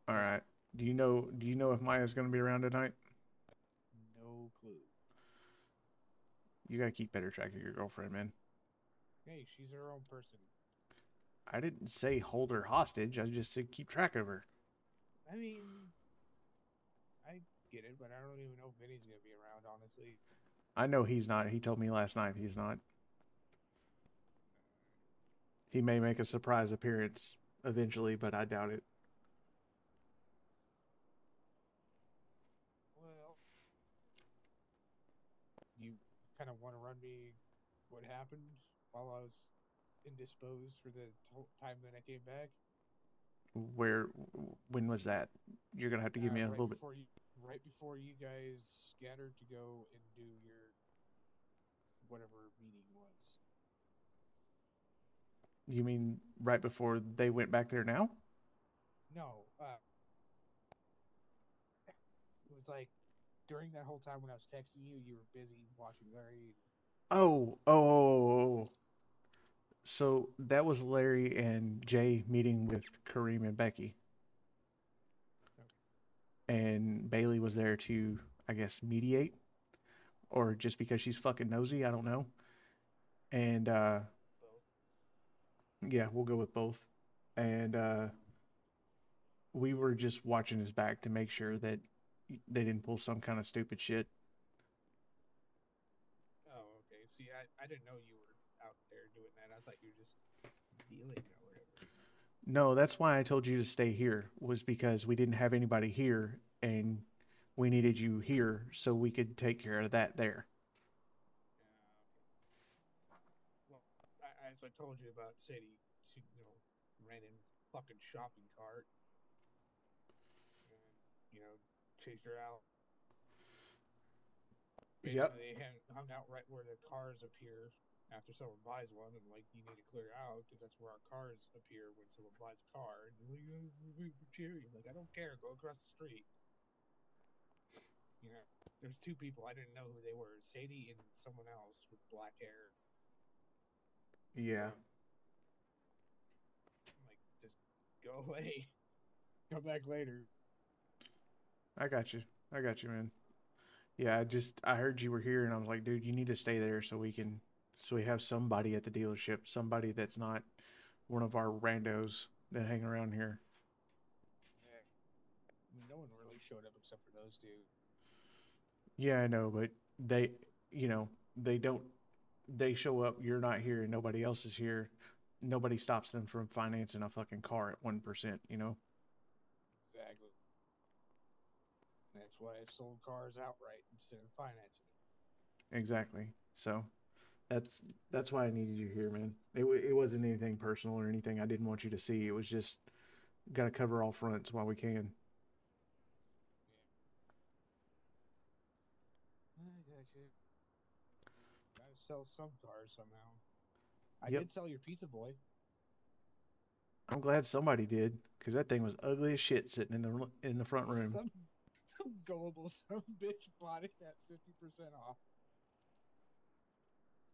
All right. Do you know if Maya's gonna be around tonight? No clue. You gotta keep better track of your girlfriend, man. Hey, she's her own person. I didn't say hold her hostage. I just said keep track of her. I mean, I get it, but I don't even know if Vinny's gonna be around, honestly. I know he's not. He told me last night he's not. He may make a surprise appearance eventually, but I doubt it. Well, you kind of want to run me what happened while I was indisposed for the time that I came back? When was that? You're gonna have to give me a little bit. Right before you guys scattered to go and do your whatever meeting was. You mean right before they went back there now? No, it was like during that whole time when I was texting you, you were busy watching Larry. Oh. So that was Larry and Jay meeting with Kareem and Becky. And Bailey was there to, I guess, mediate. Or just because she's fucking nosy, I don't know. And yeah, we'll go with both. And we were just watching his back to make sure that they didn't pull some kind of stupid shit. Oh, okay. See, I didn't know you were out there doing that. I thought you were just dealing or whatever. No, that's why I told you to stay here, was because we didn't have anybody here and we needed you here so we could take care of that there. Well, as I told you about Sadie, she ran in fucking shopping cart and chased her out. Basically, they hung out right where the cars appear after someone buys one, and like, you need to clear out because that's where our cars appear when someone buys a car. And we cheer you. Like, I don't care. Go across the street. There's two people. I didn't know who they were. Sadie and someone else with black hair. Yeah. I'm like, just go away. Come back later. I got you, man. Yeah, I heard you were here and I was like, dude, you need to stay there so we have somebody at the dealership, somebody that's not one of our randos that hang around here. Yeah. I mean, no one really showed up except for those two. Yeah, I know, but they show up, you're not here and nobody else is here. Nobody stops them from financing a fucking car at 1%, Exactly. That's why I sold cars outright instead of financing it. Exactly. So that's why I needed you here, man. It wasn't anything personal or anything I didn't want you to see. It was just got to cover all fronts while we can. I got you. Gotta sell some cars somehow. I Yep. did sell your pizza boy. I'm glad somebody did, because that thing was ugly as shit sitting in the front room. Some gullible some bitch bought it at 50% off.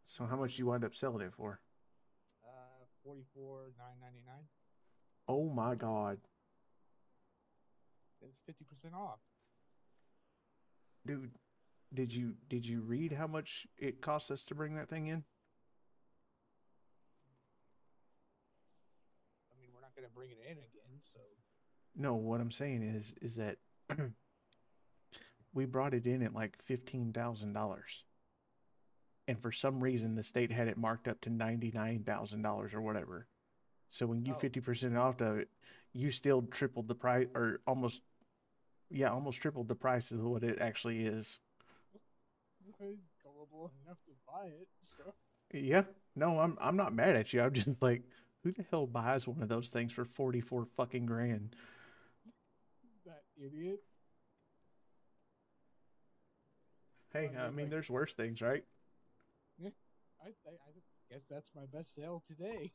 So how much you wind up selling it for? $44,999. Oh my God. It's 50% off. Dude, Did you read how much it costs us to bring that thing in? I mean, we're not going to bring it in again, so. No, what I'm saying is that we brought it in at like $15,000. And for some reason the state had it marked up to $99,000 or whatever. So when you 50% off of it, you still tripled the price, or almost tripled the price of what it actually is. It's gullible enough to buy it, so. Yeah, no, I'm not mad at you. I'm just like, who the hell buys one of those things for 44 fucking grand? That idiot. Hey, I mean, there's worse things, right? Yeah, I guess that's my best sale today.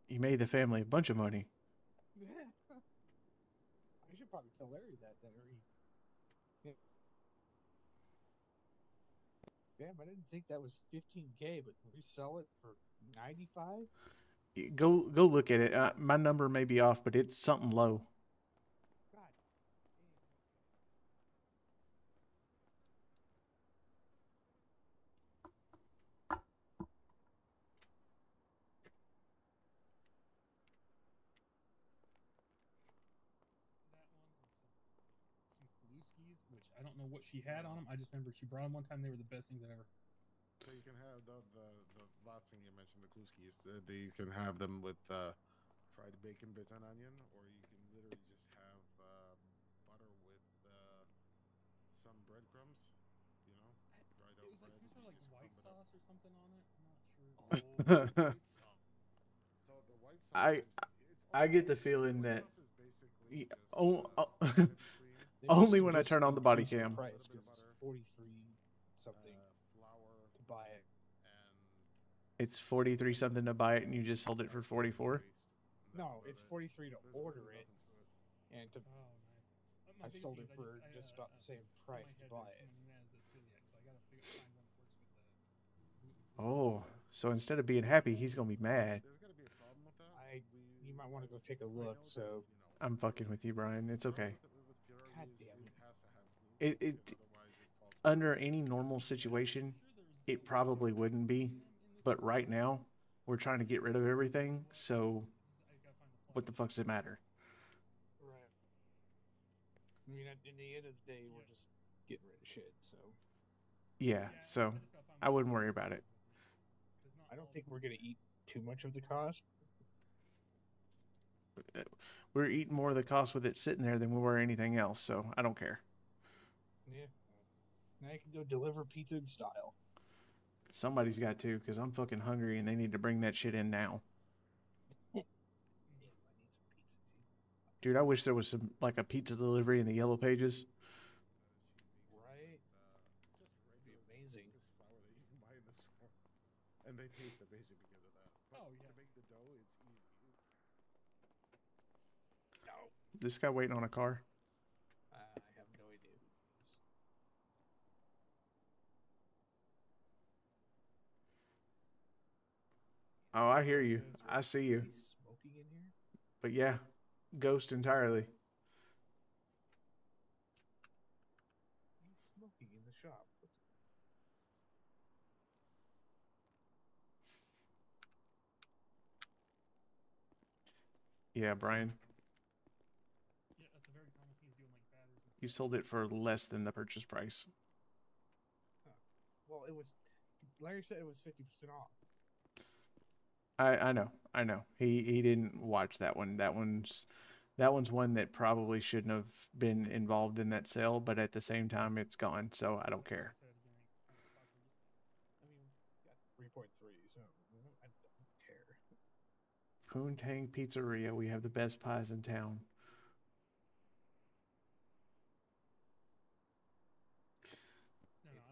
You made the family a bunch of money. Yeah. I should probably tell Larry that then. Yeah. Damn, I didn't think that was 15K, but we sell it for 95. Go look at it. My number may be off, but it's something low. God. Some Kaluskis, which I don't know what she had on them. I just remember she brought them one time. They were the best things I've ever. So you can have the last thing you mentioned, the Kluskis. You can have them with fried bacon, bits, and onion, or you can literally just have butter with some breadcrumbs. You know, dried out It was like bread. some sort of like white sauce or something on it. I'm not sure. So the white sauce I get the feeling that They only must when I just turn on the body increase cam. price because it's 43 something to buy it. It's 43 something to buy it, and you just sold it for 44. No, it's 43 to order it, and to I sold it for just about the same price to buy it. Oh, so instead of being happy, he's gonna be mad. You might want to go take a look. So I'm fucking with you, Brian. It's okay. God damn it. It under any normal situation, it probably wouldn't be, but right now we're trying to get rid of everything. So, what the fuck does it matter? Right. I mean, in the end of the day, we're just getting rid of shit. So Yeah. So I wouldn't worry about it. I don't think we're gonna eat too much of the cost. We're eating more of the cost with it sitting there than we were anything else. So I don't care. Yeah. Now you can go deliver pizza in style. Somebody's got to, because I'm fucking hungry and they need to bring that shit in now. Dude, I wish there was some like a pizza delivery in the yellow pages. Right? It'd be amazing. And they taste amazing because of that. But Oh yeah. to make the dough, it's easy. No. This guy waiting on a car. I have no idea who it is. Oh, I hear you. I see you. He's smoking in here? But yeah, ghost entirely. He's smoking in the shop. Yeah, Brian. Yeah, that's a very common thing to do in like batteries and stuff. You sold it for less than the purchase price. Well, it was. Larry said it was 50% off. I know. He didn't watch that one. That one's one that probably shouldn't have been involved in that sale, but at the same time it's gone, so I don't care. I mean, got 3.3, so I don't care. Poontang Pizzeria, we have the best pies in town.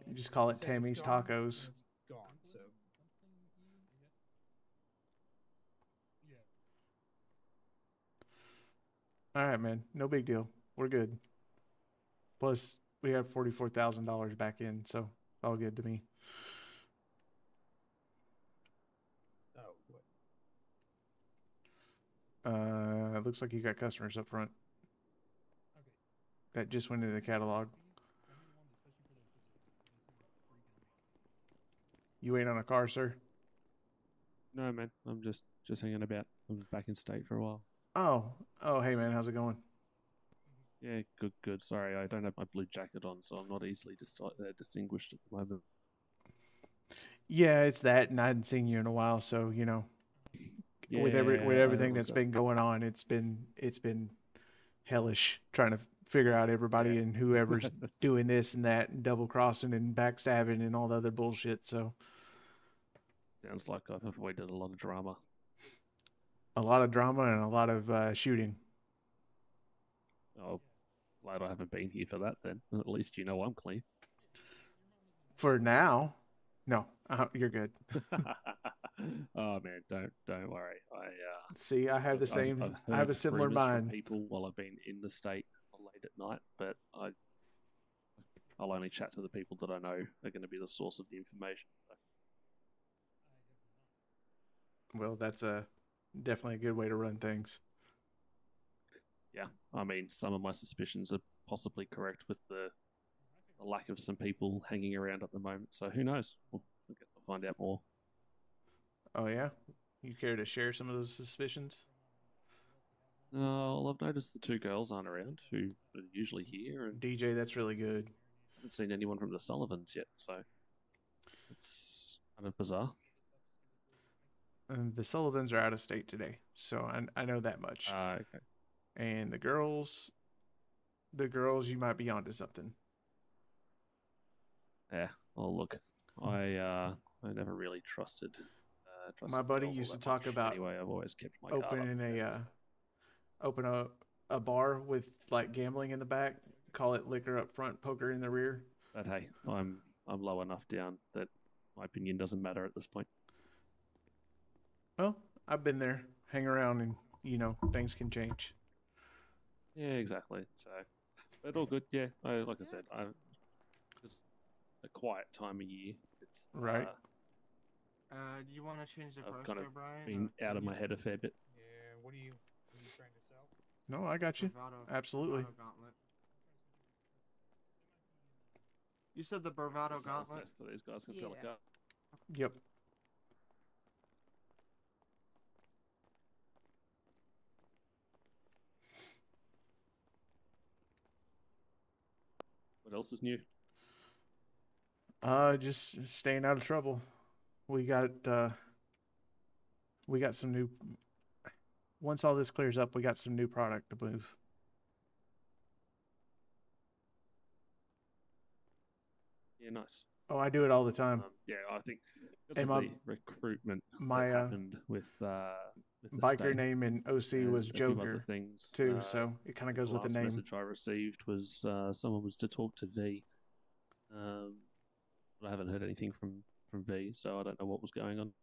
You just call it Tammy's Tacos. It's gone, so. All right, man. No big deal. We're good. Plus, we have $44,000 back in, so all good to me. Oh, what? It looks like you got customers up front. That just went into the catalog. You waiting on a car, sir? No, man. I'm just hanging about. I'm back in state for a while. Oh, hey man, how's it going? Yeah, good. Sorry, I don't have my blue jacket on, so I'm not easily distinguished at the moment. Yeah, it's that, and I hadn't seen you in a while, so with everything that's been going on, it's been hellish trying to figure out everybody and whoever's doing this and that and double crossing and backstabbing and all the other bullshit. So sounds like I've avoided a lot of drama. A lot of drama and a lot of shooting. Oh, glad I haven't been here for that then. At least you know I'm clean. For now, no, you're good. Oh man, don't worry. See, I have the same. I have a similar mind. From people while I've been in the state late at night, but I'll only chat to the people that I know are going to be the source of the information. So. Well, that's definitely a good way to run things. Yeah, I mean, some of my suspicions are possibly correct with the lack of some people hanging around at the moment. So who knows? We'll find out more. Oh yeah, you care to share some of those suspicions? Well, I've noticed the two girls aren't around who are usually here. And DJ, that's really good. I haven't seen anyone from the Sullivans yet, so it's kind of bizarre. And the Sullivans are out of state today, so I know that much. Okay. And the girls, you might be onto something. Yeah. Well, look, I never really trusted. My buddy used to talk about anyway. I've always kept my open a bar with like gambling in the back, call it liquor up front, poker in the rear. But hey, I'm low enough down that my opinion doesn't matter at this point. Well, I've been there, hang around, and things can change. Yeah, exactly. So, but all good. Yeah, like I said, it's a quiet time of year. It's right. Do you want to change the I've poster, kind of Brian? been out of my head a fair bit. Yeah, what are you trying to sell? No, I got you. Absolutely. Gauntlet. You said the Bravado Gauntlet? So these guys can sell a car. Yep. What else is new? Just staying out of trouble. We got some new. Once all this clears up, we got some new product to move. Yeah, nice. Oh, I do it all the time. Yeah, I think that's the recruitment that happened with the biker state. name in OC was a few other Joker things. too, so it kind of goes with the name. Last message I received was someone was to talk to V, but I haven't heard anything from V, so I don't know what was going on.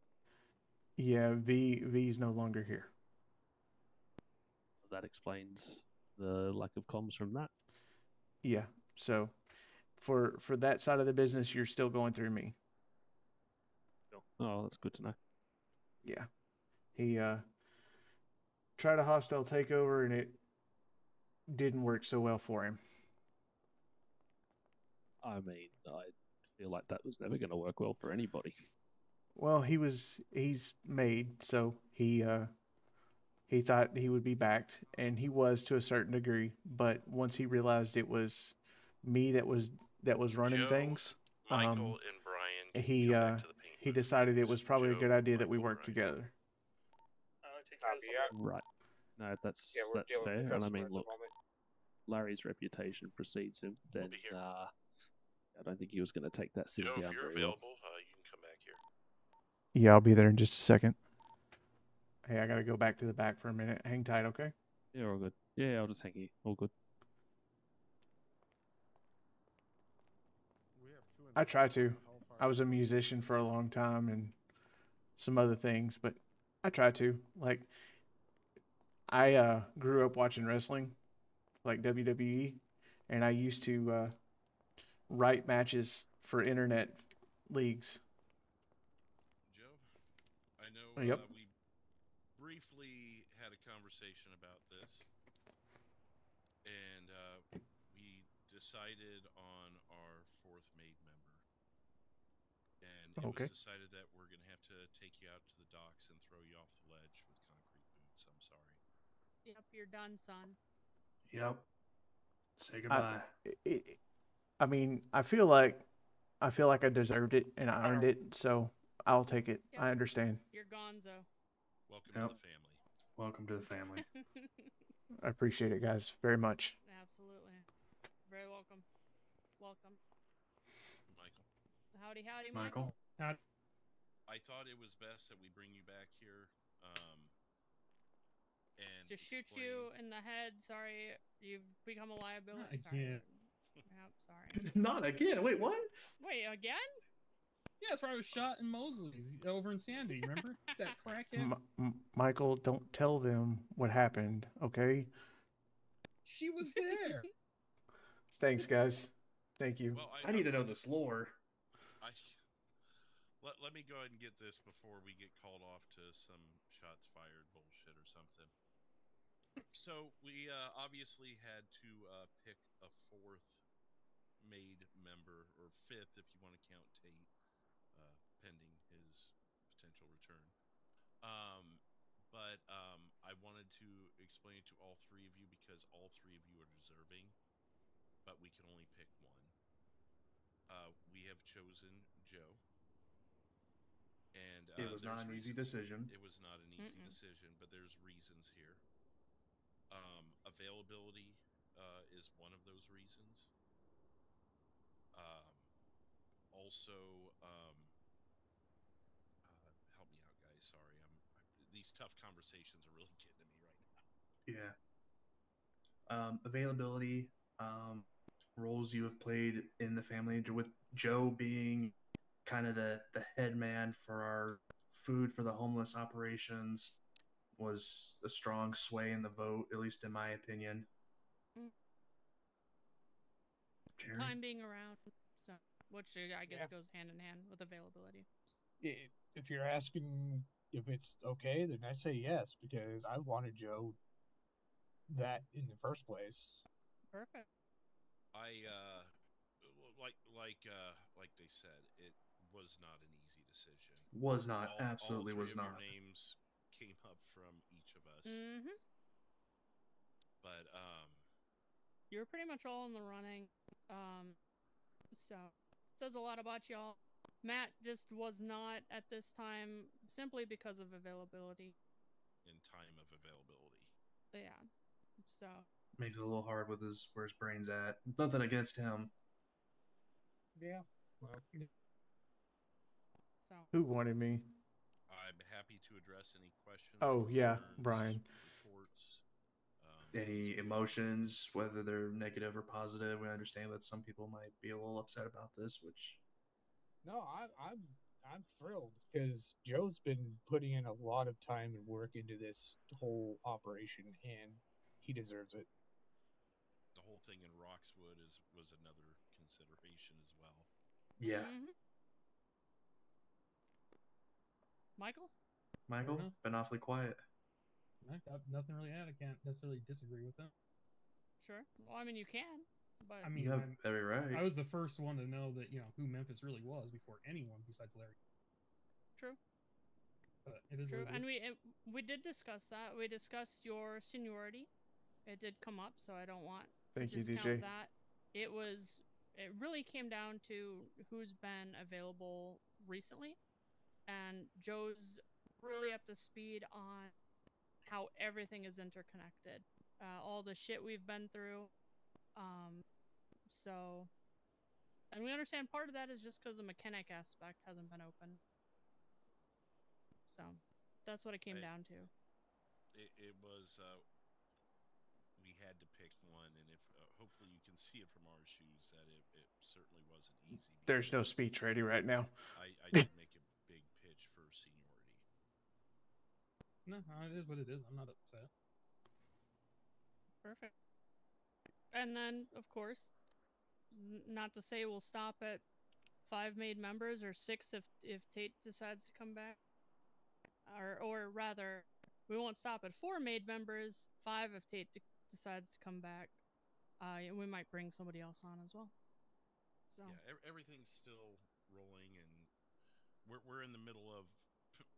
Yeah, V's no longer here. That explains the lack of comms from that. Yeah, so for that side of the business, you're still going through me. Oh, that's good to know. Yeah, he tried a hostile takeover and it didn't work so well for him. I mean, I feel like that was never going to work well for anybody. Well, he's made, so he thought he would be backed, and he was to a certain degree. But once he realized it was me that was running things, Michael and Brian, he decided it was probably a good idea that we work together. Right. No, that's fair. And I mean, look, Larry's reputation precedes him. Then I don't think he was going to take that sitting down if you're very available, well. you can come back here. Yeah, I'll be there in just a second. Hey, I gotta go back to the back for a minute. Hang tight, okay? Yeah, all good. Yeah, I'll just hang here. All good. I try to. I was a musician for a long time and some other things, but I try to. Like, I grew up watching wrestling, like WWE, and I used to write matches for internet leagues. Joe, I know Yep. we briefly had a conversation about this, and we decided on our fourth maid member. And it Okay. was decided that we're going to have to take you out to the docks and throw you off the ledge with concrete boots. I'm sorry. Yep, you're done, son. Yep. Say I, goodbye. I mean, I feel like I deserved it and I earned it, so I'll take it. Yep. I understand. You're gonzo. Welcome Yep. to the family. Welcome to the family. I appreciate it, guys, very much. Absolutely. Very welcome. Welcome. Michael. Howdy, howdy, Michael. Michael. I thought it was best that we bring you back here and To shoot you in the head. Sorry, you've become a liability. Sorry. again. Yep, sorry. Not again. Wait, what? Wait, again? Yeah, that's where I was shot in Mosley's over in Sandy. Remember that crackhead? Michael, don't tell them what happened, okay? She was there. Thanks, guys. Thank you. Well, I need to know this lore. Let me go ahead and get this before we get called off to some shots fired bullshit or something. So we obviously had to pick a fourth made member, or fifth if you want to count Tate, pending his potential return. But I wanted to explain it to all three of you because all three of you are deserving, but we can only pick one. We have chosen Joe. And It was not an easy decision. It was not an easy decision, but there's reasons here. Availability is one of those reasons. Also, help me out, guys. Sorry, these tough conversations are really getting to me right now. Yeah. Availability, roles you have played in the family, with Joe being kind of the head man for our food for the homeless operations, was a strong sway in the vote, at least in my opinion. Jerry? Time being around, so which I guess goes hand in hand with availability. If you're asking if it's okay, then I say yes, because I wanted Joe that in the first place. Perfect. I like they said, it was not an easy decision. Was not. Absolutely all three was of not. Your names came up from each of us. Mm-hmm. But you're pretty much all in the running. So it says a lot about y'all. Matt just was not at this time simply because of availability. In time of availability. Yeah. So makes it a little hard with where his brain's at. Nothing against him. Yeah. Well, so who wanted me? I'm happy to address any questions. Oh yeah, concerns, Brian. Reports. Any emotions, whether they're negative or positive. We understand that some people might be a little upset about this, which. No, I'm thrilled because Joe's been putting in a lot of time and work into this whole operation, and he deserves it. The whole thing in Roxwood was another consideration as well. Yeah. Mm-hmm. Michael, been awfully quiet. I got nothing really to add. I can't necessarily disagree with him. Sure. Well, I mean, you can, but I mean, you have every right. I was the first one to know that who Memphis really was before anyone besides Larry. True. But it is true, what it and is. we did discuss that. We discussed your seniority. It did come up, so I don't want Thank to you, discount DJ. that. It really came down to who's been available recently, and Joe's really up to speed on how everything is interconnected. All the shit we've been through. So, and we understand part of that is just because the mechanic aspect hasn't been open. So, that's what it came down to. It was, we had to pick one, and if hopefully you can see it from our shoes that it certainly wasn't easy. There's no speech ready right now. I did make a big pitch for seniority. No, it is what it is. I'm not upset. Perfect. And then, of course, not to say we'll stop at 5 made members or 6 if Tate decides to come back, or rather, we won't stop at 4 made members, 5 if Tate decides to come back. We might bring somebody else on as well. So yeah, everything's still rolling, and we're in the middle of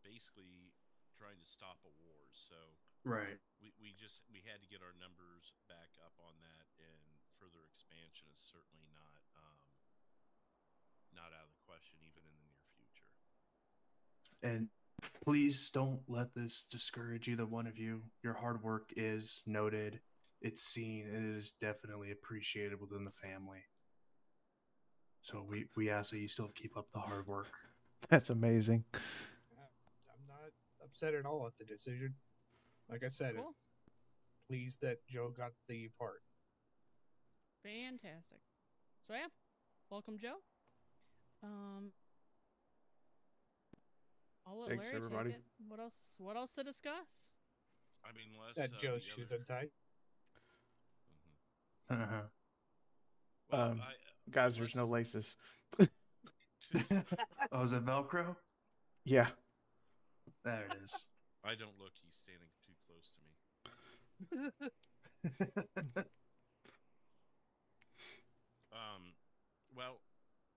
basically trying to stop a war. So Right. we had to get our numbers back up on that, and further expansion is certainly not out of the question, even in the near future. And please don't let this discourage either one of you. Your hard work is noted, it's seen, and it is definitely appreciated within the family. So we ask that you still keep up the hard work. That's amazing. I'm not upset at all at the decision. Like I said, Cool. pleased that Joe got the part. Fantastic. So yeah, welcome, Joe. I'll let Thanks, Larry everybody. take it. What else to discuss? I mean, unless That Joe's the shoes other... untied. Uh-huh. Well, guys, there's no laces. Oh, is it Velcro? Yeah. There it is. I don't look. He's standing too close to me. Well,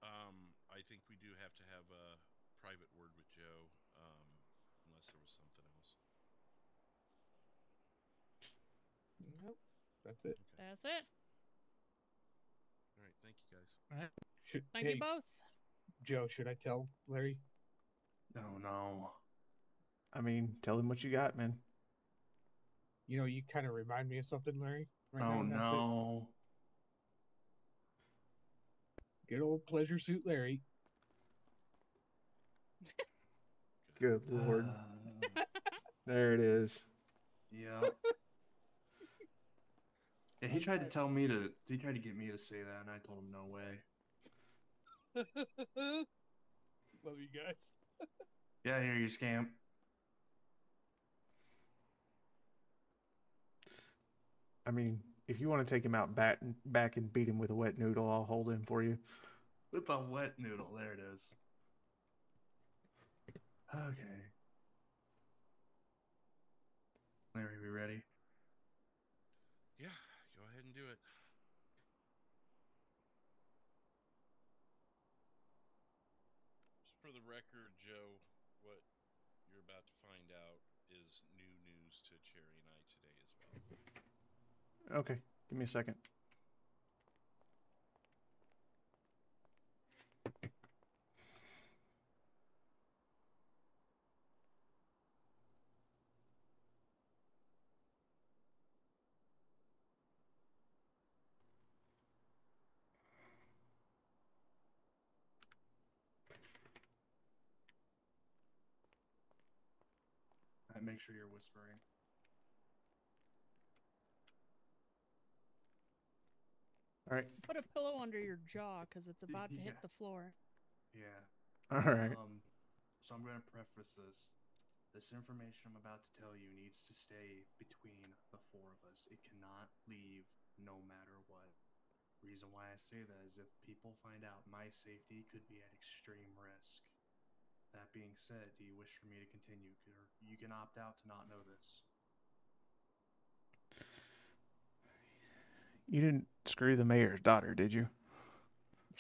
I think we do have to have a private word with Joe, unless there was something else. Nope. That's it. Okay. That's it. All right. Thank you, guys. All right. Thank you both. Joe, should I tell Larry? No. I mean, tell him what you got, man. You know, you kind of remind me of something, Larry. Right now, Oh and that's it. no. Good old pleasure suit, Larry. Good Lord. There it is. Yeah. Yeah, he tried to tell me to. He tried to get me to say that, and I told him no way. Love you guys. Yeah, here you scamp. I mean, if you want to take him out back and beat him with a wet noodle, I'll hold him for you. With a wet noodle, there it is. Okay. Larry, we ready? Yeah, go ahead and do it. Just for the record, Joe, what you're about to find out is new news to Cherry and I today as well. Okay, give me a second. All right, make sure you're whispering. All right. Put a pillow under your jaw because it's about to hit Yeah. the floor. Yeah. All right. So I'm going to preface this. This information I'm about to tell you needs to stay between the four of us. It cannot leave no matter what. Reason why I say that is if people find out, my safety could be at extreme risk. That being said, do you wish for me to continue? Or you can opt out to not know this. You didn't screw the mayor's daughter, did you?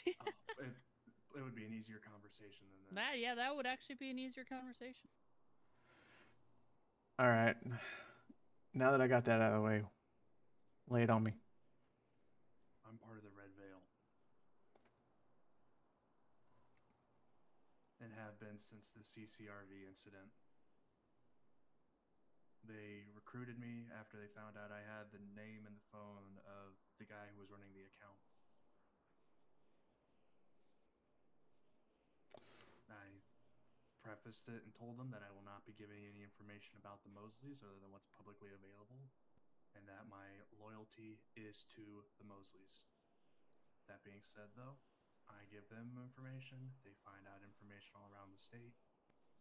It would be an easier conversation than this. That would actually be an easier conversation. All right. Now that I got that out of the way, lay it on me. I'm part of the Red Veil. And have been since the CCRV incident. They recruited me after they found out I had the name and the phone of the guy who was running the account. I prefaced it and told them that I will not be giving any information about the Mosleys other than what's publicly available, and that my loyalty is to the Mosleys. That being said, though, I give them information. They find out information all around the state.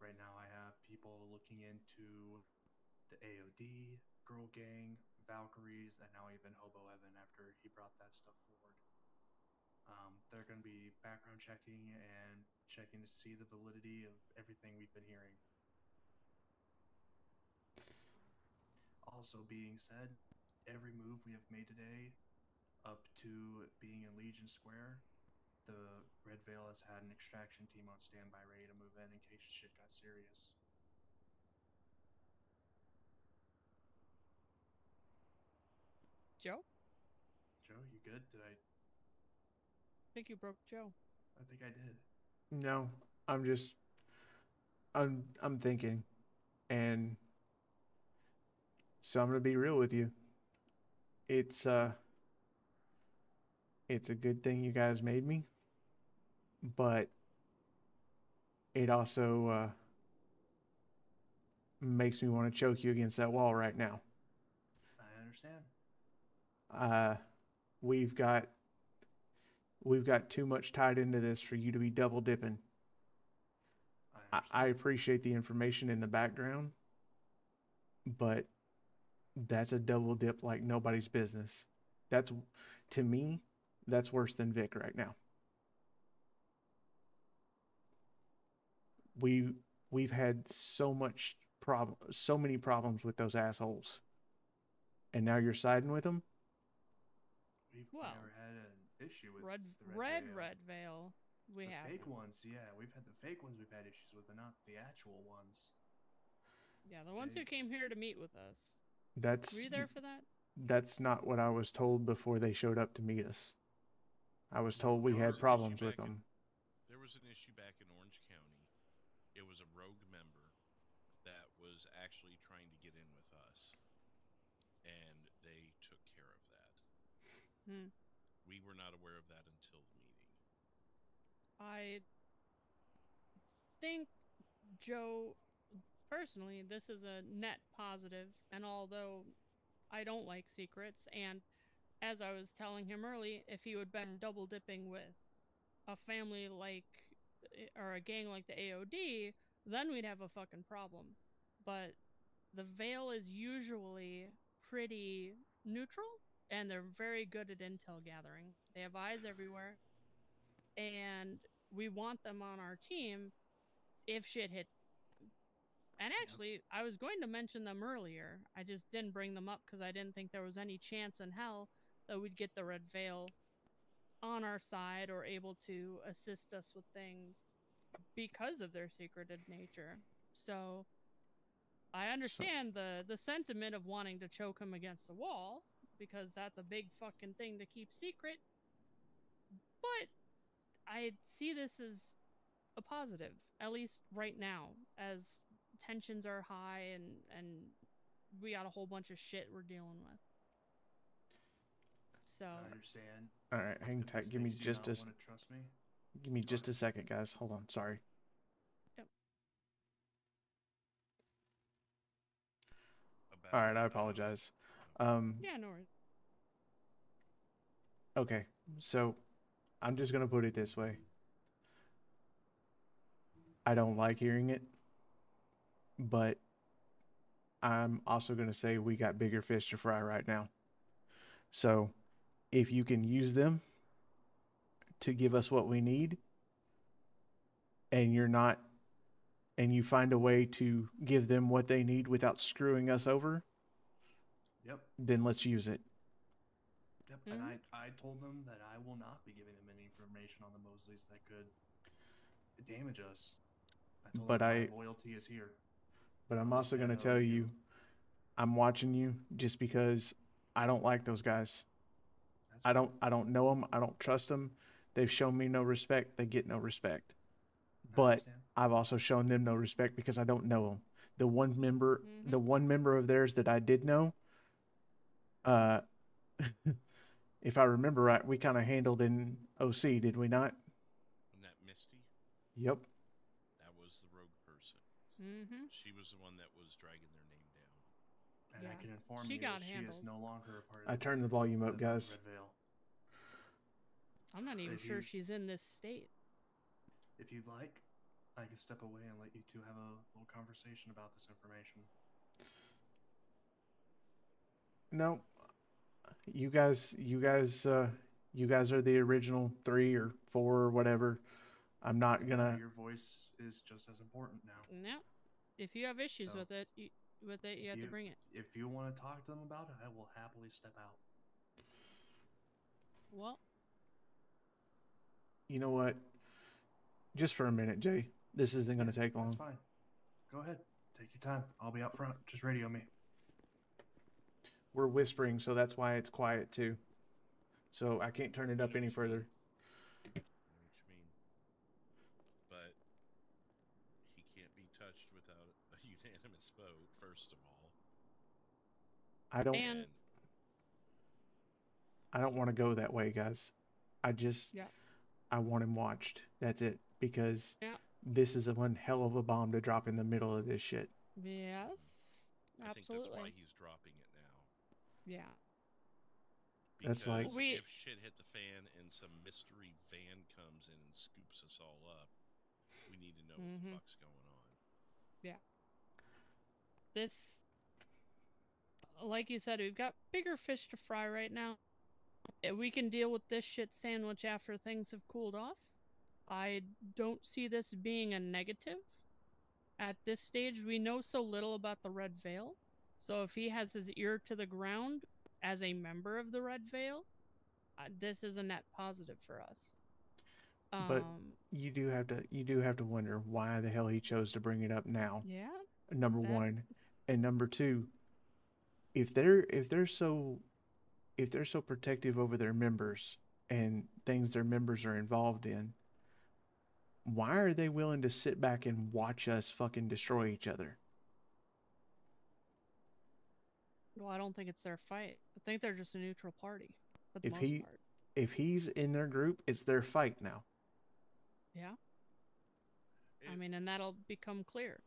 Right now, I have people looking into the AOD, Girl Gang, Valkyries, and now even Hobo Evan after he brought that stuff forward. They're going to be background checking and checking to see the validity of everything we've been hearing. Also being said, every move we have made today up to being in Legion Square the Red Veil has had an extraction team on standby ready to move in case shit got serious. Joe? Joe, you good? Did I? think you broke Joe. I think I did. No, I'm thinking, and so I'm gonna be real with you. It's a good thing you guys made me, but it also makes me want to choke you against that wall right now. I understand. We've got too much tied into this for you to be double dipping. I appreciate the information in the background, but that's a double dip like nobody's business. To me, that's worse than Vic right now. We've had so many problems with those assholes, and now you're siding with them. We've Well, never had an issue with Red the Red Veil. Red Veil. We the have fake ones, yeah. We've had the fake ones we've had issues with, but not the actual ones. Yeah, the ones who came here to meet with us. That's Were you there for that? That's not what I was told before they showed up to meet us. I was told we had problems with them. There was an issue back in Orange County. It was a rogue member that was actually trying to get in with us, and they took care of that. We were not aware of that until the meeting. I think, Joe, personally, this is a net positive, and although I don't like secrets, and as I was telling him early, if he had been double dipping with a family like, or a gang like the AOD, then we'd have a fucking problem. But the Veil is usually pretty neutral, and they're very good at intel gathering. They have eyes everywhere, and we want them on our team if shit hit. And actually, I was going to mention them earlier. I just didn't bring them up because I didn't think there was any chance in hell that we'd get the Red Veil on our side or able to assist us with things because of their secreted nature. So I understand the sentiment of wanting to choke him against the wall, because that's a big fucking thing to keep secret. But I see this as a positive, at least right now, as tensions are high and we got a whole bunch of shit we're dealing with. So I understand. All right, hang tight. Give me just a trust me. Give me just a second, guys. Hold on. Sorry. Yep. All right, I apologize. Yeah, no worries. Okay, so I'm just gonna put it this way. I don't like hearing it, but I'm also gonna say we got bigger fish to fry right now. So if you can use them to give us what we need, and you find a way to give them what they need without screwing us over, then let's use it. Yep, and I told them that I will not be giving them any information on the Mosleys that could damage us. I told them my loyalty is here. But I'm also going to tell you, I'm watching you just because I don't like those guys. I don't know them. I don't trust them. They've shown me no respect. They get no respect. But I've also shown them no respect because I don't know them. The one member of theirs that I did know, if I remember right, we kind of handled in OC, did we not? And that Misty? Yep. That was the rogue person. She was the one that was dragging their name down. And I can inform you that she is no longer a part of I turned the volume up, guys. Red Veil. I'm not even sure she's in this state. If you'd like, I can step away and let you two have a little conversation about this information. No. You guys are the original 3 or 4 or whatever. I'm not gonna. Your voice is just as important now. No, if you have issues with it, you have to bring it. If you want to talk to them about it, I will happily step out. Well, You know what? Just for a minute, Jay. This isn't going to take long. That's fine. Go ahead. Take your time. I'll be out front. Just radio me. We're whispering, so that's why it's quiet too. So I can't turn it up any further. I know what you mean. But he can't be touched without a unanimous vote, first of all. I don't. And I don't want to go that way, guys. I want him watched. That's it. Because this is one hell of a bomb to drop in the middle of this shit. Yes, I think absolutely. that's why he's dropping it now. Yeah. Because That's like if shit hit the fan and some mystery van comes in and scoops us all up, we need to know what the fuck's going on. Yeah. This, like you said, we've got bigger fish to fry right now. We can deal with this shit sandwich after things have cooled off. I don't see this being a negative. At this stage, we know so little about the Red Veil. So if he has his ear to the ground as a member of the Red Veil, this is a net positive for us. But you do have to wonder why the hell he chose to bring it up now. Yeah. Number one, and number two, if they're so protective over their members and things their members are involved in, why are they willing to sit back and watch us fucking destroy each other? Well, I don't think it's their fight. I think they're just a neutral party for the most part. If he's in their group, it's their fight now. Yeah. I mean, and that'll become clear.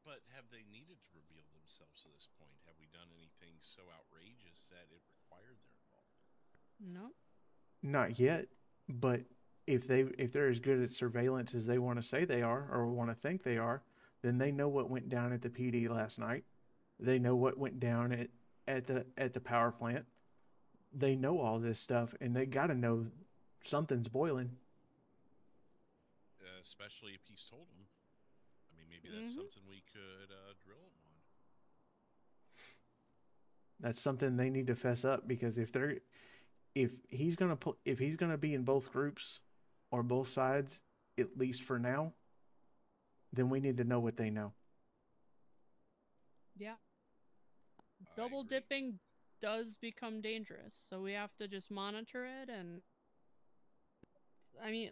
But have they needed to reveal themselves to this point? Have we done anything so outrageous that it required their involvement? No. Not yet, but if they're as good at surveillance as they want to say they are or want to think they are, then they know what went down at the PD last night. They know what went down at the power plant. They know all this stuff, and they got to know something's boiling. Especially if he's told them. I mean, maybe that's something we could drill him on. That's something they need to fess up, because if he's gonna be in both groups or both sides, at least for now, then we need to know what they know. Yeah. Double dipping does become dangerous, so we have to just monitor it. And I mean,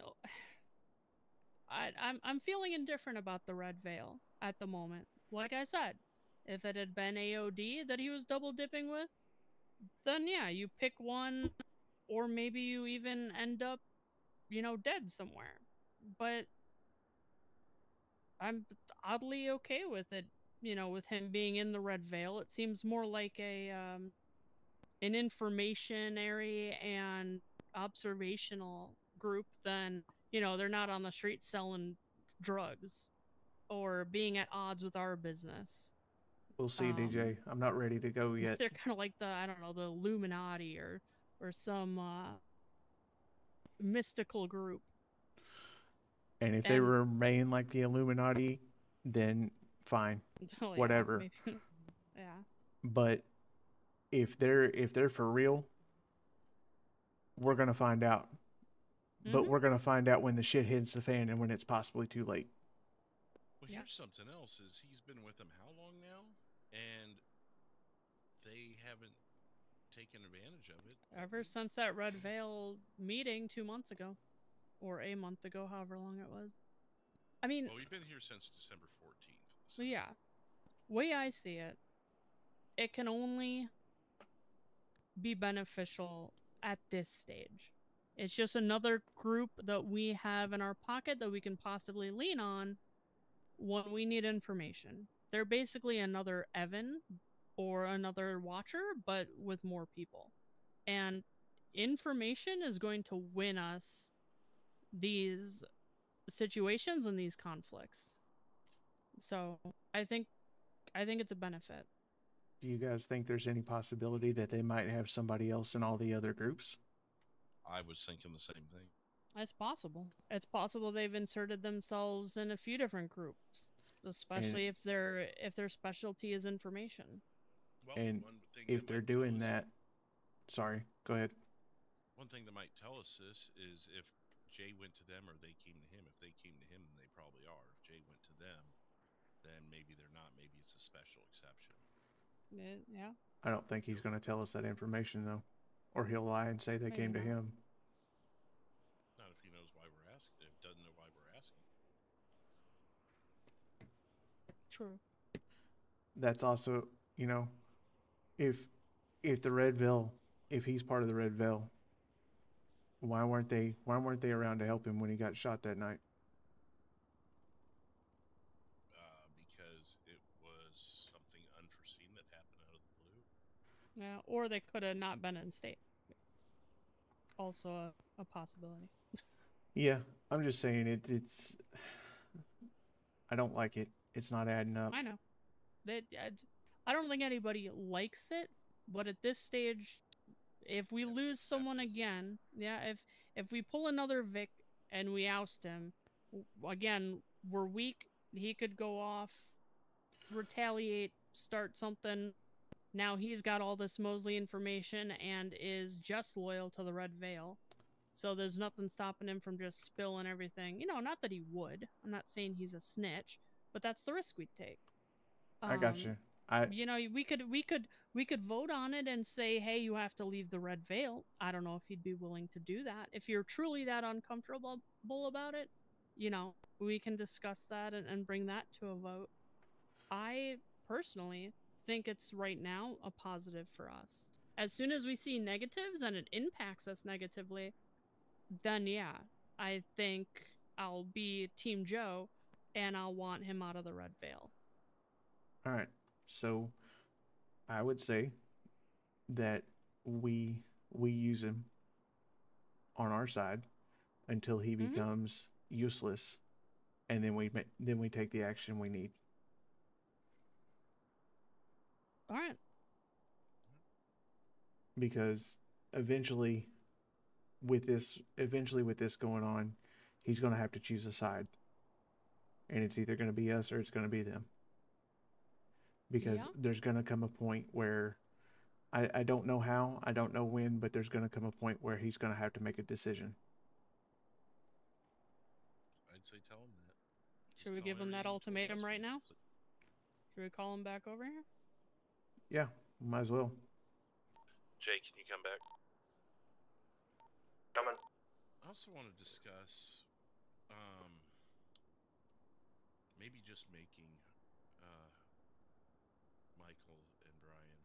I'm feeling indifferent about the Red Veil at the moment. Like I said, if it had been AOD that he was double dipping with, then yeah, you pick one, or maybe you even end up, dead somewhere. But I'm oddly okay with it, with him being in the Red Veil. It seems more like an informationary and observational group than, they're not on the street selling drugs or being at odds with our business. We'll see, DJ. I'm not ready to go yet. They're kind of like the Illuminati or some mystical group. And if they remain like the Illuminati, then fine, whatever. Yeah. But if they're for real, we're gonna find out. But we're gonna find out when the shit hits the fan and when it's possibly too late. Well, here's something else: is he's been with them how long now, and they haven't taken advantage of it ever since that Red Veil meeting 2 months ago, or a month ago, however long it was. I mean, well, we've been here since December 14th. So yeah, way I see it, it can only be beneficial at this stage. It's just another group that we have in our pocket that we can possibly lean on when we need information. They're basically another Evan or another Watcher, but with more people. And information is going to win us these situations and these conflicts. So I think it's a benefit. Do you guys think there's any possibility that they might have somebody else in all the other groups? I was thinking the same thing. It's possible. It's possible they've inserted themselves in a few different groups, especially if their specialty is information. Well, and if they're doing that, sorry, go ahead. One thing that might tell us this is if Jay went to them or they came to him. If they came to him, then they probably are. If Jay went to them, then maybe they're not. Maybe it's a special exception. Yeah. I don't think he's going to tell us that information though, or he'll lie and say they Maybe came to not. him. Not if he knows why we're asking. If doesn't know why we're asking. True. That's also, you know, if the Red Veil, if he's part of the Red Veil, why weren't they around to help him when he got shot that night? Because it was something unforeseen that happened out of the blue. Yeah, or they could have not been in state. Also a possibility. Yeah, I'm just saying it's I don't like it. It's not adding up. I know. I don't think anybody likes it, but at this stage, if we lose someone again, yeah, if we pull another Vic and we oust him, again, we're weak. He could go off, retaliate, start something. Now he's got all this Mosley information and is just loyal to the Red Veil. So there's nothing stopping him from just spilling everything. You know, not that he would. I'm not saying he's a snitch, but that's the risk we'd take. I got you. You know, we could vote on it and say, hey, you have to leave the Red Veil. I don't know if he'd be willing to do that. If you're truly that uncomfortable about it, you know, we can discuss that and bring that to a vote. I personally think it's right now a positive for us. As soon as we see negatives and it impacts us negatively, then yeah, I think I'll be Team Joe and I'll want him out of the Red Veil. All right. So I would say that we use him on our side until he becomes useless, and then we take the action we need. All right. Because eventually with this going on, he's going to have to choose a side. And it's either going to be us or it's going to be them. Because there's going to come a point where I don't know how, I don't know when, but there's going to come a point where he's going to have to make a decision. I'd say tell him that. Should we give him that ultimatum right now? Should we call him back over here? Yeah, might as well. Jay, can you come back? Coming. I also want to discuss maybe just making Michael and Brian.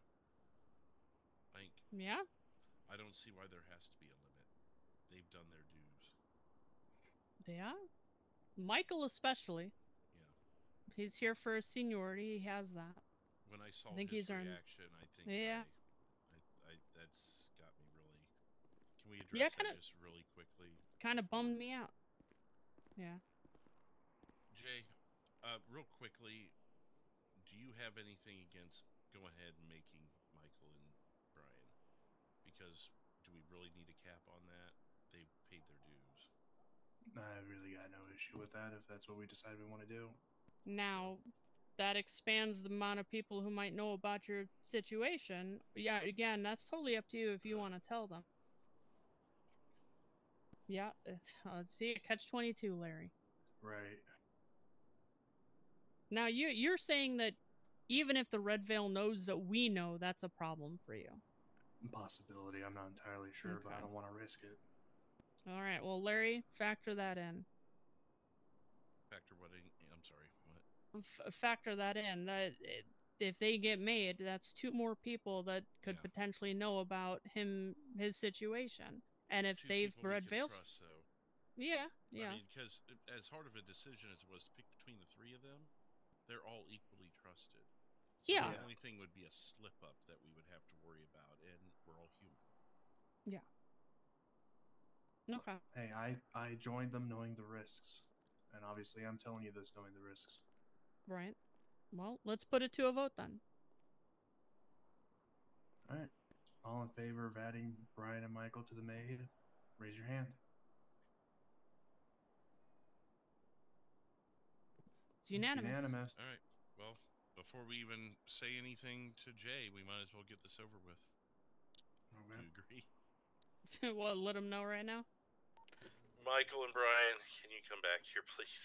Yeah? I don't see why there has to be a limit. They've done their dues. Yeah? Michael especially. Yeah. He's here for his seniority. He has that. When I saw think his he's earned... reaction, I think yeah. I that's got me really. Can we address that just really quickly? Kind of bummed me out. Yeah. Jay, real quickly, do you have anything against go ahead and making Michael and Brian? Because do we really need a cap on that? They've paid their dues. I really got no issue with that if that's what we decide we want to do. Now, that expands the amount of people who might know about your situation. Yeah, again, that's totally up to you if you want to tell them. Yeah, see, catch-22, Larry. Right. Now, you're saying that even if the Red Veil knows that we know, that's a problem for you. Possibility. I'm not entirely sure, but I don't want to risk it. All right. Well, Larry, factor that in. Factor what in? I'm sorry. What? Factor that in. That if they get made, that's 2 more people that could potentially know about his situation. And if 2 they've people Red we can Veil, trust, though. Yeah. I mean, because as hard of a decision as it was to pick between the 3 of them, they're all equally trusted. So yeah. The only thing would be a slip up that we would have to worry about, and we're all human. Yeah. Okay. Hey, I joined them knowing the risks, and obviously I'm telling you this knowing the risks. Right. Well, let's put it to a vote then. All right. All in favor of adding Brian and Michael to the maid, raise your hand. It's unanimous. Unanimous. All right. Well, before we even say anything to Jay, we might as well get this over with. Okay. Do you agree? Well, let him know right now. Michael and Brian, can you come back here, please?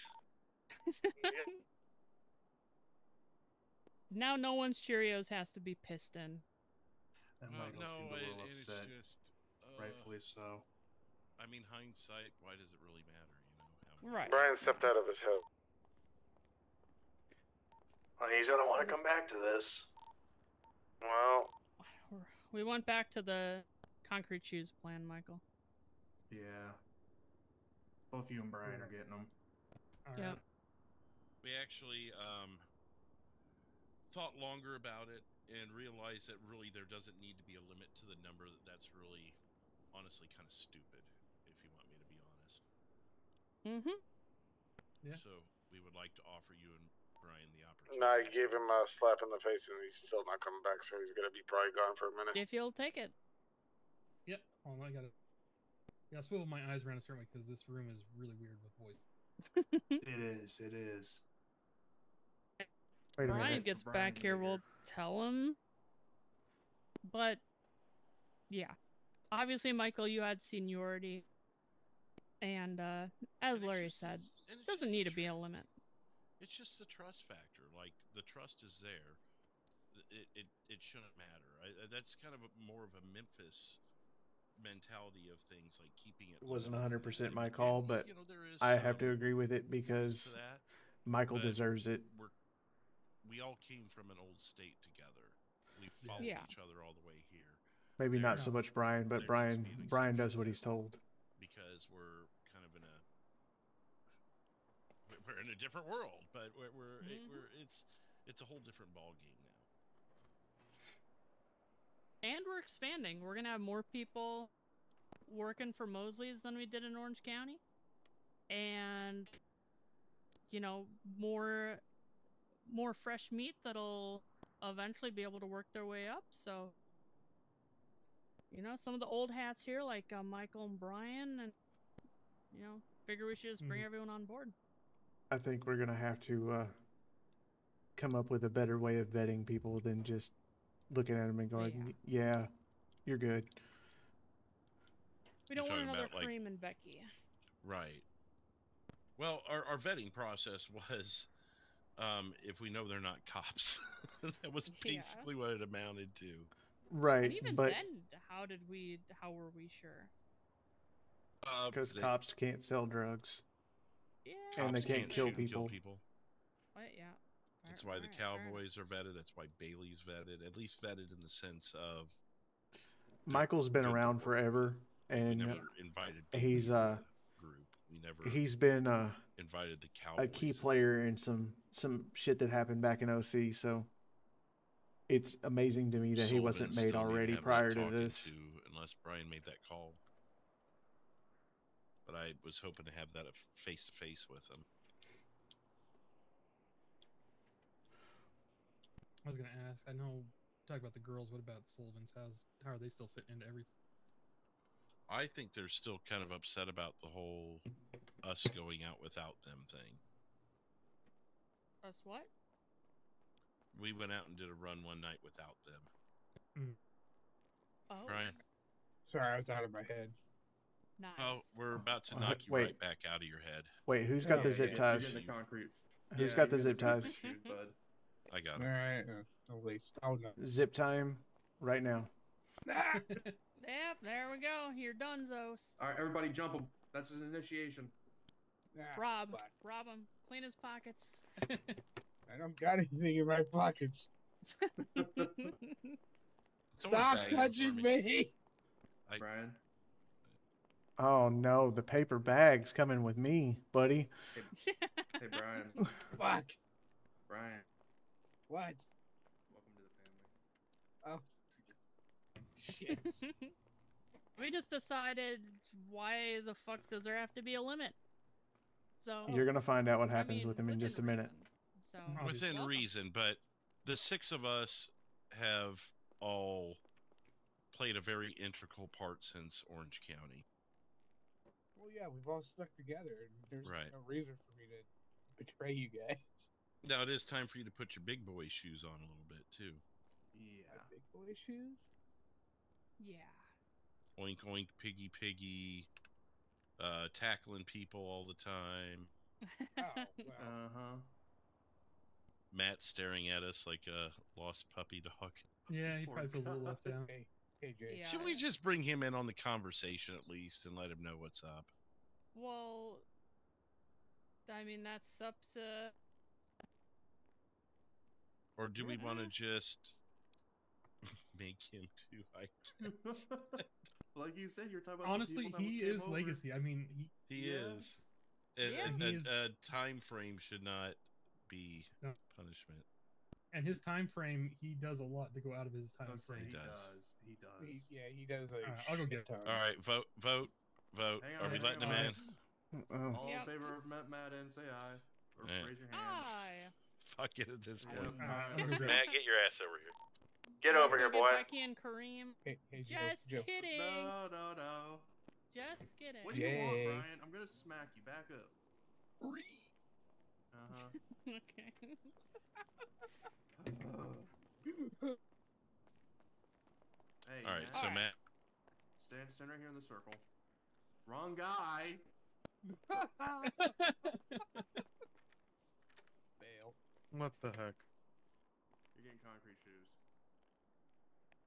Now no one's Cheerios has to be pissed in. And Michael seemed a little upset. It's just, rightfully so. I mean, hindsight, why does it really matter, you know? Right. Brian stepped out of his head. Well, he's gonna want to come back to this. Well, We went back to the concrete shoes plan, Michael. Yeah. Both you and Brian are getting them. Yep. We actually thought longer about it and realized that really there doesn't need to be a limit to the number. That's really, honestly, kind of stupid, if you want me to be honest. Mm-hmm. Yeah. So we would like to offer you and Brian the opportunity. I gave him a slap in the face and he's still not coming back, so he's gonna be probably gone for a minute. If you'll take it. Yep. Hold on, I gotta swivel my eyes around a certain way because this room is really weird with voice. It is. It is. Wait a Brian minute. gets Brian back here, we'll tell him. But yeah, obviously, Michael, you had seniority, and as Larry said, doesn't need to be a limit. It's just the trust factor. Like, the trust is there. It shouldn't matter. That's kind of more of a Memphis mentality of things, like keeping it. It wasn't limited. 100% my call, but you know, there is I have to some agree with it because to that, Michael but deserves it. We all came from an old state together. We followed Yeah. each other all the way here. Maybe There- not so much Brian, but there needs to Brian be an Brian does exception what he's told. because we're kind of in a different world, but it's a whole different ball game now. And we're expanding. We're gonna have more people working for Mosley's than we did in Orange County, and you know, more fresh meat that'll eventually be able to work their way up. So, you know, some of the old hats here, like Michael and Brian, and you know, figure we should just bring everyone on board. I think we're gonna have to come up with a better way of vetting people than just looking at them and going, "Yeah, you're good." We don't want talking another about, like- Kareem and Becky. Right. Well, our vetting process was, if we know they're not cops, that was basically what it amounted to. Right, But even but then, how were we sure? because cops can't sell drugs, Yeah. and they Cops can't kill shoot and people. What? Yeah. That's why the Cowboys are vetted. That's why Bailey's vetted. At least vetted in the sense of Michael's been around forever, and never invited Bailey he's to the group. We never he's been invited the a Cowboys. key player in some shit that happened back in OC. So it's amazing to me that he wasn't Sullivan made still need to already have that prior to talking this. to, unless Brian made that call. But I was hoping to have that face to face with him. I was gonna ask. I know. Talk about the girls. What about Sullivan's? How are they still fitting into everything? I think they're still kind of upset about the whole us going out without them thing. Us what? We went out and did a run one night without them. Oh. Brian? Sorry, I was out of my head. Nice. Oh, we're about to knock you Wait. right back out of your head. Wait, who's got the zip ties? You're in the concrete. Who's got the zip ties? I got All it. right. At least. Oh no. Zip time right now. Yep, there we go. You're done, Zos. All right, everybody, jump him. That's his initiation. Rob him. Clean his pockets. I don't got anything in my pockets. Someone Stop bag him touching for me. Brian. Oh no, the paper bag's coming with me, buddy. Hey, Brian. Fuck. Brian. What? Welcome to the family. Oh. Shit. We just decided, why the fuck does there have to be a limit? So You're gonna find out what happens mean, with him in just a minute. So Within reason, but the six of us have all played a very integral part since Orange County. Well, yeah, we've all stuck together, and there's Right. no reason for me to betray you guys. Now it is time for you to put your big boy shoes on a little bit too. Yeah. Big boy shoes. Yeah. Oink oink, piggy piggy. tackling people all the time. Oh, well. huh. Matt staring at us like a lost puppy dog. Yeah, he Poor probably feels a little guy. left out. Hey, Jay. Yeah. Should we just bring him in on the conversation at least and let him know what's up? Well, I mean, that's up to. Or do we want to just make him do IQ? Like you said, you're talking about Honestly, the people that he came is over. Legacy. I mean, He Yeah. is. And Yeah. He is- a time frame should not be No. punishment. and his time frame, he does a lot to go out of his time Let's say frame. he does. does. He does. He does a Alright, I'll go shit get ton. All right, vote. Hang Are we on, letting him hang in? Oh. All Yep. in favor of Madden, say aye. Or Yeah. raise your hand. Aye. Fuck it at this Yep. point. Alright, I'll go grab Matt, get your ass over here. Get Let's over go here, get boy. Becky and Kareem. Hey, Joe. Just Joe. kidding. No. Just kidding. What do you want, Jay. Brian? I'm gonna smack you. Back up. Okay. Hey. All right, so Matt. Stand right here in the circle. Wrong guy. Fail. What the heck? You're getting concrete shoes.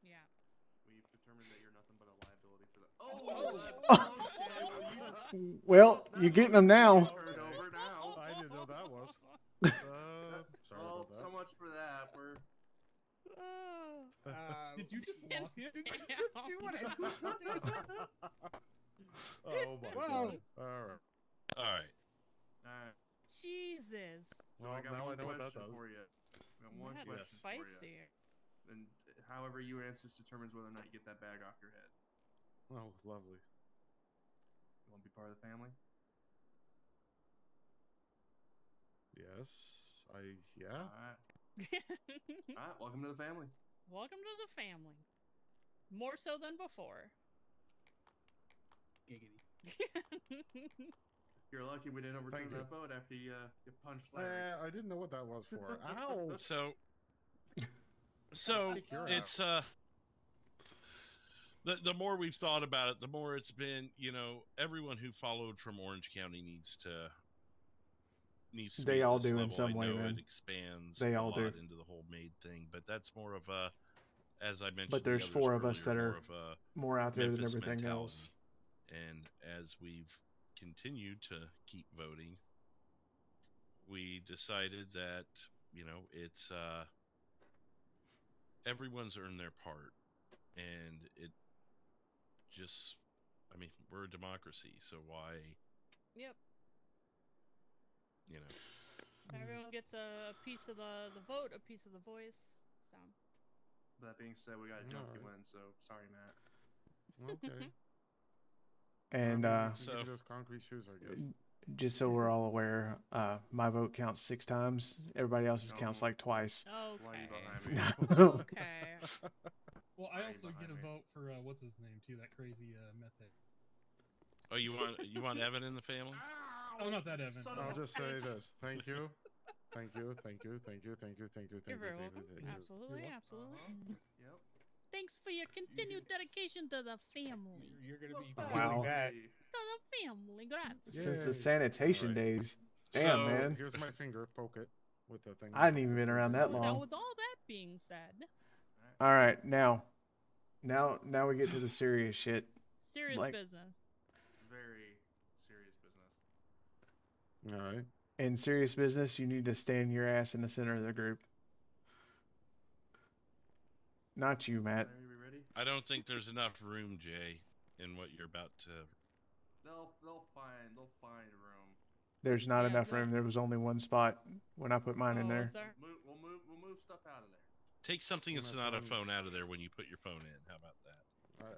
Yeah. We've determined that you're nothing but a liability for the. Well, you're getting them now. Turned over now. I didn't know that was. Sorry Well, about that. so much for that. We're. Did you just lock him? Do what I Oh my Wow. god. Alright. All right. Jesus. So Well, I got now one I know what that question does. for you. I got one That's question for you. spicy. And however you answer determines whether or not you get that bag off your head. Oh, lovely. You want to be part of the family? Yes. Yeah. All right. All right. Welcome to the family. Welcome to the family. More so than before. Giggity. You're lucky we didn't overturn Thank you. that vote after you punched Larry. I didn't know what that was for. Ow! So Kick your it's the more we've thought about it, the more it's been, everyone who followed from Orange County needs to They be at all this do in level. some I way, know man. it expands They a all lot do. into the whole maid thing, but that's more of a, as I mentioned, But to the there's others four of us earlier, that are more of a more out there than Memphis everything mentality. else. And as we've continued to keep voting, we decided that, it's everyone's earned their part. And it just, we're a democracy, so why, Yep. Everyone gets a piece of the vote, a piece of the voice. So. That being said, we got to jump you in, so sorry, Matt. Okay. And so those concrete shoes, I guess. just so we're all aware, my vote counts 6 times. Everybody else's counts like twice. Okay. Okay. Well, I also get a vote for what's his name too, that crazy meth head. Oh, you want Evan in the family? Oh, not that Evan. I'll just say this. Thank you. Thank you. Thank you. Thank you. Thank you. Thank you. You're Thank you. very Thank welcome. you. Thank you. Absolutely, absolutely. Yep. Thanks for your continued dedication to the family. You're gonna be Wow. feeling that. To the family, grazie. Since the Yay. sanitation Alright. days. Damn, So- man. Here's my finger. Poke it with the thing. I hadn't even been around that So now, long. with all that being said, All right, now we get to the serious shit. serious Like- business. Very serious business. All right. In serious business, you need to stand your ass in the center of the group. Not you, Matt. Larry, we ready? I don't think there's enough room, Jay, in what you're about to. They'll find room. There's not Yeah, enough no. room. There was only one spot when I put mine in Oh, there. is there? We'll move stuff out of there. Take something Well, that's my not a phone's- phone out of there when you put your phone in. How about that?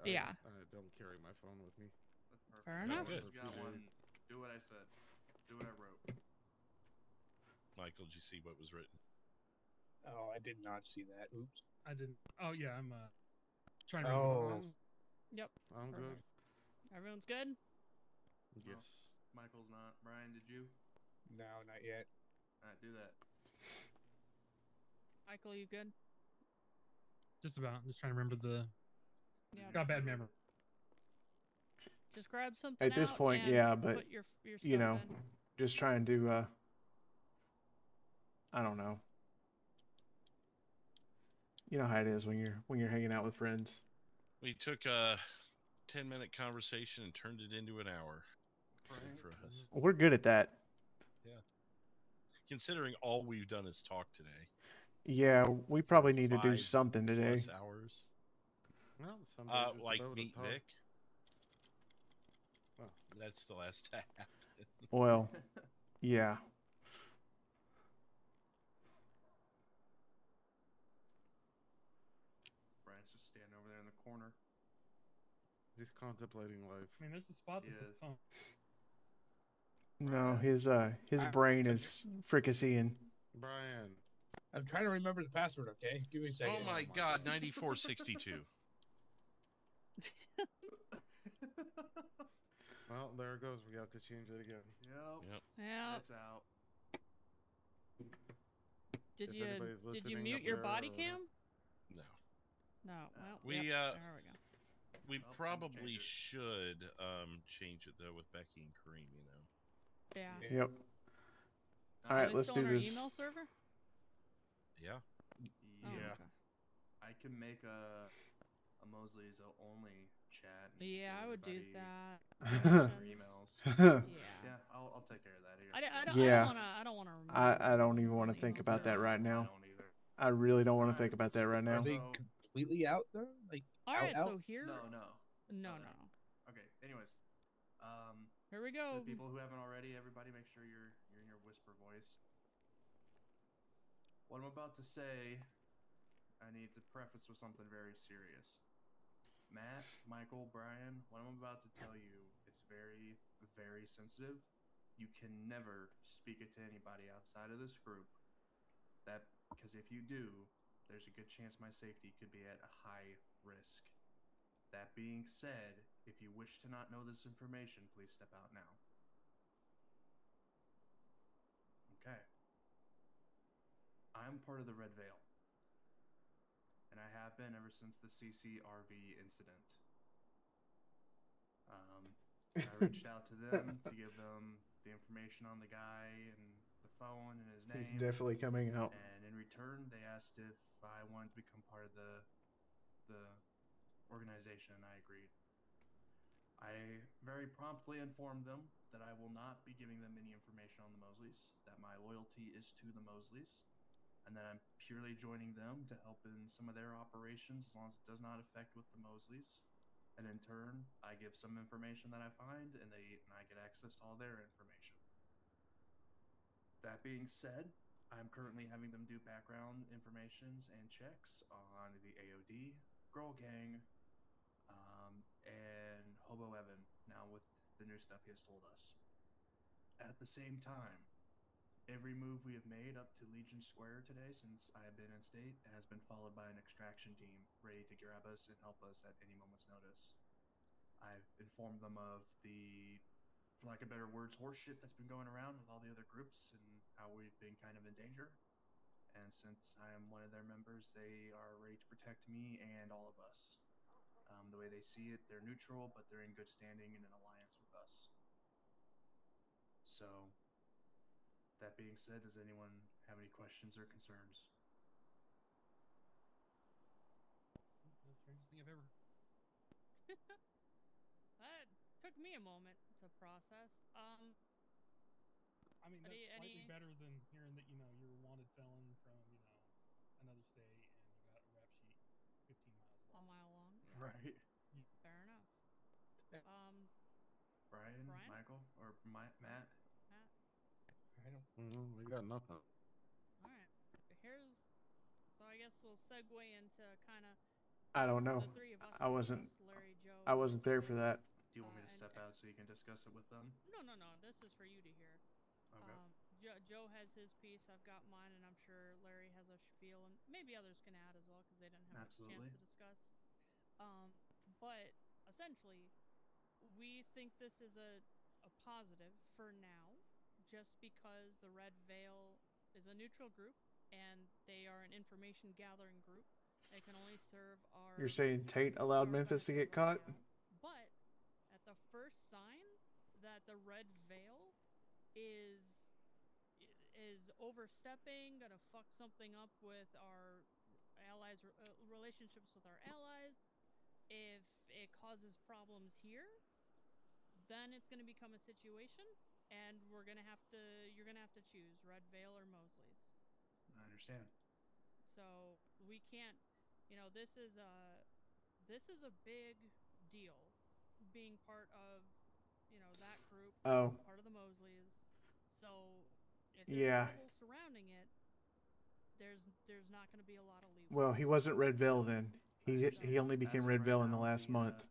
Yeah. I don't carry my phone with me. That's perfect. Fair As long enough. as you got one. Do what I said. Do what I wrote. Michael, did you see what was written? Oh, I did not see that. Oops. I didn't. Oh yeah, I'm trying to. Oh. Yep. I'm good. Everyone's good? Yes. Michael's not. Brian, did you? No, not yet. Alright, do that. Michael, you good? Just about. I'm just trying to remember the. Yeah. Got bad memory. Just grab something At this out point, and yeah, but put your stuff you know, in. just trying to I don't know. You know how it is when you're hanging out with friends. We took a 10-minute conversation and turned it into an hour. Good for us. We're good at that. Yeah. Considering all we've done is talk today. Yeah, we probably need to do 5 something today. plus hours. Well, some days it's like about meet to talk. Vic. Well, that's the last to happen. Well, yeah. Brian's just standing over there in the corner. He's contemplating life. I mean, there's a spot to He put is. the phone. No, his brain is fricasseeing. Brian. I'm trying to remember the password, okay? Give me a second. Oh my god, 9462. Well, there it goes. We have to change it again. Yep. Yeah. It's out. Did If you anybody's listening mute up your there body or- cam? No. No. Well, We yep, there we go. we Oh, probably change it. should change it though with Becky and Kareem, you know. Yeah. Yep. All Are right, they let's still do on our this. email server? Yeah. Oh, Yeah. okay. I can make a Mosley's only chat. And Yeah, give I would do everybody that. their emails. Yeah. I'll take care of that here. I don't wanna remove I don't even want to think about that right now. I really don't want to think about that right now. Are they completely out though? Like All out, right, out? so here. No. No. Okay. Anyways, Here we to go. the people who haven't already, everybody, make sure you're in your whisper voice. What I'm about to say, I need to preface with something very serious. Matt, Michael, Brian, what I'm about to tell you is very, very sensitive. You can never speak it to anybody outside of this group. Because if you do, there's a good chance my safety could be at a high risk. That being said, if you wish to not know this information, please step out now. Okay. I'm part of the Red Veil. And I have been ever since the CCRV incident. I reached out to them to give them the information on the guy and the phone and his name. He's definitely coming out. And in return, they asked if I wanted to become part of the organization, and I agreed. I very promptly informed them that I will not be giving them any information on the Mosleys, that my loyalty is to the Mosleys, and that I'm purely joining them to help in some of their operations as long as it does not affect with the Mosleys. And in turn, I give some information that I find, and I get access to all their information. That being said, I'm currently having them do background informations and checks on the AOD, Girl Gang, and Hobo Evan, now with the new stuff he has told us. At the same time, every move we have made up to Legion Square today since I have been in state has been followed by an extraction team ready to grab us and help us at any moment's notice. I've informed them of the, for lack of better words, horseshit that's been going around with all the other groups and how we've been kind of in danger. And since I am one of their members, they are ready to protect me and all of us. The way they see it, they're neutral, but they're in good standing and an alliance with us. So, that being said, does anyone have any questions or concerns? The strangest thing I've ever. That took me a moment to process. I mean, that's slightly better than hearing that you're a wanted felon from another state and you got a rap sheet 15 miles long. A mile long. Right. Fair enough. Brian? Michael, or Matt? I don't. We got nothing. All right. So I guess we'll segue into kind of. I don't know. The three of us. I wasn't. Larry, Joe. I wasn't there for that. Do you want me to step out so you can discuss it with them? No. This is for you to hear. Okay. Joe has his piece. I've got mine, and I'm sure Larry has a spiel, and maybe others can add as well because they didn't have a chance to discuss. But essentially, we think this is a positive for now, just because the Red Veil is a neutral group and they are an information gathering group. They can only serve our. You're saying Tate allowed Memphis to get caught? But at the first overstepping, gonna fuck something up with our allies, relationships with our allies. If it causes problems here, then it's gonna become a situation, and you're gonna have to choose Red Veil or Mosley's. I understand. So we can't, this is a big deal, being part of, that group, Oh. part of the Mosleys. So if there's Yeah. trouble surrounding it, there's not going to be a lot of leeway. Well, he wasn't Red Veil then. He only became As of Red right Veil in the now, last month.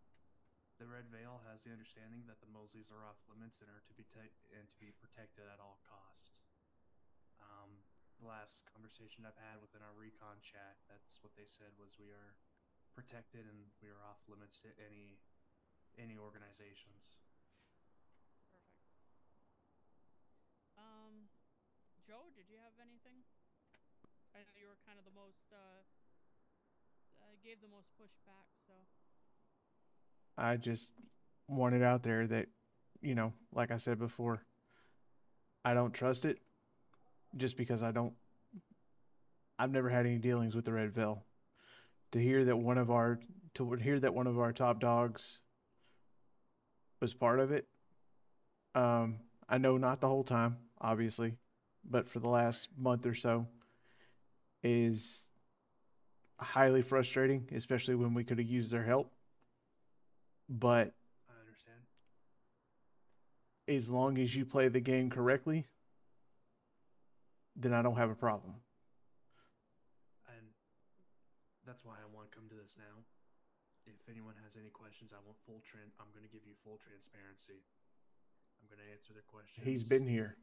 The Red Veil has the understanding that the Mosleys are off limits and are to be protected at all costs. The last conversation I've had within our recon chat, that's what they said was we are protected and we are off limits to any organizations. Perfect. Joe, did you have anything? I know you were kind of the most gave the most pushback, so. I just wanted out there that, like I said before, I don't trust it just because I've never had any dealings with the Red Veil. To hear that one of our top dogs was part of it, I know not the whole time, obviously, but for the last month or so, is highly frustrating, especially when we could have used their help. But I understand. As long as you play the game correctly, then I don't have a problem. And that's why I want to come to this now. If anyone has any questions, I'm going to give you full transparency. I'm going to answer their questions. He's been here.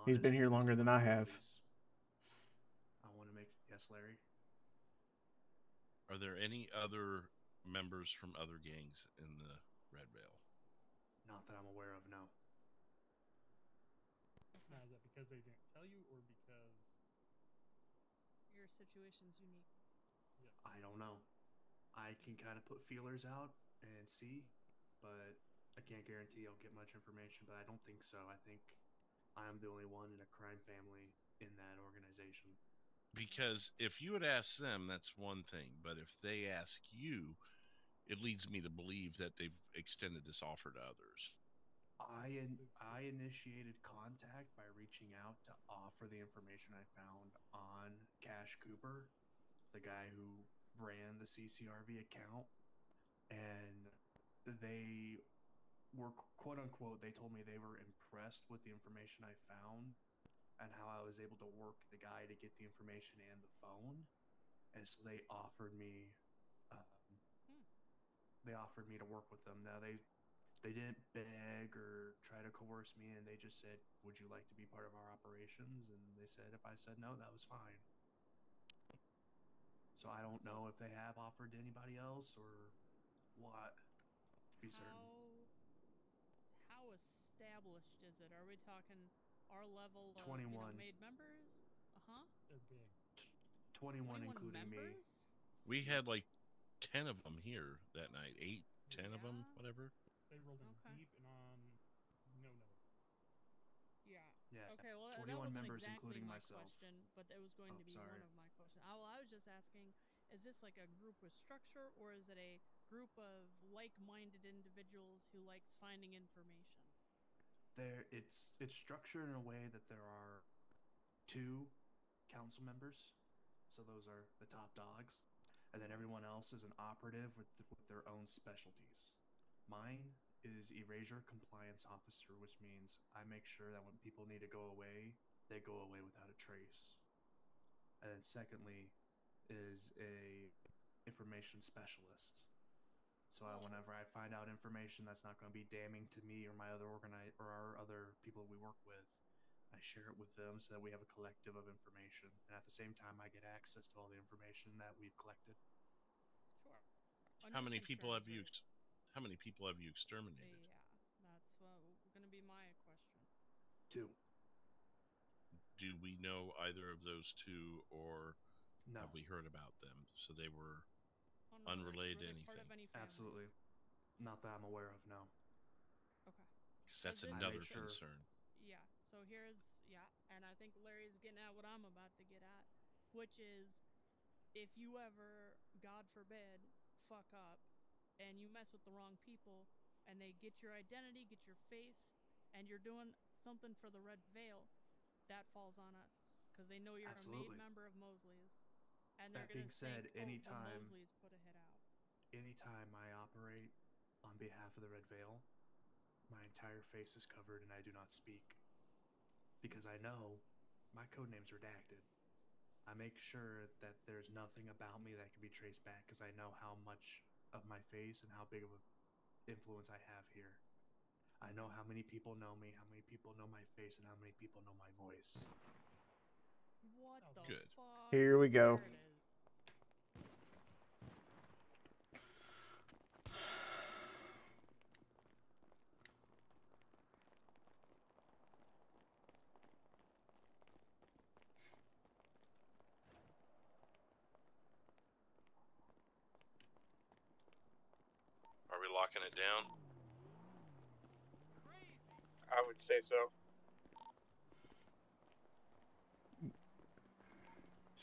He's been here longer than I have. I want to make yes, Larry. Are there any other members from other gangs in the Red Veil? Not that I'm aware of, no. Now, is that because they didn't tell you, or because your situation's unique? Yeah. I don't know. I can kind of put feelers out and see, but I can't guarantee I'll get much information, but I don't think so. I think I'm the only one in a crime family in that organization. Because if you would ask them, that's one thing. But if they ask you, it leads me to believe that they've extended this offer to others. I initiated contact by reaching out to offer the information I found on Cash Cooper, the guy who ran the CCRV account, and they were, quote unquote, they told me they were impressed with the information I found and how I was able to work the guy to get the information and the phone, and so they offered me to work with them. Now they didn't beg or try to coerce me, and they just said, would you like to be part of our operations? And they said if I said no, that was fine. So I don't know if they have offered to anybody else or what, to be certain. How established is it? Are we talking our level of 21 made members? They're big. 21 including members? me. We had like 10 of them here that night. 8, 10 of them, whatever. They rolled in deep and on no. Yeah. Yeah. Okay. Well, 21 that wasn't members, exactly including my myself. question, but it was going to be one of my questions. I was just asking: is this like a group with structure, or is it a group of like-minded individuals who likes finding information? It's structured in a way that there are 2 council members, so those are the top dogs, and then everyone else is an operative with their own specialties. Mine is Erasure Compliance Officer, which means I make sure that when people need to go away, they go away without a trace. And then secondly is a information specialist. So whenever I find out information that's not going to be damning to me or my other our other people we work with, I share it with them so that we have a collective of information. And at the same time, I get access to all the information that we've collected. Sure. How many people have you exterminated? Yeah, that's going to be my question. 2. Do we know either of those 2, or no. have we heard about them? So they were unrelated to anything. Absolutely. Not that I'm aware of, no. Okay. Because that's another concern. Yeah. So and think Larry's getting at what I'm about to get at, which is if you ever, God forbid, fuck up and you mess with the wrong people and they get your identity, get your face, and you're doing something for the Red Veil, that falls on us because they know you're a Absolutely. made member of Mosley's. And they're That going being to said, think, oh, well, anytime Mosley's put a hit out. anytime I operate on behalf of the Red Veil, my entire face is covered and I do not speak. Because I know my code name's redacted. I make sure that there's nothing about me that can be traced back because I know how much of my face and how big of an influence I have here. I know how many people know me, how many people know my face, and how many people know my voice. What the Good. fuck? Here we go. There it is. Are we locking it down? I would say so.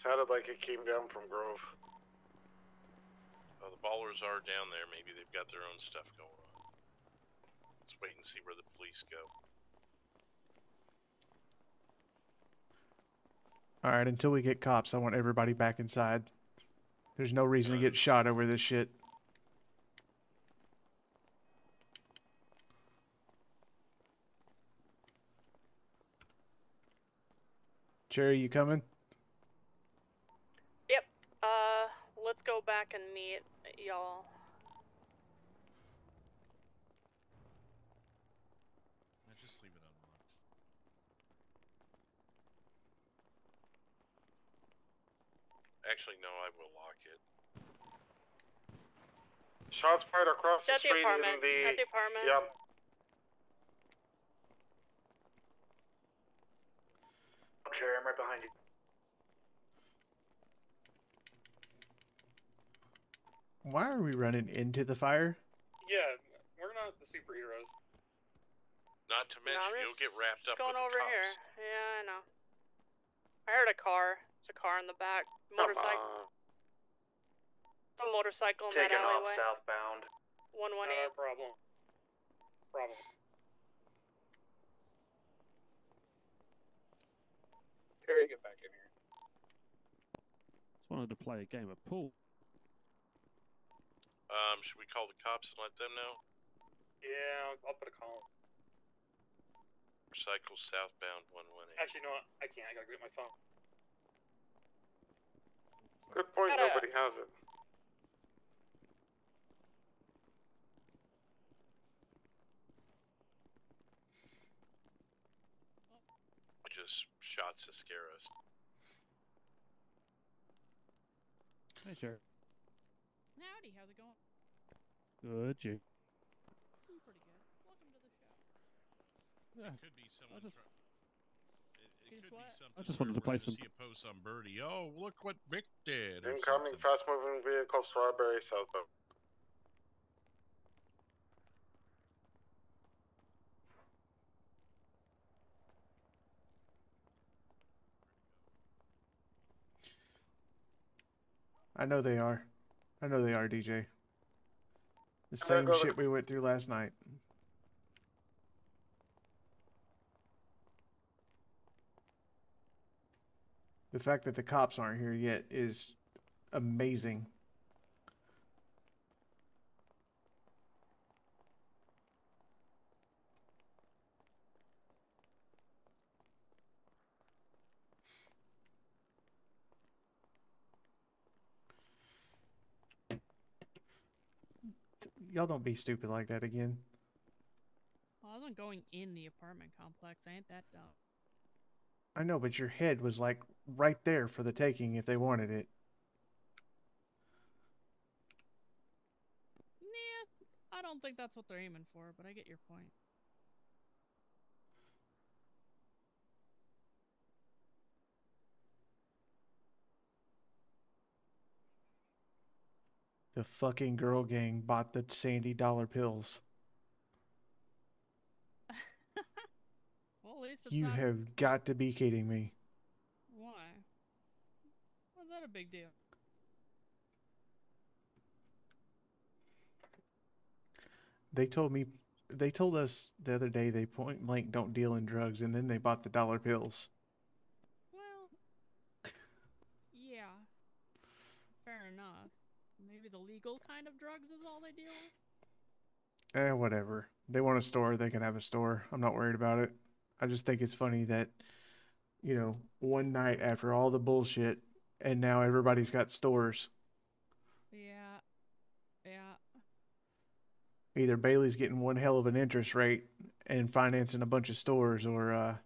Sounded like it came down from Grove. Oh, the ballers are down there. Maybe they've got their own stuff going on. Let's wait and see where the police go. All right, until we get cops, I want everybody back inside. There's no reason to get shot over this shit. Cherry, you coming? Yep. Let's go back and meet y'all. Just leave it unlocked. Actually, no, I will lock it. Shots fired across the At the street apartment. in the... At the apartment. Yep. Cherry, I'm right behind you. Why are we running into the fire? Yeah, we're not the superheroes. Not to mention, I'm you'll get wrapped up going with the over cops. here. Yeah, I know. I heard a car. There's a car in the back. Motorcycle. A motorcycle in that Taking off alleyway. southbound. 118. Not our problem. Problem. Harry, get back in here. Just wanted to play a game of pool. Should we call the cops and let them know? Yeah, I'll put a call. Motorcycle southbound 118. Actually, no, I can't. I gotta get my phone. Good point, nobody has it. Just shots to scare us. Hey, sure. Howdy, how's it going? Good, you. Doing pretty good. Welcome to the show. Yeah. It could be someone. It could be something. I just wanted to play some. See a post on Birdie. Oh, look what Vic did. or Incoming something. fast-moving vehicle, Strawberry southbound. I know they are. I know they are, DJ. The I'm gonna same go shit we went through last night. The fact that the cops aren't here yet is amazing. Y'all don't be stupid like that again. Well, I wasn't going in the apartment complex. I ain't that dumb. I know, but your head was like right there for the taking if they wanted it. Nah, I don't think that's what they're aiming for, but I get your point. The fucking girl gang bought the Sandy dollar pills. Well, at least it's You not. have got to be kidding me. Why? Why's that a big deal? They told us the other day they point blank don't deal in drugs, and then they bought the dollar bills. Well, yeah, fair enough. Maybe the legal kind of drugs is all they deal with. Whatever. They want a store, they can have a store. I'm not worried about it. I just think it's funny that, one night after all the bullshit, and now everybody's got stores. Yeah, yeah. Either Bailey's getting one hell of an interest rate and financing a bunch of stores, or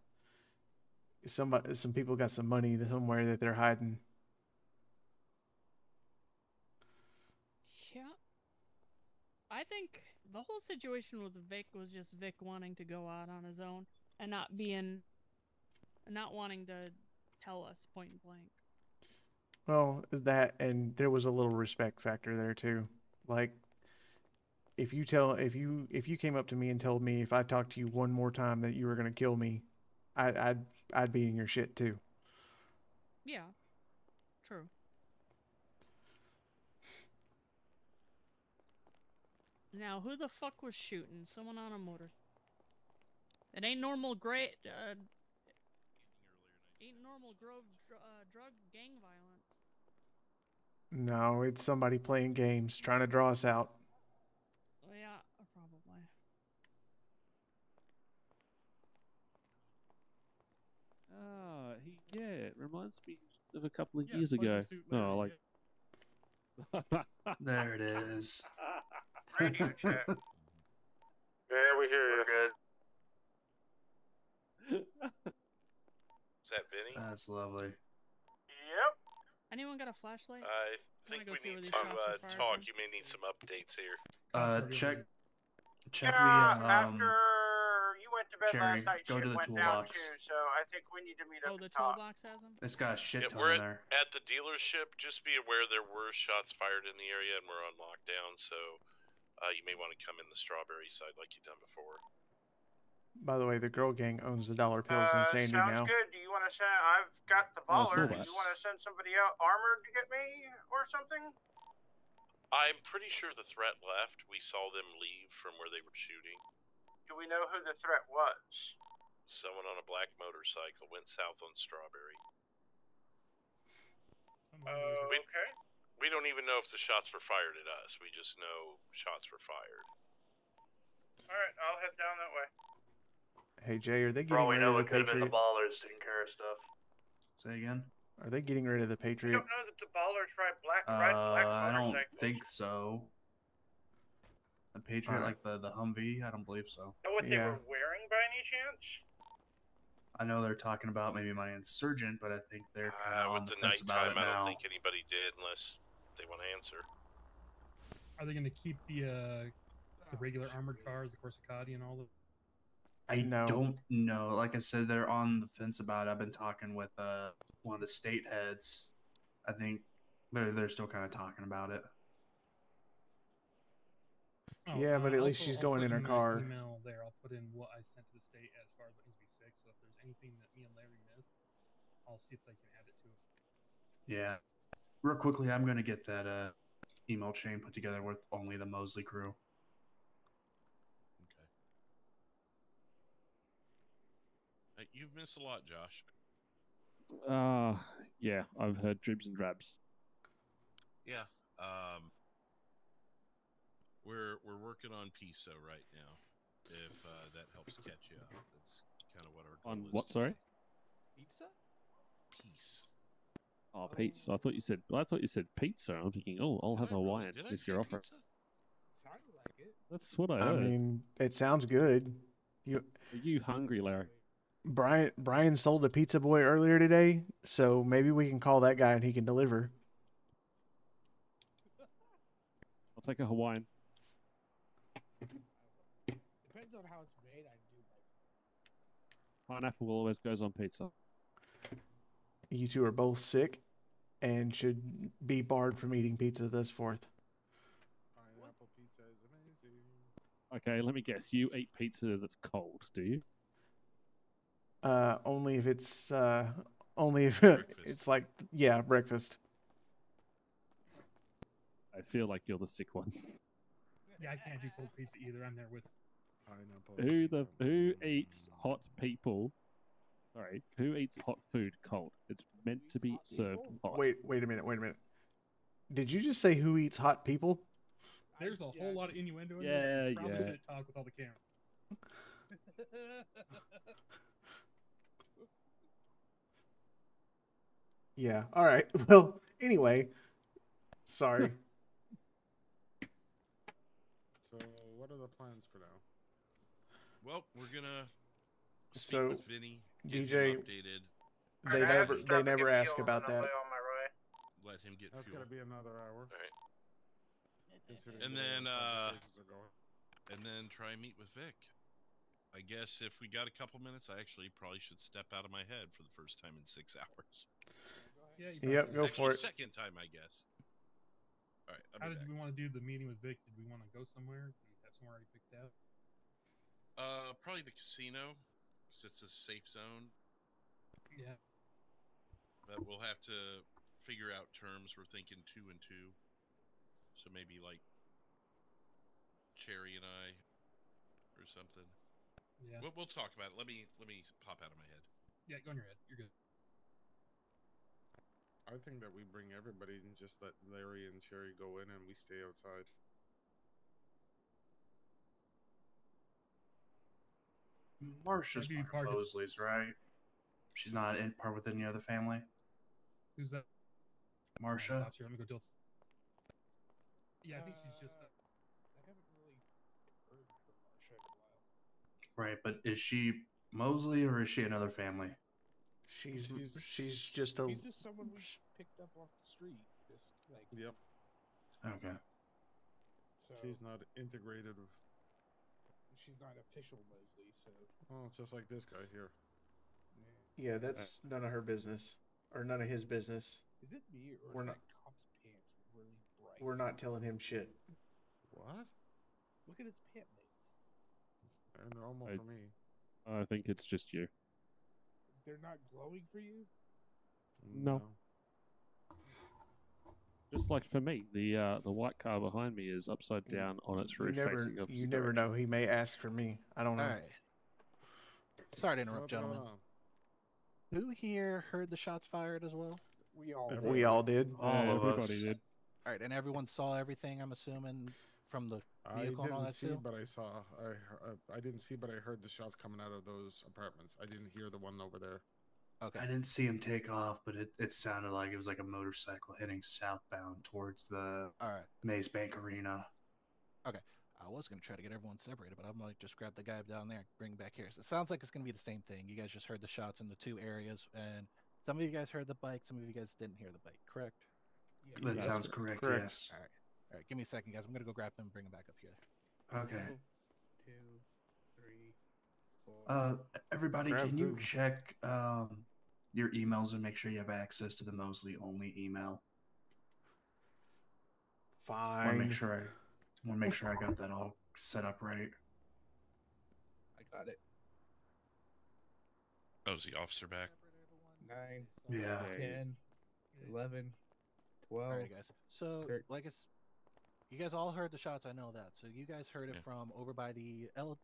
some people got some money somewhere that they're hiding. Yeah. I think the whole situation with Vic was just Vic wanting to go out on his own and not wanting to tell us point blank. Well, that, and there was a little respect factor there too. Like, if you came up to me and told me if I talked to you one more time that you were gonna kill me, I'd be in your shit too. Yeah. True. Now, who the fuck was shooting? Someone on a motor. It ain't normal Grove drug gang violence. No, it's somebody playing games, trying to draw us out. Yeah, probably. It reminds me of a couple of years ago. Oh, like. There it is. Radio check. Yeah, we hear you. Good. Is that Vinny? That's lovely. Yep. Anyone got a flashlight? I think go we see where need these to shots were fired talk. from. You may need some updates here. Check Yeah, the after you went to bed Cherry, last night, go shit to the went down toolbox. too. So I think we need to meet up. Oh, the and talk. toolbox has them? It's got a shit ton we're in there. at the dealership. Just be aware there were shots fired in the area, and we're on lockdown. So you may want to come in the strawberry side like you've done before. By the way, the girl gang owns the dollar pills in Sandy sounds now. good. Do you want to send? I've got the I saw baller. that. You want to send somebody out armored to get me or something? I'm pretty sure the threat left. We saw them leave from where they were shooting. Do we know who the threat was? Someone on a black motorcycle went south on Strawberry. Okay. We don't even know if the shots were fired at us. We just know shots were fired. Alright, I'll head down that way. Hey Jay, are they For all getting we rid know, of it the could have been the Patriot? ballers taking care of stuff. Say again? Are they getting rid of the I Patriot? don't know that the ballers ride black motorcycles. I don't think so. The Patriot, Alright. like the Humvee? I don't believe so. Know what they Yeah. were wearing by any chance? I know they're talking about maybe my insurgent, but I think they're kind of on With the the fence about nighttime, it I now. don't think anybody did unless they want to answer. Are they going to keep the regular armored cars, the Corsicati and all the? I No. don't know. Like I said, they're on the fence about it. I've been talking with one of the state heads. I think they're still kind of talking about it. Oh, Yeah, but at least also, she's I'll going put in her my car. Email there. I'll put in what I sent to the state as far as what needs to be fixed. So if there's anything that me and Larry missed, I'll see if they can add it to it. Yeah. Real quickly, I'm going to get that email chain put together with only the Mosley Crew. Okay. You've missed a lot, Josh. Yeah, I've heard dribs and drabs. Yeah. We're working on pizza right now. If that helps catch you up, that's kind of what our goal On is what? today. Sorry. Pizza? Peace. Oh, pizza. I thought you said pizza. I'm thinking, oh, I'll have Hawaiian Did I if say you're offering. pizza? Sounded like it. That's what I I heard. mean, it sounds good. Are you hungry, Larry? Brian sold a pizza boy earlier today, so maybe we can call that guy and he can deliver. I'll take a Hawaiian. Depends on how it's made. I do like it. Pineapple always goes on pizza. You two are both sick and should be barred from eating pizza this forth. Pineapple pizza is amazing. Okay, let me guess. You eat pizza that's cold, do you? Only if it's only if it's like breakfast. I feel like you're the sick one. Yeah, I can't do cold pizza either. I'm there with. Pineapple. Who eats hot people? Sorry, who eats hot food cold? It's meant to be served hot. Wait a minute. Did you just say who eats hot people? There's a whole lot of innuendo in Yeah, there. You probably yeah. shouldn't talk with all the cameras. Yeah. All right. Well, anyway, sorry. So, what are the plans for now? Well, we're gonna speak So, with Vinny, get DJ, him updated. they never ask about that. Let him get That's fuel. gonna be another hour. Considering And the way then the conversations are going. and then try and meet with Vic. I guess if we got a couple minutes, I actually probably should step out of my head for the first time in 6 hours. Yeah. Yep, go for it. Second time, I guess. All right. How did we want to do the meeting with Vic? Did we want to go somewhere? Did we have somewhere already picked out? Probably the casino, because it's a safe zone. Yeah. But we'll have to figure out terms. We're thinking 2 and 2. So maybe like Cherry and I, or something. Yeah. We'll talk about it. Let me pop out of my head. Yeah, go in your head. You're good. I think that we bring everybody and just let Larry and Cherry go in and we stay outside. Marsha's Maybe part of Mosley's, right? She's not in part with any other family. Who's that? Marsha. Let me go deal. Yeah, I think she's just. I haven't really heard from Marsha in a while. Right, but is she Mosley or is she another family? She's just a. She's just someone we picked up off the street. Just like. Yep. Okay. So she's not integrated. She's not official Mosley, so. Oh, just like this guy here. Yeah, that's none of her business, or none of his business. Is it me or We're is not. that cop's pants really bright? We're not telling him shit. What? Look at his pant legs. They're normal for me. I think it's just you. They're not glowing for you? No. Just like for me, the white car behind me is upside down on its roof, facing opposite You never know. He may ask for me. I don't know. All right. Sorry to interrupt, gentlemen. Who here heard the shots fired as well? We all did. Everybody did. All right, and everyone saw everything, I'm assuming, from the vehicle and all that too? But I saw. I didn't see, but I heard the shots coming out of those apartments. I didn't hear the one over there. Okay. I didn't see him take off, but it sounded like it was like a motorcycle heading southbound towards the Maze Bank Arena. Okay. I was going to try to get everyone separated, but I'm going to just grab the guy down there and bring him back here. So it sounds like it's going to be the same thing. You guys just heard the shots in the two areas, and some of you guys heard the bike, some of you guys didn't hear the bike, correct? Yeah, that sounds correct, yes. All right, give me a second, guys. I'm going to go grab him and bring him back up here. Okay. 2, 3, 4. Everybody, Grab can you who? check your emails and make sure you have access to the Mosley only email? Fine. Want to make sure I got that all set up right. I got it. Oh, is the officer back? 9, Yeah. 10, 11, 12. All right, guys. So, like it's, you guys all heard the shots. I know that. So you guys heard it from over by the L.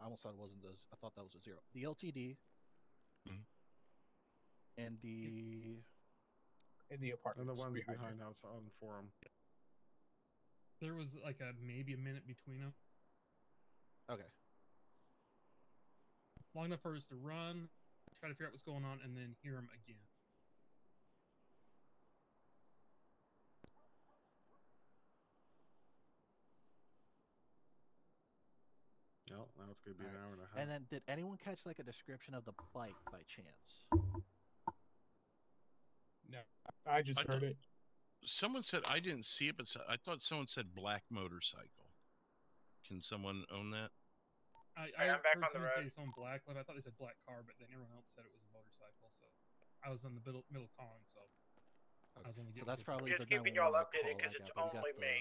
I almost thought it wasn't those. I thought that was a 0. The LTD. And the. In the apartment. And the one behind us on Forum. There was like maybe a minute between them. Okay. Long enough for us to run, try to figure out what's going on, and then hear them again. No, now it's going to be an hour and a half. And then, did anyone catch like a description of the bike by chance? No, I just heard it. Someone said I didn't see it, but I thought someone said black motorcycle. Can someone own that? I I'm back heard on the someone road. say some black light. I thought they said black car, but then everyone else said it was a motorcycle. So I was in the middle calling. So I was only So getting that's kids. probably I'm just the keeping y'all 911 updated call because I it's got, but we got only the- me.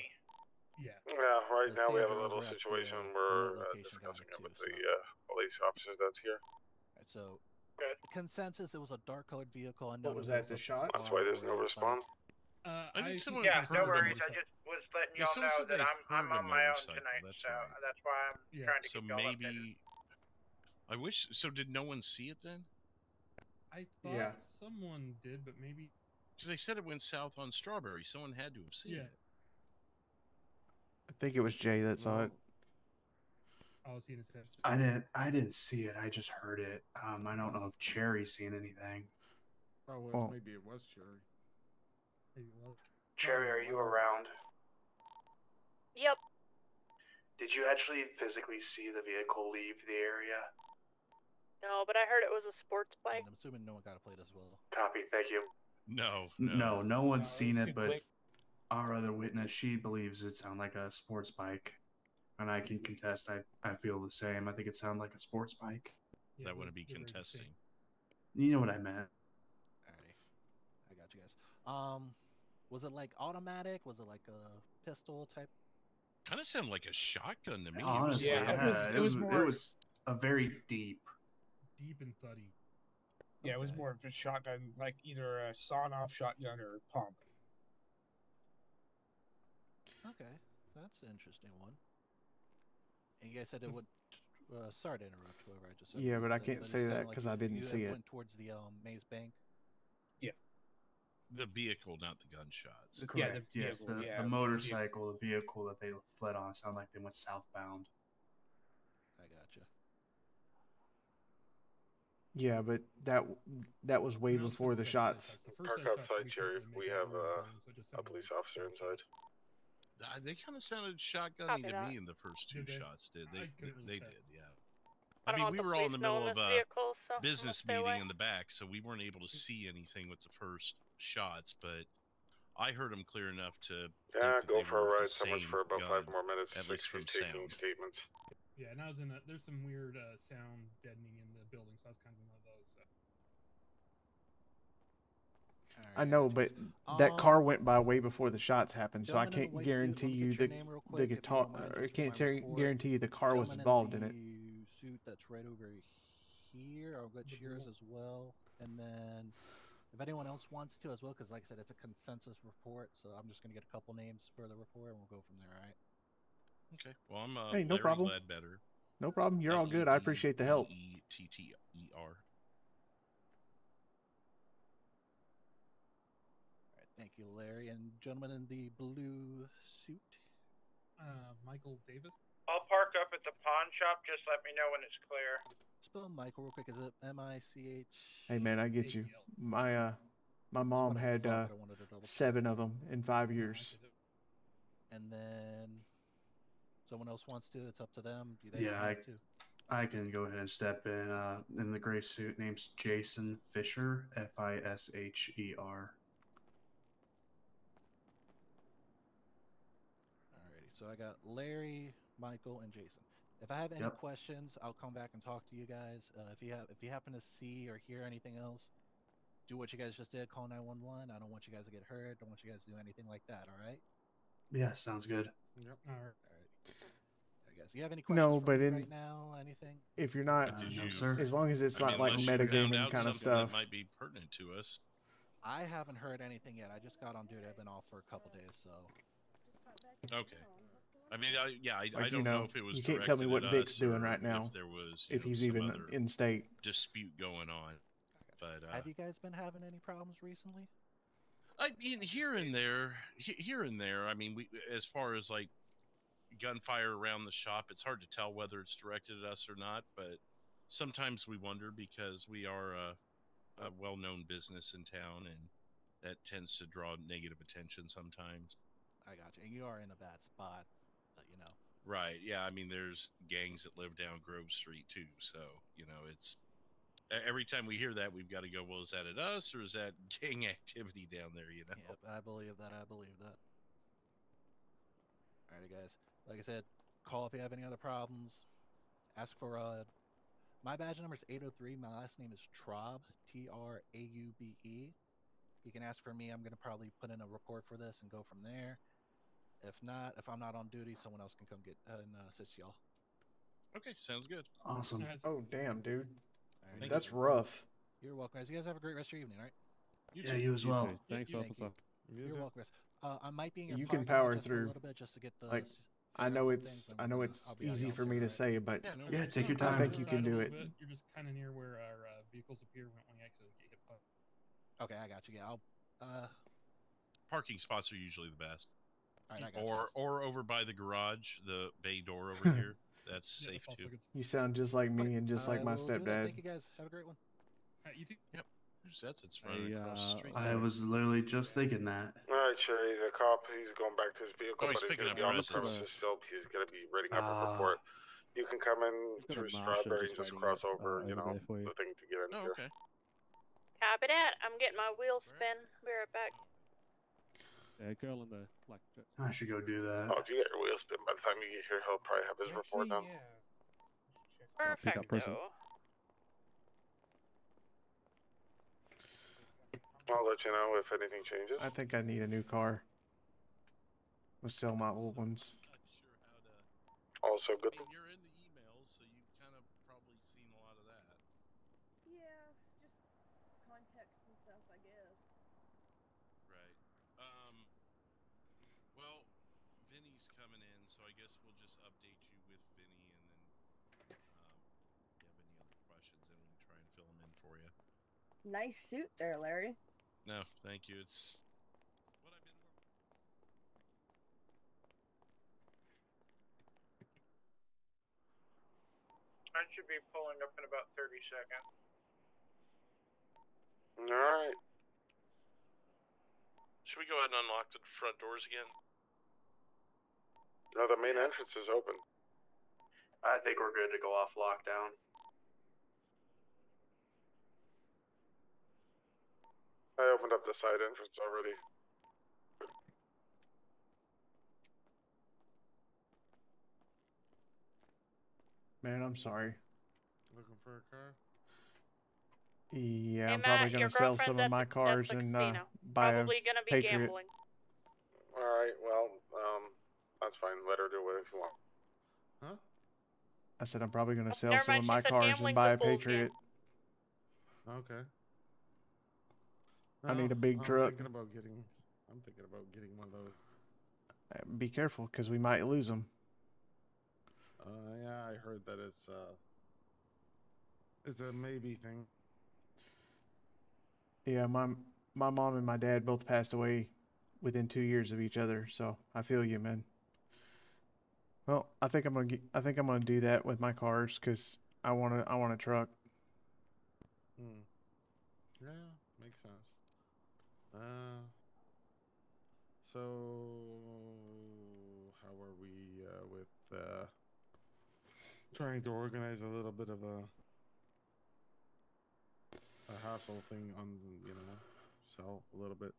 Yeah. Yeah, right The now we have a Sandra little over at the situation remote where location got discussing it it with too, the police officer that's here. Alright, so the consensus, it was a dark colored vehicle. I know What was there that? The a shots? That's why there's no bar-related response. I think someone Yeah, heard no a worries. I motorcycle. just was letting Yeah, y'all someone know said that they I'm heard a on my own motorcycle. tonight, That's so right. that's why I'm trying to So keep y'all updated. maybe. I wish. So did no one see it then? I thought Yeah. someone did, but maybe. Because they said it went south on Strawberry. Someone had to have seen Yeah. it. I think it was Jay that saw it. I was seeing his head. I didn't see it. I just heard it. I don't know if Cherry's seen anything. Oh, Well- maybe it was Cherry. Maybe it was. Cherry, are you around? Yep. Did you actually physically see the vehicle leave the area? No, but I heard it was a sports bike. And I'm assuming no one got to play it as well. Copy. Thank you. No. No one's seen it's it, too but quick. our other witness, she believes it sounded like a sports bike. And I can contest, I feel the same. I think it sounded like a sports bike. Yeah, That wouldn't be they're very contesting. distinct. You know what I meant. Alrighty, I got you guys. Was it like automatic? Was it like a pistol type? Kind of sounded like a shotgun to me. Honestly, Yeah, it was a very deep. Deep and thuddy. Yeah, it was more of a shotgun, like either a sawn-off shotgun or a pump. Okay, that's an interesting one. And you guys said it would. Sorry to interrupt whoever I just said. Yeah, but I it can't it say sounded that like 'cause I didn't you see it. Went towards the Maze Bank. Yeah. The vehicle, not the gunshots. Correct. the Yes, vehicle, the motorcycle, the vehicle that they fled on, sounded like they went southbound. I gotcha. Yeah, but that was way No, I was before gonna the say, shots. that's the first Park set of shots outside, we Cherry. couldn't really We make have out what they were doing, so just a send police them officer inside. They kind of sounded shotgunny Copy to that. me in the first two Did they? shots. Did I they? couldn't really They tell. did, yeah. I I don't mean, want we the were all in the police knowing middle of this a vehicle, so I'm business gonna stay away. meeting in the back, so we weren't able to see anything with the first shots. But I heard them clear enough to think Yeah, that go they for a were the ride. Someone same for about 5 gun, more minutes. at least from taking sound. statements. Yeah, and I was in a. There's some weird sound deadening in the building, so I was kind of in one of those. So. I know, but that car went by way before the shots happened, so I Gentleman in the can't white suit, guarantee let me you get your the name real the quick, if you guitar. don't mind, I just for can't my report. guarantee you the car was Gentleman involved in it. the suit that's right over here. I'll get The yours blue. as well, and then if anyone else wants to as well, because like I said, it's a consensus report, so I'm just gonna get a couple names for the report, and we'll go from there. All right. Okay. Well, I'm Hey, no Larry problem. Ledbetter. No problem. You're all good. I appreciate the help. Ledbetter. All right. Thank you, Larry, and gentleman in the blue suit. Michael Davis. I'll park up at the pawn shop. Just let me know when it's clear. Spell Michael real quick. Is it M-I-C-H? Hey man, I get you. My mom what I had thought, but I wanted to double check. 7 of them in 5 years. And then someone else wants to. It's up to them. Do they Yeah, want to? I can go ahead and step in the gray suit. Name's Jason Fisher, Fisher. Alrighty, so I got Larry, Michael, and Jason. If I have any Yep. questions, I'll come back and talk to you guys. If you happen to see or hear anything else, do what you guys just did. Call 911. I don't want you guys to get hurt. Don't want you guys to do anything like that. All right. Yeah, sounds good. Yep. All right. I guess. You have any questions No, for but me in right now? Anything? if you're not, no, sir. as long as it's I not mean, like unless you found metagaming out kind of something that stuff. might be pertinent to us. I haven't heard anything yet. I just got on duty. I've been off for a couple days, so. Okay. I mean, I Like, don't know if it was. you can't tell me what directed at Vic's us doing or right now. If there was, if he's some even other in state. dispute going on. But Have you guys been having any problems recently? I mean, here and there. I mean, we as far as like gunfire around the shop, it's hard to tell whether it's directed at us or not. But sometimes we wonder because we are a well-known business in town, and that tends to draw negative attention sometimes. I got you. And you are in a bad spot, you know. Right. Yeah. I mean, there's gangs that live down Grove Street too. So, it's every time we hear that, we've got to go, well, is that at us or is that gang activity down there? Yep, I believe that. Alrighty, guys. Like I said, call if you have any other problems. Ask for my badge number is 803. My last name is Traube, Traube. You can ask for me. I'm gonna probably put in a report for this and go from there. If not, if I'm not on duty, someone else can come get and assist y'all. Okay, sounds good. Awesome. Oh damn, dude. Alright. That's rough. You're welcome, guys. You guys have a great rest of your evening, all right? Yeah, you as well. Thanks, Thank officer. you. You're welcome, guys. I might be in your You can parking lot power just for a through. little bit, just to get the. Like, I figure out know some it's things, and I we're know gonna- it's I'll be out of easy y'all for soon, me to alright? say, but Yeah, no Yeah, worries. take your No, time. I think to you the can side a do little it. bit. You're just kind of near where our vehicles appear when we accidentally get hit by. Okay, I got you. Yeah, I'll. Parking spots are usually the best. All right, I got you guys. Or over by the garage, the bay door over here. That's Yeah, safe that's also too. good. You sound just like me and just like my will do that. stepdad. Thank you guys. Have a great one. You too. Yep. It's running across the street. I was literally just thinking that. All right, Sherry, the cop, he's going back to his vehicle, Oh, he's but he's picking going to up be on the presents. premises still. He's going to be writing up a report. You can come in got a through marshal Strawberry just and just waiting cross at, over, you over know, there for you. the thing to get in Oh, here. okay. Copy that. I'm getting my wheel spin. Be right back. Yeah, girl in the black dress. I should go do that. Oh, if you get your wheel spin, by the time you get here, he'll probably have his report done. Yeah. Pick up present. Perfecto. I'll let you know if anything changes. I think I need a new car. I'll sell my old ones. Also good. I mean, you're in the emails, so you've kind of probably seen a lot of that. Yeah, just context and stuff, I guess. Right. Well, Vinny's coming in, so I guess we'll just update you with Vinny, and then if you have any other questions, then we can try and fill them in for you. Nice suit there, Larry. No, thank you. It's what I've been working. I should be pulling up in about 30 seconds. All right. Should we go ahead and unlock the front doors again? No, the main entrance is open. I think we're good to go off lockdown. I opened up the side entrance already. Man, I'm sorry. Looking for a car? Yeah, Hey, I'm probably Matt, gonna your sell girlfriend's some at of my the- cars the and casino. buy Probably a gonna be Patriot. gambling. All right, well, that's fine. Let her do it if you want. Huh? I said I'm probably gonna sell Never some mind, of she my said cars and gambling's buy a a fool's Patriot. Okay. I need a big truck. I'm thinking about getting one of those. Be careful, because we might lose them. Yeah, I heard that it's a maybe thing. Yeah, my mom and my dad both passed away within 2 years of each other, so I feel you, man. Well, I think I'm gonna do that with my cars, because I want a truck. Yeah, makes sense. So how are we with trying to organize a little bit of a hassle thing on, sell a little bit?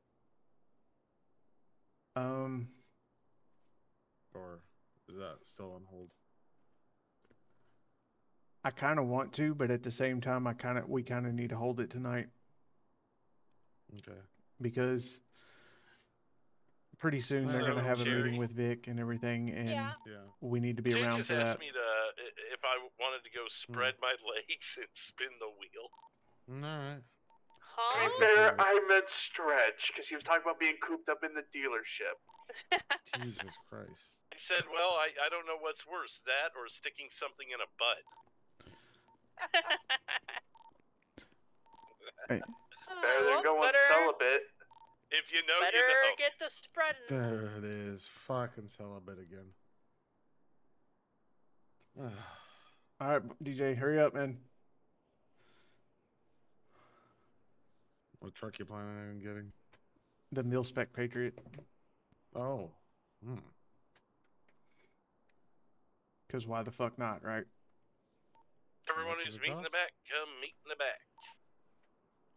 Or is that still on hold? I kind of want to, but at the same time, we kind of need to hold it tonight. Okay. Because pretty soon they're gonna have a Jerry. meeting with Vic and everything, and Yeah. we need to be Jay around just for asked that. me if I wanted to go spread my legs and spin the wheel. Alright. Huh? To be fair, I meant stretch, because he was talking about being cooped up in the dealership. Jesus Christ. I said, well, I don't know what's worse, that or sticking something in a butt. Better than going celibate. If you know, Better you know. get the spreading. There it is. Fucking celibate again. All right, DJ, hurry up, man. What truck you planning on getting? The mil-spec Patriot. Oh. Because why the fuck not, right? Everyone much who's does it meeting in the cost? back, come meet in the back.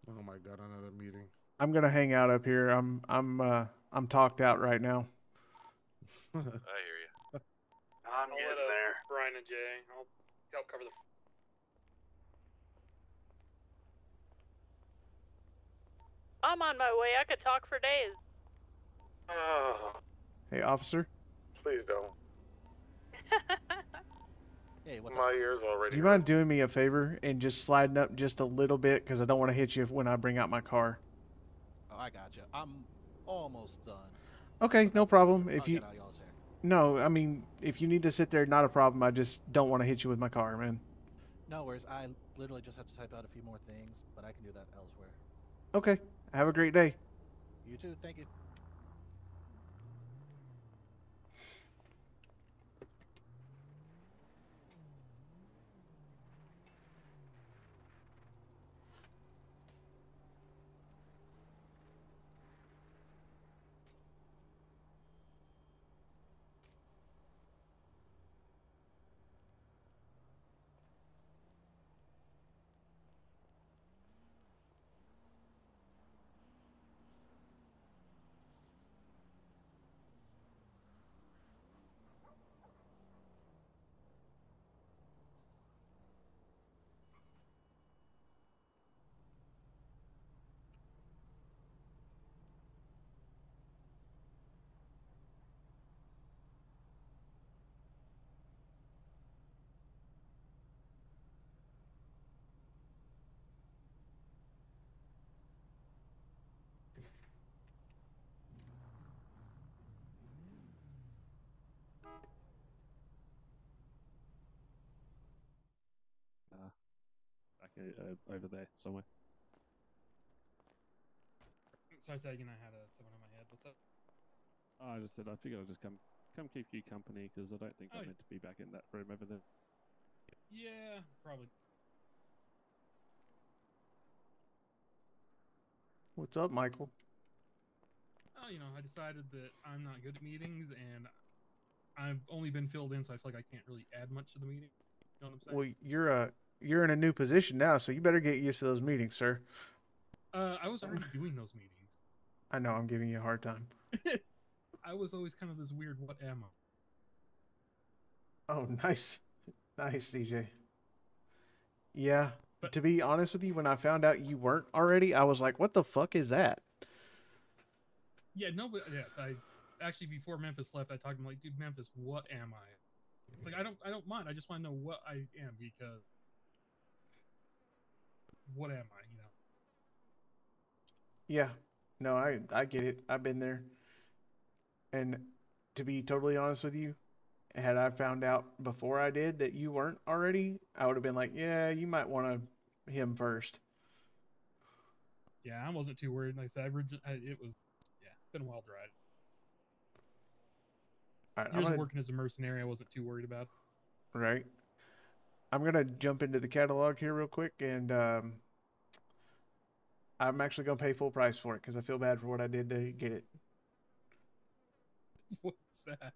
Oh my god, another meeting. I'm gonna hang out up here. I'm talked out right now. I hear you. I'm I'll getting let there. Brian and Jay. I'll cover the. I'm on my way. I could talk for days. Oh, Hey, officer. please don't. Hey, Hey, what's My up? ears already. Do you mind doing me a favor and just sliding up just a little bit because I don't want to hit you when I bring out my car. Oh, I got you. I'm almost done. Okay, no problem. If I'll you get out y'all's hair. No, I mean, if you need to sit there, not a problem. I just don't want to hit you with my car, man. No worries. I literally just have to type out a few more things, but I can do that elsewhere. Okay. Have a great day. You too. Thank you. Back over there somewhere. Sorry, again, I had someone in my head. What's up? Oh, I just said I figured I'd just come keep you company because I don't think I'm meant to be back in that room over there. Yeah, probably. What's up, Michael? Oh, I decided that I'm not good at meetings, and I've only been filled in, so I feel like I can't really add much to the meeting. You know what I'm saying? Well, you're in a new position now, so you better get used to those meetings, sir. I was already doing those meetings. I know I'm giving you a hard time. I was always kind of this weird, what am I? Oh, nice. Nice, DJ. Yeah, but to be honest with you, when I found out you weren't already, I was like, what the fuck is that? Yeah, no, but yeah, I actually before Memphis left, I talked to him like, dude, Memphis, what am I? Like, I don't mind. I just want to know what I am because what am I? Yeah, no, I get it. I've been there. And to be totally honest with you, had I found out before I did that you weren't already, I would have been like, yeah, you might want him first. Yeah, I wasn't too worried. Like I said, it was, been a wild ride. All right, Years of working as a mercenary, I wasn't too worried about. Right. I'm gonna jump into the catalog here real quick, and I'm actually gonna pay full price for it because I feel bad for what I did to get it. What's that?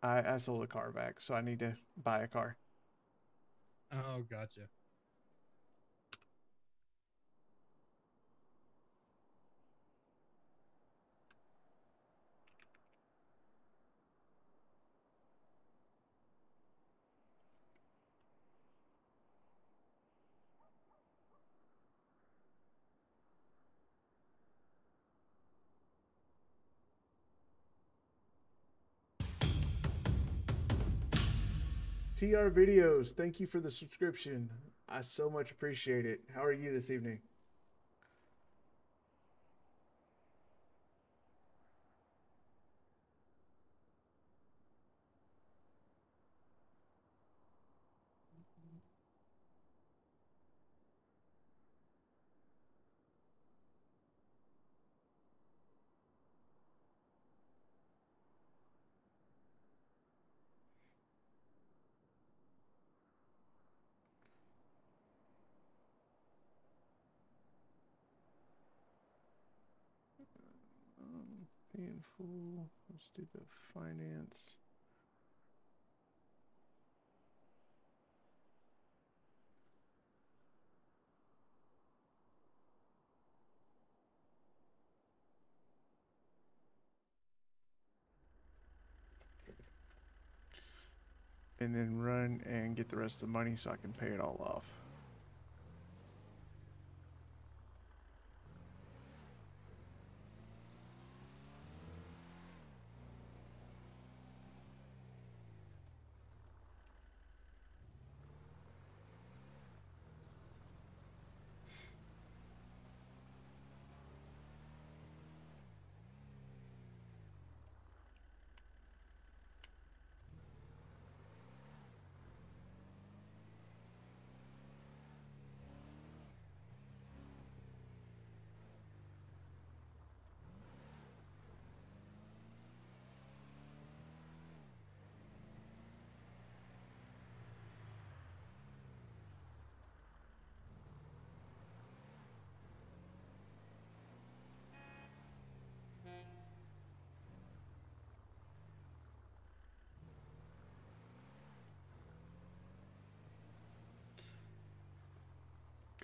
I sold a car back, so I need to buy a car. Oh, gotcha. TR Videos, thank you for the subscription. I so much appreciate it. How are you this evening? Paying full. Let's do the finance. And then run and get the rest of the money so I can pay it all off.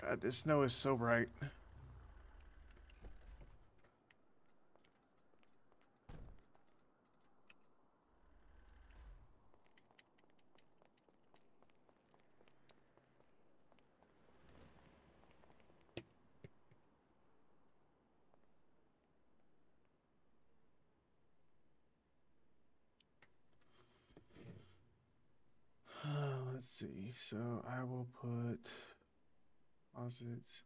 God, this snow is so bright. Let's see. So I will put deposits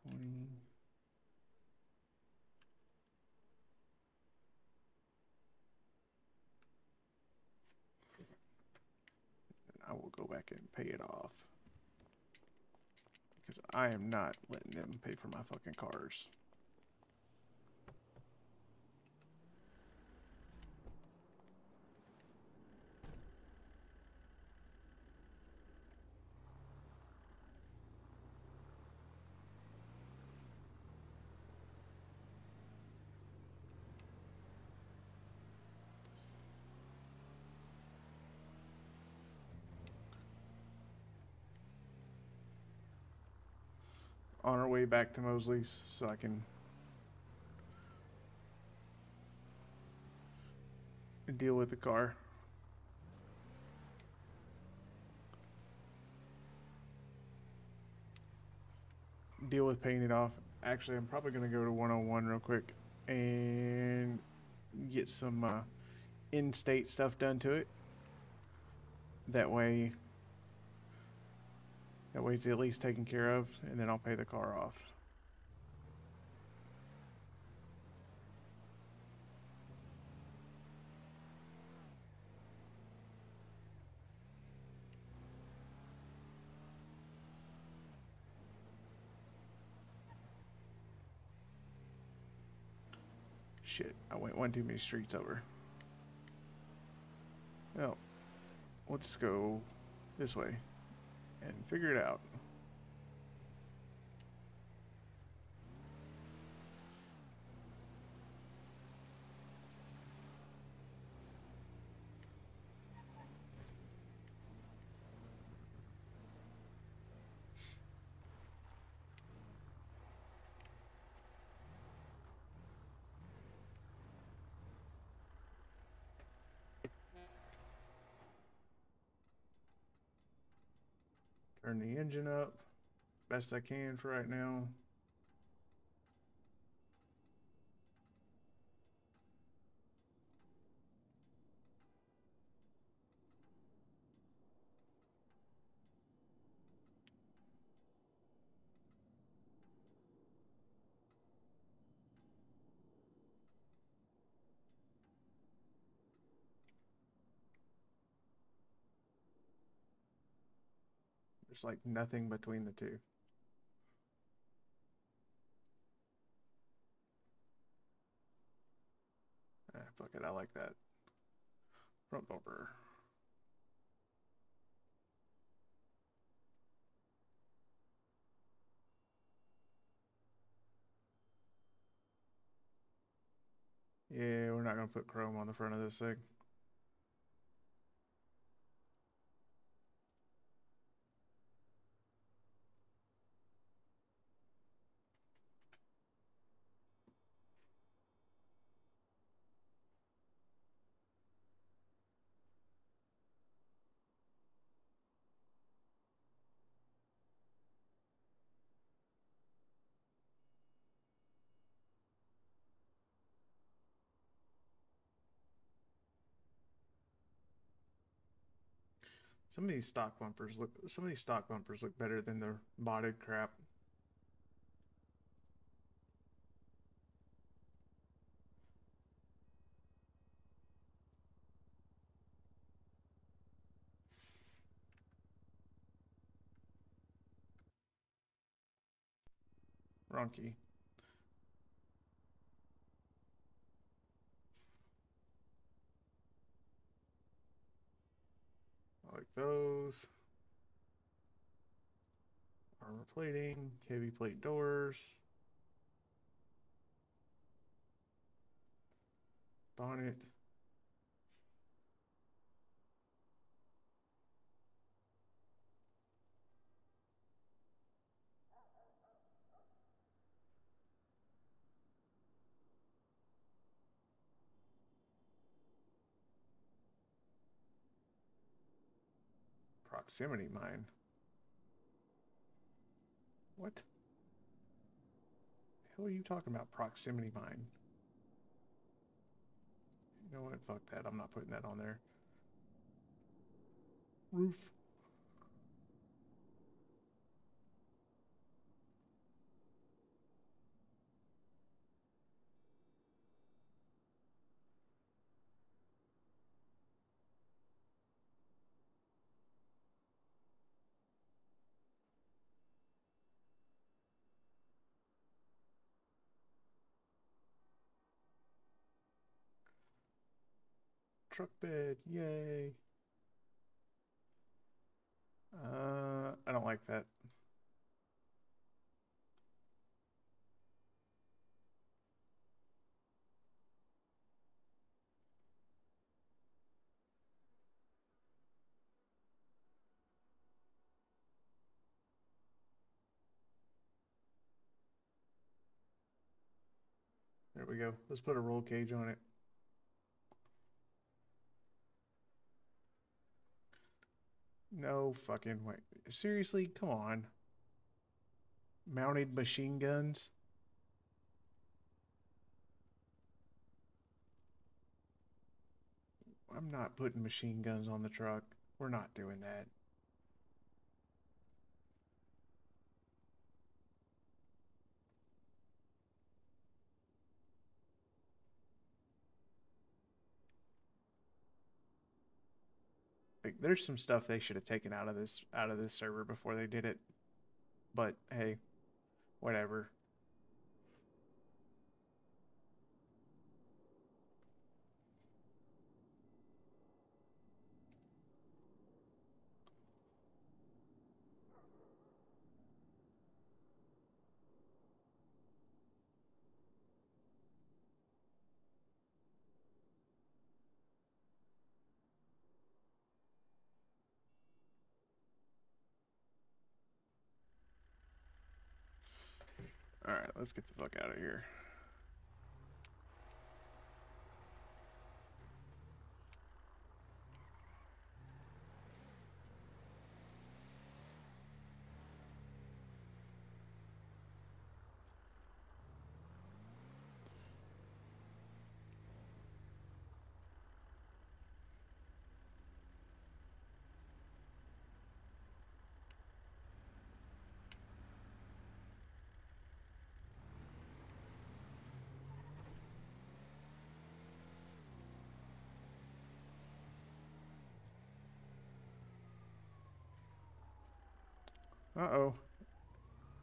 20. I will go back and pay it off. Because I am not letting them pay for my fucking cars. On our way back to Mosley's so I can deal with the car. Deal with paying it off. Actually, I'm probably going to go to 101 real quick and get some in-state stuff done to it. That way it's at least taken care of, and then I'll pay the car off. Shit, I went one too many streets over. Well, let's go this way and figure it out. Turn the engine up best I can for right now. There's like nothing between the two. Fuck it, I like that. Front bumper. Yeah, we're not gonna put chrome on the front of this thing. Some of these stock bumpers look better than the modded crap. Wrong key. I like those. Armor plating, heavy plate doors. Bonnet. Proximity mine. What? The hell are you talking about? Proximity mine. You know what? Fuck that. I'm not putting that on there. Roof. Truck bed, yay. I don't like that. There we go. Let's put a roll cage on it. No fucking way. Seriously? Come on. Mounted machine guns? I'm not putting machine guns on the truck. We're not doing that. Like, there's some stuff they should have taken out of this server before they did it. But hey, whatever. Alright, let's get the fuck out of here. Uh-oh.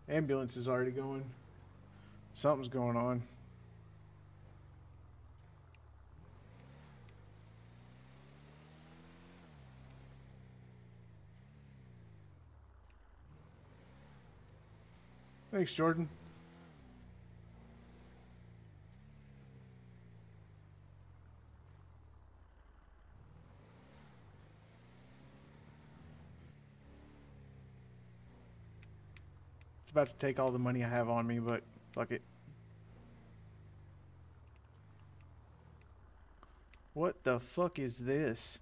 Ambulance is already going. Something's going on. Thanks, Jordan. It's about to take all the money I have on me, but fuck it. What the fuck is this?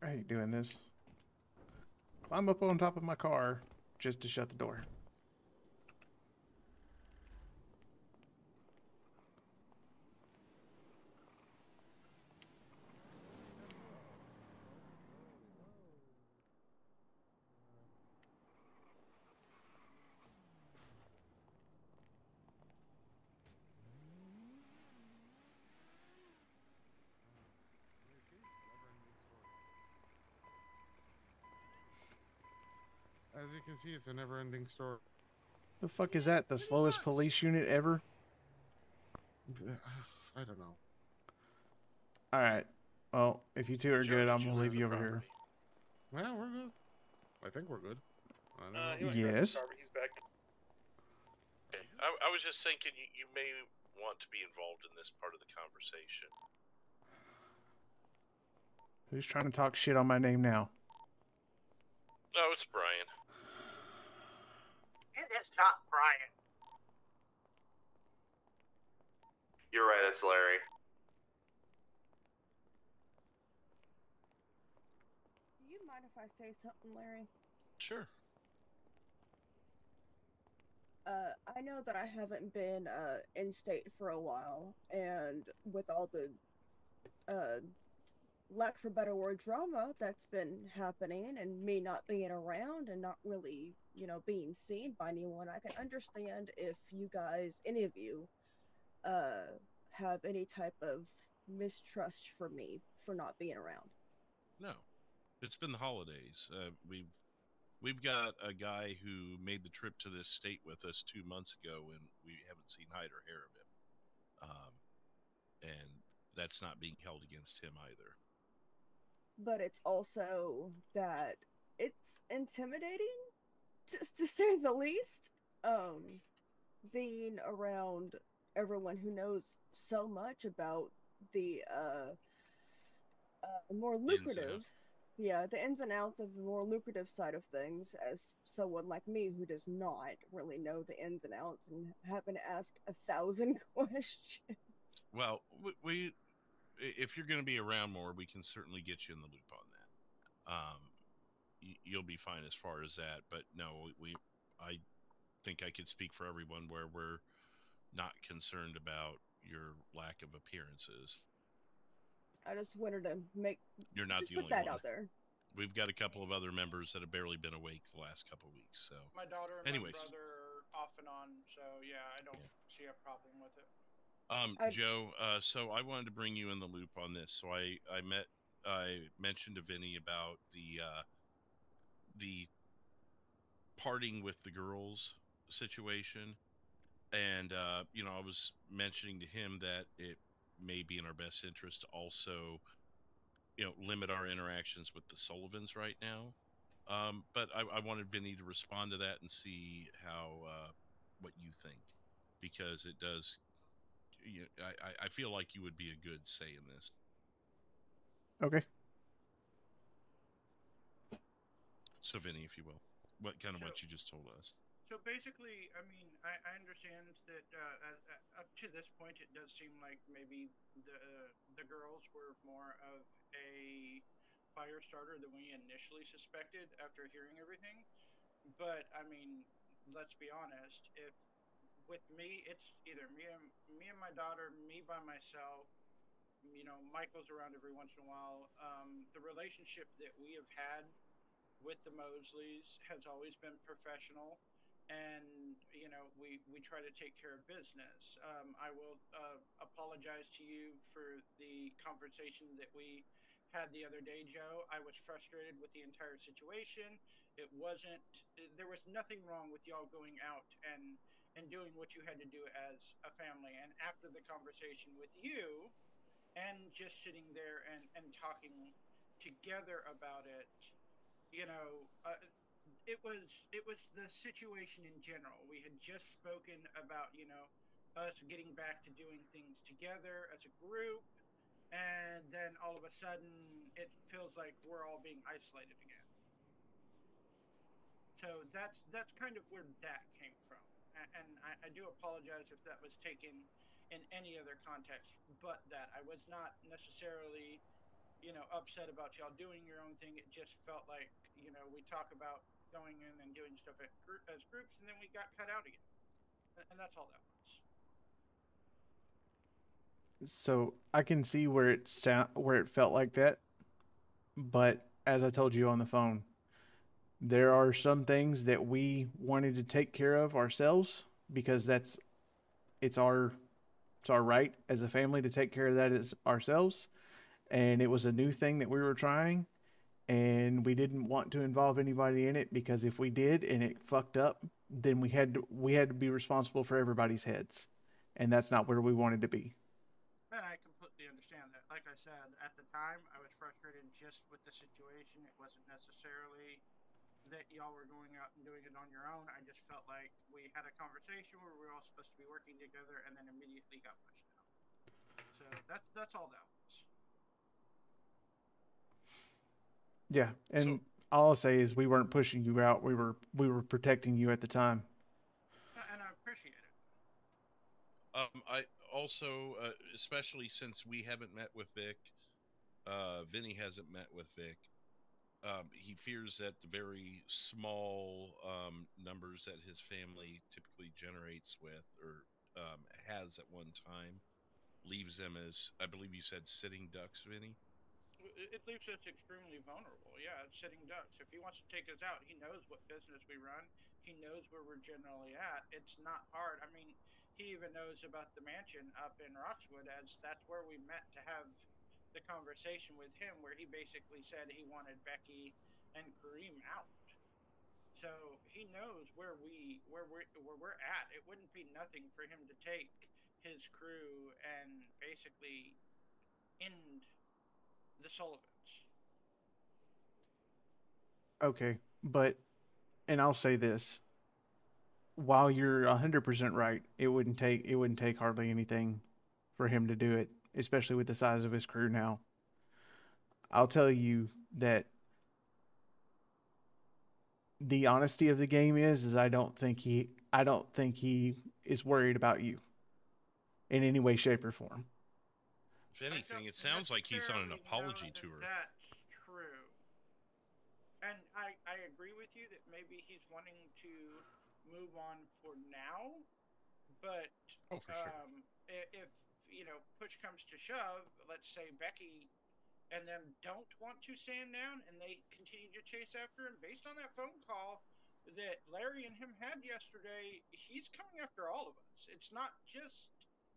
I hate doing this. Climb up on top of my car just to shut the door. As you can see, it's a never-ending story. The fuck is that? The slowest police unit ever? I don't know. Alright. Well, if you two are good, I'm gonna leave you over here. Well, we're good. I think we're good. I don't know. Yes. Okay. I was just thinking you may want to be involved in this part of the conversation. Who's trying to talk shit on my name now? Oh, it's Brian. It is not Brian. You're right, it's Larry. Do you mind if I say something, Larry? Sure. I know that I haven't been in state for a while, and with all the lack for better word drama that's been happening, and me not being around and not really, being seen by anyone, I can understand if you guys, any of you, have any type of mistrust for me for not being around. No, it's been the holidays. We've got a guy who made the trip to this state with us 2 months ago, and we haven't seen hide or hair of him. And that's not being held against him either. But it's also that it's intimidating, just to say the least, being around everyone who knows so much about the more lucrative, the ins and outs of the more lucrative side of things, as someone like me who does not really know the ins and outs and having to ask 1,000 questions. Well, we if you're going to be around more, we can certainly get you in the loop on that. You'll be fine as far as that. But no, I think I could speak for everyone where we're not concerned about your lack of appearances. I just wanted to You're not just the put only that one. out there. We've got a couple of other members that have barely been awake the last couple of weeks. So, My daughter and anyways, my brother off and on, so yeah, I don't see a problem with it. Joe, so I wanted to bring you in the loop on this. So I mentioned to Vinny about the parting with the girls situation, and I was mentioning to him that it may be in our best interest to also limit our interactions with the Sullivans right now. But I wanted Vinny to respond to that and see how what you think, because it does. I feel like you would be a good say in this. Okay. So Vinny, if you will, what you just told us. So basically, I mean, I understand that up to this point, it does seem like maybe the girls were more of a fire starter than we initially suspected after hearing everything. But I mean, let's be honest. If with me, it's either me and my daughter, me by myself. Michael's around every once in a while. The relationship that we have had with the Mosleys has always been professional, and we try to take care of business. I will apologize to you for the conversation that we had the other day, Joe. I was frustrated with the entire situation. There was nothing wrong with y'all going out and doing what you had to do as a family. And after the conversation with you and just sitting there and talking together about it, it was the situation in general. We had just spoken about us getting back to doing things together as a group, and then all of a sudden it feels like we're all being isolated again. So that's kind of where that came from, and I do apologize if that was taken in any other context but that. I was not necessarily upset about y'all doing your own thing. It just felt like, we talk about going in and doing stuff as groups, and then we got cut out again. And that's all that was. So I can see where it felt like that, but as I told you on the phone, there are some things that we wanted to take care of ourselves because it's our right as a family to take care of that as ourselves. And it was a new thing that we were trying, and we didn't want to involve anybody in it, because if we did and it fucked up, then we had to be responsible for everybody's heads, and that's not where we wanted to be. And I completely understand that. Like I said, at the time, I was frustrated just with the situation. It wasn't necessarily that y'all were going out and doing it on your own. I just felt like we had a conversation where we were all supposed to be working together, and then immediately got That's all that was. Yeah, and all I'll say is we weren't pushing you out. We were protecting you at the time. And I appreciate it. I also, especially since we haven't met with Vic, Vinny hasn't met with Vic. He fears that the very small numbers that his family typically generates with or has at one time leaves them as, I believe you said, sitting ducks, Vinny? It leaves us extremely vulnerable. Yeah, it's sitting ducks. If he wants to take us out, he knows what business we run. He knows where we're generally at. It's not hard. I mean, he even knows about the mansion up in Roxwood, as that's where we met to have the conversation with him, where he basically said he wanted Becky and Kareem out. So he knows where we're at. It wouldn't be nothing for him to take his crew and basically end the Sullivans. Okay, but and I'll say this. While you're 100% right, it wouldn't take hardly anything for him to do it, especially with the size of his crew now. I'll tell you that the honesty of the game is I don't think he is worried about you in any way, shape, or form. If anything, it sounds like he's on an apology tour. That's true. And I agree with you that maybe he's wanting to move on for now, but for sure. If push comes to shove, let's say Becky and them don't want to stand down and they continue to chase after him, based on that phone call that Larry and him had yesterday, he's coming after all of us. It's not just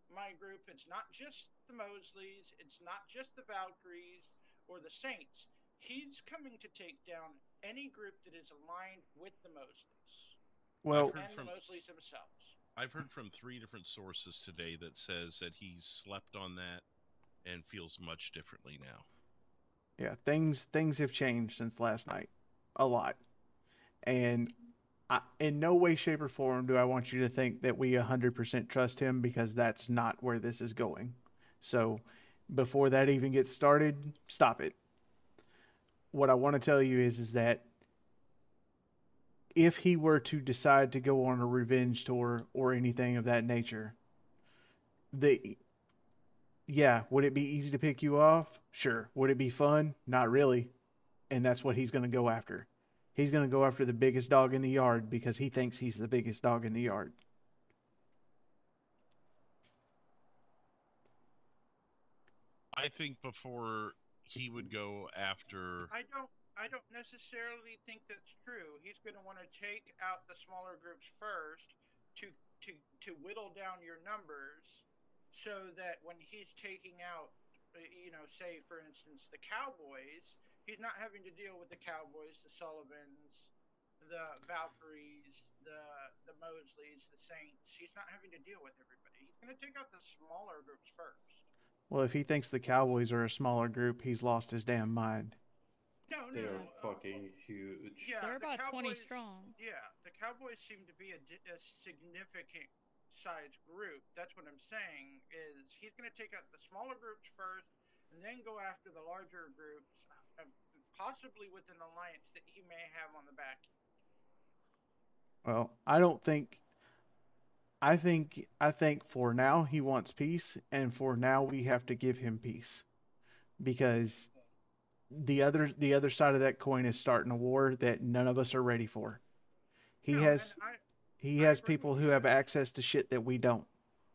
my group, it's not just the Mosleys, it's not just the Valkyries or the Saints. He's coming to take down any group that is aligned with the Mosleys. Well, and the Mosleys themselves. I've heard from 3 different sources today that says that he's slept on that and feels much differently now. Yeah, things have changed since last night, a lot, and in no way, shape, or form do I want you to think that we 100% trust him, because that's not where this is going. So, before that even gets started, stop it. What I want to tell you is that if he were to decide to go on a revenge tour or anything of that nature, would it be easy to pick you off? Sure. Would it be fun? Not really. And that's what he's going to go after. He's going to go after the biggest dog in the yard because he thinks he's the biggest dog in the yard. I think before he would go after... I don't necessarily think that's true. He's going to want to take out the smaller groups first to whittle down your numbers, so that when he's taking out, say for instance the Cowboys, he's not having to deal with the Cowboys, the Sullivans, the Valkyries, the Mosleys, the Saints. He's not having to deal with everybody. He's going to take out the smaller groups first. Well, if he thinks the Cowboys are a smaller group, he's lost his damn mind. No. They're fucking huge. Yeah, they're about Cowboys, 20 strong. Yeah, the Cowboys seem to be a significant size group. That's what I'm saying, is he's going to take out the smaller groups first and then go after the larger groups, possibly with an alliance that he may have on the back. Well, I think for now he wants peace, and for now we have to give him peace, because the other side of that coin is starting a war that none of us are ready for. He has people who have access to shit that we don't.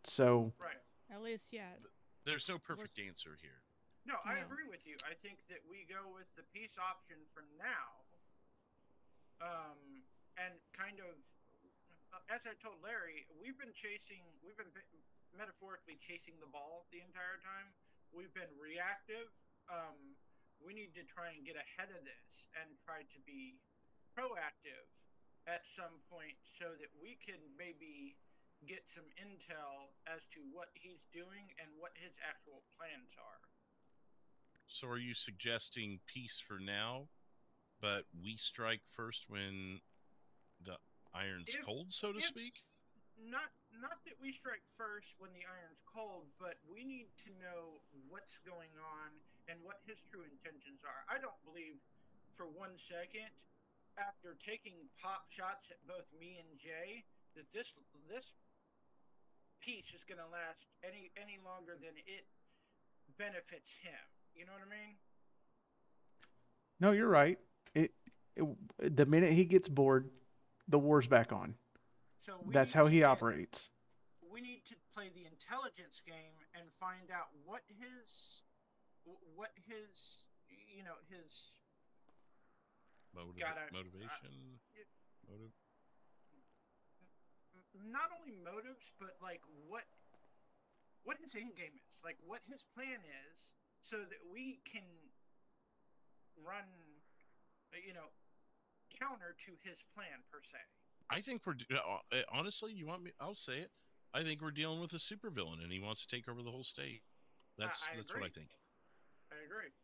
So right. At least, yeah. There's no perfect answer here. No, I agree with you. I think that we go with the peace option for now. And kind of, as I told Larry, we've been metaphorically chasing the ball the entire time. We've been reactive. We need to try and get ahead of this and try to be proactive at some point, so that we can maybe get some intel as to what he's doing and what his actual plans are. So are you suggesting peace for now, but we strike first when the iron's cold, so to speak? Not not that we strike first when the iron's cold, but we need to know what's going on and what his true intentions are. I don't believe for 1 second, after taking pop shots at both me and Jay, that this piece is going to last any longer than it benefits him. You know what I mean? No, you're right. The minute he gets bored, the war's back on. So That's how he operates. We need to play the intelligence game and find out what his motivation, motive. Not only motives, but like what his end game is, like what his plan is, so that we can run, counter to his plan per se. I think we're honestly. You want me? I'll say it. I think we're dealing with a supervillain, and he wants to take over the whole state. That's what I think. I agree.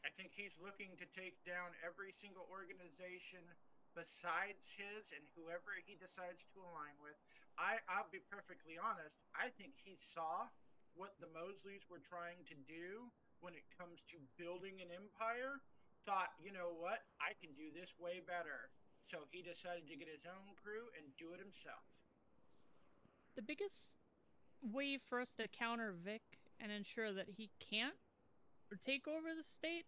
I think he's looking to take down every single organization besides his and whoever he decides to align with. I'll be perfectly honest. I think he saw what the Mosleys were trying to do when it comes to building an empire. Thought, you know what? I can do this way better. So he decided to get his own crew and do it himself. The biggest way for us to counter Vic and ensure that he can't take over the state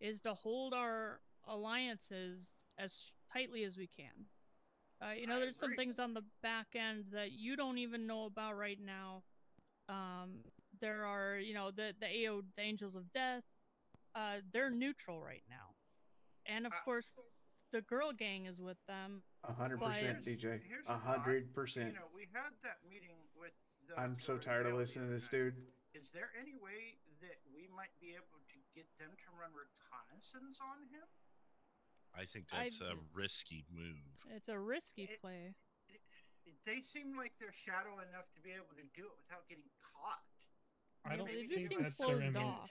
is to hold our alliances as tightly as we can. There's some things on the back end that you don't even know about right now. There are, the Angels of Death. They're neutral right now, and of course, the girl gang is with them. 100%, DJ. 100%. We had that meeting with the. I'm so tired of listening to this dude. Is there any way that we might be able to get them to run reconnaissance on him? I think that's a risky move. It's a risky play. They seem like they're shadow enough to be able to do it without getting caught. I don't they think do seem that's closed their off.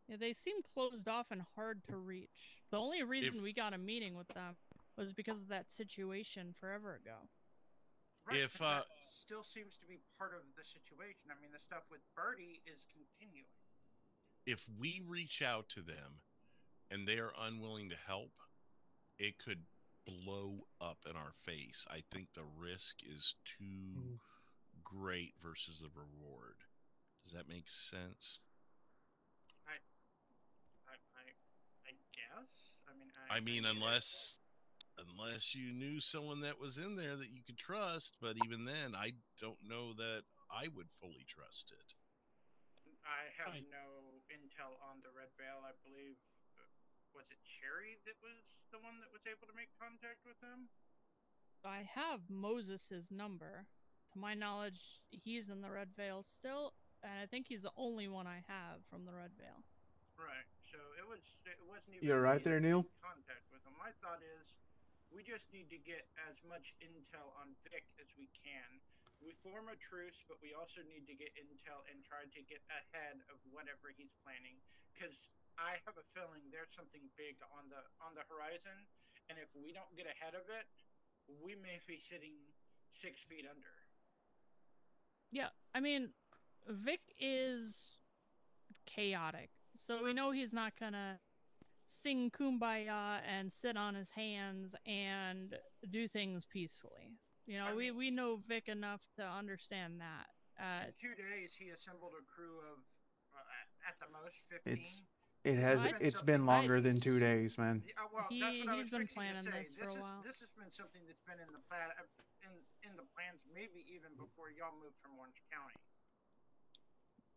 Yeah, they seem closed off and hard to reach. The only reason we got a meeting with them was because of that situation forever ago. Right, if that still seems to be part of the situation. I mean, the stuff with Birdie is continuing. If we reach out to them and they are unwilling to help, it could blow up in our face. I think the risk is too great versus the reward. Does that make sense? I guess. I mean, unless you knew someone that was in there that you could trust, but even then, I don't know that I would fully trust it. I have no intel on the Red Veil. I believe, was it Cherry that was the one that was able to make contact with them? I have Moses' number. To my knowledge, he's in the Red Veil still, and I think he's the only one I have from the Red Veil. Right. So it wasn't even. You're right there, Neil. Contact with him. My thought is, we just need to get as much intel on Vic as we can. We form a truce, but we also need to get intel and try to get ahead of whatever he's planning. Because I have a feeling there's something big on the horizon, and if we don't get ahead of it, we may be sitting 6 feet under. Yeah, I mean, Vic is chaotic, so we know he's not gonna sing Kumbaya and sit on his hands and do things peacefully. We know Vic enough to understand that. In 2 days, he assembled a crew of, at the most, 15. It's been longer than 2 days, man. Well, that's what I was been fixing to planning say. this for a while. This has been something that's been in the plan, in the plans, maybe even before y'all moved from Orange County.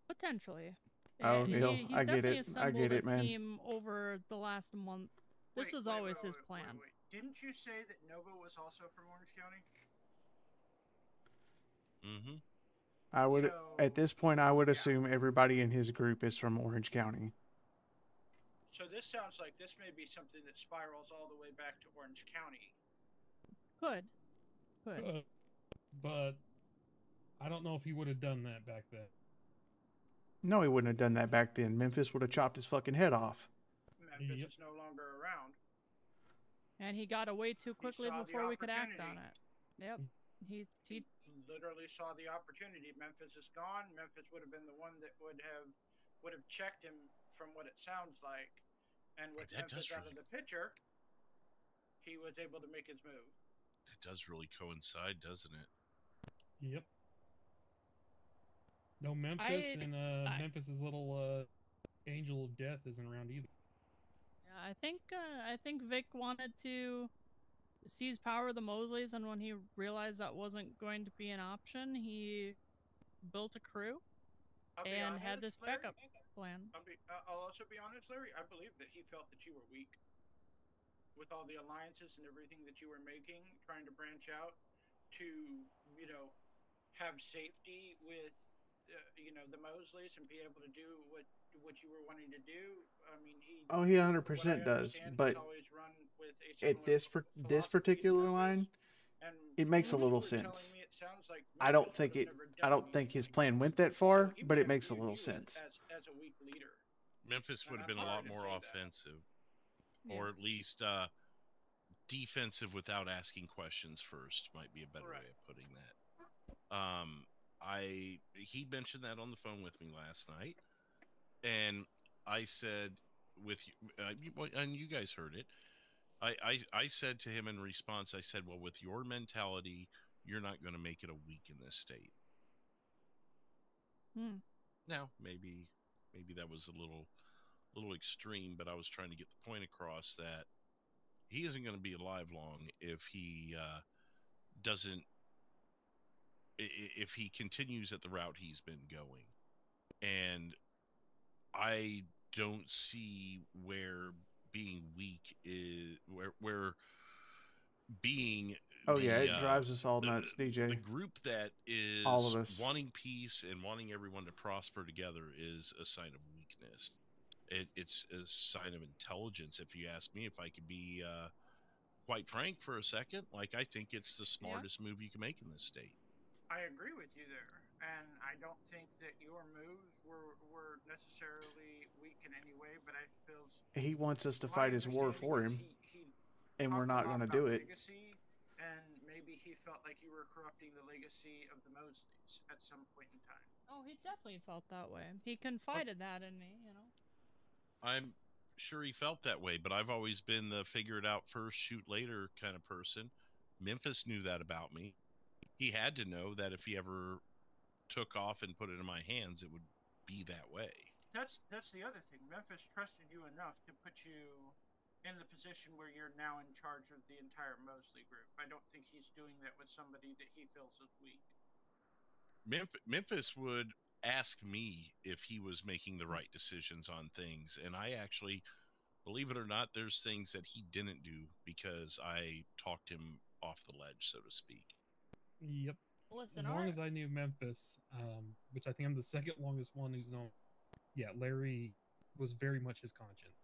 Potentially. Oh, Neil, I get it. I get it, man. Team over the last month. This was always his plan. Wait. Didn't you say that Nova was also from Orange County? Mm-hmm. I would, at this point, I would assume everybody in his group is from Orange County. So this sounds like this may be something that spirals all the way back to Orange County. Could. But I don't know if he would have done that back then. No, he wouldn't have done that back then. Memphis would have chopped his fucking head off. Memphis is no longer around. And he got away too quickly before we could act on it. Yep. He literally saw the opportunity. Memphis is gone. Memphis would have been the one that would have checked him from what it sounds like. And with Memphis out of the picture, he was able to make his move. That does really coincide, doesn't it? Yep. No Memphis, and Memphis's little angel of death isn't around either. Yeah, I think Vic wanted to seize power of the Mosleys, and when he realized that wasn't going to be an option, he built a crew and had this backup plan. I'll also be honest, Larry. I believe that he felt that you were weak with all the alliances and everything that you were making, trying to branch out to, have safety with, the Mosleys and be able to do what you were wanting to do. I mean, he. Oh, he 100% does. But at this particular line, it makes a little sense. I don't think his plan went that far, but it makes a little sense. As a weak leader. Memphis would have been a lot more offensive, or at least defensive without asking questions first. Might be a better way of putting that. He mentioned that on the phone with me last night, and I said, with you, and you guys heard it. I said to him in response, I said, well, with your mentality, you're not going to make it a week in this state. Now, maybe that was a little extreme, but I was trying to get the point across that he isn't going to be alive long if he if he continues at the route he's been going. And I don't see where being weak is, where being it drives us all nuts, DJ. The group that is all of us wanting peace and wanting everyone to prosper together is a sign of weakness. It's a sign of intelligence, if you ask me. If I could be quite frank for a second, like, I think it's the smartest move you can make in this state. I agree with you there, and I don't think that your moves were necessarily weak in any way, but I feel he wants us to fight his war for him, and we're not going to do it. Legacy, and maybe he felt like you were corrupting the legacy of the Mosleys at some point in time. Oh, he definitely felt that way. He confided that in me, I'm sure he felt that way, but I've always been the figure it out first, shoot later kind of person. Memphis knew that about me. He had to know that if he ever took off and put it in my hands, it would be that way. That's the other thing. Memphis trusted you enough to put you in the position where you're now in charge of the entire Mosley group. I don't think he's doing that with somebody that he feels is weak. Memphis would ask me if he was making the right decisions on things, and I actually, believe it or not, there's things that he didn't do because I talked him off the ledge, so to speak. Yep. Listen, as long as I knew Memphis, which I think I'm the second longest one who's known, Larry was very much his conscience.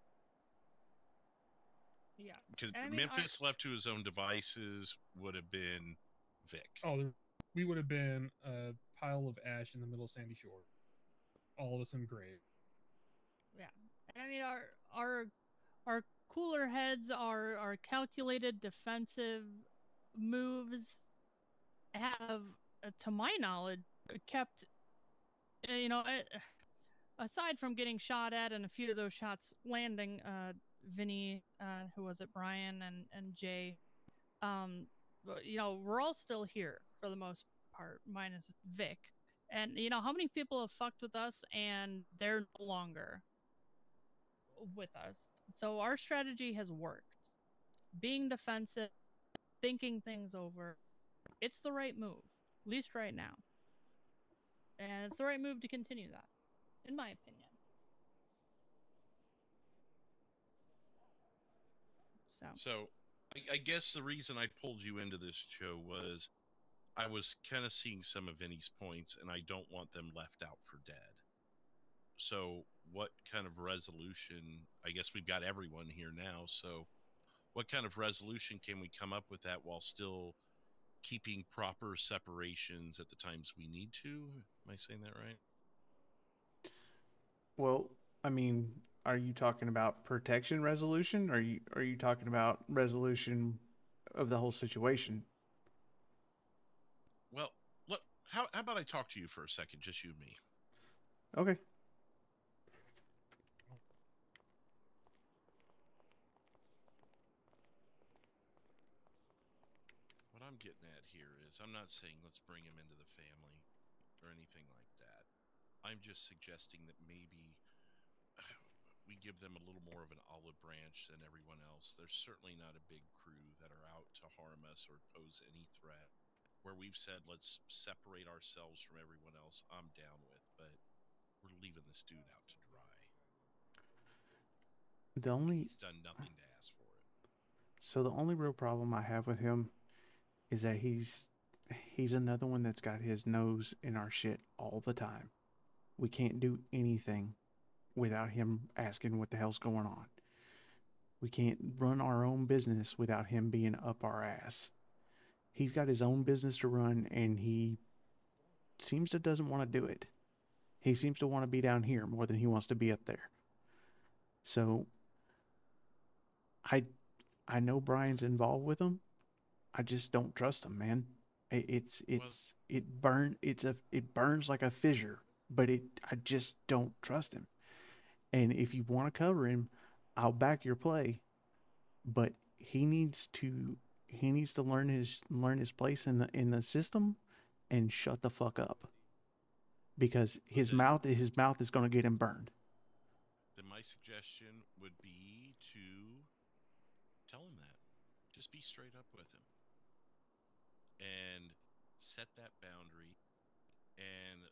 Yeah. Because Memphis left to his own devices would have been Vic. Oh, we would have been a pile of ash in the middle of Sandy Shore. All of us in grave. Yeah. And I mean, our cooler heads, our calculated defensive moves have, to my knowledge, kept, aside from getting shot at and a few of those shots landing, Vinny, who was it, Brian and Jay, we're all still here for the most part, minus Vic. And, how many people have fucked with us and they're no longer with us? So our strategy has worked. Being defensive, thinking things over, it's the right move, at least right now. And it's the right move to continue that, in my opinion. So I guess the reason I pulled you into this show was I was kind of seeing some of Vinny's points, and I don't want them left out for dead. So what kind of resolution, I guess we've got everyone here now, so what kind of resolution can we come up with that while still keeping proper separations at the times we need to? Am I saying that right? Well, I mean, are you talking about protection resolution? Or are you talking about resolution of the whole situation? How about I talk to you for a second, just you and me? Okay. What I'm getting at here is I'm not saying let's bring him into the family or anything like that. I'm just suggesting that maybe we give them a little more of an olive branch than everyone else. There's certainly not a big crew that are out to harm us or pose any threat. Where we've said let's separate ourselves from everyone else, I'm down with, but we're leaving this dude out to dry. He's done nothing to ask for it. So the only real problem I have with him is that he's another one that's got his nose in our shit all the time. We can't do anything without him asking what the hell's going on. We can't run our own business without him being up our ass. He's got his own business to run, and he seems to doesn't want to do it. He seems to want to be down here more than he wants to be up there. So I know Brian's involved with him. I just don't trust him, man. It burns like a fissure, but I just don't trust him. And if you want to cover him, I'll back your play, but he needs to learn his place in the system and shut the fuck up, because his mouth is going to get him burned. Then my suggestion would be to tell him that. Just be straight up with him and set that boundary and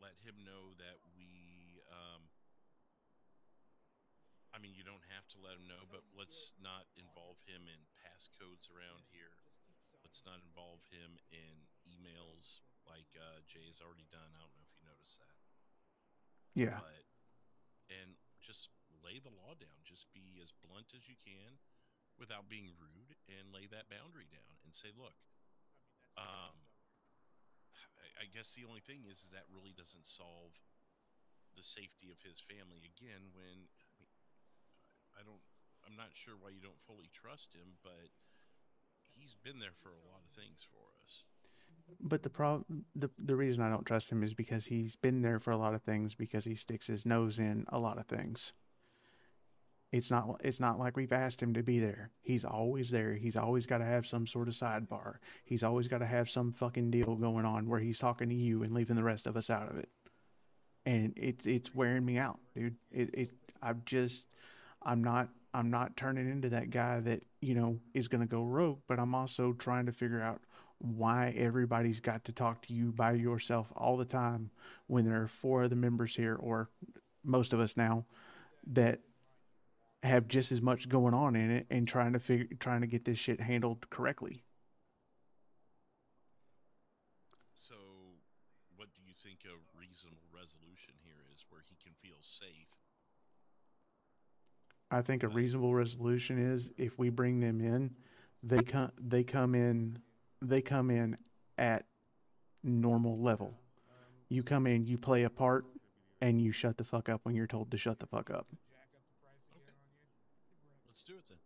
let him know that I mean, you don't have to let him know, but let's not involve him in passcodes around here. Let's not involve him in emails like Jay's already done. I don't know if you noticed that. Yeah. And just lay the law down. Just be as blunt as you can without being rude, and lay that boundary down and say, look, I guess the only thing is that really doesn't solve the safety of his family. Again, when I'm not sure why you don't fully trust him, but he's been there for a lot of things for us. But the reason I don't trust him is because he's been there for a lot of things, because he sticks his nose in a lot of things. It's not like we've asked him to be there. He's always there. He's always got to have some sort of sidebar. He's always got to have some fucking deal going on where he's talking to you and leaving the rest of us out of it. And it's wearing me out, dude. I'm not turning into that guy that, is going to go rogue, but I'm also trying to figure out why everybody's got to talk to you by yourself all the time when there are 4 other members here, or most of us now, that have just as much going on in it and trying to get this shit handled correctly. So what do you think a reasonable resolution here is where he can feel safe? I think a reasonable resolution is, if we bring them in, they come in at normal level. You come in, you play a part, and you shut the fuck up when you're told to shut the fuck up. Let's do it then.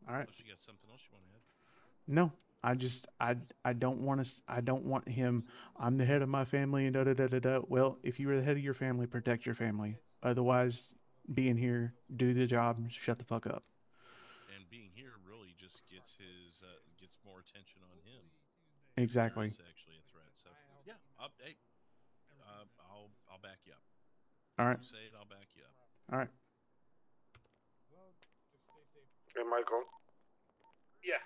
All right. Unless you got something else you want to add? No, I don't want him. I'm the head of my family and da da da da da. Well, if you were the head of your family, protect your family. Otherwise, being here, do the job, shut the fuck up. And being here really just gets more attention on him. Exactly. It's actually a threat. So yeah, I'll back you up. All right. You say it, I'll back you up. All right. Hey, Michael. Yeah.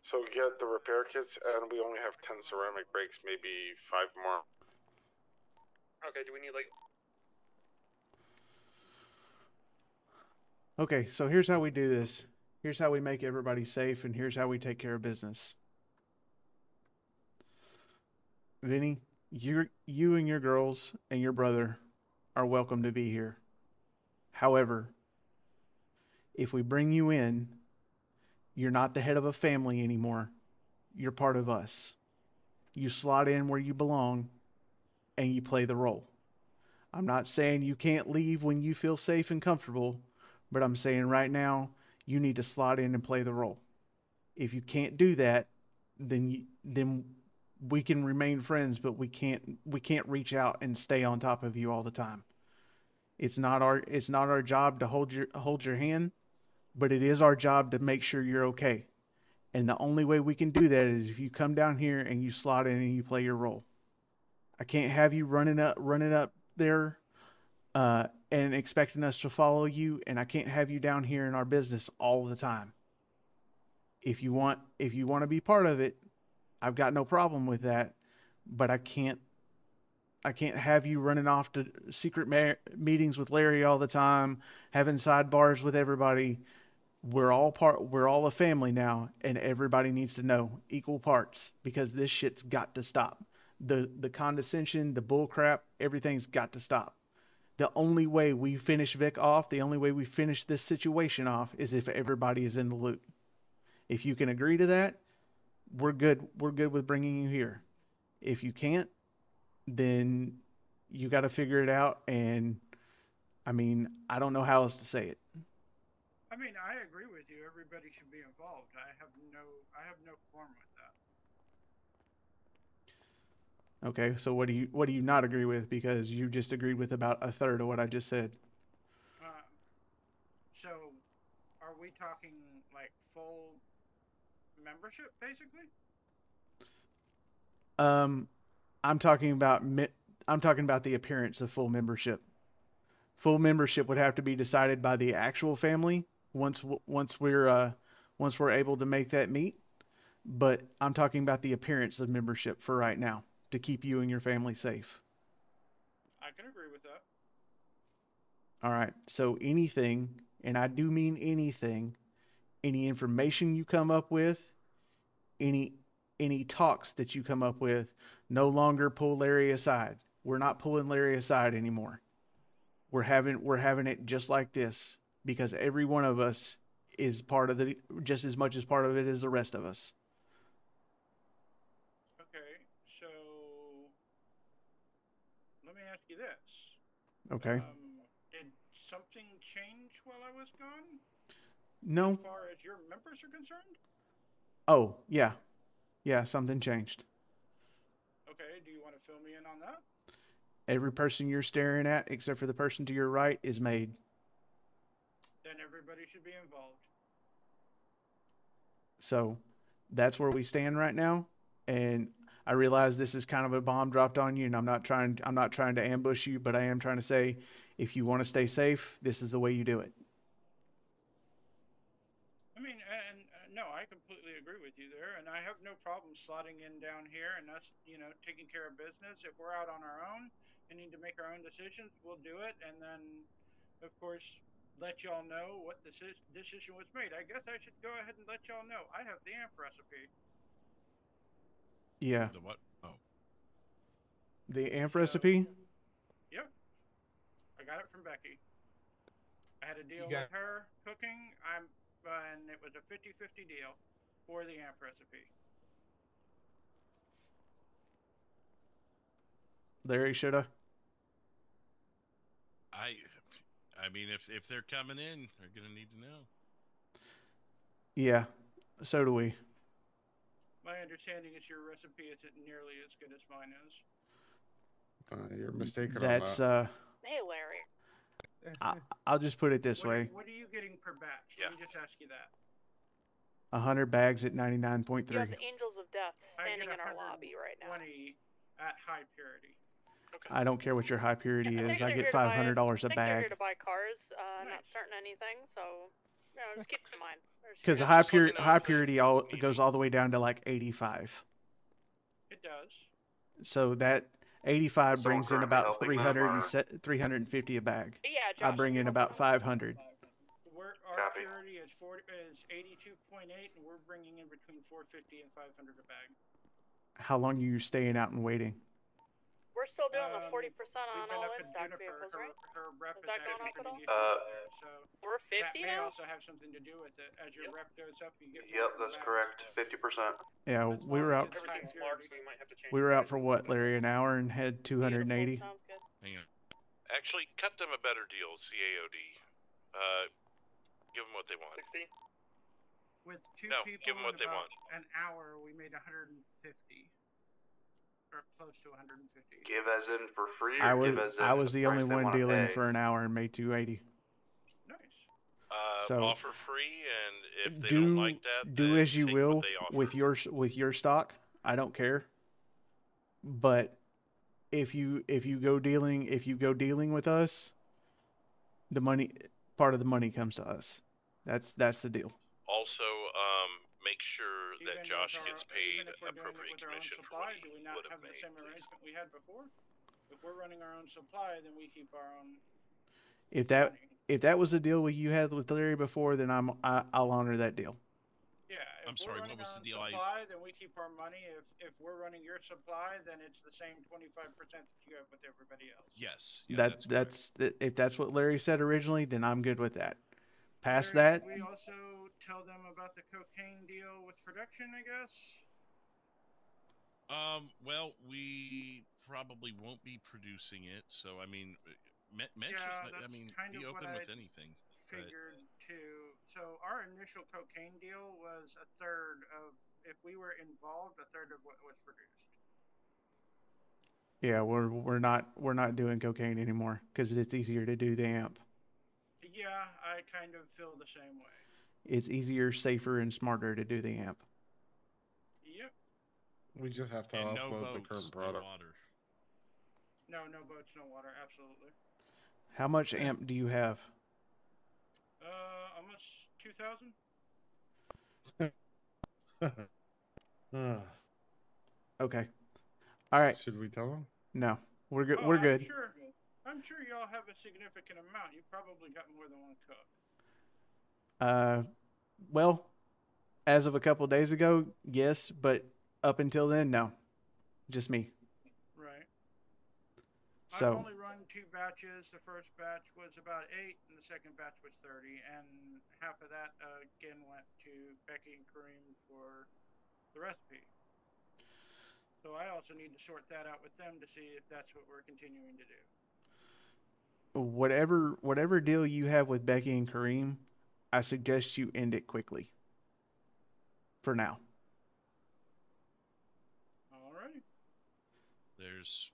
So get the repair kits, and we only have 10 ceramic brakes, maybe 5 more. Okay, do we need Okay, so here's how we do this. Here's how we make everybody safe, and here's how we take care of business. Vinny, you and your girls and your brother are welcome to be here. However, if we bring you in, you're not the head of a family anymore. You're part of us. You slot in where you belong, and you play the role. I'm not saying you can't leave when you feel safe and comfortable, but I'm saying right now, you need to slot in and play the role. If you can't do that, then then we can remain friends, but we can't reach out and stay on top of you all the time. It's not our job to hold your hand, but it is our job to make sure you're okay. And the only way we can do that is if you come down here and you slot in and you play your role. I can't have you running up there and expecting us to follow you, and I can't have you down here in our business all the time. If you want to be part of it, I've got no problem with that, but I can't have you running off to secret meetings with Larry all the time, having sidebars with everybody. We're all a family now, and everybody needs to know equal parts, because this shit's got to stop. The condescension, the bull crap, everything's got to stop. The only way we finish Vic off, the only way we finish this situation off, is if everybody is in the loop. If you can agree to that, we're good with bringing you here. If you can't, then you got to figure it out. And I mean, I don't know how else to say it. I mean, I agree with you. Everybody should be involved. I have no qualm with that. Okay, so what do you not agree with? Because you just agreed with about a third of what I just said. So, are we talking like full membership, basically? I'm talking about the appearance of full membership. Full membership would have to be decided by the actual family once we're able to make that meet. But I'm talking about the appearance of membership for right now, to keep you and your family safe. I can agree with that. All right. So anything, and I do mean anything, any information you come up with, any talks that you come up with, no longer pull Larry aside. We're not pulling Larry aside anymore. We're having it just like this, because every one of us is part of just as much as part of it as the rest of us. Okay, so let me ask you this. Okay. Did something change while I was gone? No. As far as your members are concerned? Oh, yeah. Yeah, something changed. Okay, do you want to fill me in on that? Every person you're staring at, except for the person to your right, is made. Then everybody should be involved. So that's where we stand right now. And I realize this is kind of a bomb dropped on you, and I'm not trying to ambush you, but I am trying to say, if you want to stay safe, this is the way you do it. I mean, and no, I completely agree with you there, and I have no problem slotting in down here and us, taking care of business. If we're out on our own and need to make our own decisions, we'll do it, and then, of course, let y'all know what the decision was made. I guess I should go ahead and let y'all know. I have the AMP recipe. Yeah. The what? Oh. The AMP recipe? Yep. I got it from Becky. I had a deal with her cooking. And it was a 50-50 deal for the AMP recipe. Larry, should I? I mean, if they're coming in, they're gonna need to know. Yeah, so do we. My understanding is your recipe isn't nearly as good as mine is. You're mistaken That's, on that. Hey, Larry. I'll just put it this way. What are you getting per batch? Let me just ask you that. 100 bags at 99.3. You have the Angels of Death standing in our lobby right now. 20 at high purity. Okay. I don't care what your high purity is. I get $500 a I think they're bag. here to buy cars, not starting anything, so just keep in mind. Because the high purity goes all the way down to like 85. It does. So that 85 brings in about 350 a bag. Yeah, I Josh, bring in about 500. Our purity is 82.8, and we're bringing in between 450 and 500 a bag. How long are you staying out and waiting? We're still doing the 40% on all up in-stock at vehicles, right? Her rep Is is that going actually up at pretty all? decent there, so We're 50 that may now? also have something to do with it. As your rep goes up, you get more Yep, from that's bags. correct. 50%. Yeah, we were out. We were out for what, Larry? An hour and had 280. Hang on. Actually, cut them a better deal, CAOD. Give them what they want. 60? With two No, people give 'em what in they about want. an hour, we made 150. Or close to 150. Give as in for free, or I was give as in I was the price only they one want to dealing pay? for an hour and made 280. Nice. So Offer free, and if they do don't like that, do then as you take will what they offer. with your stock. I don't care. But if you go dealing with us, the money part of the money comes to us. That's the deal. Also, make sure that Even Josh with our, gets paid even if we're doing it appropriate with our own commission for supply, what he do we not would have have the made. same arrangement we had before? If we're running our own supply, then we keep our own. If that was the deal you had with Larry before, then I'll honor that deal. Yeah, if I'm we're sorry, running what was our the own deal? supply, then we keep our money. If we're running your supply, then it's the same 25% that you have with everybody else. Yes. Yeah, that's if that's what Larry said originally, then I'm good with that. Past Larry, that, should we also tell them about the cocaine deal with production, I guess? Well, we probably won't be producing it, so I mean, mention. Yeah, I that's mean, kind be of what open I with anything. figured too. So our initial cocaine deal was a third of, if we were involved, a third of what was produced. yeah, we're not doing cocaine anymore because it's easier to do the amp. Yeah, I kind of feel the same way. It's easier, safer, and smarter to do the amp. Yep. We just have to And upload no the boats, current no product. water. No boats, no water, absolutely. How much amp do you have? Almost 2,000. Okay. All right. Should we tell him? No, we're good. Oh, We're good. I'm sure y'all have a significant amount. You probably got more than one cook. Well, as of a couple days ago, yes, but up until then, no, just me. Right. So I've only run 2 batches. The first batch was about 8, and the second batch was 30, and half of that again went to Becky and Kareem for the recipe. So I also need to sort that out with them to see if that's what we're continuing to do. whatever deal you have with Becky and Kareem, I suggest you end it quickly. For now. Alrighty. There's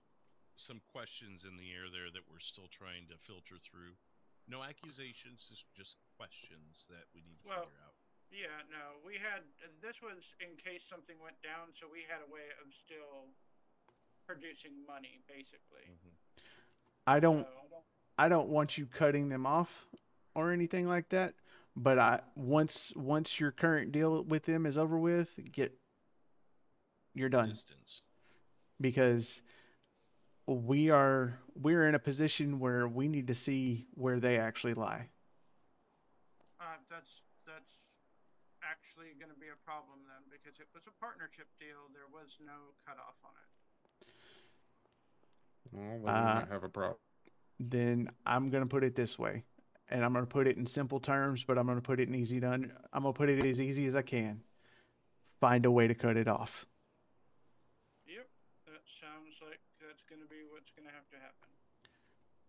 some questions in the air there that we're still trying to filter through. No accusations, just questions that we need to figure out. Yeah, no, we had, this was in case something went down, so we had a way of still producing money, basically. I don't want you cutting them off or anything like that, but once your current deal with them is over with, you're done. Distance. Because we're in a position where we need to see where they actually lie. That's actually going to be a problem then, because it was a partnership deal. There was no cutoff on it. Well, then we might have a problem. Then I'm going to put it this way, and I'm going to put it in simple terms, but I'm going to put it in I'm going to put it as easy as I can. Find a way to cut it off. Yep, that sounds like that's going to be what's going to have to happen.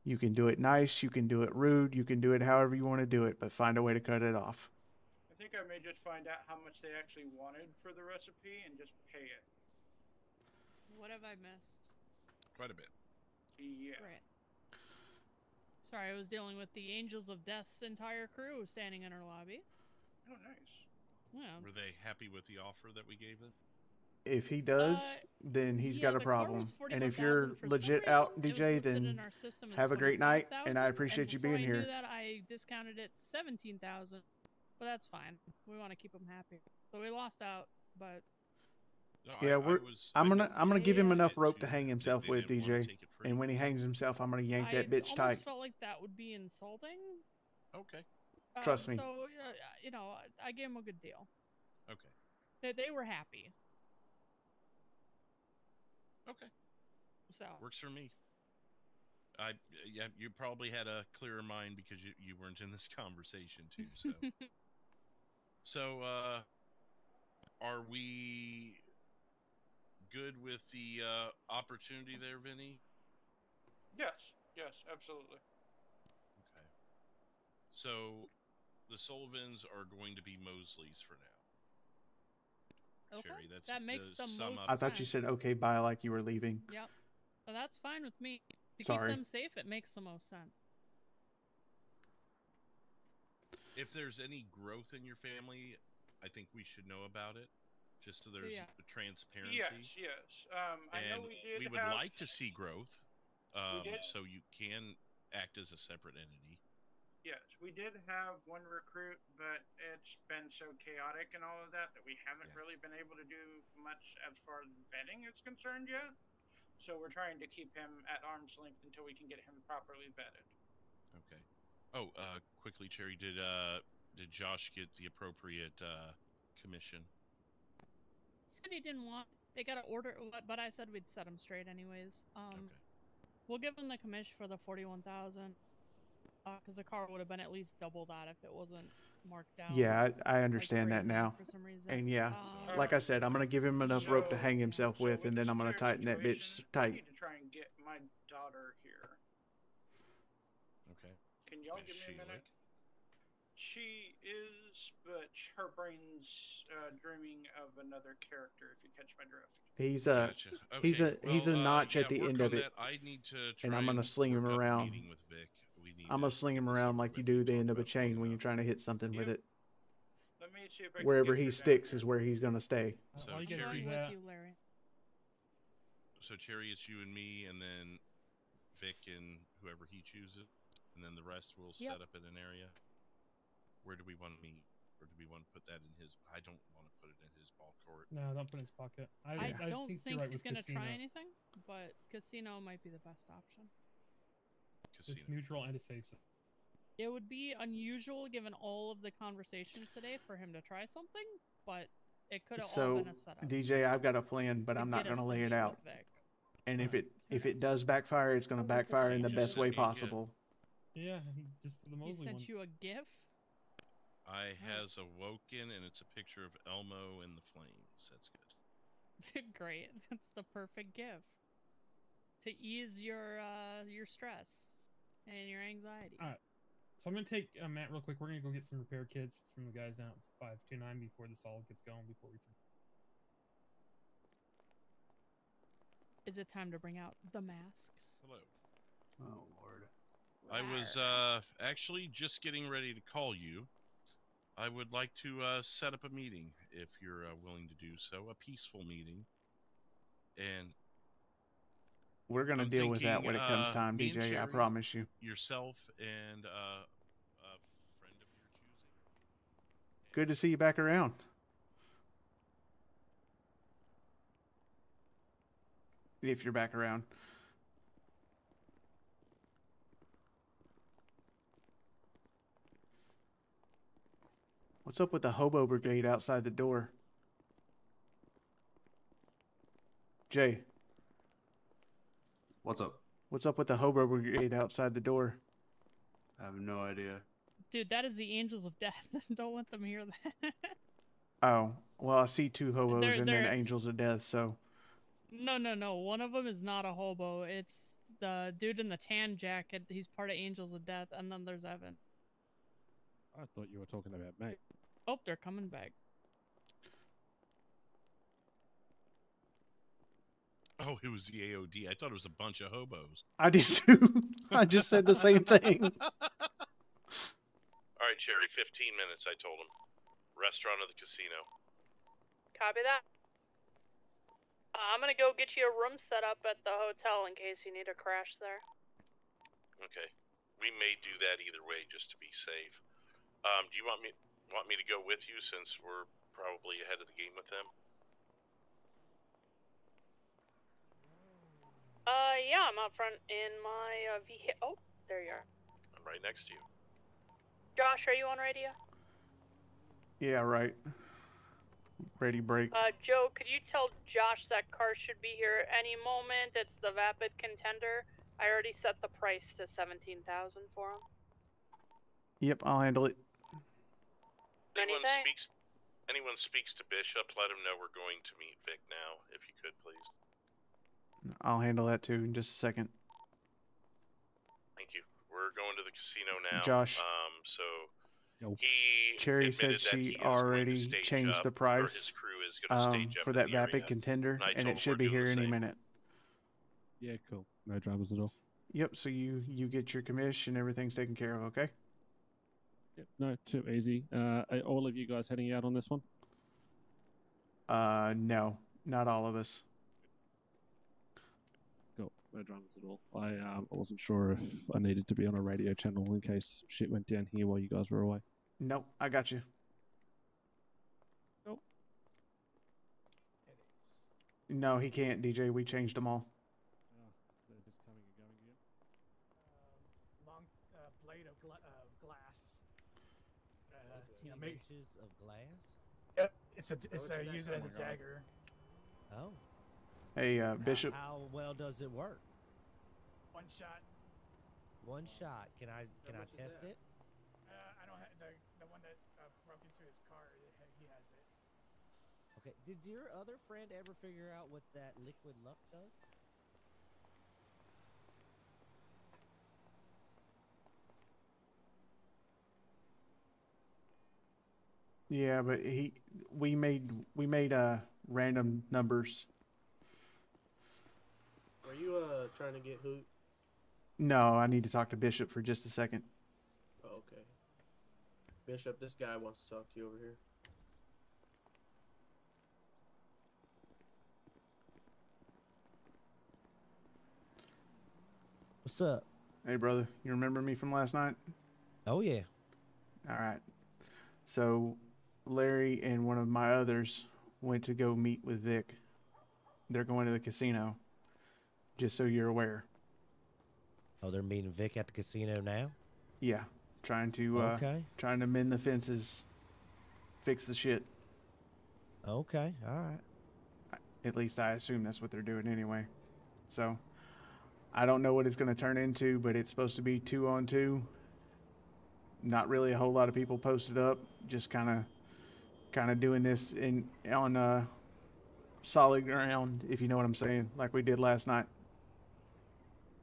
You can do it nice, you can do it rude, you can do it however you want to do it, but find a way to cut it off. I think I may just find out how much they actually wanted for the recipe and just pay it. What have I missed? Quite a bit. Yeah. Right. Sorry, I was dealing with the Angels of Death's entire crew standing in our lobby. Oh, nice. Yeah. Were they happy with the offer that we gave them? If he does, then he's got a problem. And if you're legit out, DJ, then have a great night, and I appreciate you being Before I here. knew that, I discounted it 17,000, but that's fine. We want to keep them happy, so we lost out. But no, yeah, I'm gonna give him enough rope to hang himself with, DJ. And when he hangs himself, I'm gonna yank that bitch tight. I almost felt like that would be insulting. Okay. Trust me. So you know, I gave him a good deal. Okay. They were happy. Okay. So works for me. Yeah, you probably had a clearer mind because you weren't in this conversation too. So, so are we good with the opportunity there, Vinny? Yes, absolutely. Okay. So, the Sullivans are going to be Mosley's for now. Okay, Cherry, that's that makes to the sum most up. I thought you said okay, bye, like you were leaving. Yep. So that's fine with me. To Sorry. keep them safe, it makes the most sense. If there's any growth in your family, I think we should know about it, just so there's Yeah. transparency. Yes. I know we would have... like to see growth, did. so you can act as a separate entity. Yes, we did have one recruit, but it's been so chaotic and all of that we haven't really been able to do much as far as vetting is concerned yet. So we're trying to keep him at arm's length until we can get him properly vetted. Okay. Oh, quickly, Cherry, did Josh get the appropriate commission? He said he didn't want. They got to order, but I said we'd set him straight anyways. We'll give him the commission for the 41,000. Because the car would have been at least double that if it wasn't marked down. Yeah, I understand that now. For some reason. And yeah, like I said, I'm gonna give him enough rope to hang himself with, and then I'm gonna tighten that bitch I tight. need to try and get my daughter here. Okay. Can y'all give me a minute? She is, but her brain's dreaming of another character. If you catch my drift. He's Gotcha. he's a Well, notch yeah, at the work end on of it. that. I need to try And I'm gonna sling him work up a around. meeting with Vic. We need I'm to gonna sling get him this around over like you with do and the talk end of a about it chain long when you're enough. trying to hit something with it. Let me see if I Wherever can get he her sticks down is where he's gonna stay. So While you guys Cherry, do that, with you, Larry. so Cherry, it's you and me, and then Vic and whoever he chooses, and then the rest will set up in an area. Where do we want to meet, or do we want to put that in his? I don't want to put it in his ball court. no, don't put it in his pocket. I don't think think you're right he's with gonna casino. try anything, but casino might be the best option. It's neutral and a safe zone. It would be unusual given all of the conversations today for him to try something, but it could have all So been a setup. DJ, I've got a plan, but to I'm not get us gonna to lay it meet out. with Vic. And if it does backfire, it's gonna backfire in the best way possible. Yeah, just the He Mosley sent one. you a GIF? I has awoken, and it's a picture of Elmo in the flames. That's good. Great. That's the perfect GIF to ease your stress and your anxiety. All right. So I'm gonna take Matt real quick. We're gonna go get some repair kits from the guys down at 529 before this all gets going. Before we. Is it time to bring out the mask? Hello. Oh Lord. I was actually just getting ready to call you. I would like to set up a meeting if you're willing to do so, a peaceful meeting. And We're gonna I'm deal with that when it comes time, me and DJ. I Cherry, promise you. Yourself and a friend of your choosing. Good to see you back around. If you're back around. What's up with the hobo brigade outside the door? Jay. What's up? What's up with the hobo brigade outside the door? I have no idea. Dude, that is the Angels of Death. Don't let them hear that. Oh, well, I see two hobos and then they're- angels of death, so. No. One of them is not a hobo. It's the dude in the tan jacket. He's part of Angels of Death, and then there's Evan. I thought you were talking about me. Oh, they're coming back. Oh, it was the AOD. I thought it was a bunch of hobos. I did too. I just said the same thing. All right, Cherry, 15 minutes, I told him. Restaurant of the casino. Copy that. I'm gonna go get you a room set up at the hotel in case you need a crash there. Okay. We may do that either way just to be safe. Do you want me to go with you since we're probably ahead of the game with them? Yeah, I'm out front in my vehicle. Oh, there you are. I'm right next to you. Josh, are you on radio? Yeah, right. Ready, break. Joe, could you tell Josh that car should be here any moment? It's the Vapid Contender. I already set the price to 17,000 for him. Yep, I'll handle it. Anyone speaks to Bishop, let him know we're going to meet Vic now, if you could, please. I'll handle that too in just a second. Thank you. We're going to the casino now. Josh. So He Cherry said admitted that he she is going to already stage changed up, the or price his crew is going to stage up for in that the Vapid area. contender, And I and told it him should we're be doing here the any same. minute. Yeah, cool. No dramas at all. Yep. So you get your commission, everything's taken care of. Okay. Yep, no, too easy. Are all of you guys heading out on this one? No, not all of us. Cool. No dramas at all. I wasn't sure if I needed to be on a radio channel in case shit went down here while you guys were away. Nope, I got you. Nope. No, he can't, DJ. We changed them all. They're just coming and going again. Long blade of glass. 15 inches of glass? Yep, it's that use it as a coming on? dagger. Oh. Hey, Bishop. How well does it work? One shot. One shot. Can I test it? I don't have the one that broke into his car. He has it. Okay. Did your other friend ever figure out what that liquid luck does? Yeah, but we made random numbers. Are you trying to get Hoot? No, I need to talk to Bishop for just a second. Oh, okay. Bishop, this guy wants to talk to you over here. What's up? Hey, brother, you remember me from last night? Oh yeah. All right. So, Larry and one of my others went to go meet with Vic. They're going to the casino. Just so you're aware. Oh, they're meeting Vic at the casino now? Yeah, trying to mend the fences, fix the shit. Okay, all right. At least I assume that's what they're doing anyway. So, I don't know what it's going to turn into, but it's supposed to be 2-on-2. Not really a whole lot of people posted up. Just kind of doing this on solid ground, if you know what I'm saying, like we did last night.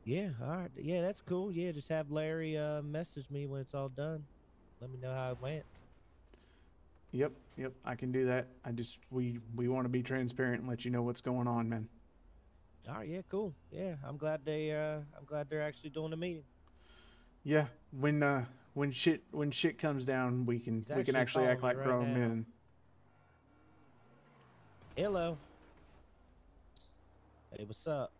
Yeah, all right. Yeah, that's cool. Yeah, just have Larry message me when it's all done. Let me know how it went. Yep, I can do that. We want to be transparent and let you know what's going on, man. All right, yeah, cool. Yeah, I'm glad they're actually doing a meeting. Yeah, when shit comes down, we can actually act like grown men. Hello. Hey, what's up?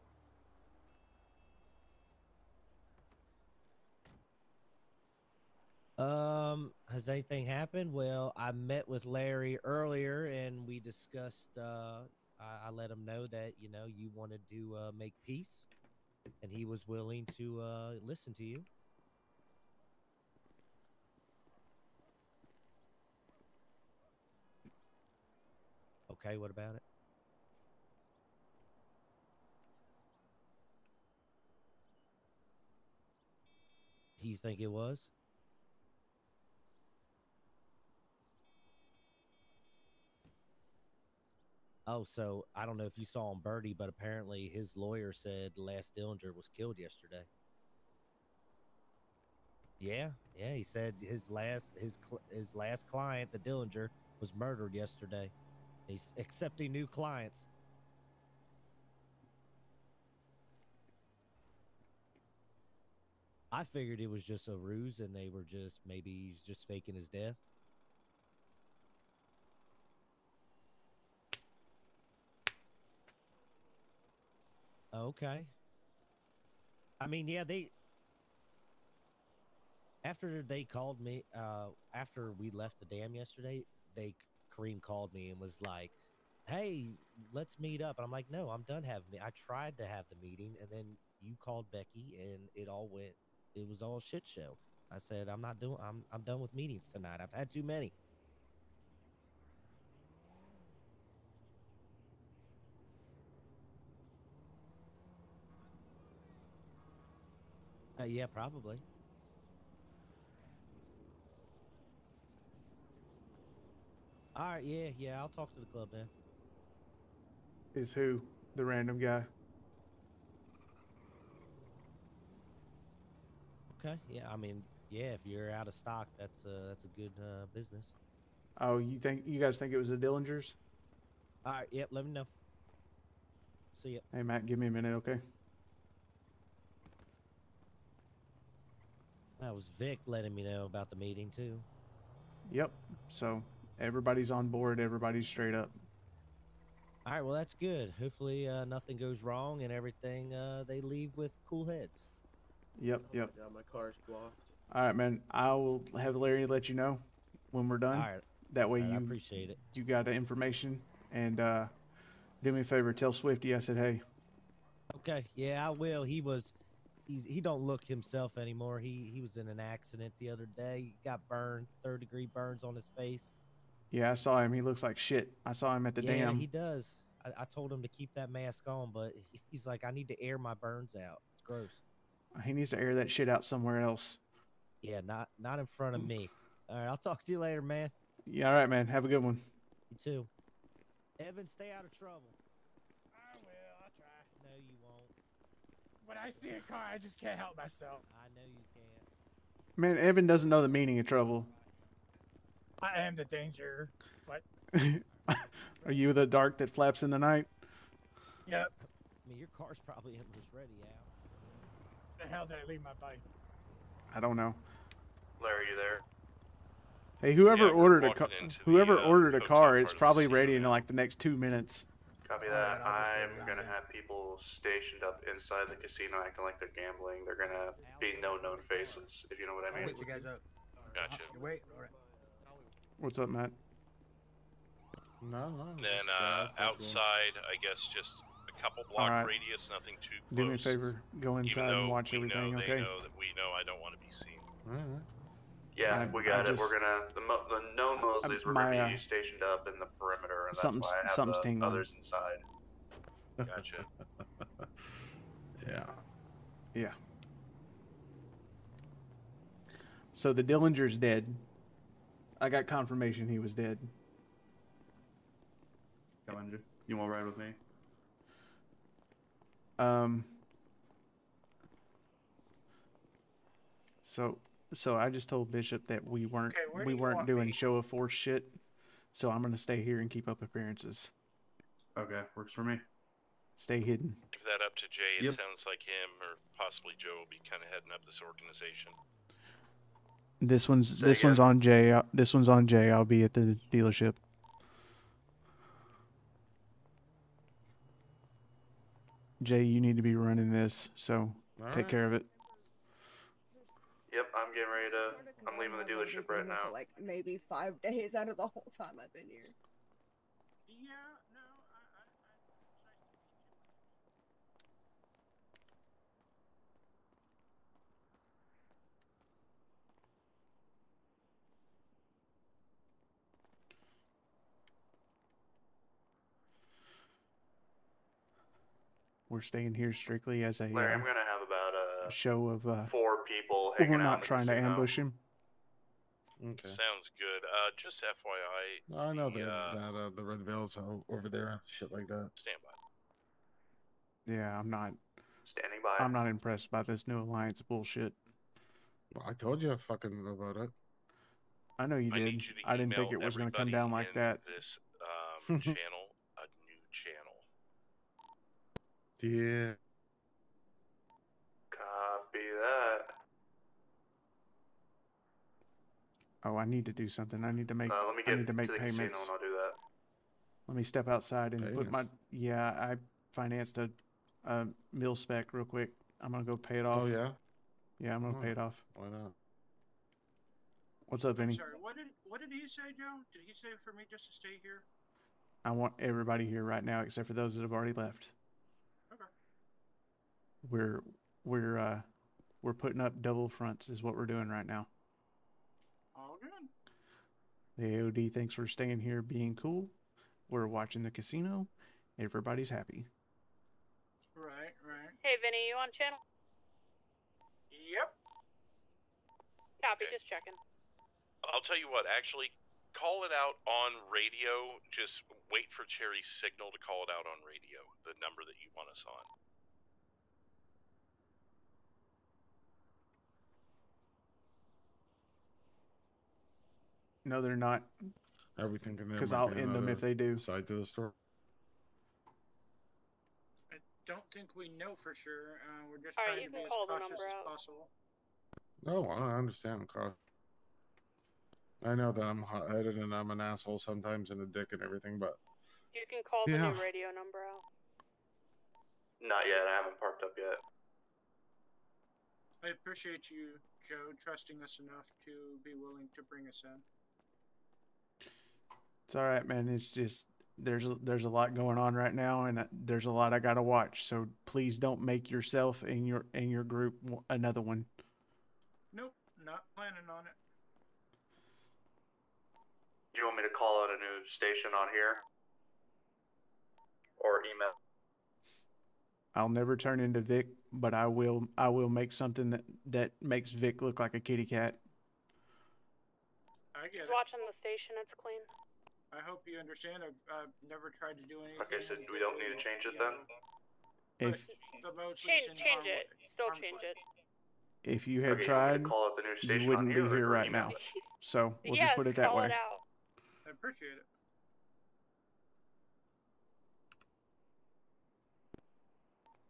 Has anything happened? Well, I met with Larry earlier and we discussed, I let him know that, you wanted to make peace and he was willing to listen to you. Okay, what about it? You think it was? Oh, so I don't know if you saw him, Birdie, but apparently his lawyer said the last Dillinger was killed yesterday. Yeah, he said his last client, the Dillinger, was murdered yesterday. He's accepting new clients. I figured it was just a ruse and they were maybe he's just faking his death. Okay. I mean, yeah, after they called me, after we left the dam yesterday, Kareem called me and was like, hey, let's meet up. And I'm like, no, I'm done having it. I tried to have the meeting and then you called Becky and it was all a shit show. I said, I'm done with meetings tonight. I've had too many. Yeah, probably. All right, yeah, I'll talk to the club then. Is who? The random guy? Okay, yeah, I mean, Yeah, if you're out of stock, that's a good business. Oh, you guys think it was the Dillingers? All right, yep. Let me know. See ya. Hey Matt, give me a minute, okay? That was Vic letting me know about the meeting too. Yep. So everybody's on board. Everybody's straight up. All right, well that's good. Hopefully nothing goes wrong and everything. They leave with cool heads. Yep. Yep. Oh my god, my car's blocked. All right, man. I will have Larry let you know when we're done. All right. That way All right, I you appreciate it. You got the information, and do me a favor. Tell Swifty I said hey. Okay, yeah, I will. He don't look himself anymore. He was in an accident the other day. He got burned, 3rd-degree burns on his face. Yeah, I saw him. He looks like shit. I saw him at the Yeah, dam. he does. I told him to keep that mask on, but he's like, I need to air my burns out. It's gross. He needs to air that shit out somewhere else. Yeah, not in front of me. All right, I'll talk to you later, man. Yeah, all right, man. Have a good one. You too. Evan, stay out of trouble. I will. I'll try. No, you won't. When I see a car, I just can't help myself. I know you can't. Man, Evan doesn't know the meaning of trouble. I am the danger. What? Are you the dark that flaps in the night? Yep. I mean, your car's probably almost ready, Al. The hell did I leave my bike? I don't know. Larry, you there? Hey, whoever Yeah, we're ordered a walking car, into the, whoever ordered a hotel car, part it's of the probably casino ready in now. like the next 2 minutes. Copy that. I'm gonna have people stationed up inside the casino acting like they're gambling. They're gonna be no known faces, if you know what I mean. Wait, you guys up. Gotcha. Wait, alright. What's up, Matt? No. And then outside, I guess just a couple block Alright. radius, nothing too close. Do me a favor. Go Even inside and though watch we everything, know okay? They know that we know I don't want to be seen. Yeah, we got it. We're gonna the known Mosleys were my, gonna be stationed up in the perimeter, and that's something's- why I have something's the tingling. others inside. Gotcha. Yeah. Yeah. So the Dillinger's dead. I got confirmation he was dead. Dillinger, you want to ride with me? So I just told Bishop that we weren't Okay, where do you want doing me? show of force shit. So I'm gonna stay here and keep up appearances. Okay, works for me. Stay hidden. Give that up to Jay. It Yep. sounds like him or possibly Joe will be kind of heading up this organization. This one's Say this one's again? on Jay. This one's on Jay. I'll be at the dealership. Jay, you need to be running this, so take Alright. care of it. Yep, I'm getting ready to. I'm leaving the dealership right now. For like maybe 5 days out of the whole time I've been here. Yeah, no, We're staying here strictly as a Larry, I'm gonna have about show of 4 people we're hanging out in not the trying to casino. ambush him. Okay. Sounds good. Just FYI. I know the, that the Red Veil's over there, shit like that. Stand by. Yeah, I'm not. Standing by. I'm not impressed by this new alliance bullshit. Well, I told you fucking about it. I know you I did. need you to I didn't think email it was going to come everybody down like in that. This channel, a new channel. Yeah. Copy that. Oh, I need to do something. I need to make. Let me I get need to make the payments. casino and I'll do that. Let me step outside and put my. Payments? Yeah, I financed a mill spec real quick. I'm gonna go pay it off. Oh yeah. Yeah, I'm gonna Oh, pay it off. Why not? What's up, Vinny? sorry. What did he say, Joe? Did he say for me just to stay here? I want everybody here right now except for those that have already left. Okay. We're putting up double fronts is what we're doing right now. All good. The AOD thinks we're staying here being cool. We're watching the casino. Everybody's happy. Right, right. Hey, Vinny, you on channel? Yep. Copy, just checking. I'll tell you what, actually, call it out on radio. Just wait for Cherry's signal to call it out on radio, the number that you want us on. No, they're not. Everything in there. Because might I'll be end them another if they do. Side to the store. I don't think we know for sure. We're just Alright, trying you to be can as call the cautious number as out. possible. Oh, I understand, Carl. I know that I'm hot-headed and I'm an asshole sometimes and a dick and everything, but You can call the Yeah. new radio number out. Not yet. I haven't parked up yet. I appreciate you, Joe, trusting us enough to be willing to bring us in. It's all right, man. It's just there's a lot going on right now, and there's a lot I gotta watch. So please don't make yourself and your group another one. Nope, not planning on it. Do you want me to call out a new station on here? Or email? I'll never turn into Vic, but I will make something that makes Vic look like a kitty cat. I get He's it. watching the station. It's clean. I hope you understand. I've never tried to do anything. Okay, so we don't need to change it then? If The Mosley's in Change harm- it. Still harm's change way. it. if you had Okay, you want me tried, to call out the new you station wouldn't on be here here or right email now. it? So we'll Yes, just put it that call way. it out. I appreciate it.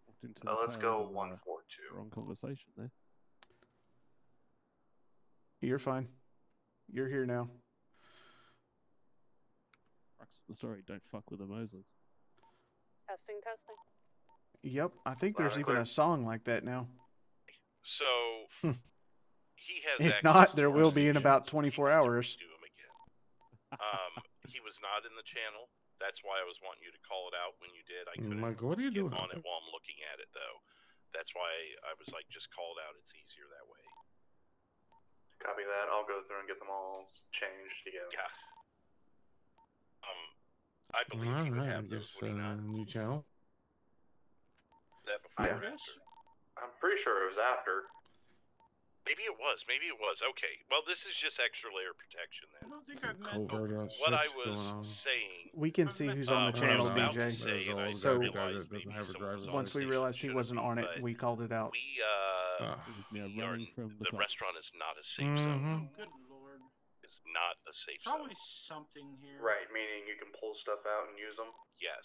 Walked into Let's the go tail end of, 142. wrong conversation there. You're fine. You're here now. Crux of the story, don't fuck with the Mosleys. Testing. Yep, I think Loud there's and even clear. a song like that now. So he has. If access not, to there our will be in stations. about 24 hours. Do him again. He was not in the channel. That's why I was wanting you to call it out when you did. I couldn't Michael, what are you get doing on out it there? while I'm looking at it though. That's why I was like, just call it out. It's easier that way. Copy that. I'll go through and get them all changed together. Yeah. I believe he would Alright, I have those, guess would he not? new channel. That before or Yeah. after? I'm pretty sure it was after. Maybe it was. Maybe it was. Okay. Well, this is just extra layer protection I then. don't think Some I've met. covert What I shit's was going on. saying. We can see who's on the what I channel, was about to DJ. say, and I There's So- the guy realized that doesn't maybe have a someone was driver's on Once the we station realized he shouldn't wasn't be, on it, but we called it out. We Now we are, running from the cops. restaurant is not a safe zone. Good lord. It's not a safe There's zone. always something here. Right, meaning you can pull stuff out and use them. Yes.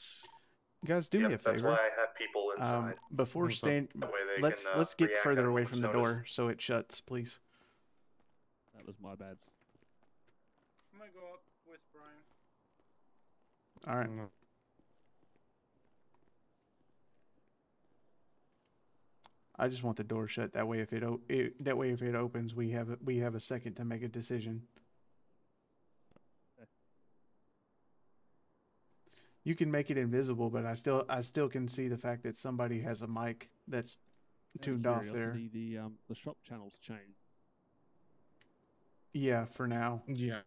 Guys, do me a Yep, that's favor. why I have people inside. Before What's up? That way they let's can, let's get react further on a away from the moment's door so it shuts, please. That was my bad. I'm gonna go up with Brian. All right. I just want the door shut. That way, if it opens, we have a second to make a decision. You can make it invisible, but I still can see the fact that somebody has a mic that's tuned off there. The shop channels changed. Yeah, for now. Yeah.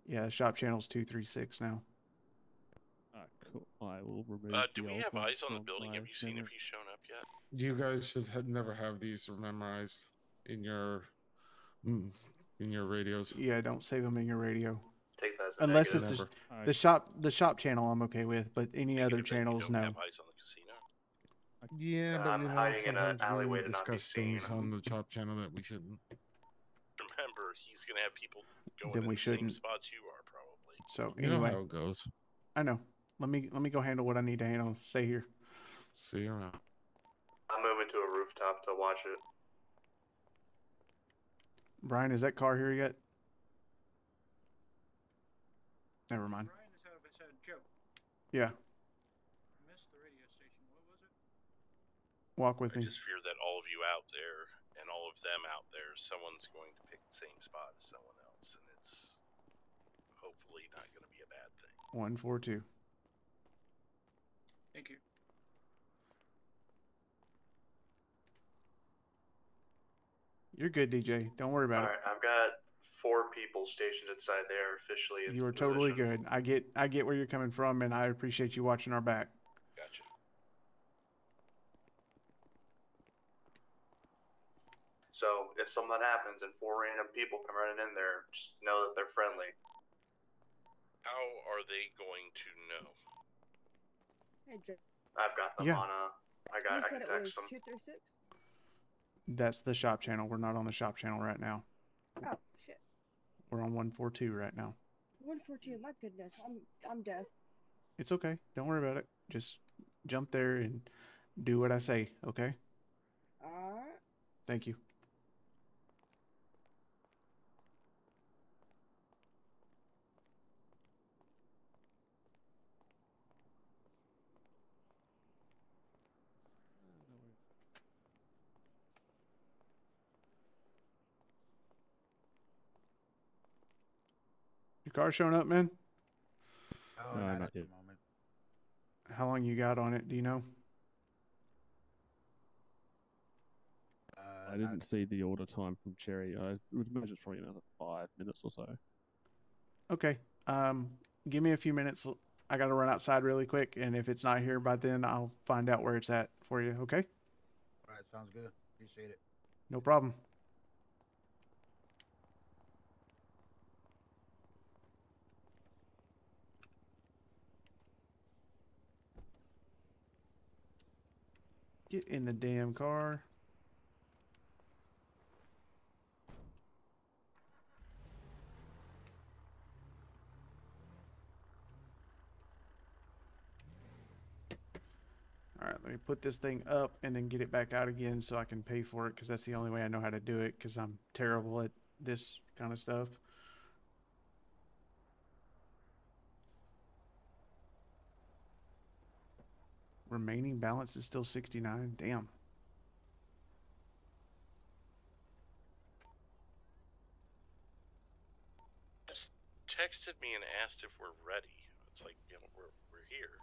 Yeah, shop channel's 236 now. Cool. I will remove. Do the we old have one eyes on the from building? my Have you seen if memory. he's shown up yet? You guys should never have these memorized in your radios. Yeah, don't save them in your radio. Take that as a Unless negative. it's Never. the shop channel, I'm okay with, but any other channels, no. Have eyes on the casino? Yeah, but I'm you know, hiding in an sometimes alleyway we to not be discuss seen. things on the chop channel that we shouldn't. Remember, he's gonna have people going Then to we the shouldn't. same spots you are probably. So You know anyway, how it goes. I know. Let me go handle what I need to handle. Stay here. See you around. I'm moving to a rooftop to watch it. Brian, is that car here yet? Never mind. Brian is out of his head. Joe. Yeah, I missed the radio station. What was it? walk with I me. just fear that all of you out there and all of them out there, someone's going to pick the same spot as someone else, and it's hopefully not going to be a bad thing. 142. Thank you. You're good, DJ. Don't worry about Alright, I've got 4 people stationed inside there officially. it. You are totally good. I get where you're coming from, and I appreciate you watching our back. Gotcha. So if something happens and 4 random people come running in there, just know that they're friendly. How are they going to know? Hey, Joe. I've got them Yeah. on I You can said it text was them. 236? That's the shop channel. We're not on the shop channel right now. Oh, shit. We're on 142 right now. 142. My goodness, I'm deaf. It's okay. Don't worry about it. Just jump there and do what I say, okay? All right. Thank you. Your car showing up, man? Oh, No, not not at the yet. moment. How long you got on it? Do you know? I didn't see the order time from Cherry. I would imagine it's probably another 5 minutes or so. Okay. Give me a few minutes. I got to run outside really quick, and if it's not here by then, I'll find out where it's at for you, okay? All right, sounds good. Appreciate it. No problem. Get in the damn car. All right, let me put this thing up and then get it back out again so I can pay for it, because that's the only way I know how to do it, because I'm terrible at this kind of stuff. Remaining balance is still 69. Damn. Just texted me and asked if we're ready. It's like, you know, we're here.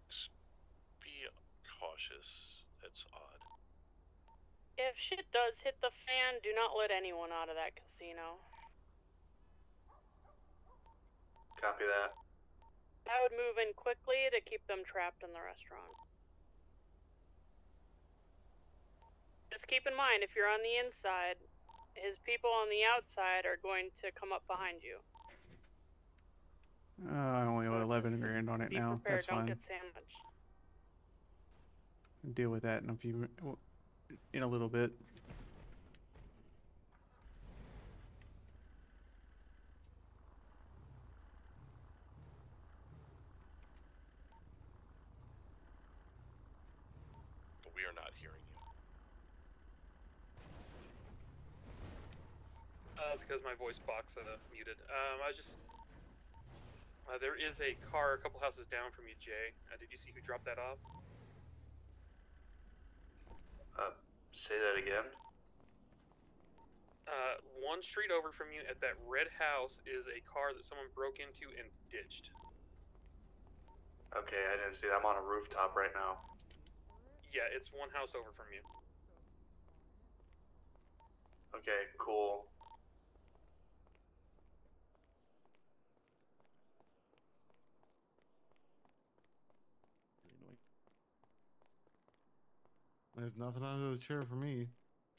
Just be cautious. That's odd. If shit does hit the fan, do not let anyone out of that casino. Copy that. I would move in quickly to keep them trapped in the restaurant. Just keep in mind, if you're on the inside, his people on the outside are going to come up behind you. I only owe 11 grand on it Be now. prepared, That's don't fine. get sandwiched. Deal with that in a little bit. But we are not hearing you. That's because my voice box muted. There is a car a couple houses down from you, Jay. Did you see who dropped that off? Say that again. One street over from you at that red house is a car that someone broke into and ditched. Okay, I didn't see that. I'm on a rooftop right now. Yeah, it's one house over from you. Okay, cool. There's nothing under the chair for me.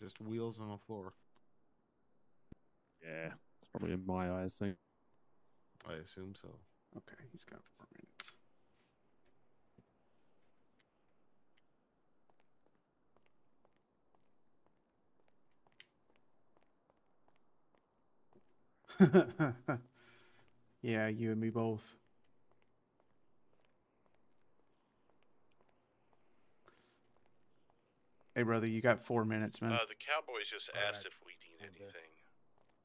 Just wheels on the floor. Yeah, it's probably in my eyes thing. I assume so. Okay, he's got 4 minutes. Yeah, you and me both. Hey, brother, you got 4 minutes, man. The Cowboys just All asked right. if we need anything.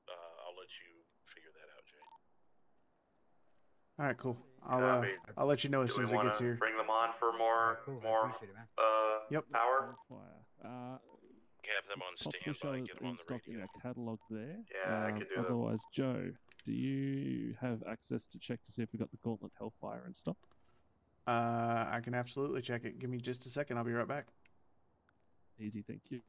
I'll let you figure that out, Jay. All right, cool. Copy. I'll let you know as Do soon we as it want gets to here. bring them on for more appreciate it, man. Yep. power? Have them on Possibly show standby. it Get them on in the stock in radio. our catalog there. Yeah, I could do that. Otherwise, Joe, do you have access to check to see if we got the Gauntlet Hellfire in stock? I can absolutely check it. Give me just a second. I'll be right back. Easy, thank you.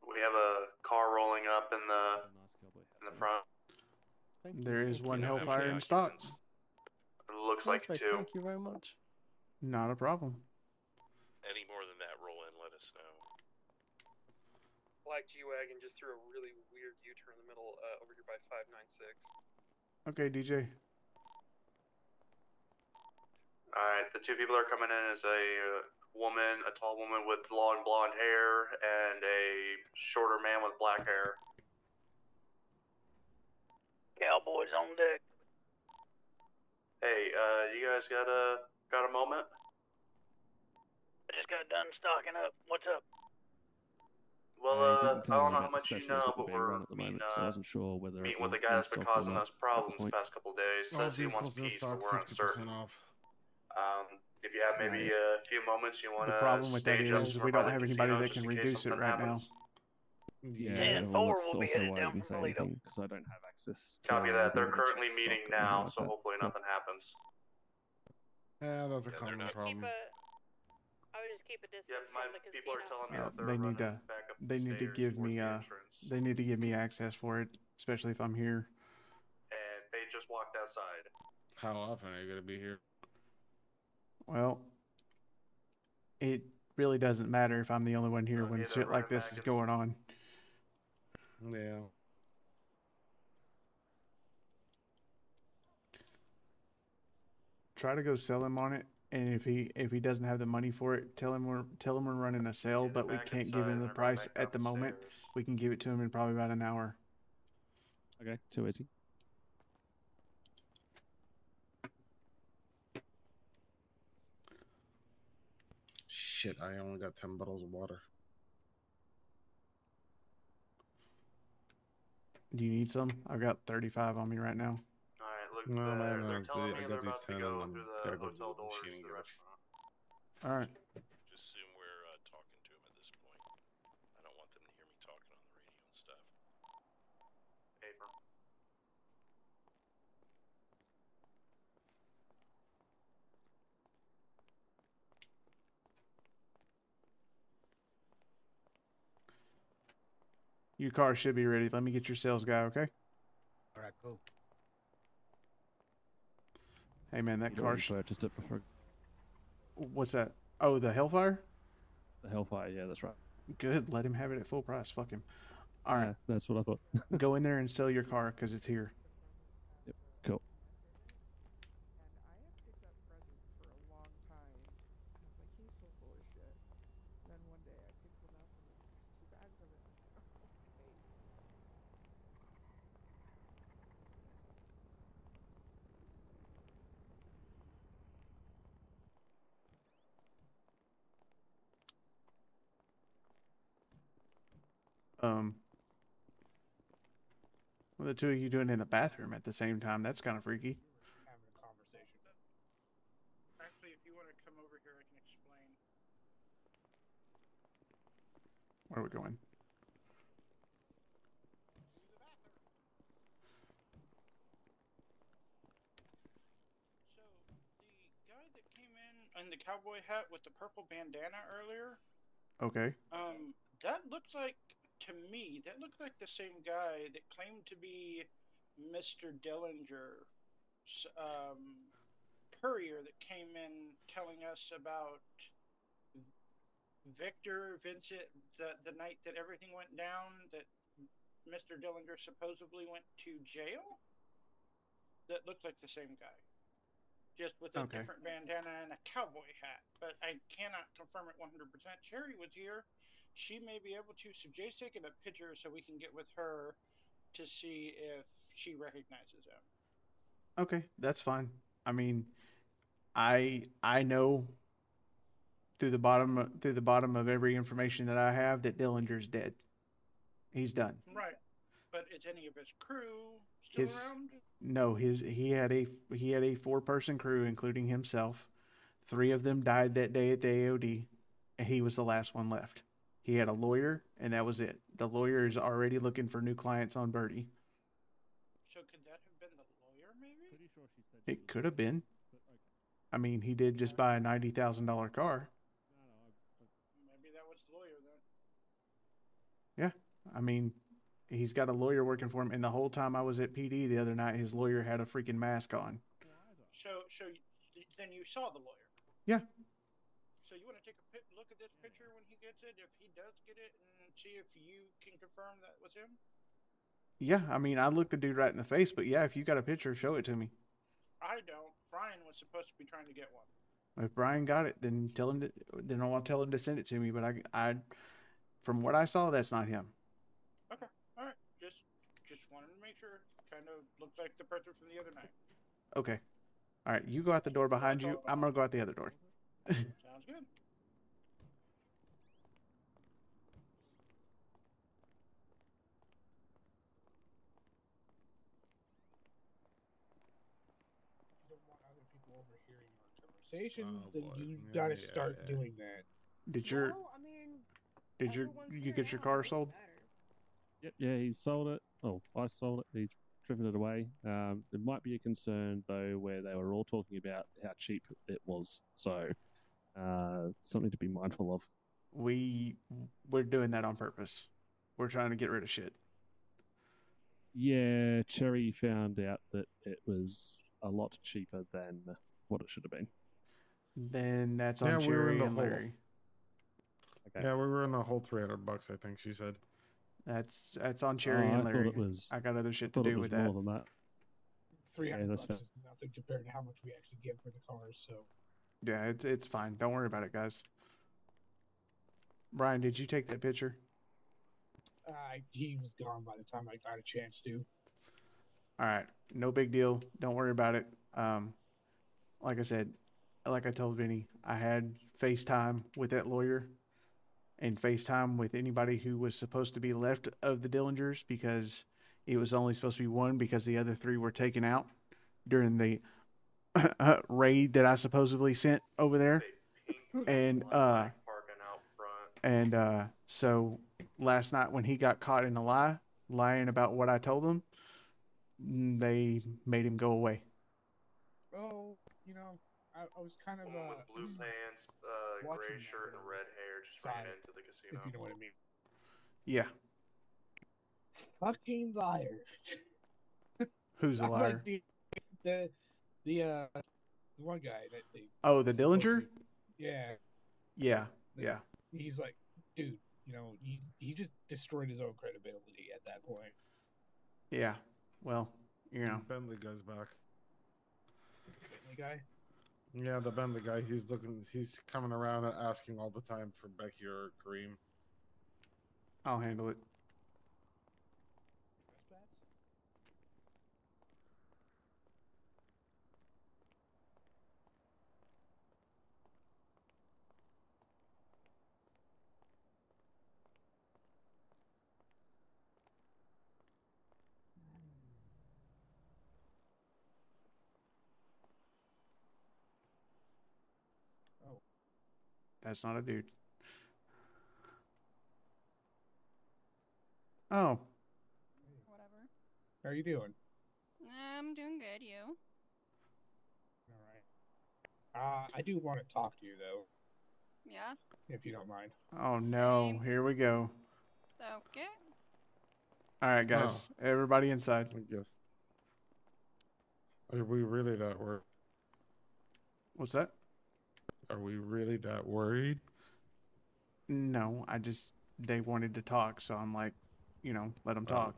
We have a car rolling up in the front. There is one You know, Hellfire in empty stock. occupants. looks like Perfect. 2. Thank you very much. Not a problem. Any more than that, roll in, let us know. Black G-Wagon just threw a really weird U-turn in the middle over here by 596. Okay, DJ. Alright, the 2 people that are coming in is a woman, a tall woman with long blonde hair, and a shorter man with black hair. Cowboys on deck. Hey, you guys got a moment? I just got done stocking up. What's up? Well, They I didn't tell don't me know about how the much you specials know, that were but being we're run at the moment, so I wasn't sure whether it meeting with was the guy in that's been stock or causing not us at the problems the point. past couple days. All Says he wants vehicles in peace, stock, but we're 50% uncertain. off. If you have maybe a few moments, you want The to problem with that stage up is somewhere we by don't the have anybody casino that just can in case reduce it something right happens. now. Yeah, well, that's also why I didn't say anything, because I don't have access to Copy that. They're be able to currently check meeting stock or anything now, like so that. hopefully Cool. nothing happens. Yeah, that's a common problem. I would just keep a distance Yep, my from the people are casino. telling me that they're They need running to. back up the They need to stairs give towards me. the entrance, They need to give me access for it, especially if I'm here. and they just walked outside. How often are you going to be here? Well, it really doesn't matter if I'm the only one here when they're shit like running this back is in. going on. Yeah. Try to go sell him on it, and if he doesn't have the money for it, tell him we're running a sale, but we back can't give inside him and the they're going price back down at the the moment. stairs. We can give it to him in probably about an hour. Okay, too easy. Shit, I only got 10 bottles of water. Do you need some? I've got 35 on me right now. Alright, look, No, man, they're telling I me got they're these about to 10 go and through gotta the go to hotel the doors machine to and the get it. restaurant. All right. Just assume we're talking to him at this point. I don't want them to hear me talking on the radio and stuff. Paper. Your car should be ready. Let me get your sales guy, okay? All right, cool. Hey man, that You'd car. already purchased it before. What's that? Oh, the Hellfire. The Hellfire, yeah, that's right. Good. Let him have it at full price. Fuck him. All right. Yeah, that's what I thought. Go in there and sell your car because it's here. Yep, cool. What are the two of you doing in the bathroom at the same time? That's kind of freaky. Having a conversation. Actually, if you want to come over here, I can explain. Where are we going? So, the guy that came in the cowboy hat with the purple bandana earlier, Okay. that looks like, to me, that looks like the same guy that claimed to be Mr. Dillinger's courier that came in telling us about Victor Vincent the night that everything went down, that Mr. Dillinger supposedly went to jail. That looked like the same guy, just with a Okay. different bandana and a cowboy hat. But I cannot confirm it 100%. Cherry was here. She may be able to. So Jay's taking a picture so we can get with her to see if she recognizes him. Okay, that's fine. I mean, I know through the bottom of every information that I have that Dillinger's dead. He's done. Right. But is any of his crew still around? No, he had a 4-person crew, including himself. 3 of them died that day at the AOD, and he was the last one left. He had a lawyer, and that was it. The lawyer is already looking for new clients on Birdie. So could that have been the lawyer, maybe? Pretty sure she said It could have been. I mean, he did just buy a $90,000 car. Maybe that was the lawyer then. Yeah, I mean, he's got a lawyer working for him, and the whole time I was at PD the other night, his lawyer had a freaking mask on. So then you saw the lawyer. Yeah. So you want to take a look at this picture when he gets it, if he does get it, and see if you can confirm that was him? Yeah, I mean, I looked the dude right in the face, but yeah, if you got a picture, show it to me. I don't. Brian was supposed to be trying to get one. If Brian got it, then tell him to. Then I'll tell him to send it to me. But from what I saw, that's not him. Okay, all right. Just wanted to make sure. Kind of looked like the person from the other night. Okay. All right, you go out the door behind you. I'm gonna go out the other door. Sounds good. If you don't want other people overhearing our conversations, Oh, then boy. you Yeah, gotta yeah, start yeah. doing that. Did your Well, I mean, did your everyone's you here get your now, car so it sold? doesn't matter. Yep, yeah, he sold it. Oh, I sold it. He's driven it away. There might be a concern though, where they were all talking about how cheap it was. So, something to be mindful of. We're doing that on purpose. We're trying to get rid of shit. Yeah, Cherry found out that it was a lot cheaper than what it should have been. Then that's Yeah, on we were in Cherry the and hole. Larry. Okay. Yeah, we were in the whole $300, I think she said. That's on Cherry Oh, and I thought Larry. it was. I got other shit I to thought it do was with more that. than that. $300 that's fair. is nothing compared to how much we actually get for the cars. So Yeah, it's fine. Don't worry about it, guys. Brian, did you take that picture? he was gone by the time I got a chance to. All right, no big deal. Don't worry about it. Like I said, like I told Vinny, I had FaceTime with that lawyer and FaceTime with anybody who was supposed to be left of the Dillingers because it was only supposed to be one because the other three were taken out during the raid that I supposedly sent over there. And so last night when he got caught in a lie, lying about what I told him, they made him go away. Oh, I was kind of Woman with blue pants, gray shirt, and red hair just ran into the casino. If you know what I mean. Yeah. Fucking liar. Who's a I'm liar? like the one guy that they. Oh, the Dillinger? Yeah. Yeah. Yeah. He's like, dude, he just destroyed his own credibility at that point. Yeah. Well, Bentley guy's back. Bentley guy? Yeah, the Bentley guy. He's coming around and asking all the time for Becky or Kareem. I'll handle it. Trespass? Oh. That's not a dude. Oh. Whatever. How are you doing? I'm doing good. You? All right. I do want to talk to you though. Yeah. If you don't mind. Oh no! Here we go. Okay. All right, guys. Everybody inside. I guess. Are we really that worried? What's that? Are we really that worried? No, they wanted to talk, so I'm like, let them talk.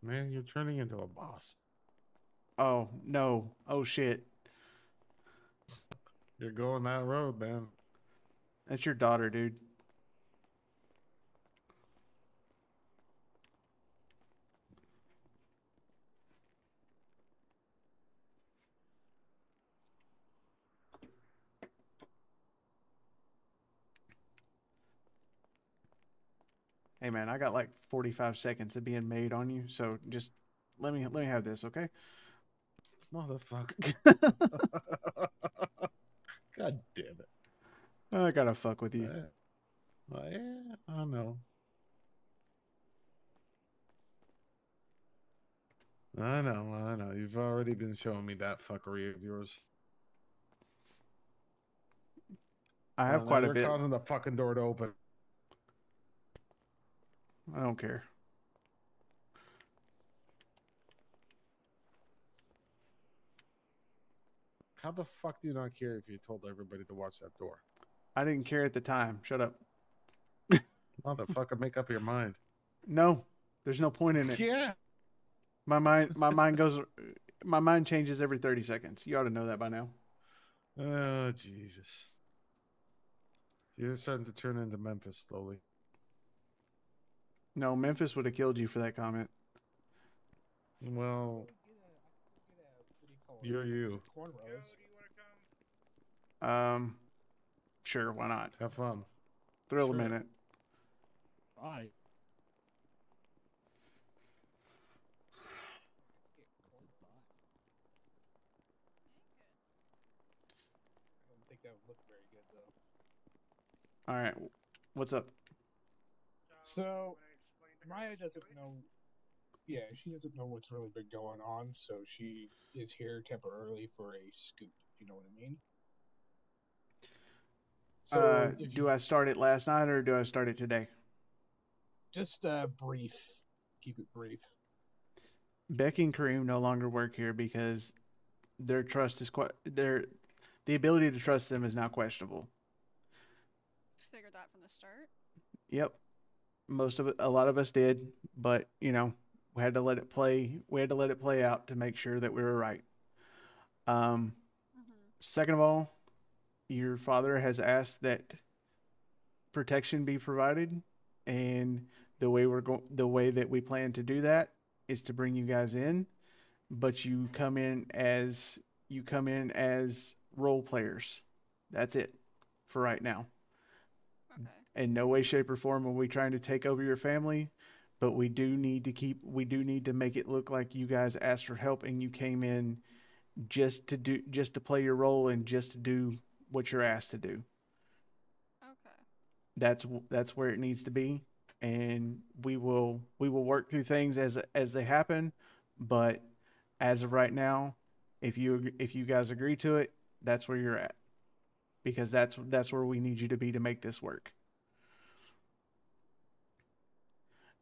Man, you're turning into a boss. Oh no! Oh shit! You're going that road, man. That's your daughter, dude. Hey man, I got like 45 seconds of being made on you, so just let me have this, okay? Motherfucker. God damn it. I gotta fuck with you. Yeah, I know. I know. You've already been showing me that fuckery of yours. I have quite a you're bit. causing the fucking door to open. I don't care. How the fuck do you not care if you told everybody to watch that door? I didn't care at the time. Shut up. Motherfucker, make up your mind. No, there's no point in it. Yeah. My mind changes every 30 seconds. You ought to know that by now. Oh, Jesus. You're starting to turn into Memphis slowly. No, Memphis would have killed you for that comment. Well, you're you. Cornrows. Sure, why not? Have fun. Thrill Sure. a minute. Bye. I don't think that would look very good though. All right, what's up? So Maya doesn't know. Yeah, she doesn't know what's really been going on, so she is here temporarily for a scoop. If you know what I mean. So if Do you I start it last night or do I start it today? just brief, keep it brief. Becky and Kareem no longer work here because their trust is the ability to trust them is now questionable. Figured that from the start. Yep. A lot of us did, but we had to let it play. We had to let it play out to make sure that we were right. Second of all, your father has asked that protection be provided, and the way that we plan to do that is to bring you guys in, but you come in as role players. That's it for right now. In no way, shape, or form are we trying to take over your family, but we do need to make it look like you guys asked for help and you came in just to play your role and just to do what you're asked to do. Okay. That's where it needs to be, and we will work through things as they happen, but as of right now, if you guys agree to it, that's where you're at, because that's where we need you to be to make this work.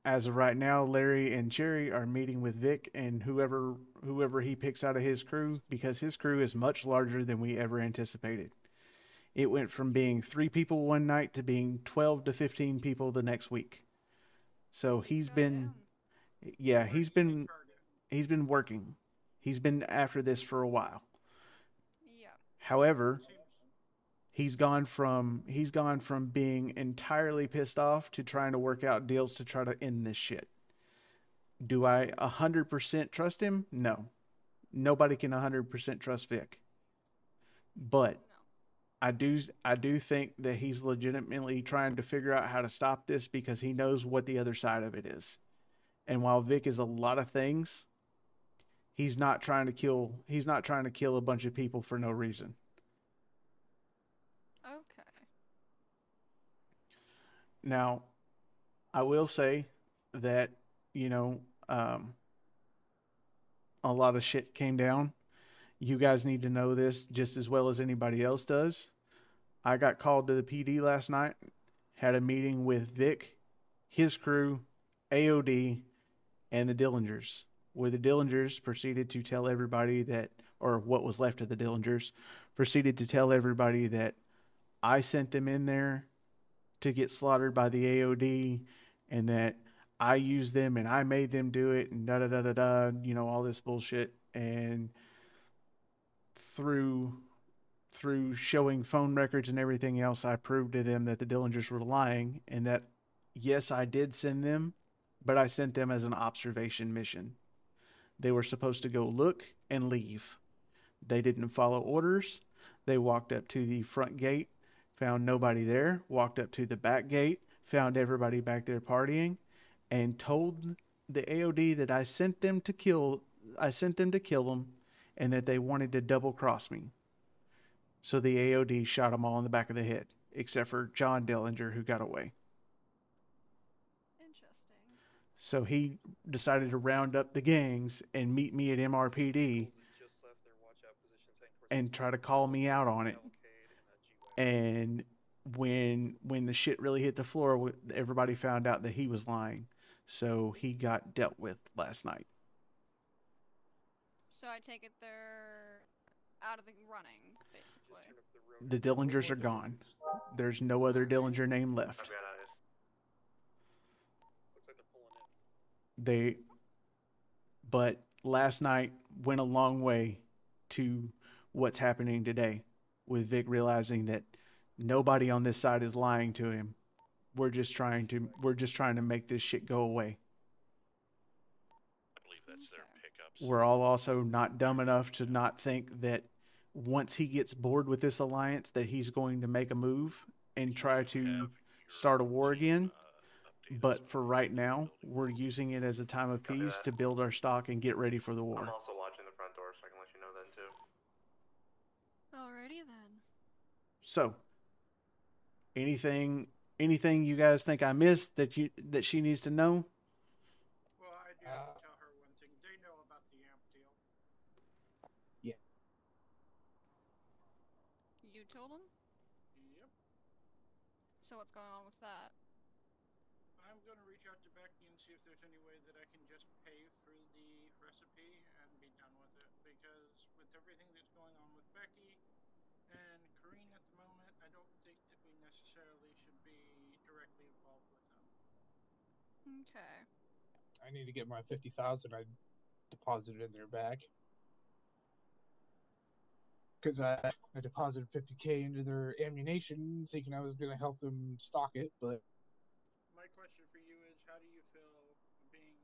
As of right now, Larry and Cherry are meeting with Vic and whoever he picks out of his crew, because his crew is much larger than we ever anticipated. It went from being 3 people one night to being 12 to 15 people the next week. So he's been working. He's been after this for a while. Yeah. However, he's gone from being entirely pissed off to trying to work out deals to try to end this shit. Do I 100% trust him? No. Nobody can 100% trust Vic. But I do think that he's legitimately trying to figure out how to stop this because he knows what the other side of it is. And while Vic is a lot of things, he's not trying to kill a bunch of people for no reason. Okay. Now, I will say that, a lot of shit came down. You guys need to know this just as well as anybody else does. I got called to the PD last night, had a meeting with Vic, his crew, AOD, and the Dillingers, where the Dillingers proceeded to tell everybody that, or what was left of the Dillingers, proceeded to tell everybody that I sent them in there to get slaughtered by the AOD, and that I used them and I made them do it, and da da da da da, all this bullshit. And through showing phone records and everything else, I proved to them that the Dillingers were lying, and that yes, I did send them, but I sent them as an observation mission. They were supposed to go look and leave. They didn't follow orders. They walked up to the front gate, found nobody there, walked up to the back gate, found everybody back there partying, and told the AOD that I sent them to kill them, and that they wanted to double cross me. So the AOD shot them all in the back of the head, except for John Dillinger, who got away. Interesting. So he decided to round up the gangs and meet me at MRPD and try to call me out on it. And when the shit really hit the floor, everybody found out that he was lying. So he got dealt with last night. So I take it they're out of the running, basically. The Dillingers are gone. There's no other Dillinger name left. I've got eyes. Looks like they're pulling in. But last night went a long way to what's happening today, with Vic realizing that nobody on this side is lying to him. We're just trying to make this shit go away. I believe that's their pickups. We're all also not dumb enough to not think that once he gets bored with this alliance that he's going to make a move and try to start a war again. But for right now, we're using it as a time of peace to build our stock and get ready for the war. I'm also watching the front door, so I can let you know then too. Alrighty then. So, anything you guys think I missed that she needs to know? Well, I do have to tell her one thing. They know about the amp deal. Yeah. You told them? Yep. So what's going on with that? I'm going to reach out to Becky and see if there's any way that I can just pay for the recipe and be done with it. Because with everything that's going on with Becky and Kareen at the moment, I don't think that we necessarily should be directly involved with them. Okay. I need to get my 50,000 I deposited in their bag. Because I deposited 50K into their ammunition, thinking I was going to help them stock it, but My question for you is, how do you feel being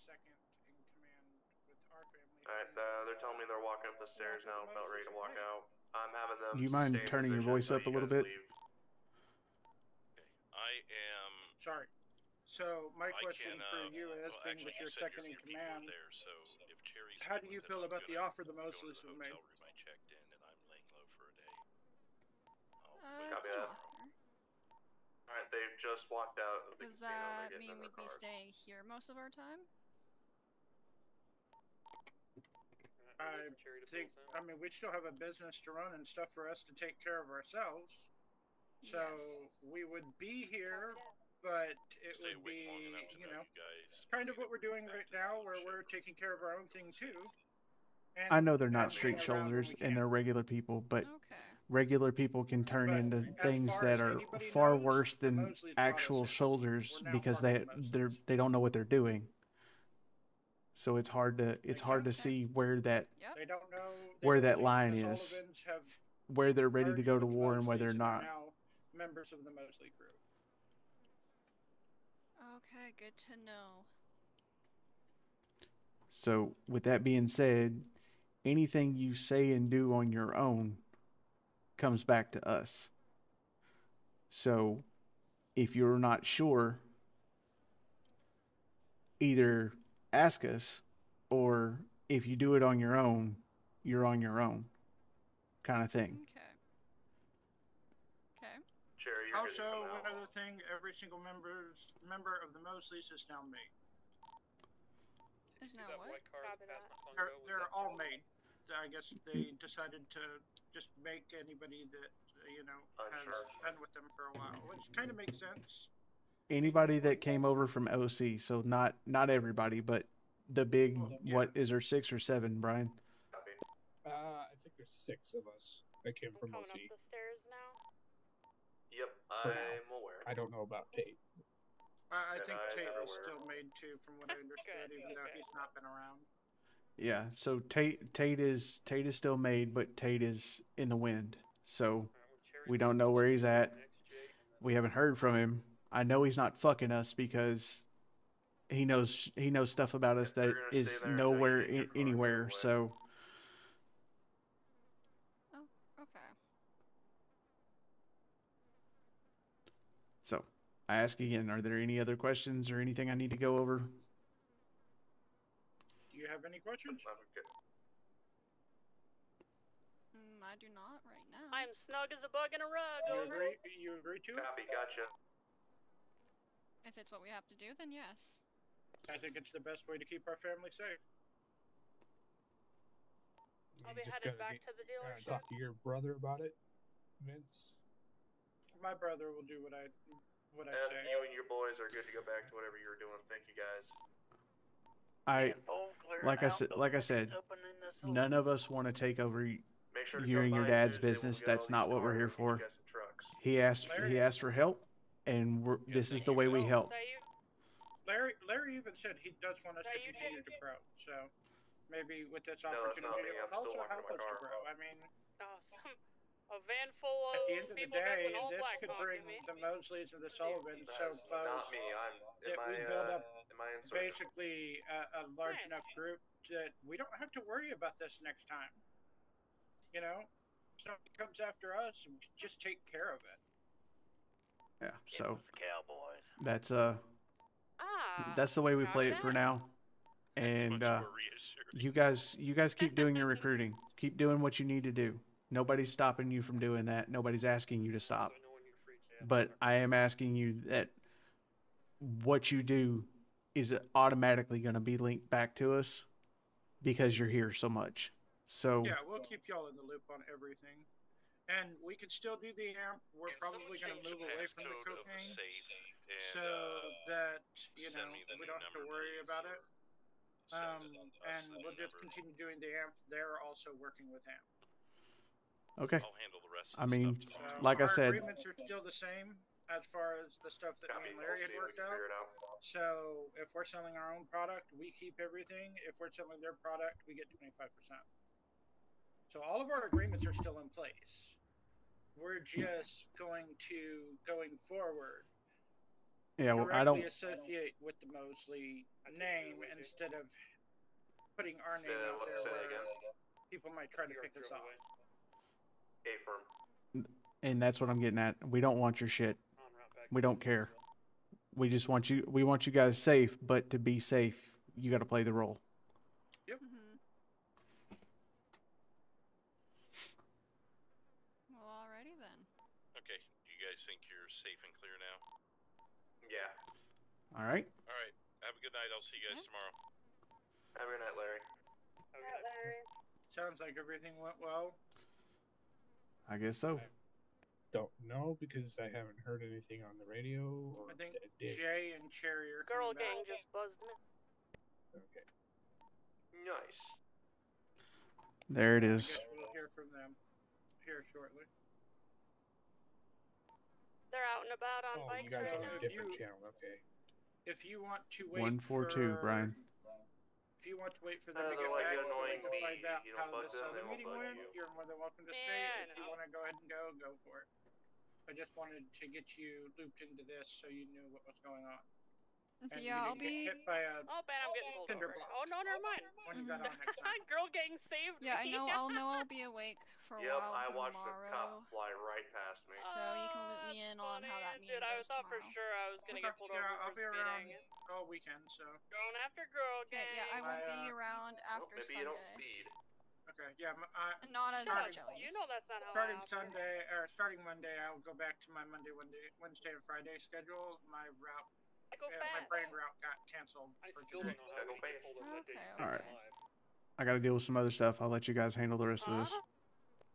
second in command with our family? Alright, they're telling me they're walking up the stairs now, about ready to walk out. I'm having them You mind stay in turning your position voice until up a you little guys bit? leave. I am. Sorry. So my I question can, for you is, well, being actually, that you you're said second in your people are command, there, so if Cherry's how do feeling you that feel I'm about the gonna offer the go to Mosleys the have made? hotel room I checked in and I'm laying low for a day. It's an offer. Alright, they've just walked out of the Does casino. that They're getting mean in we'd their be car. staying here most of our time? I mean, we still have a business to run and stuff for us to take care of ourselves. So we would be here, but it Stay would awake long be, enough to you know know, you guys kind of what we're doing right now, where we're taking care of our own thing too. And, I know they're not being straight around when shoulders we and can. they're regular people, but regular people can turn But into as things far that as are anybody far knows, worse the than Mosleys brought us actual in. shoulders We're now because part of the Mosleys. they don't know what they're doing. So it's hard to see where that They don't know where they that don't line think the is, Sullivans have where they're ready to merged go to with the war and where Mosleys they're and not. are now members of the Mosley Crew. Okay, good to know. So with that being said, anything you say and do on your own comes back to us. So if you're not sure, either ask us, or if you do it on your own, you're on your own, kind of thing. Okay. Okay. Cherry, you're good to Also, come one out. other thing, every single member of the Mosleys is now made. Is now what? They're all made. I guess they decided to just make anybody that has been with them for a while, which kind of makes sense. Anybody that came over from OC, so not everybody, but the big, what is there, 6 or 7, Brian? I think there's 6 of us that came from OC. Up the stairs now. Yep, For now. I'm aware. I don't know about Tate. I And think eyes Tate are was aware. still made too, from what I understood, even though he's not been around. Yeah, so Tate is still made, but Tate is in the wind. So we don't know where he's at. We haven't heard from him. I know he's not fucking us because he knows stuff about us that is nowhere anywhere. So Oh, okay. so I ask again, are there any other questions or anything I need to go over? Do you have any questions? I do not right now. I'm snug as a bug in a rug. You agree to it? Copy, gotcha. If it's what we have to do, then yes. I think it's the best way to keep our family safe. I'll be headed back to the dealership. Talk to your brother about it, Vince. My brother will do what I say. You and your boys are good to go back to whatever you were doing. Thank you guys. Like I said, none of us want to take over Make sure to you're come in your by dad's Tuesday when we business. get all That's these not what we're cars here and get for. you guys some trucks. He asked for help, and this is the way we help. Larry even said he does want us to continue to grow. So maybe with this No, that's not opportunity, me. it I'm will still also walking help to my us to car. grow. I mean, A van full at of the end of the people day, dressed in all this black could mocking bring me. the Mosleys and the Sullivans so That's close not me. that we build up Am I insurgent? basically a large enough group that we don't have to worry about this next time. You know, if somebody comes after us, we just take care of it. Yeah. So Cowboys. that's the way we play it for now. And you guys keep doing your recruiting. Keep doing what you need to do. Nobody's stopping you from doing that. Nobody's asking you to stop. But I am asking you that what you do is automatically going to be linked back to us because you're here so much. So yeah, we'll keep y'all in the loop on everything. And we can still do the amp. We're probably going to move away from the cocaine so that, you know, we don't have to worry about it. And we'll just continue doing the amp. They're also working with amp. Okay. I'll handle the rest. I mean, So like I our said, agreements are still the same as far as the stuff that me and Larry had worked out. So if we're selling our own product, we keep everything. If we're selling their product, we get 25%. So all of our agreements are still in place. We're just going forward. yeah, well, I directly don't. associate with the Mosley name instead of putting our name out there where people might try to pick us off. And that's what I'm getting at. We don't want your shit. We don't care. We just want you. We want you guys safe, but to be safe, you got to play the role. Yep. Well, alrighty then. Okay. Do you guys think you're safe and clear now? Yeah. All right. All right. Have a good night. I'll see you guys tomorrow. Have a good night, Larry. Sounds like everything went well. I guess so. Don't know because I haven't heard anything on the radio. Or I think did. Jay and Cherry are Girl coming gang back. just buzzed me. Okay. Nice. There it I is. guess we'll hear from them here shortly. They're out and about on bikes. You guys right are on now. a different channel. Okay. If you want to wait 142, Brian. If you want to wait for them to they're get like back an so annoying you can find bee. out You don't how bug this them, other they won't meeting bug went, you. you're more than welcome to stay. If you want to go ahead and go for it. I just wanted to get you looped into this so you knew what was going on. And Yeah, you I'll didn't be. get hit by a Oh, man, I'm getting pulled cinder over. block Oh, no, never mind. when you got on next time. Girl gang saved Yeah, I me. know. I'll be awake for a Yep, while I watched the tomorrow. cop fly right past me. So you can loop me in on how that meeting Dude, I goes thought for tomorrow. sure I was gonna get pulled over Yeah, I'll for be around speeding. all weekend, so. Going after girl gang. Okay, yeah, I won't be around after maybe Sunday. you don't speed. Okay, yeah. Not as much, at You least. know that's not how Starting I operate. starting Monday, I'll go back to my Wednesday, and Friday schedule. My route, I go my fast. brain route got canceled for today. Okay. All right. I got to deal with some other stuff. I'll let you guys handle the rest of this.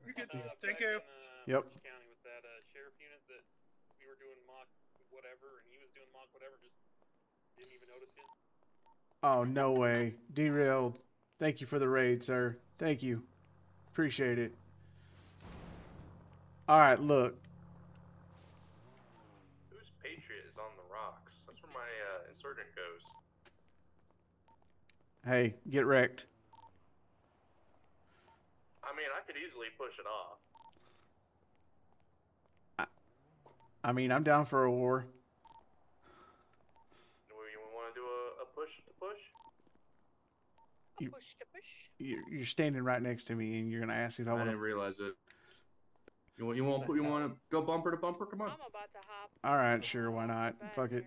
You're good. Thank you. Yep. County with that sheriff unit that we were doing mock whatever, and he was doing mock whatever, just didn't even notice him. Oh, no way. Derailed. Thank you for the raid, sir. Thank you. Appreciate it. All right, look. Whose Patriot is on the rocks? That's where my insurgent goes. Hey, get wrecked. I mean, I could easily push it off. I mean, I'm down for a war. Do you want to do a push to push? You, Push to push. you're standing right next to me, and you're gonna ask if I I want didn't realize it. You want to go bumper to bumper? Come on. I'm about to hop. All right, sure, why not? Fuck it.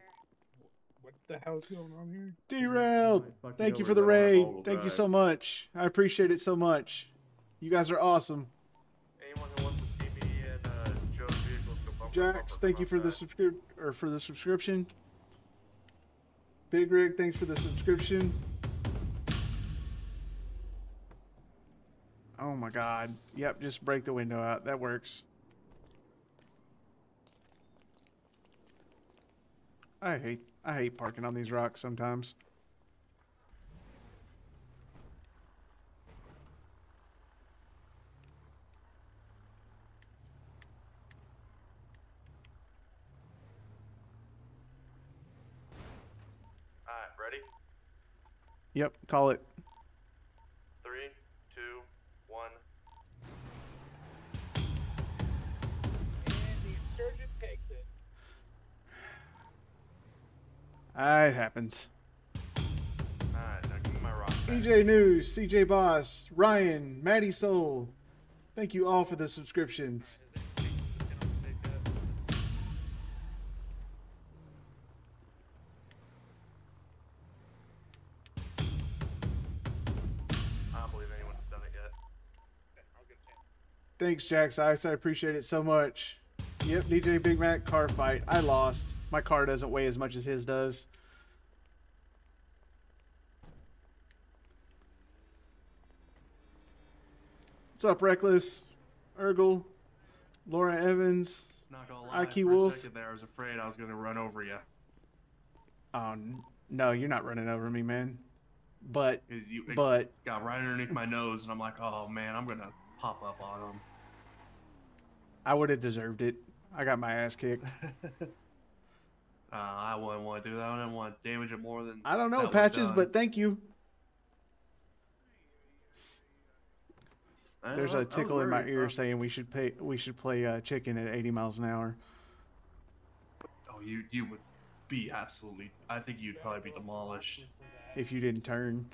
What the hell's going on here? Derailed. Fuck Thank you you for over, the they don't have raid. all-wheel Thank you drive. so much. I appreciate it so much. You guys are awesome. Anyone who wants to see me in Joe's vehicles go bumper to Jax, bumper, thank come you for the subscription. Big Rig, thanks for the subscription. Oh my god. Yep, just break the window out. That works. I hate parking on these rocks sometimes. Yep, call it. 3, 2, 1. And the insurgent takes it. It happens. Alright, now give me my rock back. EJ News, CJ Boss, Ryan, Maddie Soul. Thank you all for the subscriptions. I don't believe anyone's done it yet. Thanks, Jax Ice. I appreciate it so much. Yep, DJ Big Mac car fight. I lost. My car doesn't weigh as much as his does. What's up, Reckless? Urgle, Laura Evans, Not gonna lie, IQ for Wolf. a second there, I was afraid I was gonna run over you. Oh, no, you're not running over me, man. But, It but, got right underneath my nose, and I'm like, oh man, I'm gonna pop up on him. I would have deserved it. I got my ass kicked. I wouldn't want to do that. I didn't want to damage it more than I don't know, that was Patches, done. but thank you. I There's know, I a was tickle in my worried, ear bro. saying we should play chicken at 80 miles an hour. Oh, you would be absolutely. I think you'd probably be demolished. If you didn't turn.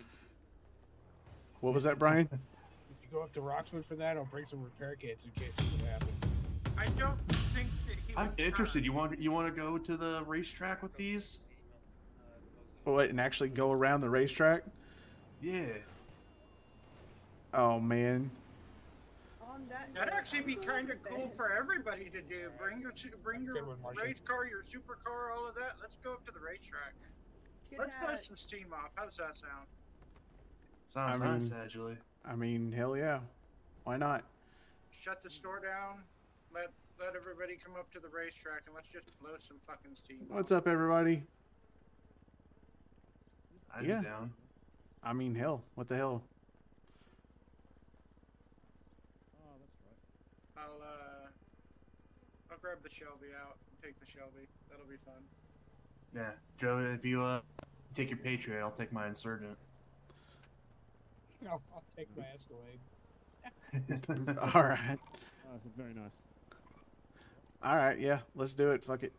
What was that, Brian? If you go up to Roxwood for that, I'll bring some repair kits in case something happens. I don't think that he I'm would interested. turn. You want to go to the racetrack with these? What, and actually go around the racetrack? Yeah. Oh, man. That'd actually be kind of cool for everybody to do. Bring your Good one, Marshall. race car, your supercar, all of that. Let's go up to the racetrack. Let's blow some steam off. How does that sound? Sounds nice, actually. I mean, hell yeah. Why not? Shut the store down. Let everybody come up to the racetrack and let's just blow some fucking steam. What's up, everybody? I'd Yeah. be down. I mean, hell. What the hell? I'll grab the Shelby out and take the Shelby. That'll be fun. Yeah, Joe. If you take your Patriot, I'll take my Insurgent. No, I'll take my Escalade. All right. Oh, that's very nice. All right, yeah. Let's do it. Fuck it.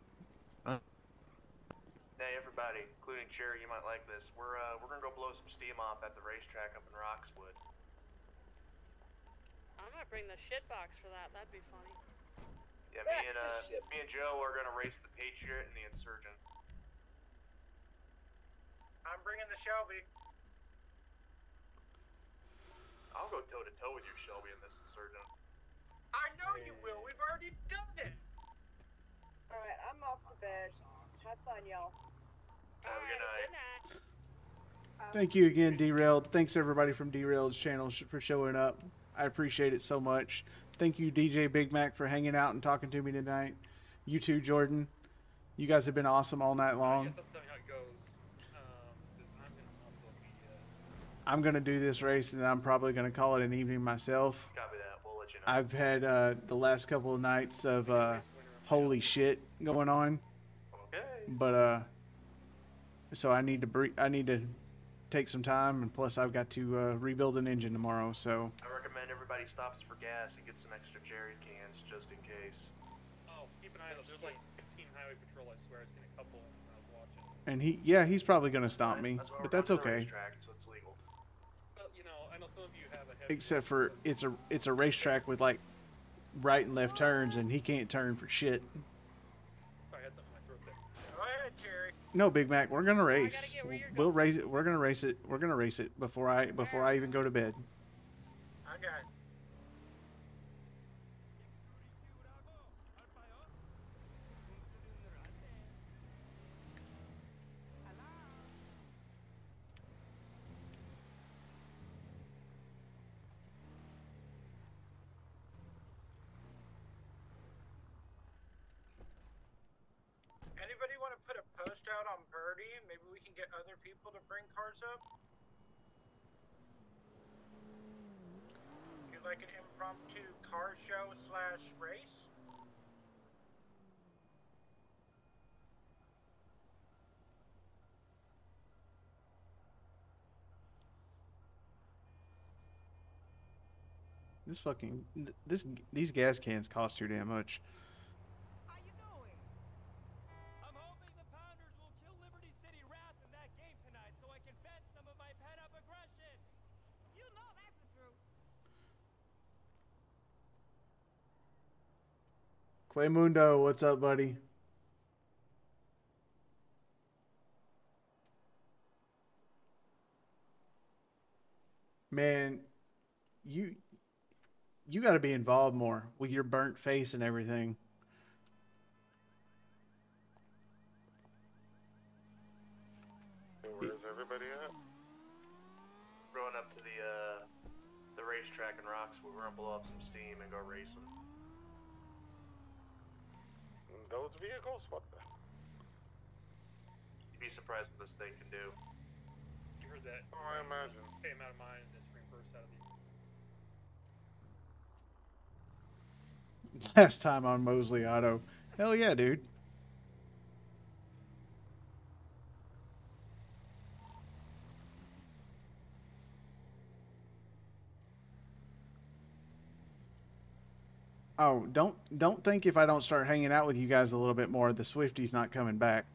Hey everybody, including Cherry, you might like this. We're gonna go blow some steam off at the racetrack up in Roxwood. I might bring the shit box for that. That'd be funny. Yeah, me and Joe are gonna race the Patriot and the Insurgent. I'm bringing the Shelby. I'll go toe to toe with your Shelby and this Insurgent. I know you will. We've already done it. Alright, I'm off to bed. Have fun, y'all. Have a good night. Thank you again, Derailed. Thanks, everybody from Derailed's channel for showing up. I appreciate it so much. Thank you, DJ Big Mac, for hanging out and talking to me tonight. You too, Jordan. You guys have been awesome all night long. I'm going to do this race, and I'm probably going to call it an evening myself. Copy that. We'll let you know. I've had the last couple of nights of holy shit going on. Okay. But so I need to take some time, and plus I've got to rebuild an engine tomorrow. So I recommend everybody stops for gas and gets some extra cherry cans just in case. Oh, keep an eye out. There's like 15 highway patrol. I swear, I've seen a couple when I was watching. and he's probably going to stomp me, but that's okay. So it's legal. Well, you know, I know some of you have a heavy. Except for it's a racetrack with like right and left turns, and he can't turn for shit. Sorry, I had something in my throat there. Go ahead, Cherry. No, Big Mac, we're gonna race. We'll race it. We're gonna race it. We're gonna race it before I even go to bed. I got it. Anybody want to put a post out on Birdie? Maybe we can get other people to bring cars up. Do like an impromptu car show / race. These gas cans cost too damn much. I'm hoping the Pounders will kill Liberty City Wrath in that game tonight so I can vent some of my pent-up aggression. You know that's the truth. Claymundo, what's up, buddy? Man, you got to be involved more with your burnt face and everything. Where's everybody at? Going up to the racetrack in Roxwood. We're gonna blow up some steam and go racing. Those vehicles? What the? You'd be surprised what this thing can do. You heard that? Oh, I imagine. Came out of mine and this ring burst out of you. Last time on Mosley Auto. Hell yeah, dude. Oh, don't think if I don't start hanging out with you guys a little bit more, the Swifty's not coming back.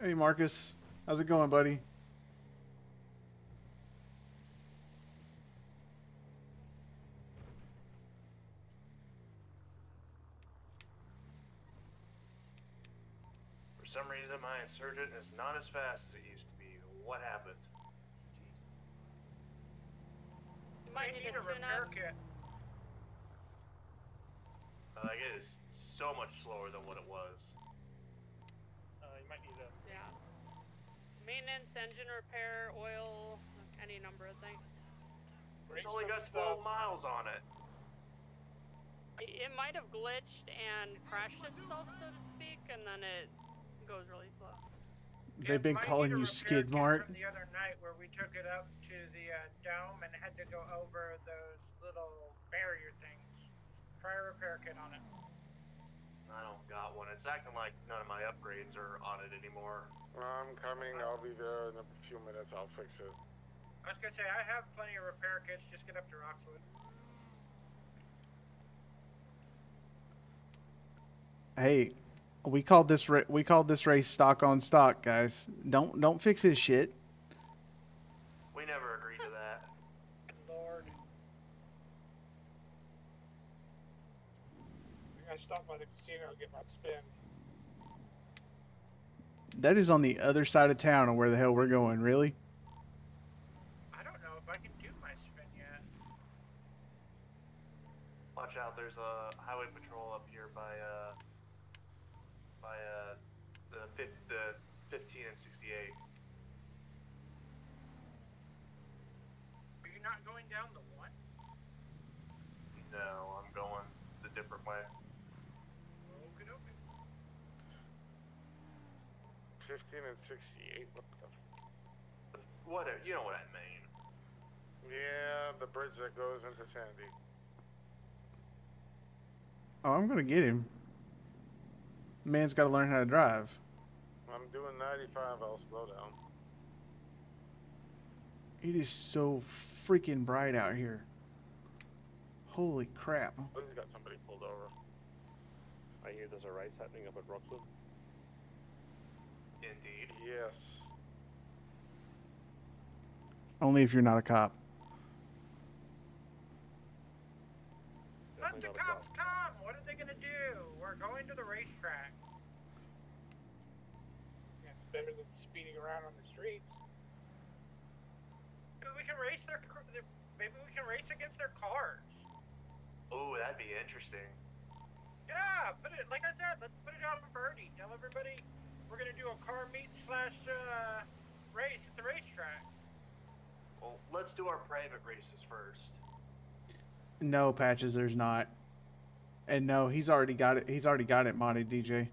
Hey, Marcus. How's it going, buddy? For some reason, my Insurgent is not as fast as it used to be. What happened? You might need a repair kit. It is so much slower than what it was. You might need a... Yeah. Maintenance, engine repair, oil, any number of things. It's only got 12 miles on it. It might have glitched and crashed itself, so to speak, and then it goes really slow. They've been calling you Skid Mart. From the other night where we took it up to the dome and had to go over those little barrier things. Try a repair kit on it. I don't got one. It's acting like none of my upgrades are on it anymore. I'm coming. I'll be there in a few minutes. I'll fix it. I was gonna say, I have plenty of repair kits. Just get up to Roxwood. Hey, we called this race stock on stock, guys. Don't fix his shit. We never agreed to that. Lord. I gotta stop by the casino and get my spin. That is on the other side of town, or where the hell we're going, really? I don't know if I can do my spin yet. Watch out, there's a highway patrol up here by the 15 and 68. Are you not going down the one? No, I'm going the different way. Okay, okay. 15 and 68. What the? Whatever, you know what I mean. Yeah, the bridge that goes into Sandy. Oh, I'm gonna get him. Man's got to learn how to drive. I'm doing 95. I'll slow down. It is so freaking bright out here. Holy crap. Oh, he's got somebody pulled over. I hear there's a race happening up at Roxwood. Indeed. Yes. Only if you're not a cop. Let the cops come! What are they gonna do? We're going to the racetrack. Yeah, it's better than speeding around on the streets. Maybe we can race maybe we can race against their cars. Ooh, that'd be interesting. Yeah, like I said, let's put it out on Birdie. Tell everybody we're gonna do a car meet / race at the racetrack. Well, let's do our private races first. No, Patches, there's not. And no, he's already got it. He's already got it modded, DJ.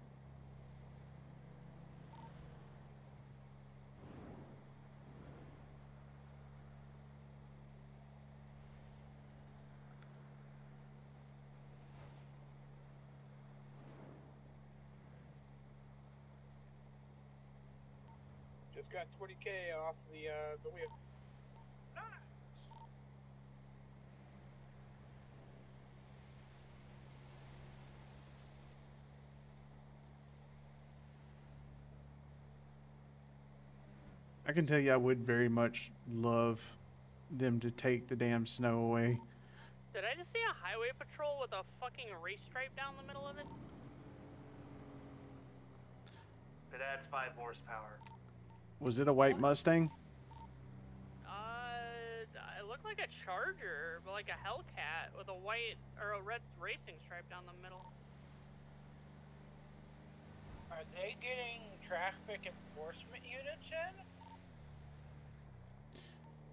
Just just got 20K off the wheel. I can tell you, I would very much love them to take the damn snow away. Did I just see a highway patrol with a fucking race stripe down the middle of it? It adds 5 horsepower. Was it a white Mustang? It looked like a Charger, but like a Hellcat with a white or a red racing stripe down the middle. Are they getting traffic enforcement units in?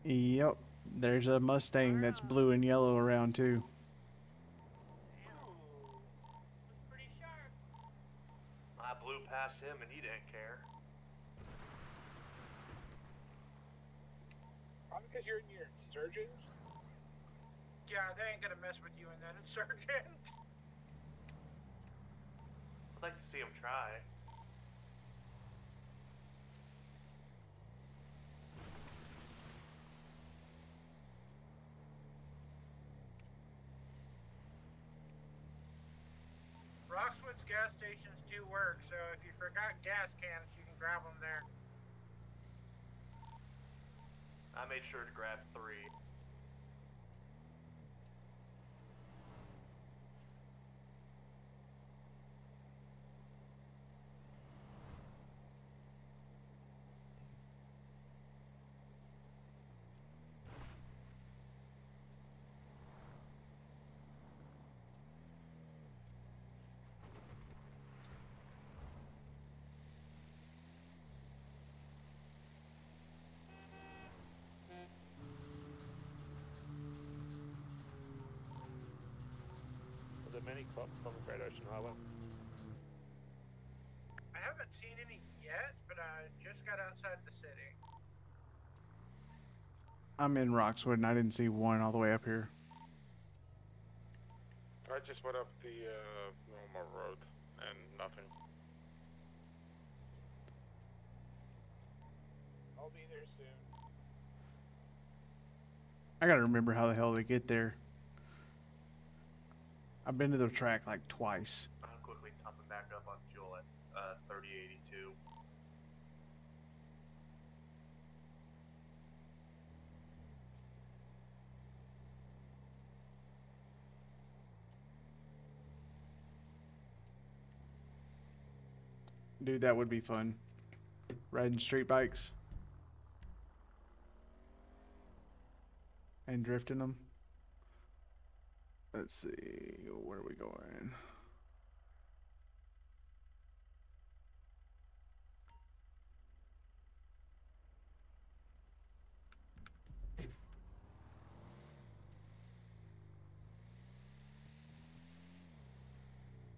Yep. There's a Mustang that's blue and yellow around too. I blew past him and he didn't care. Probably because you're in your insurgents. Yeah, they ain't gonna mess with you in that insurgent. I'd like to see him try. Roxwood's gas stations do work, so if you forgot gas cans, you can grab them there. I made sure to grab 3. Are there many cops on the Great Ocean Highway? I haven't seen any yet, but I just got outside the city. I'm in Roxwood and I didn't see one all the way up here. I just went up the normal road and nothing. I'll be there soon. I gotta remember how the hell to get there. I've been to the track like twice. I'm quickly topping back up on fuel at 3082. Dude, that would be fun. Riding street bikes. And drifting them. Let's see, where are we going?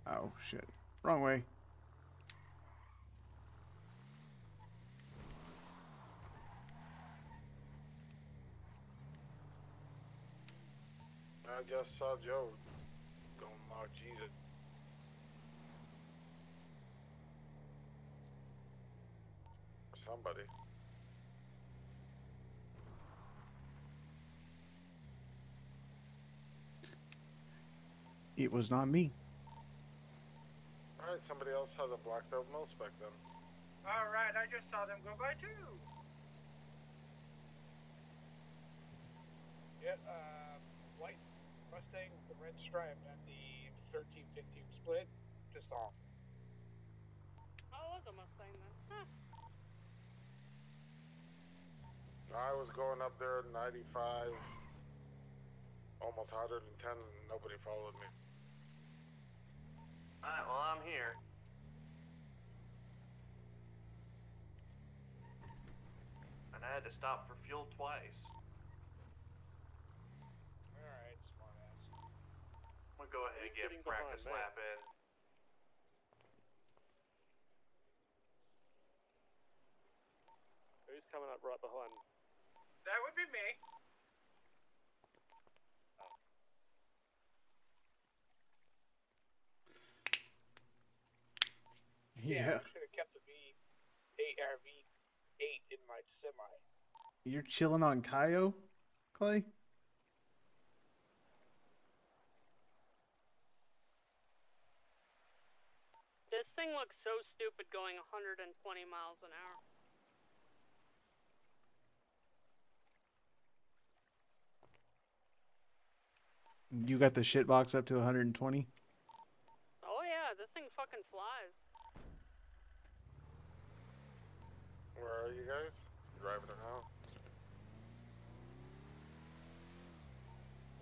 Oh, shit. Wrong way. I just saw Joe going Mark Jesus. Somebody. It was not me. Alright, somebody else has a black belt mil spec then. Alright, I just saw them go by too. Yeah, white Mustang with the red stripe and the 13-15 split. Just saw. Oh, it was a Mustang then. Huh. I was going up there at 95, almost 110, and nobody followed me. Alright, well, I'm here. And I had to stop for fuel twice. Alright, smartass. I'm gonna go ahead and get practice lap in. Who's coming up right behind? That would be me. Yeah. Should have kept the V8 RV. 8 in my semi. You're chilling on Kaio, Clay? This thing looks so stupid going 120 miles an hour. You got the shit box up to 120? Oh yeah, this thing fucking flies. Where are you guys? Driving it out?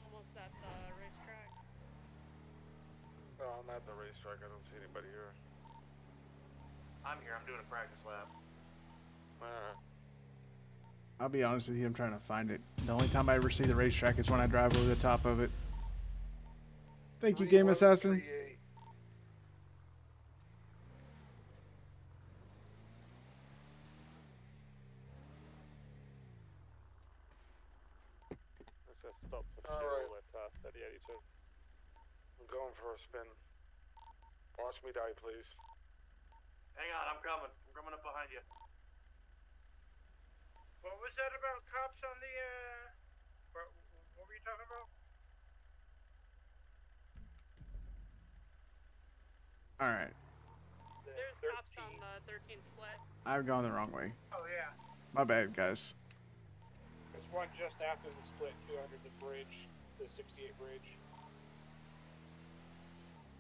Almost at the racetrack. No, I'm at the racetrack. I don't see anybody here. I'm here. I'm doing a practice lap. I'll be honest with you, I'm trying to find it. The only time I ever see the racetrack is when I drive over the top of it. Thank you, Game Assassin. It says stop for All fuel right. at 3082. I'm going for a spin. Watch me die, please. Hang on, I'm coming. I'm coming up behind you. What was that about cops on the, what were you talking about? Alright. There's cops on the 13th split. I've gone the wrong way. Oh, yeah. My bad, guys. There's one just after the split, 200 the bridge, the 68 bridge.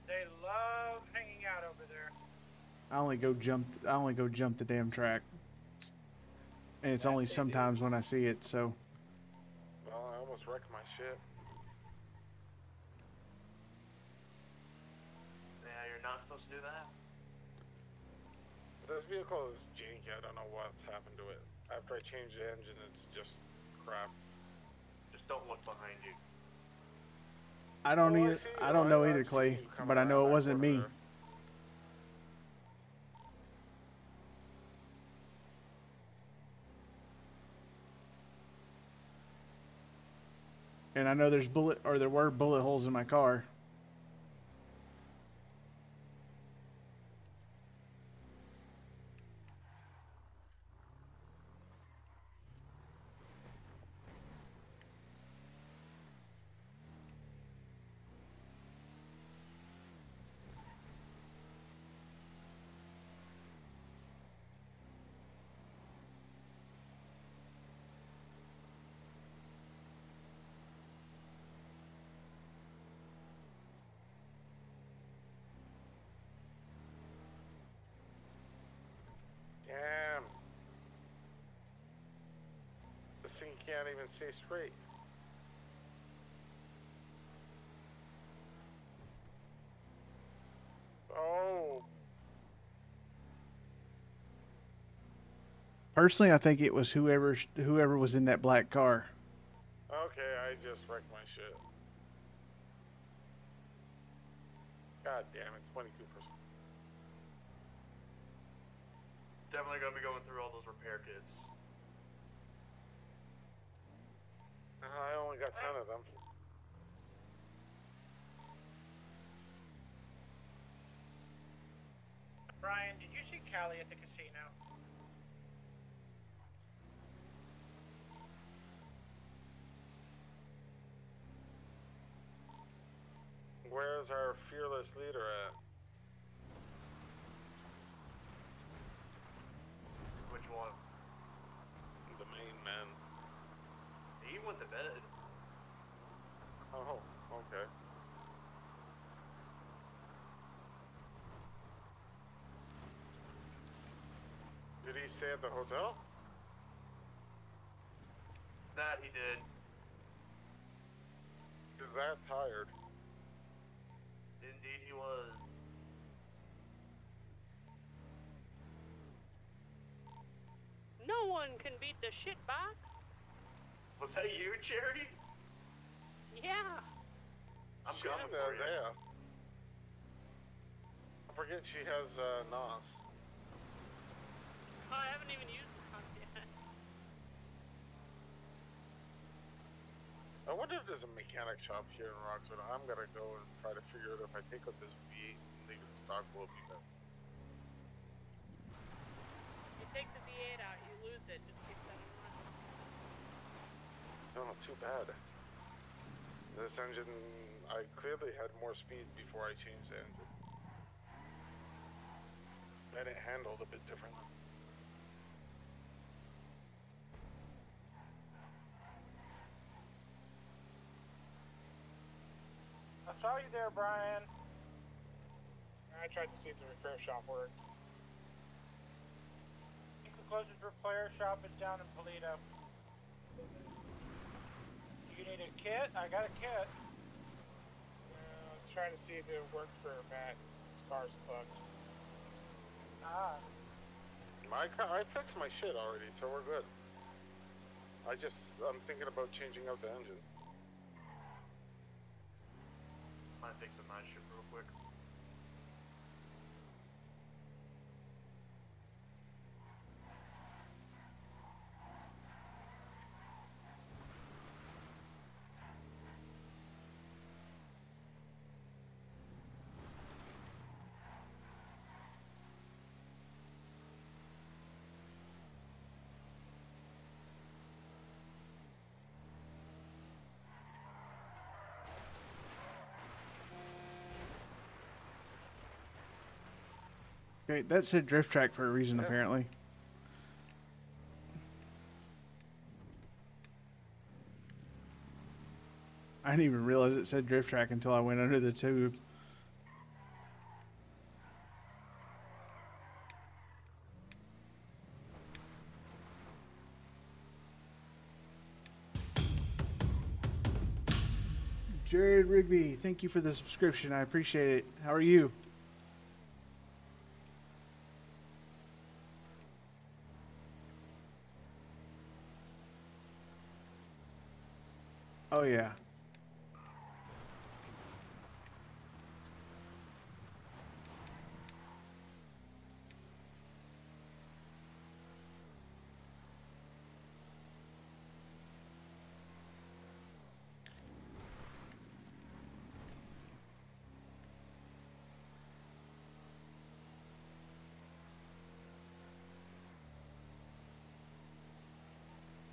They love hanging out over there. I only go jump the damn track. And it's only sometimes when I see it, so Well, I almost wrecked my shit. Yeah, you're not supposed to do that. This vehicle is janky. I don't know what's happened to it. After I changed the engine, it's just crap. Just don't look behind you. I don't Oh, I either. see I you. don't know I've either, seen Clay. you coming But I know around it that wasn't corner me. there. And I know there were bullet holes in my car. Damn. This thing can't even see straight. Oh. Personally, I think it was whoever was in that black car. Okay, I just wrecked my shit. God damn it, 22%. Definitely gonna be going through all those repair kits. I only got 10 of them. Brian, did you see Callie at the casino? Where's our fearless leader at? Which one? The main man. He went to bed. Oh, okay. Did he stay at the hotel? That he did. Is that tired? Indeed he was. No one can beat the shit box. Was that you, Charity? Yeah. I'm She's coming in for you. there. I forget she has NOS. I haven't even used the pump yet. I wonder if there's a mechanic shop here in Rockford. I'm gonna go and try to figure out if I take out this V8 and leave it in stock will be better. You take the V8 out, you lose it. Just keep that in mind. No, too bad. This engine, I clearly had more speed before I changed the engine. And it handled a bit differently. I saw you there, Brian. I tried to see if the repair shop worked. I think the closest repair shop is down in Polito. You need a kit? I got a kit. I was trying to see if it worked for Matt. His car's fucked. Ah. I fixed my shit already, so we're good. I'm thinking about changing out the engine. Might fix my shit real quick. Okay, that said drift track for a reason, apparently. I didn't even realize it said drift track until I went under the tube. Jared Rigby, thank you for the subscription. I appreciate it. How are you? Oh, yeah.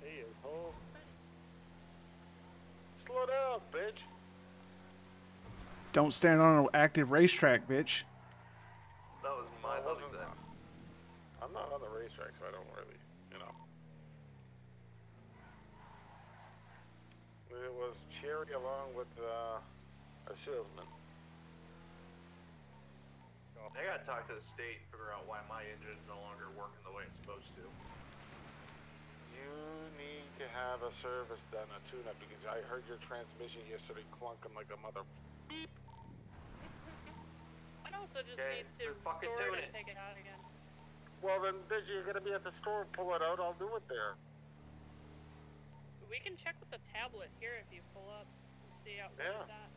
He is home. Slow down, bitch. Don't stand on an active racetrack, bitch. That was my lovely thing. I'm not on the racetrack, so I don't really, you know. It was Cherry along with a salesman. I gotta talk to the state and figure out why my engine's no longer working the way it's supposed to. You need to have a service done, a tune-up, because I heard your transmission yesterday clunking like a mother. Beep. I also just Okay, need to just fucking restore tune it and take it out again. Well, then, bitch, you're gonna be at the store, pull it out, I'll do it there. We can check with the tablet here if you pull up and see how Yeah. it's at.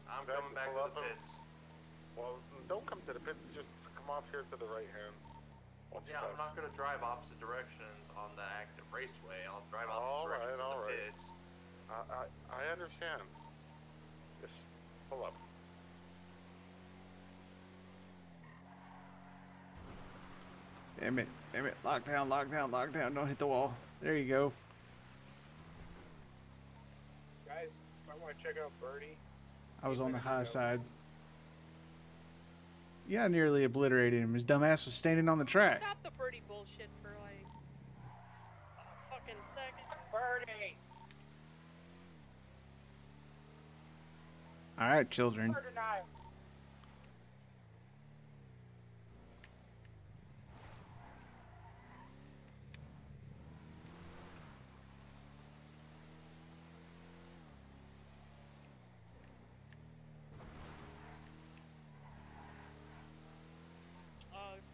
I'm Back coming back pull to up the and- pits. Well, don't come to the pits, just come off here to the right hand. Once Yeah, you I'm pass. not gonna drive opposite directions on the active raceway. I'll drive opposite All right, directions all to the right. pits. I understand. Just pull up. Damn it. Damn it. Lockdown, lockdown, lockdown. Don't hit the wall. There you go. Guys, I want to check out Birdie. I was on the high side. Yeah, I nearly obliterated him. His dumbass was standing on the track. Stop the birdie bullshit for like a fucking second. Birdie! All right, children. Bird denial.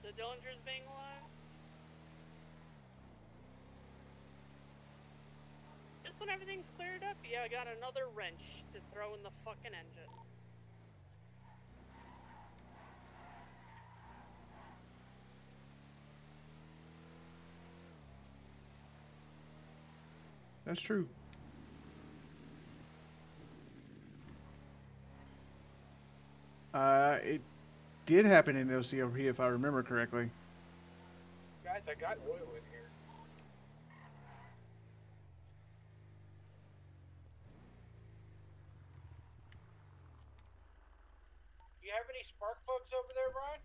The Dillinger's being alive. Just when everything's cleared up, yeah, I got another wrench to throw in the fucking engine. That's true. It did happen in OCOP if I remember correctly. Guys, I got oil in here. spark plugs over there, Brian?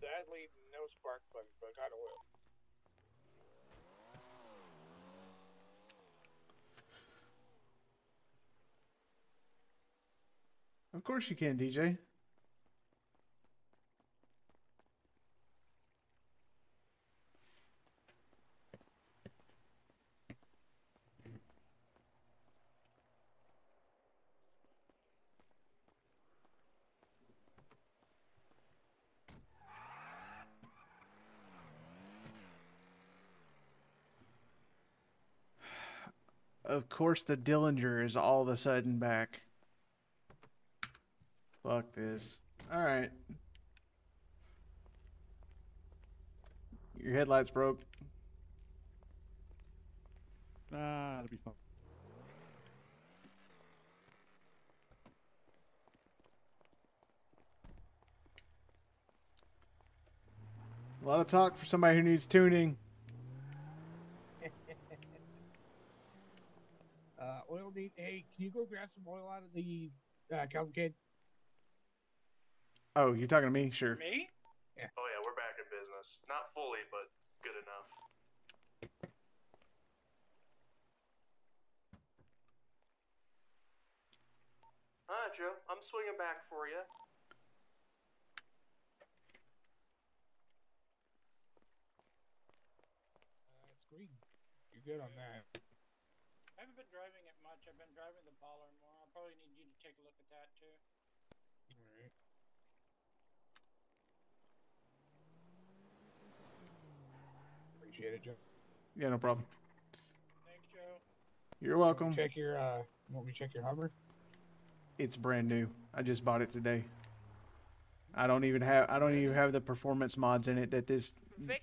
Sadly, no spark plugs, but I got oil. Of course you can, DJ. Of course, the Dillinger is all of a sudden back. Fuck this. All right. Your headlights broke. Ah, it'll be fine. A lot of talk for somebody who needs tuning. Oil need. Hey, can you go grab some oil out of the cavalcade? Oh, you're talking to me? Sure. Me? Yeah. Oh yeah, we're back in business. Not fully, but good enough. Alright, Joe. I'm swinging back for you. It's green. You're good on that. I haven't been driving it much. I've been driving the Baller more. I'll probably need you to take a look at that too. Alright. Appreciate it, Joe. Yeah, no problem. Thanks, Joe. You're welcome. Check your want me to check your hover? It's brand new. I just bought it today. I don't even have the performance mods in it that this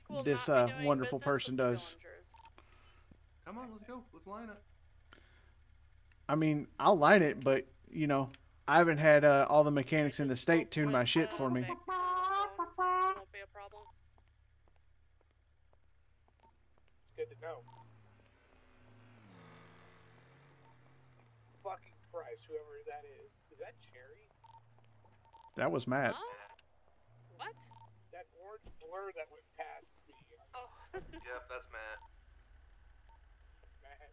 wonderful person does. Come on, let's go. Let's line up. I mean, I'll line it, but you know, I haven't had all the mechanics in the state tune my shit for me. Won't be a problem. It's good to know. Fucking Christ, whoever that is. Is that Cherry? That was Matt. What? That orange blur that went past me. Oh. Yep, that's Matt. Matt.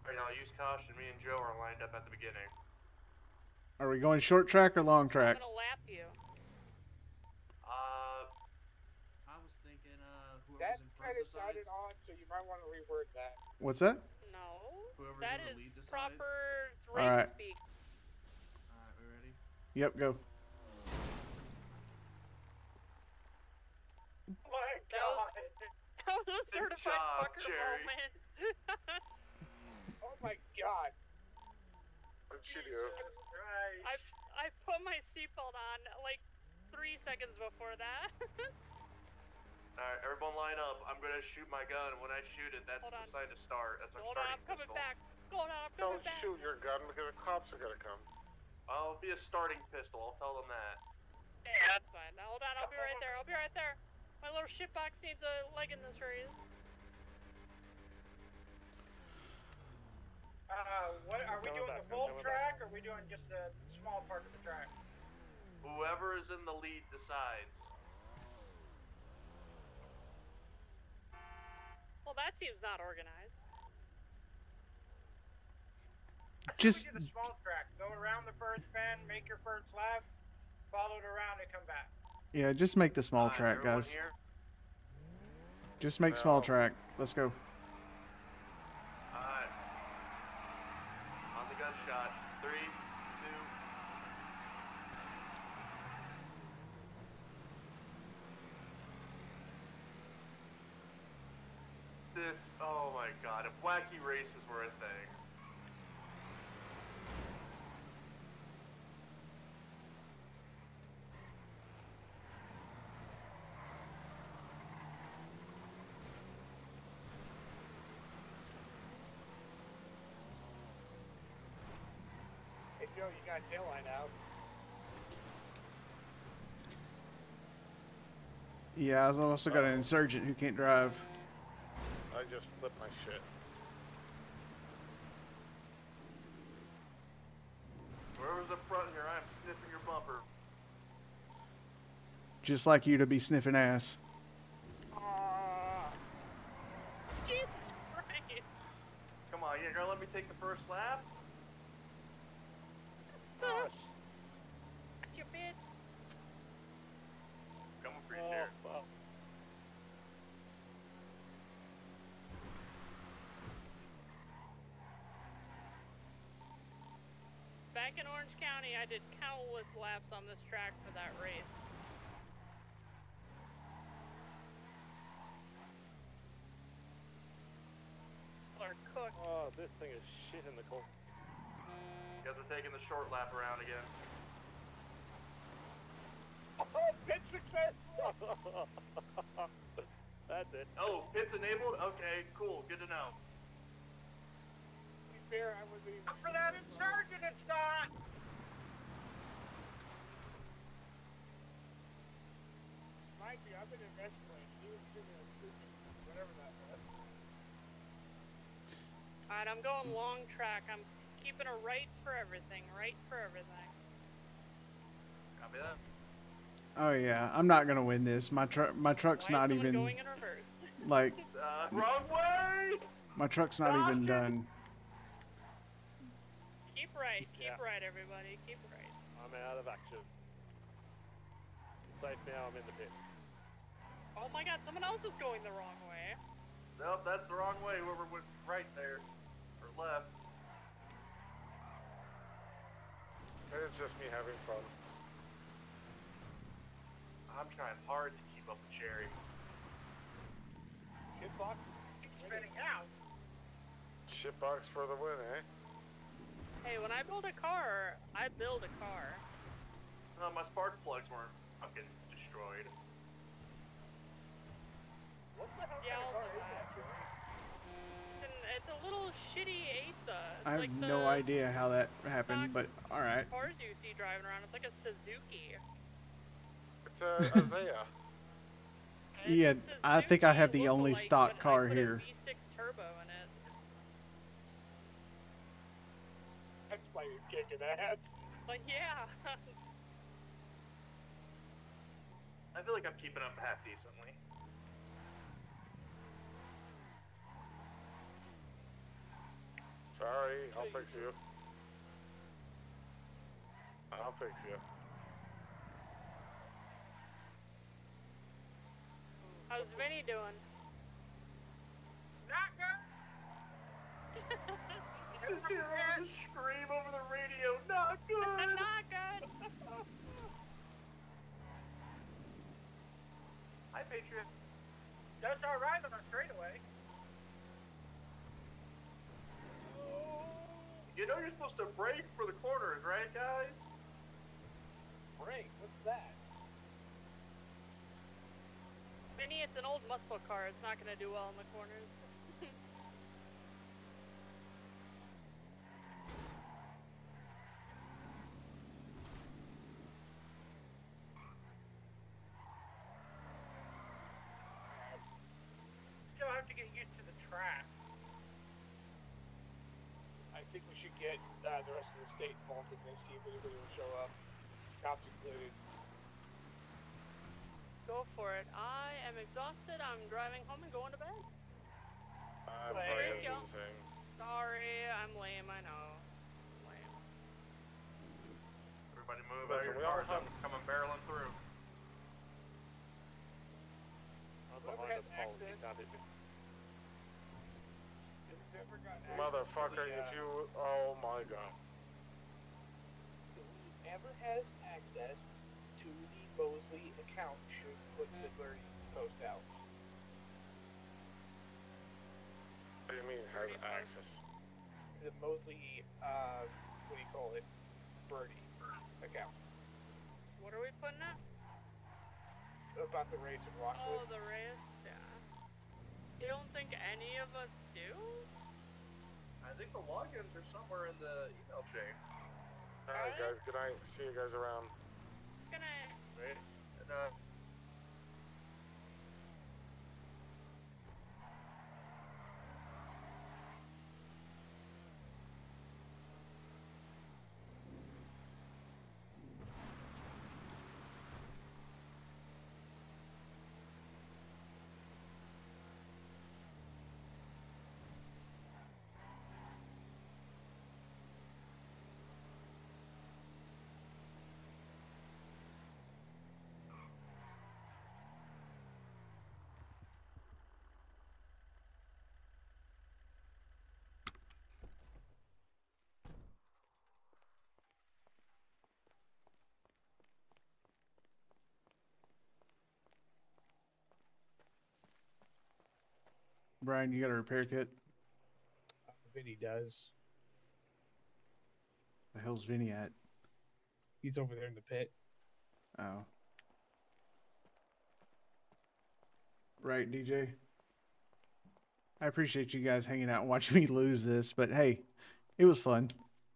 Alright, now use caution. Me and Joe are lined up at the beginning. Are we going short track or long track? I'm gonna lap you. I was thinking, whoever's That in kind front of sounded decides. odd, so you might want to reword that. What's that? No. Whoever's That in the is lead decides. proper All race right. speak. Alright, we ready? Yep, go. My God! That was a certified job, fucker Jerry. moment. Oh my God! What'd she do? I put my seatbelt on like 3 seconds before that. Alright, everyone line up. I'm gonna shoot my gun. When I shoot it, that's the sign to start. That's our Hold on, starting I'm coming pistol. back. Hold on, I'm coming Don't back. shoot your gun because the cops are gonna come. I'll be a starting pistol. I'll tell them that. Yeah, that's fine. Now, hold on, I'll be right there. I'll be right there. My little shitbox needs a leg in this race. What are we doing? The full track, or are we doing just a small part of the track? Whoever is in the lead decides. Well, that seems not organized. Just We do the small track. Go around the first bend, make your first lap, follow it around, and come back. yeah, just make the small track, everyone guys. here? Just make small track. Let's go. Alright. On the gunshot. 3, 2. This, oh my god, if wacky races were a thing. Hey Joe, you got tail line out. Yeah, I've also got an insurgent who can't drive. I just flipped my shit. Just like you to be sniffing ass. Jesus Christ. Come on, you're gonna let me take the first lap? Gosh. That's your bitch. Coming for you, Jared. Back in Orange County, I did countless laps on this track for that race. Or cooked. Oh, this thing is shit in the corner. You guys are taking the short lap around again. Oh, pit success! That's it. Oh, pit's enabled? Okay, cool. Good to know. To be fair, I wasn't even... For that insurgent, it's not! Mind you, I've been in wrestling. He was giving a stupid, whatever that was. Alright, I'm going long track. I'm keeping a right for everything. Right for everything. Copy that. Oh yeah, I'm not gonna win this. My truck's Why not is someone even going in reverse? like Wrong way! my truck's not even done. Keep right. Keep right, everybody. Keep right. I'm out of action. Safe now, I'm in the pit. Oh my god, someone else is going the wrong way. Nope, that's the wrong way. Whoever went right there. Or left. It's just me having fun. I'm trying hard to keep up with Jerry. Shitbox Keep spinning out. Shitbox for the win, eh? Hey, when I build a car, I build a car. No, my spark plugs weren't fucking destroyed. What the hell Yeah, kind of I'll car do is that. that, Jerry? It's a little shitty Asa. It's I have like no the idea how that happened, but all right. cars you see driving around. It's like a Suzuki. It's Isaiah. Yeah, I think I have the Suzuki only lookalike, stock but car I put here. a V6 turbo in it. That's why you're kicking ass. Like, yeah. I feel like I'm keeping up half decently. Sorry, I'll fix you. I'll fix you. How's Vinny doing? Not good. Just scream over the radio, not good! Not good! Hi, Patriot. That's alright on a straightaway. You know you're supposed to brake for the corners, right, guys? Brake? What's that? Vinny, it's an old muscle car. It's not going to do well in the corners. Still have to get used to the track. I think we should get the rest of the state involved in this, see if anybody will show up. Cops included. Go for it. I am exhausted. I'm driving home and going to bed. I'm Thank probably you. gonna do the same. Sorry, I'm lame. I know. Lame. Everybody move out of Listen, your we all cars. have- I'm coming barreling through. I'm Whoever behind has the pole. You access. can't hit me. Who's ever got access Motherfucker, to the, if you... Oh my god. Whoever has access to the Mosley account should put the blurry post out. What do you mean, has access? The Mosley, what do you call it? Birdie account. What are we putting up? About the race in Oh, Rockwood. the race? Yeah. You don't think any of us do? I think the logins are somewhere in the email chain. Alright guys, good night. See you guys around. Good night. Right? And, Brian, you got a repair kit? Vinny does. The hell's Vinny at? He's over there in the pit. Oh. Right, DJ? I appreciate you guys hanging out and watching me lose this, but hey, it was fun.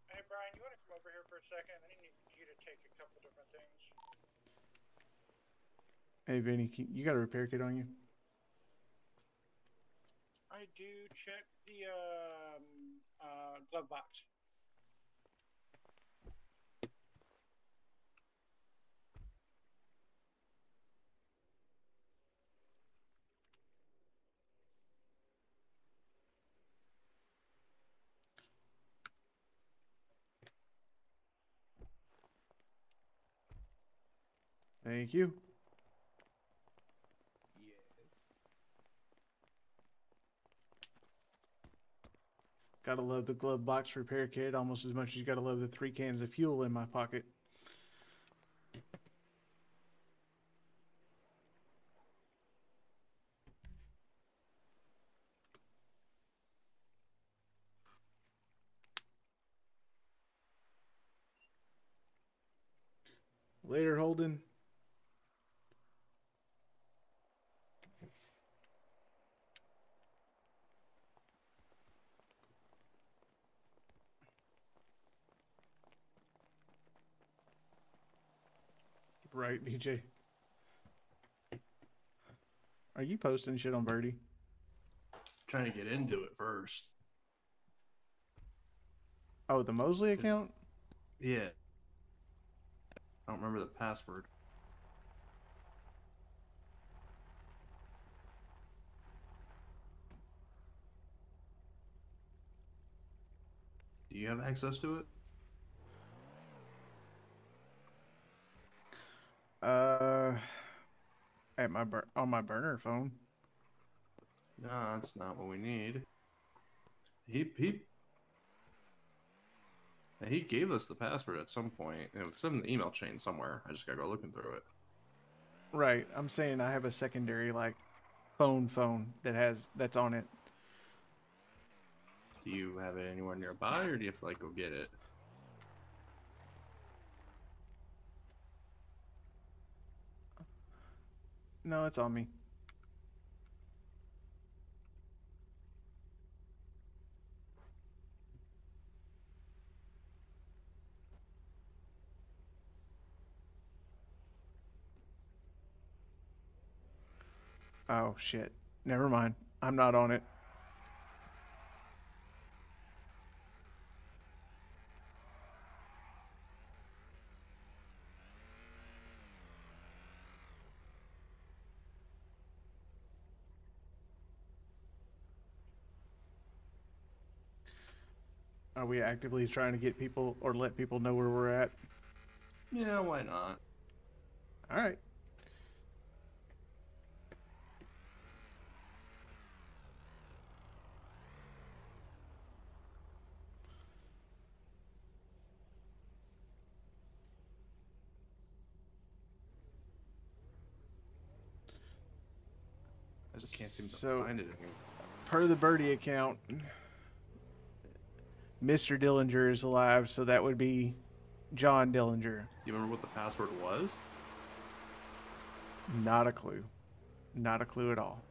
Hey, Brian, you want to come over here for a second? I need you to take a couple different things. Hey, Vinny, you got a repair kit on you? I do. Check the glove box. Thank you. Yes. Gotta love the glove box repair kit almost as much as you gotta love the 3 cans of fuel in my pocket. Later, Holden. Right, DJ. Are you posting shit on Birdie? Trying to get into it first. Oh, the Mosley account? Yeah. I don't remember the password. Do you have access to it? At my on my burner phone. No, that's not what we need. He gave us the password at some point. It was in the email chain somewhere. I just gotta go looking through it. Right. I'm saying I have a secondary like phone that's on it. Do you have it anywhere nearby, or do you have to like go get it? No, it's on me. Oh shit. Never mind. I'm not on it. Are we actively trying to get people or let people know where we're at? Yeah, why not? All right. I just can't seem to So, find it anymore. Per the Birdie account, Mr. Dillinger is alive, so that would be John Dillinger. Do you remember what the password was? Not a clue. Not a clue at all.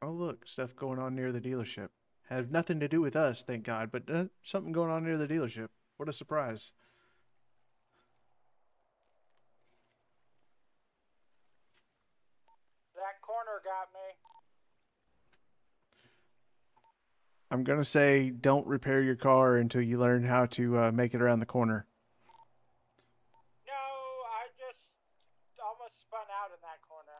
Oh, look, stuff going on near the dealership. Had nothing to do with us, thank God, but something going on near the dealership. What a surprise. That corner got me. I'm going to say don't repair your car until you learn how to make it around the corner. No, I just almost spun out in that corner.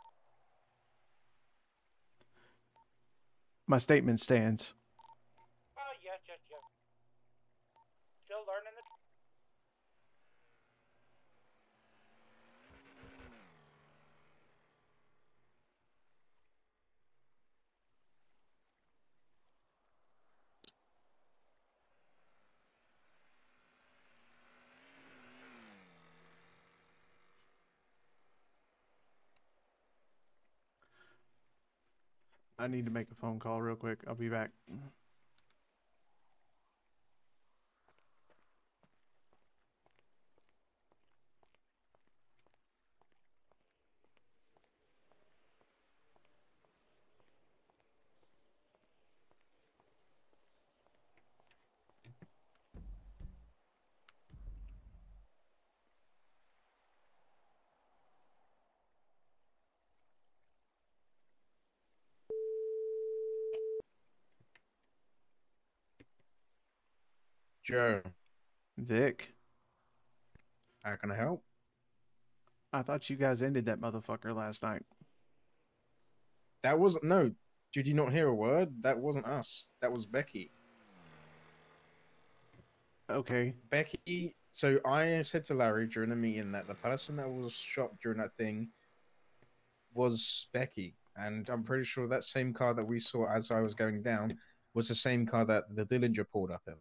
My statement stands. Oh, yes. Still learning I need to make a phone call real quick. I'll be back. Joe, Vic, how can I help? I thought you guys ended that motherfucker last night. That wasn't no. Did you not hear a word? That wasn't us. That was Becky. Okay. Becky. So I said to Larry during the meeting that the person that was shot during that thing was Becky, and I'm pretty sure that same car that we saw as I was going down was the same car that the Dillinger pulled up in.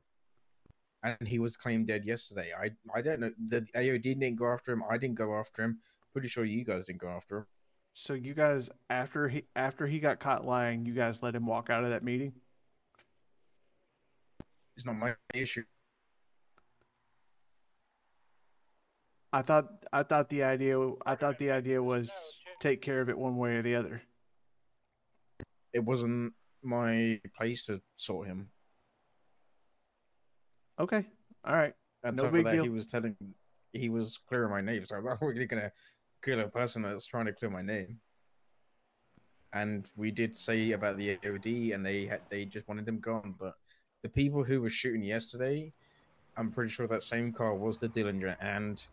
And he was claimed dead yesterday. I don't know. The AOD didn't go after him. I didn't go after him. Pretty sure you guys didn't go after him. So you guys, after he got caught lying, you guys let him walk out of that meeting? It's not my issue. I thought the idea was take care of it one way or the other. It wasn't my place to sort him. Okay. All right. On No top big of that, deal. he was clearing my name, so I'm not really gonna kill a person that's trying to clear my name. And we did say about the AOD, and they just wanted him gone. But the people who were shooting yesterday, I'm pretty sure that same car was the Dillinger, and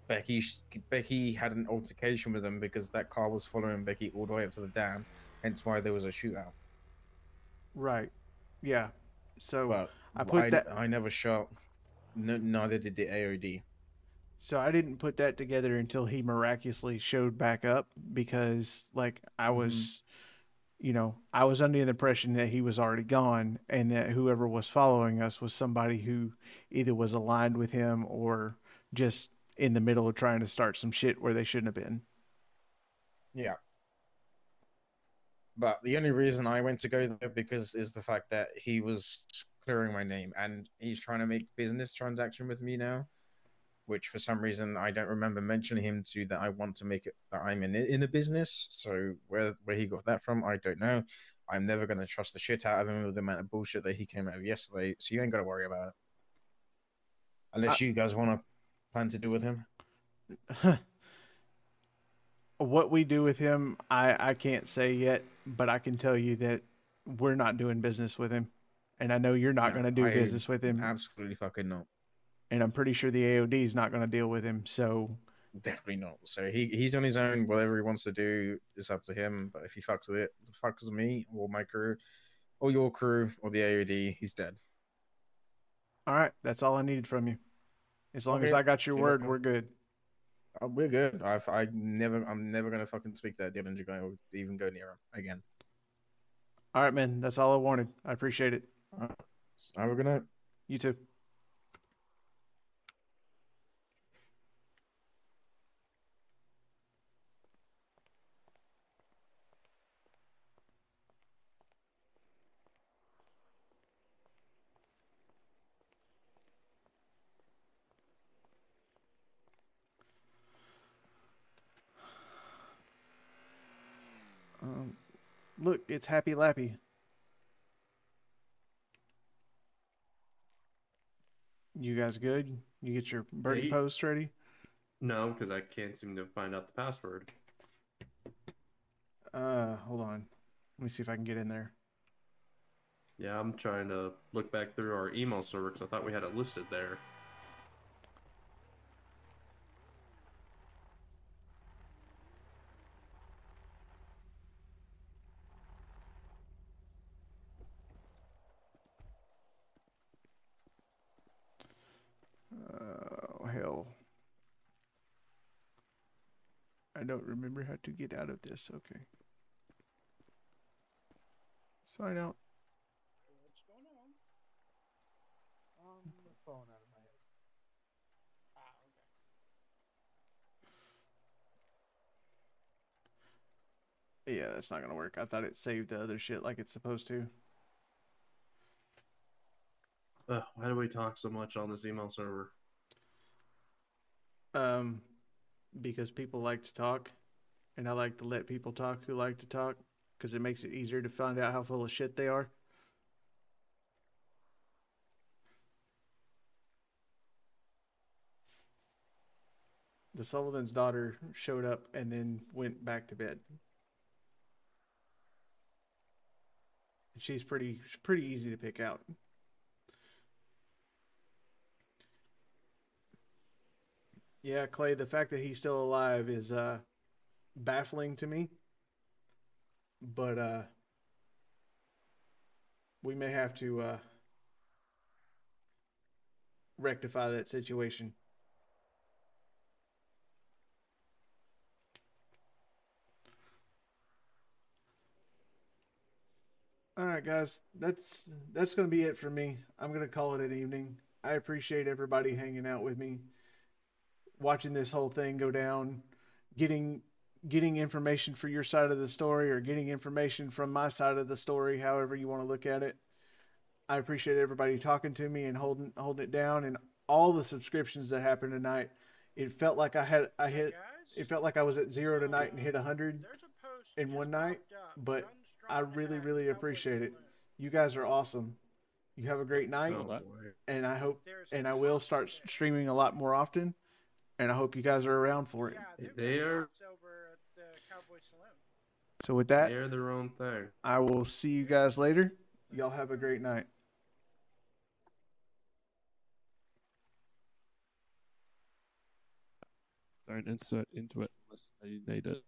Becky had an altercation with them because that car was following Becky all the way up to the dam. Hence why there was a shootout. Right. Yeah. So But I never shot. No, neither did the AOD. So I didn't put that together until he miraculously showed back up because like I was I was under the impression that he was already gone and that whoever was following us was somebody who either was aligned with him or just in the middle of trying to start some shit where they shouldn't have been. Yeah. But the only reason I went to go there because is the fact that he was clearing my name and he's trying to make business transaction with me now, which for some reason I don't remember mentioning him to that I want to make it that I'm in a business. So where he got that from, I don't know. I'm never gonna trust the shit out of him with the amount of bullshit that he came out of yesterday. So you ain't gotta worry about it, unless you guys want to plan to do with him. What we do with him, I can't say yet, but I can tell you that we're not doing business with him. And I know you're not going to do business with him. Absolutely fucking not. And I'm pretty sure the AOD is not going to deal with him. So definitely not. So he's on his own. Whatever he wants to do is up to him. But if he fucks with me or my crew or your crew or the AOD, he's dead. All right, that's all I needed from you. As long as I got your word, we're good. We're good. I'm never gonna fucking speak to that Dillinger guy or even go near him again. All right, man. That's all I wanted. I appreciate it. Have a good night. You too. Look, it's Happy Lappy. You guys good? You get your birdie post ready? No, because I can't seem to find out the password. Hold on. Let me see if I can get in there. Yeah, I'm trying to look back through our email server because I thought we had it listed there. Oh, hell. I don't remember how to get out of this. Okay. Sign out. What's going on? The phone out of my head. Ah, Yeah, that's not gonna work. I thought it saved the other shit like it's supposed to. Why do we talk so much on this email server? Because people like to talk, and I like to let people talk who like to talk, because it makes it easier to find out how full of shit they are. The Sullivan's daughter showed up and then went back to bed. She's pretty easy to pick out. Yeah, Clay, the fact that he's still alive is baffling to me. But we may have to rectify that situation. All right, guys, that's going to be it for me. I'm going to call it an evening. I appreciate everybody hanging out with me, watching this whole thing go down, getting information for your side of the story or getting information from my side of the story, however you want to look at it. I appreciate everybody talking to me and holding it down, and all the subscriptions that happened tonight. It felt like it felt like I was at 0 tonight and hit 100 in one night, but I really appreciate it. You guys are awesome. You have a great night, and I hope and I will start streaming a lot more often, and I hope you guys are around for it. They are. So with that, They're their own thing. I will see you guys later. Y'all have a great night. Don't insert into it unless you need it.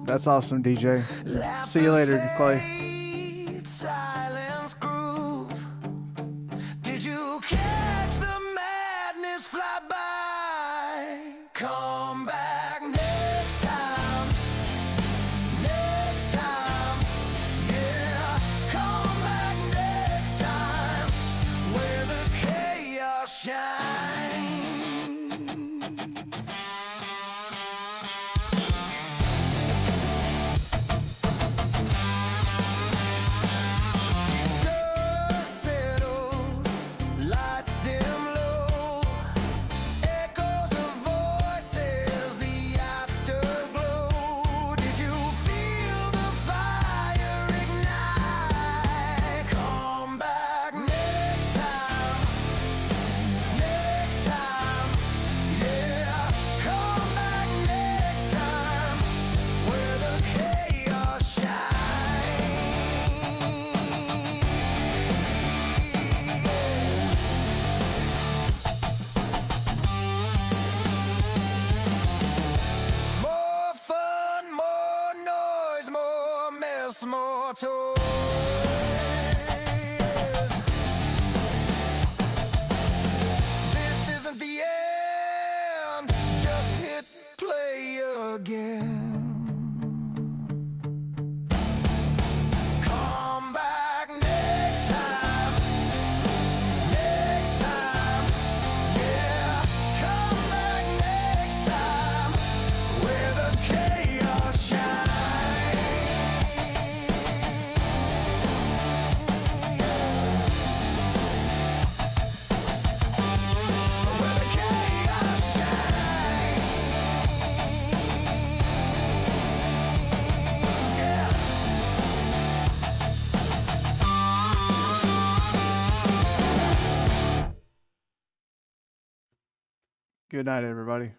That's awesome, DJ. See you later, Clay. Silence groove. Did you catch the madness fly by? Come back next time. Next time. Yeah. Come back next time. Where the chaos shines. More toys. This isn't the end. Just hit play again. Come back next time. Next time. Yeah. Come back next time. Where the chaos shines. Good night, everybody.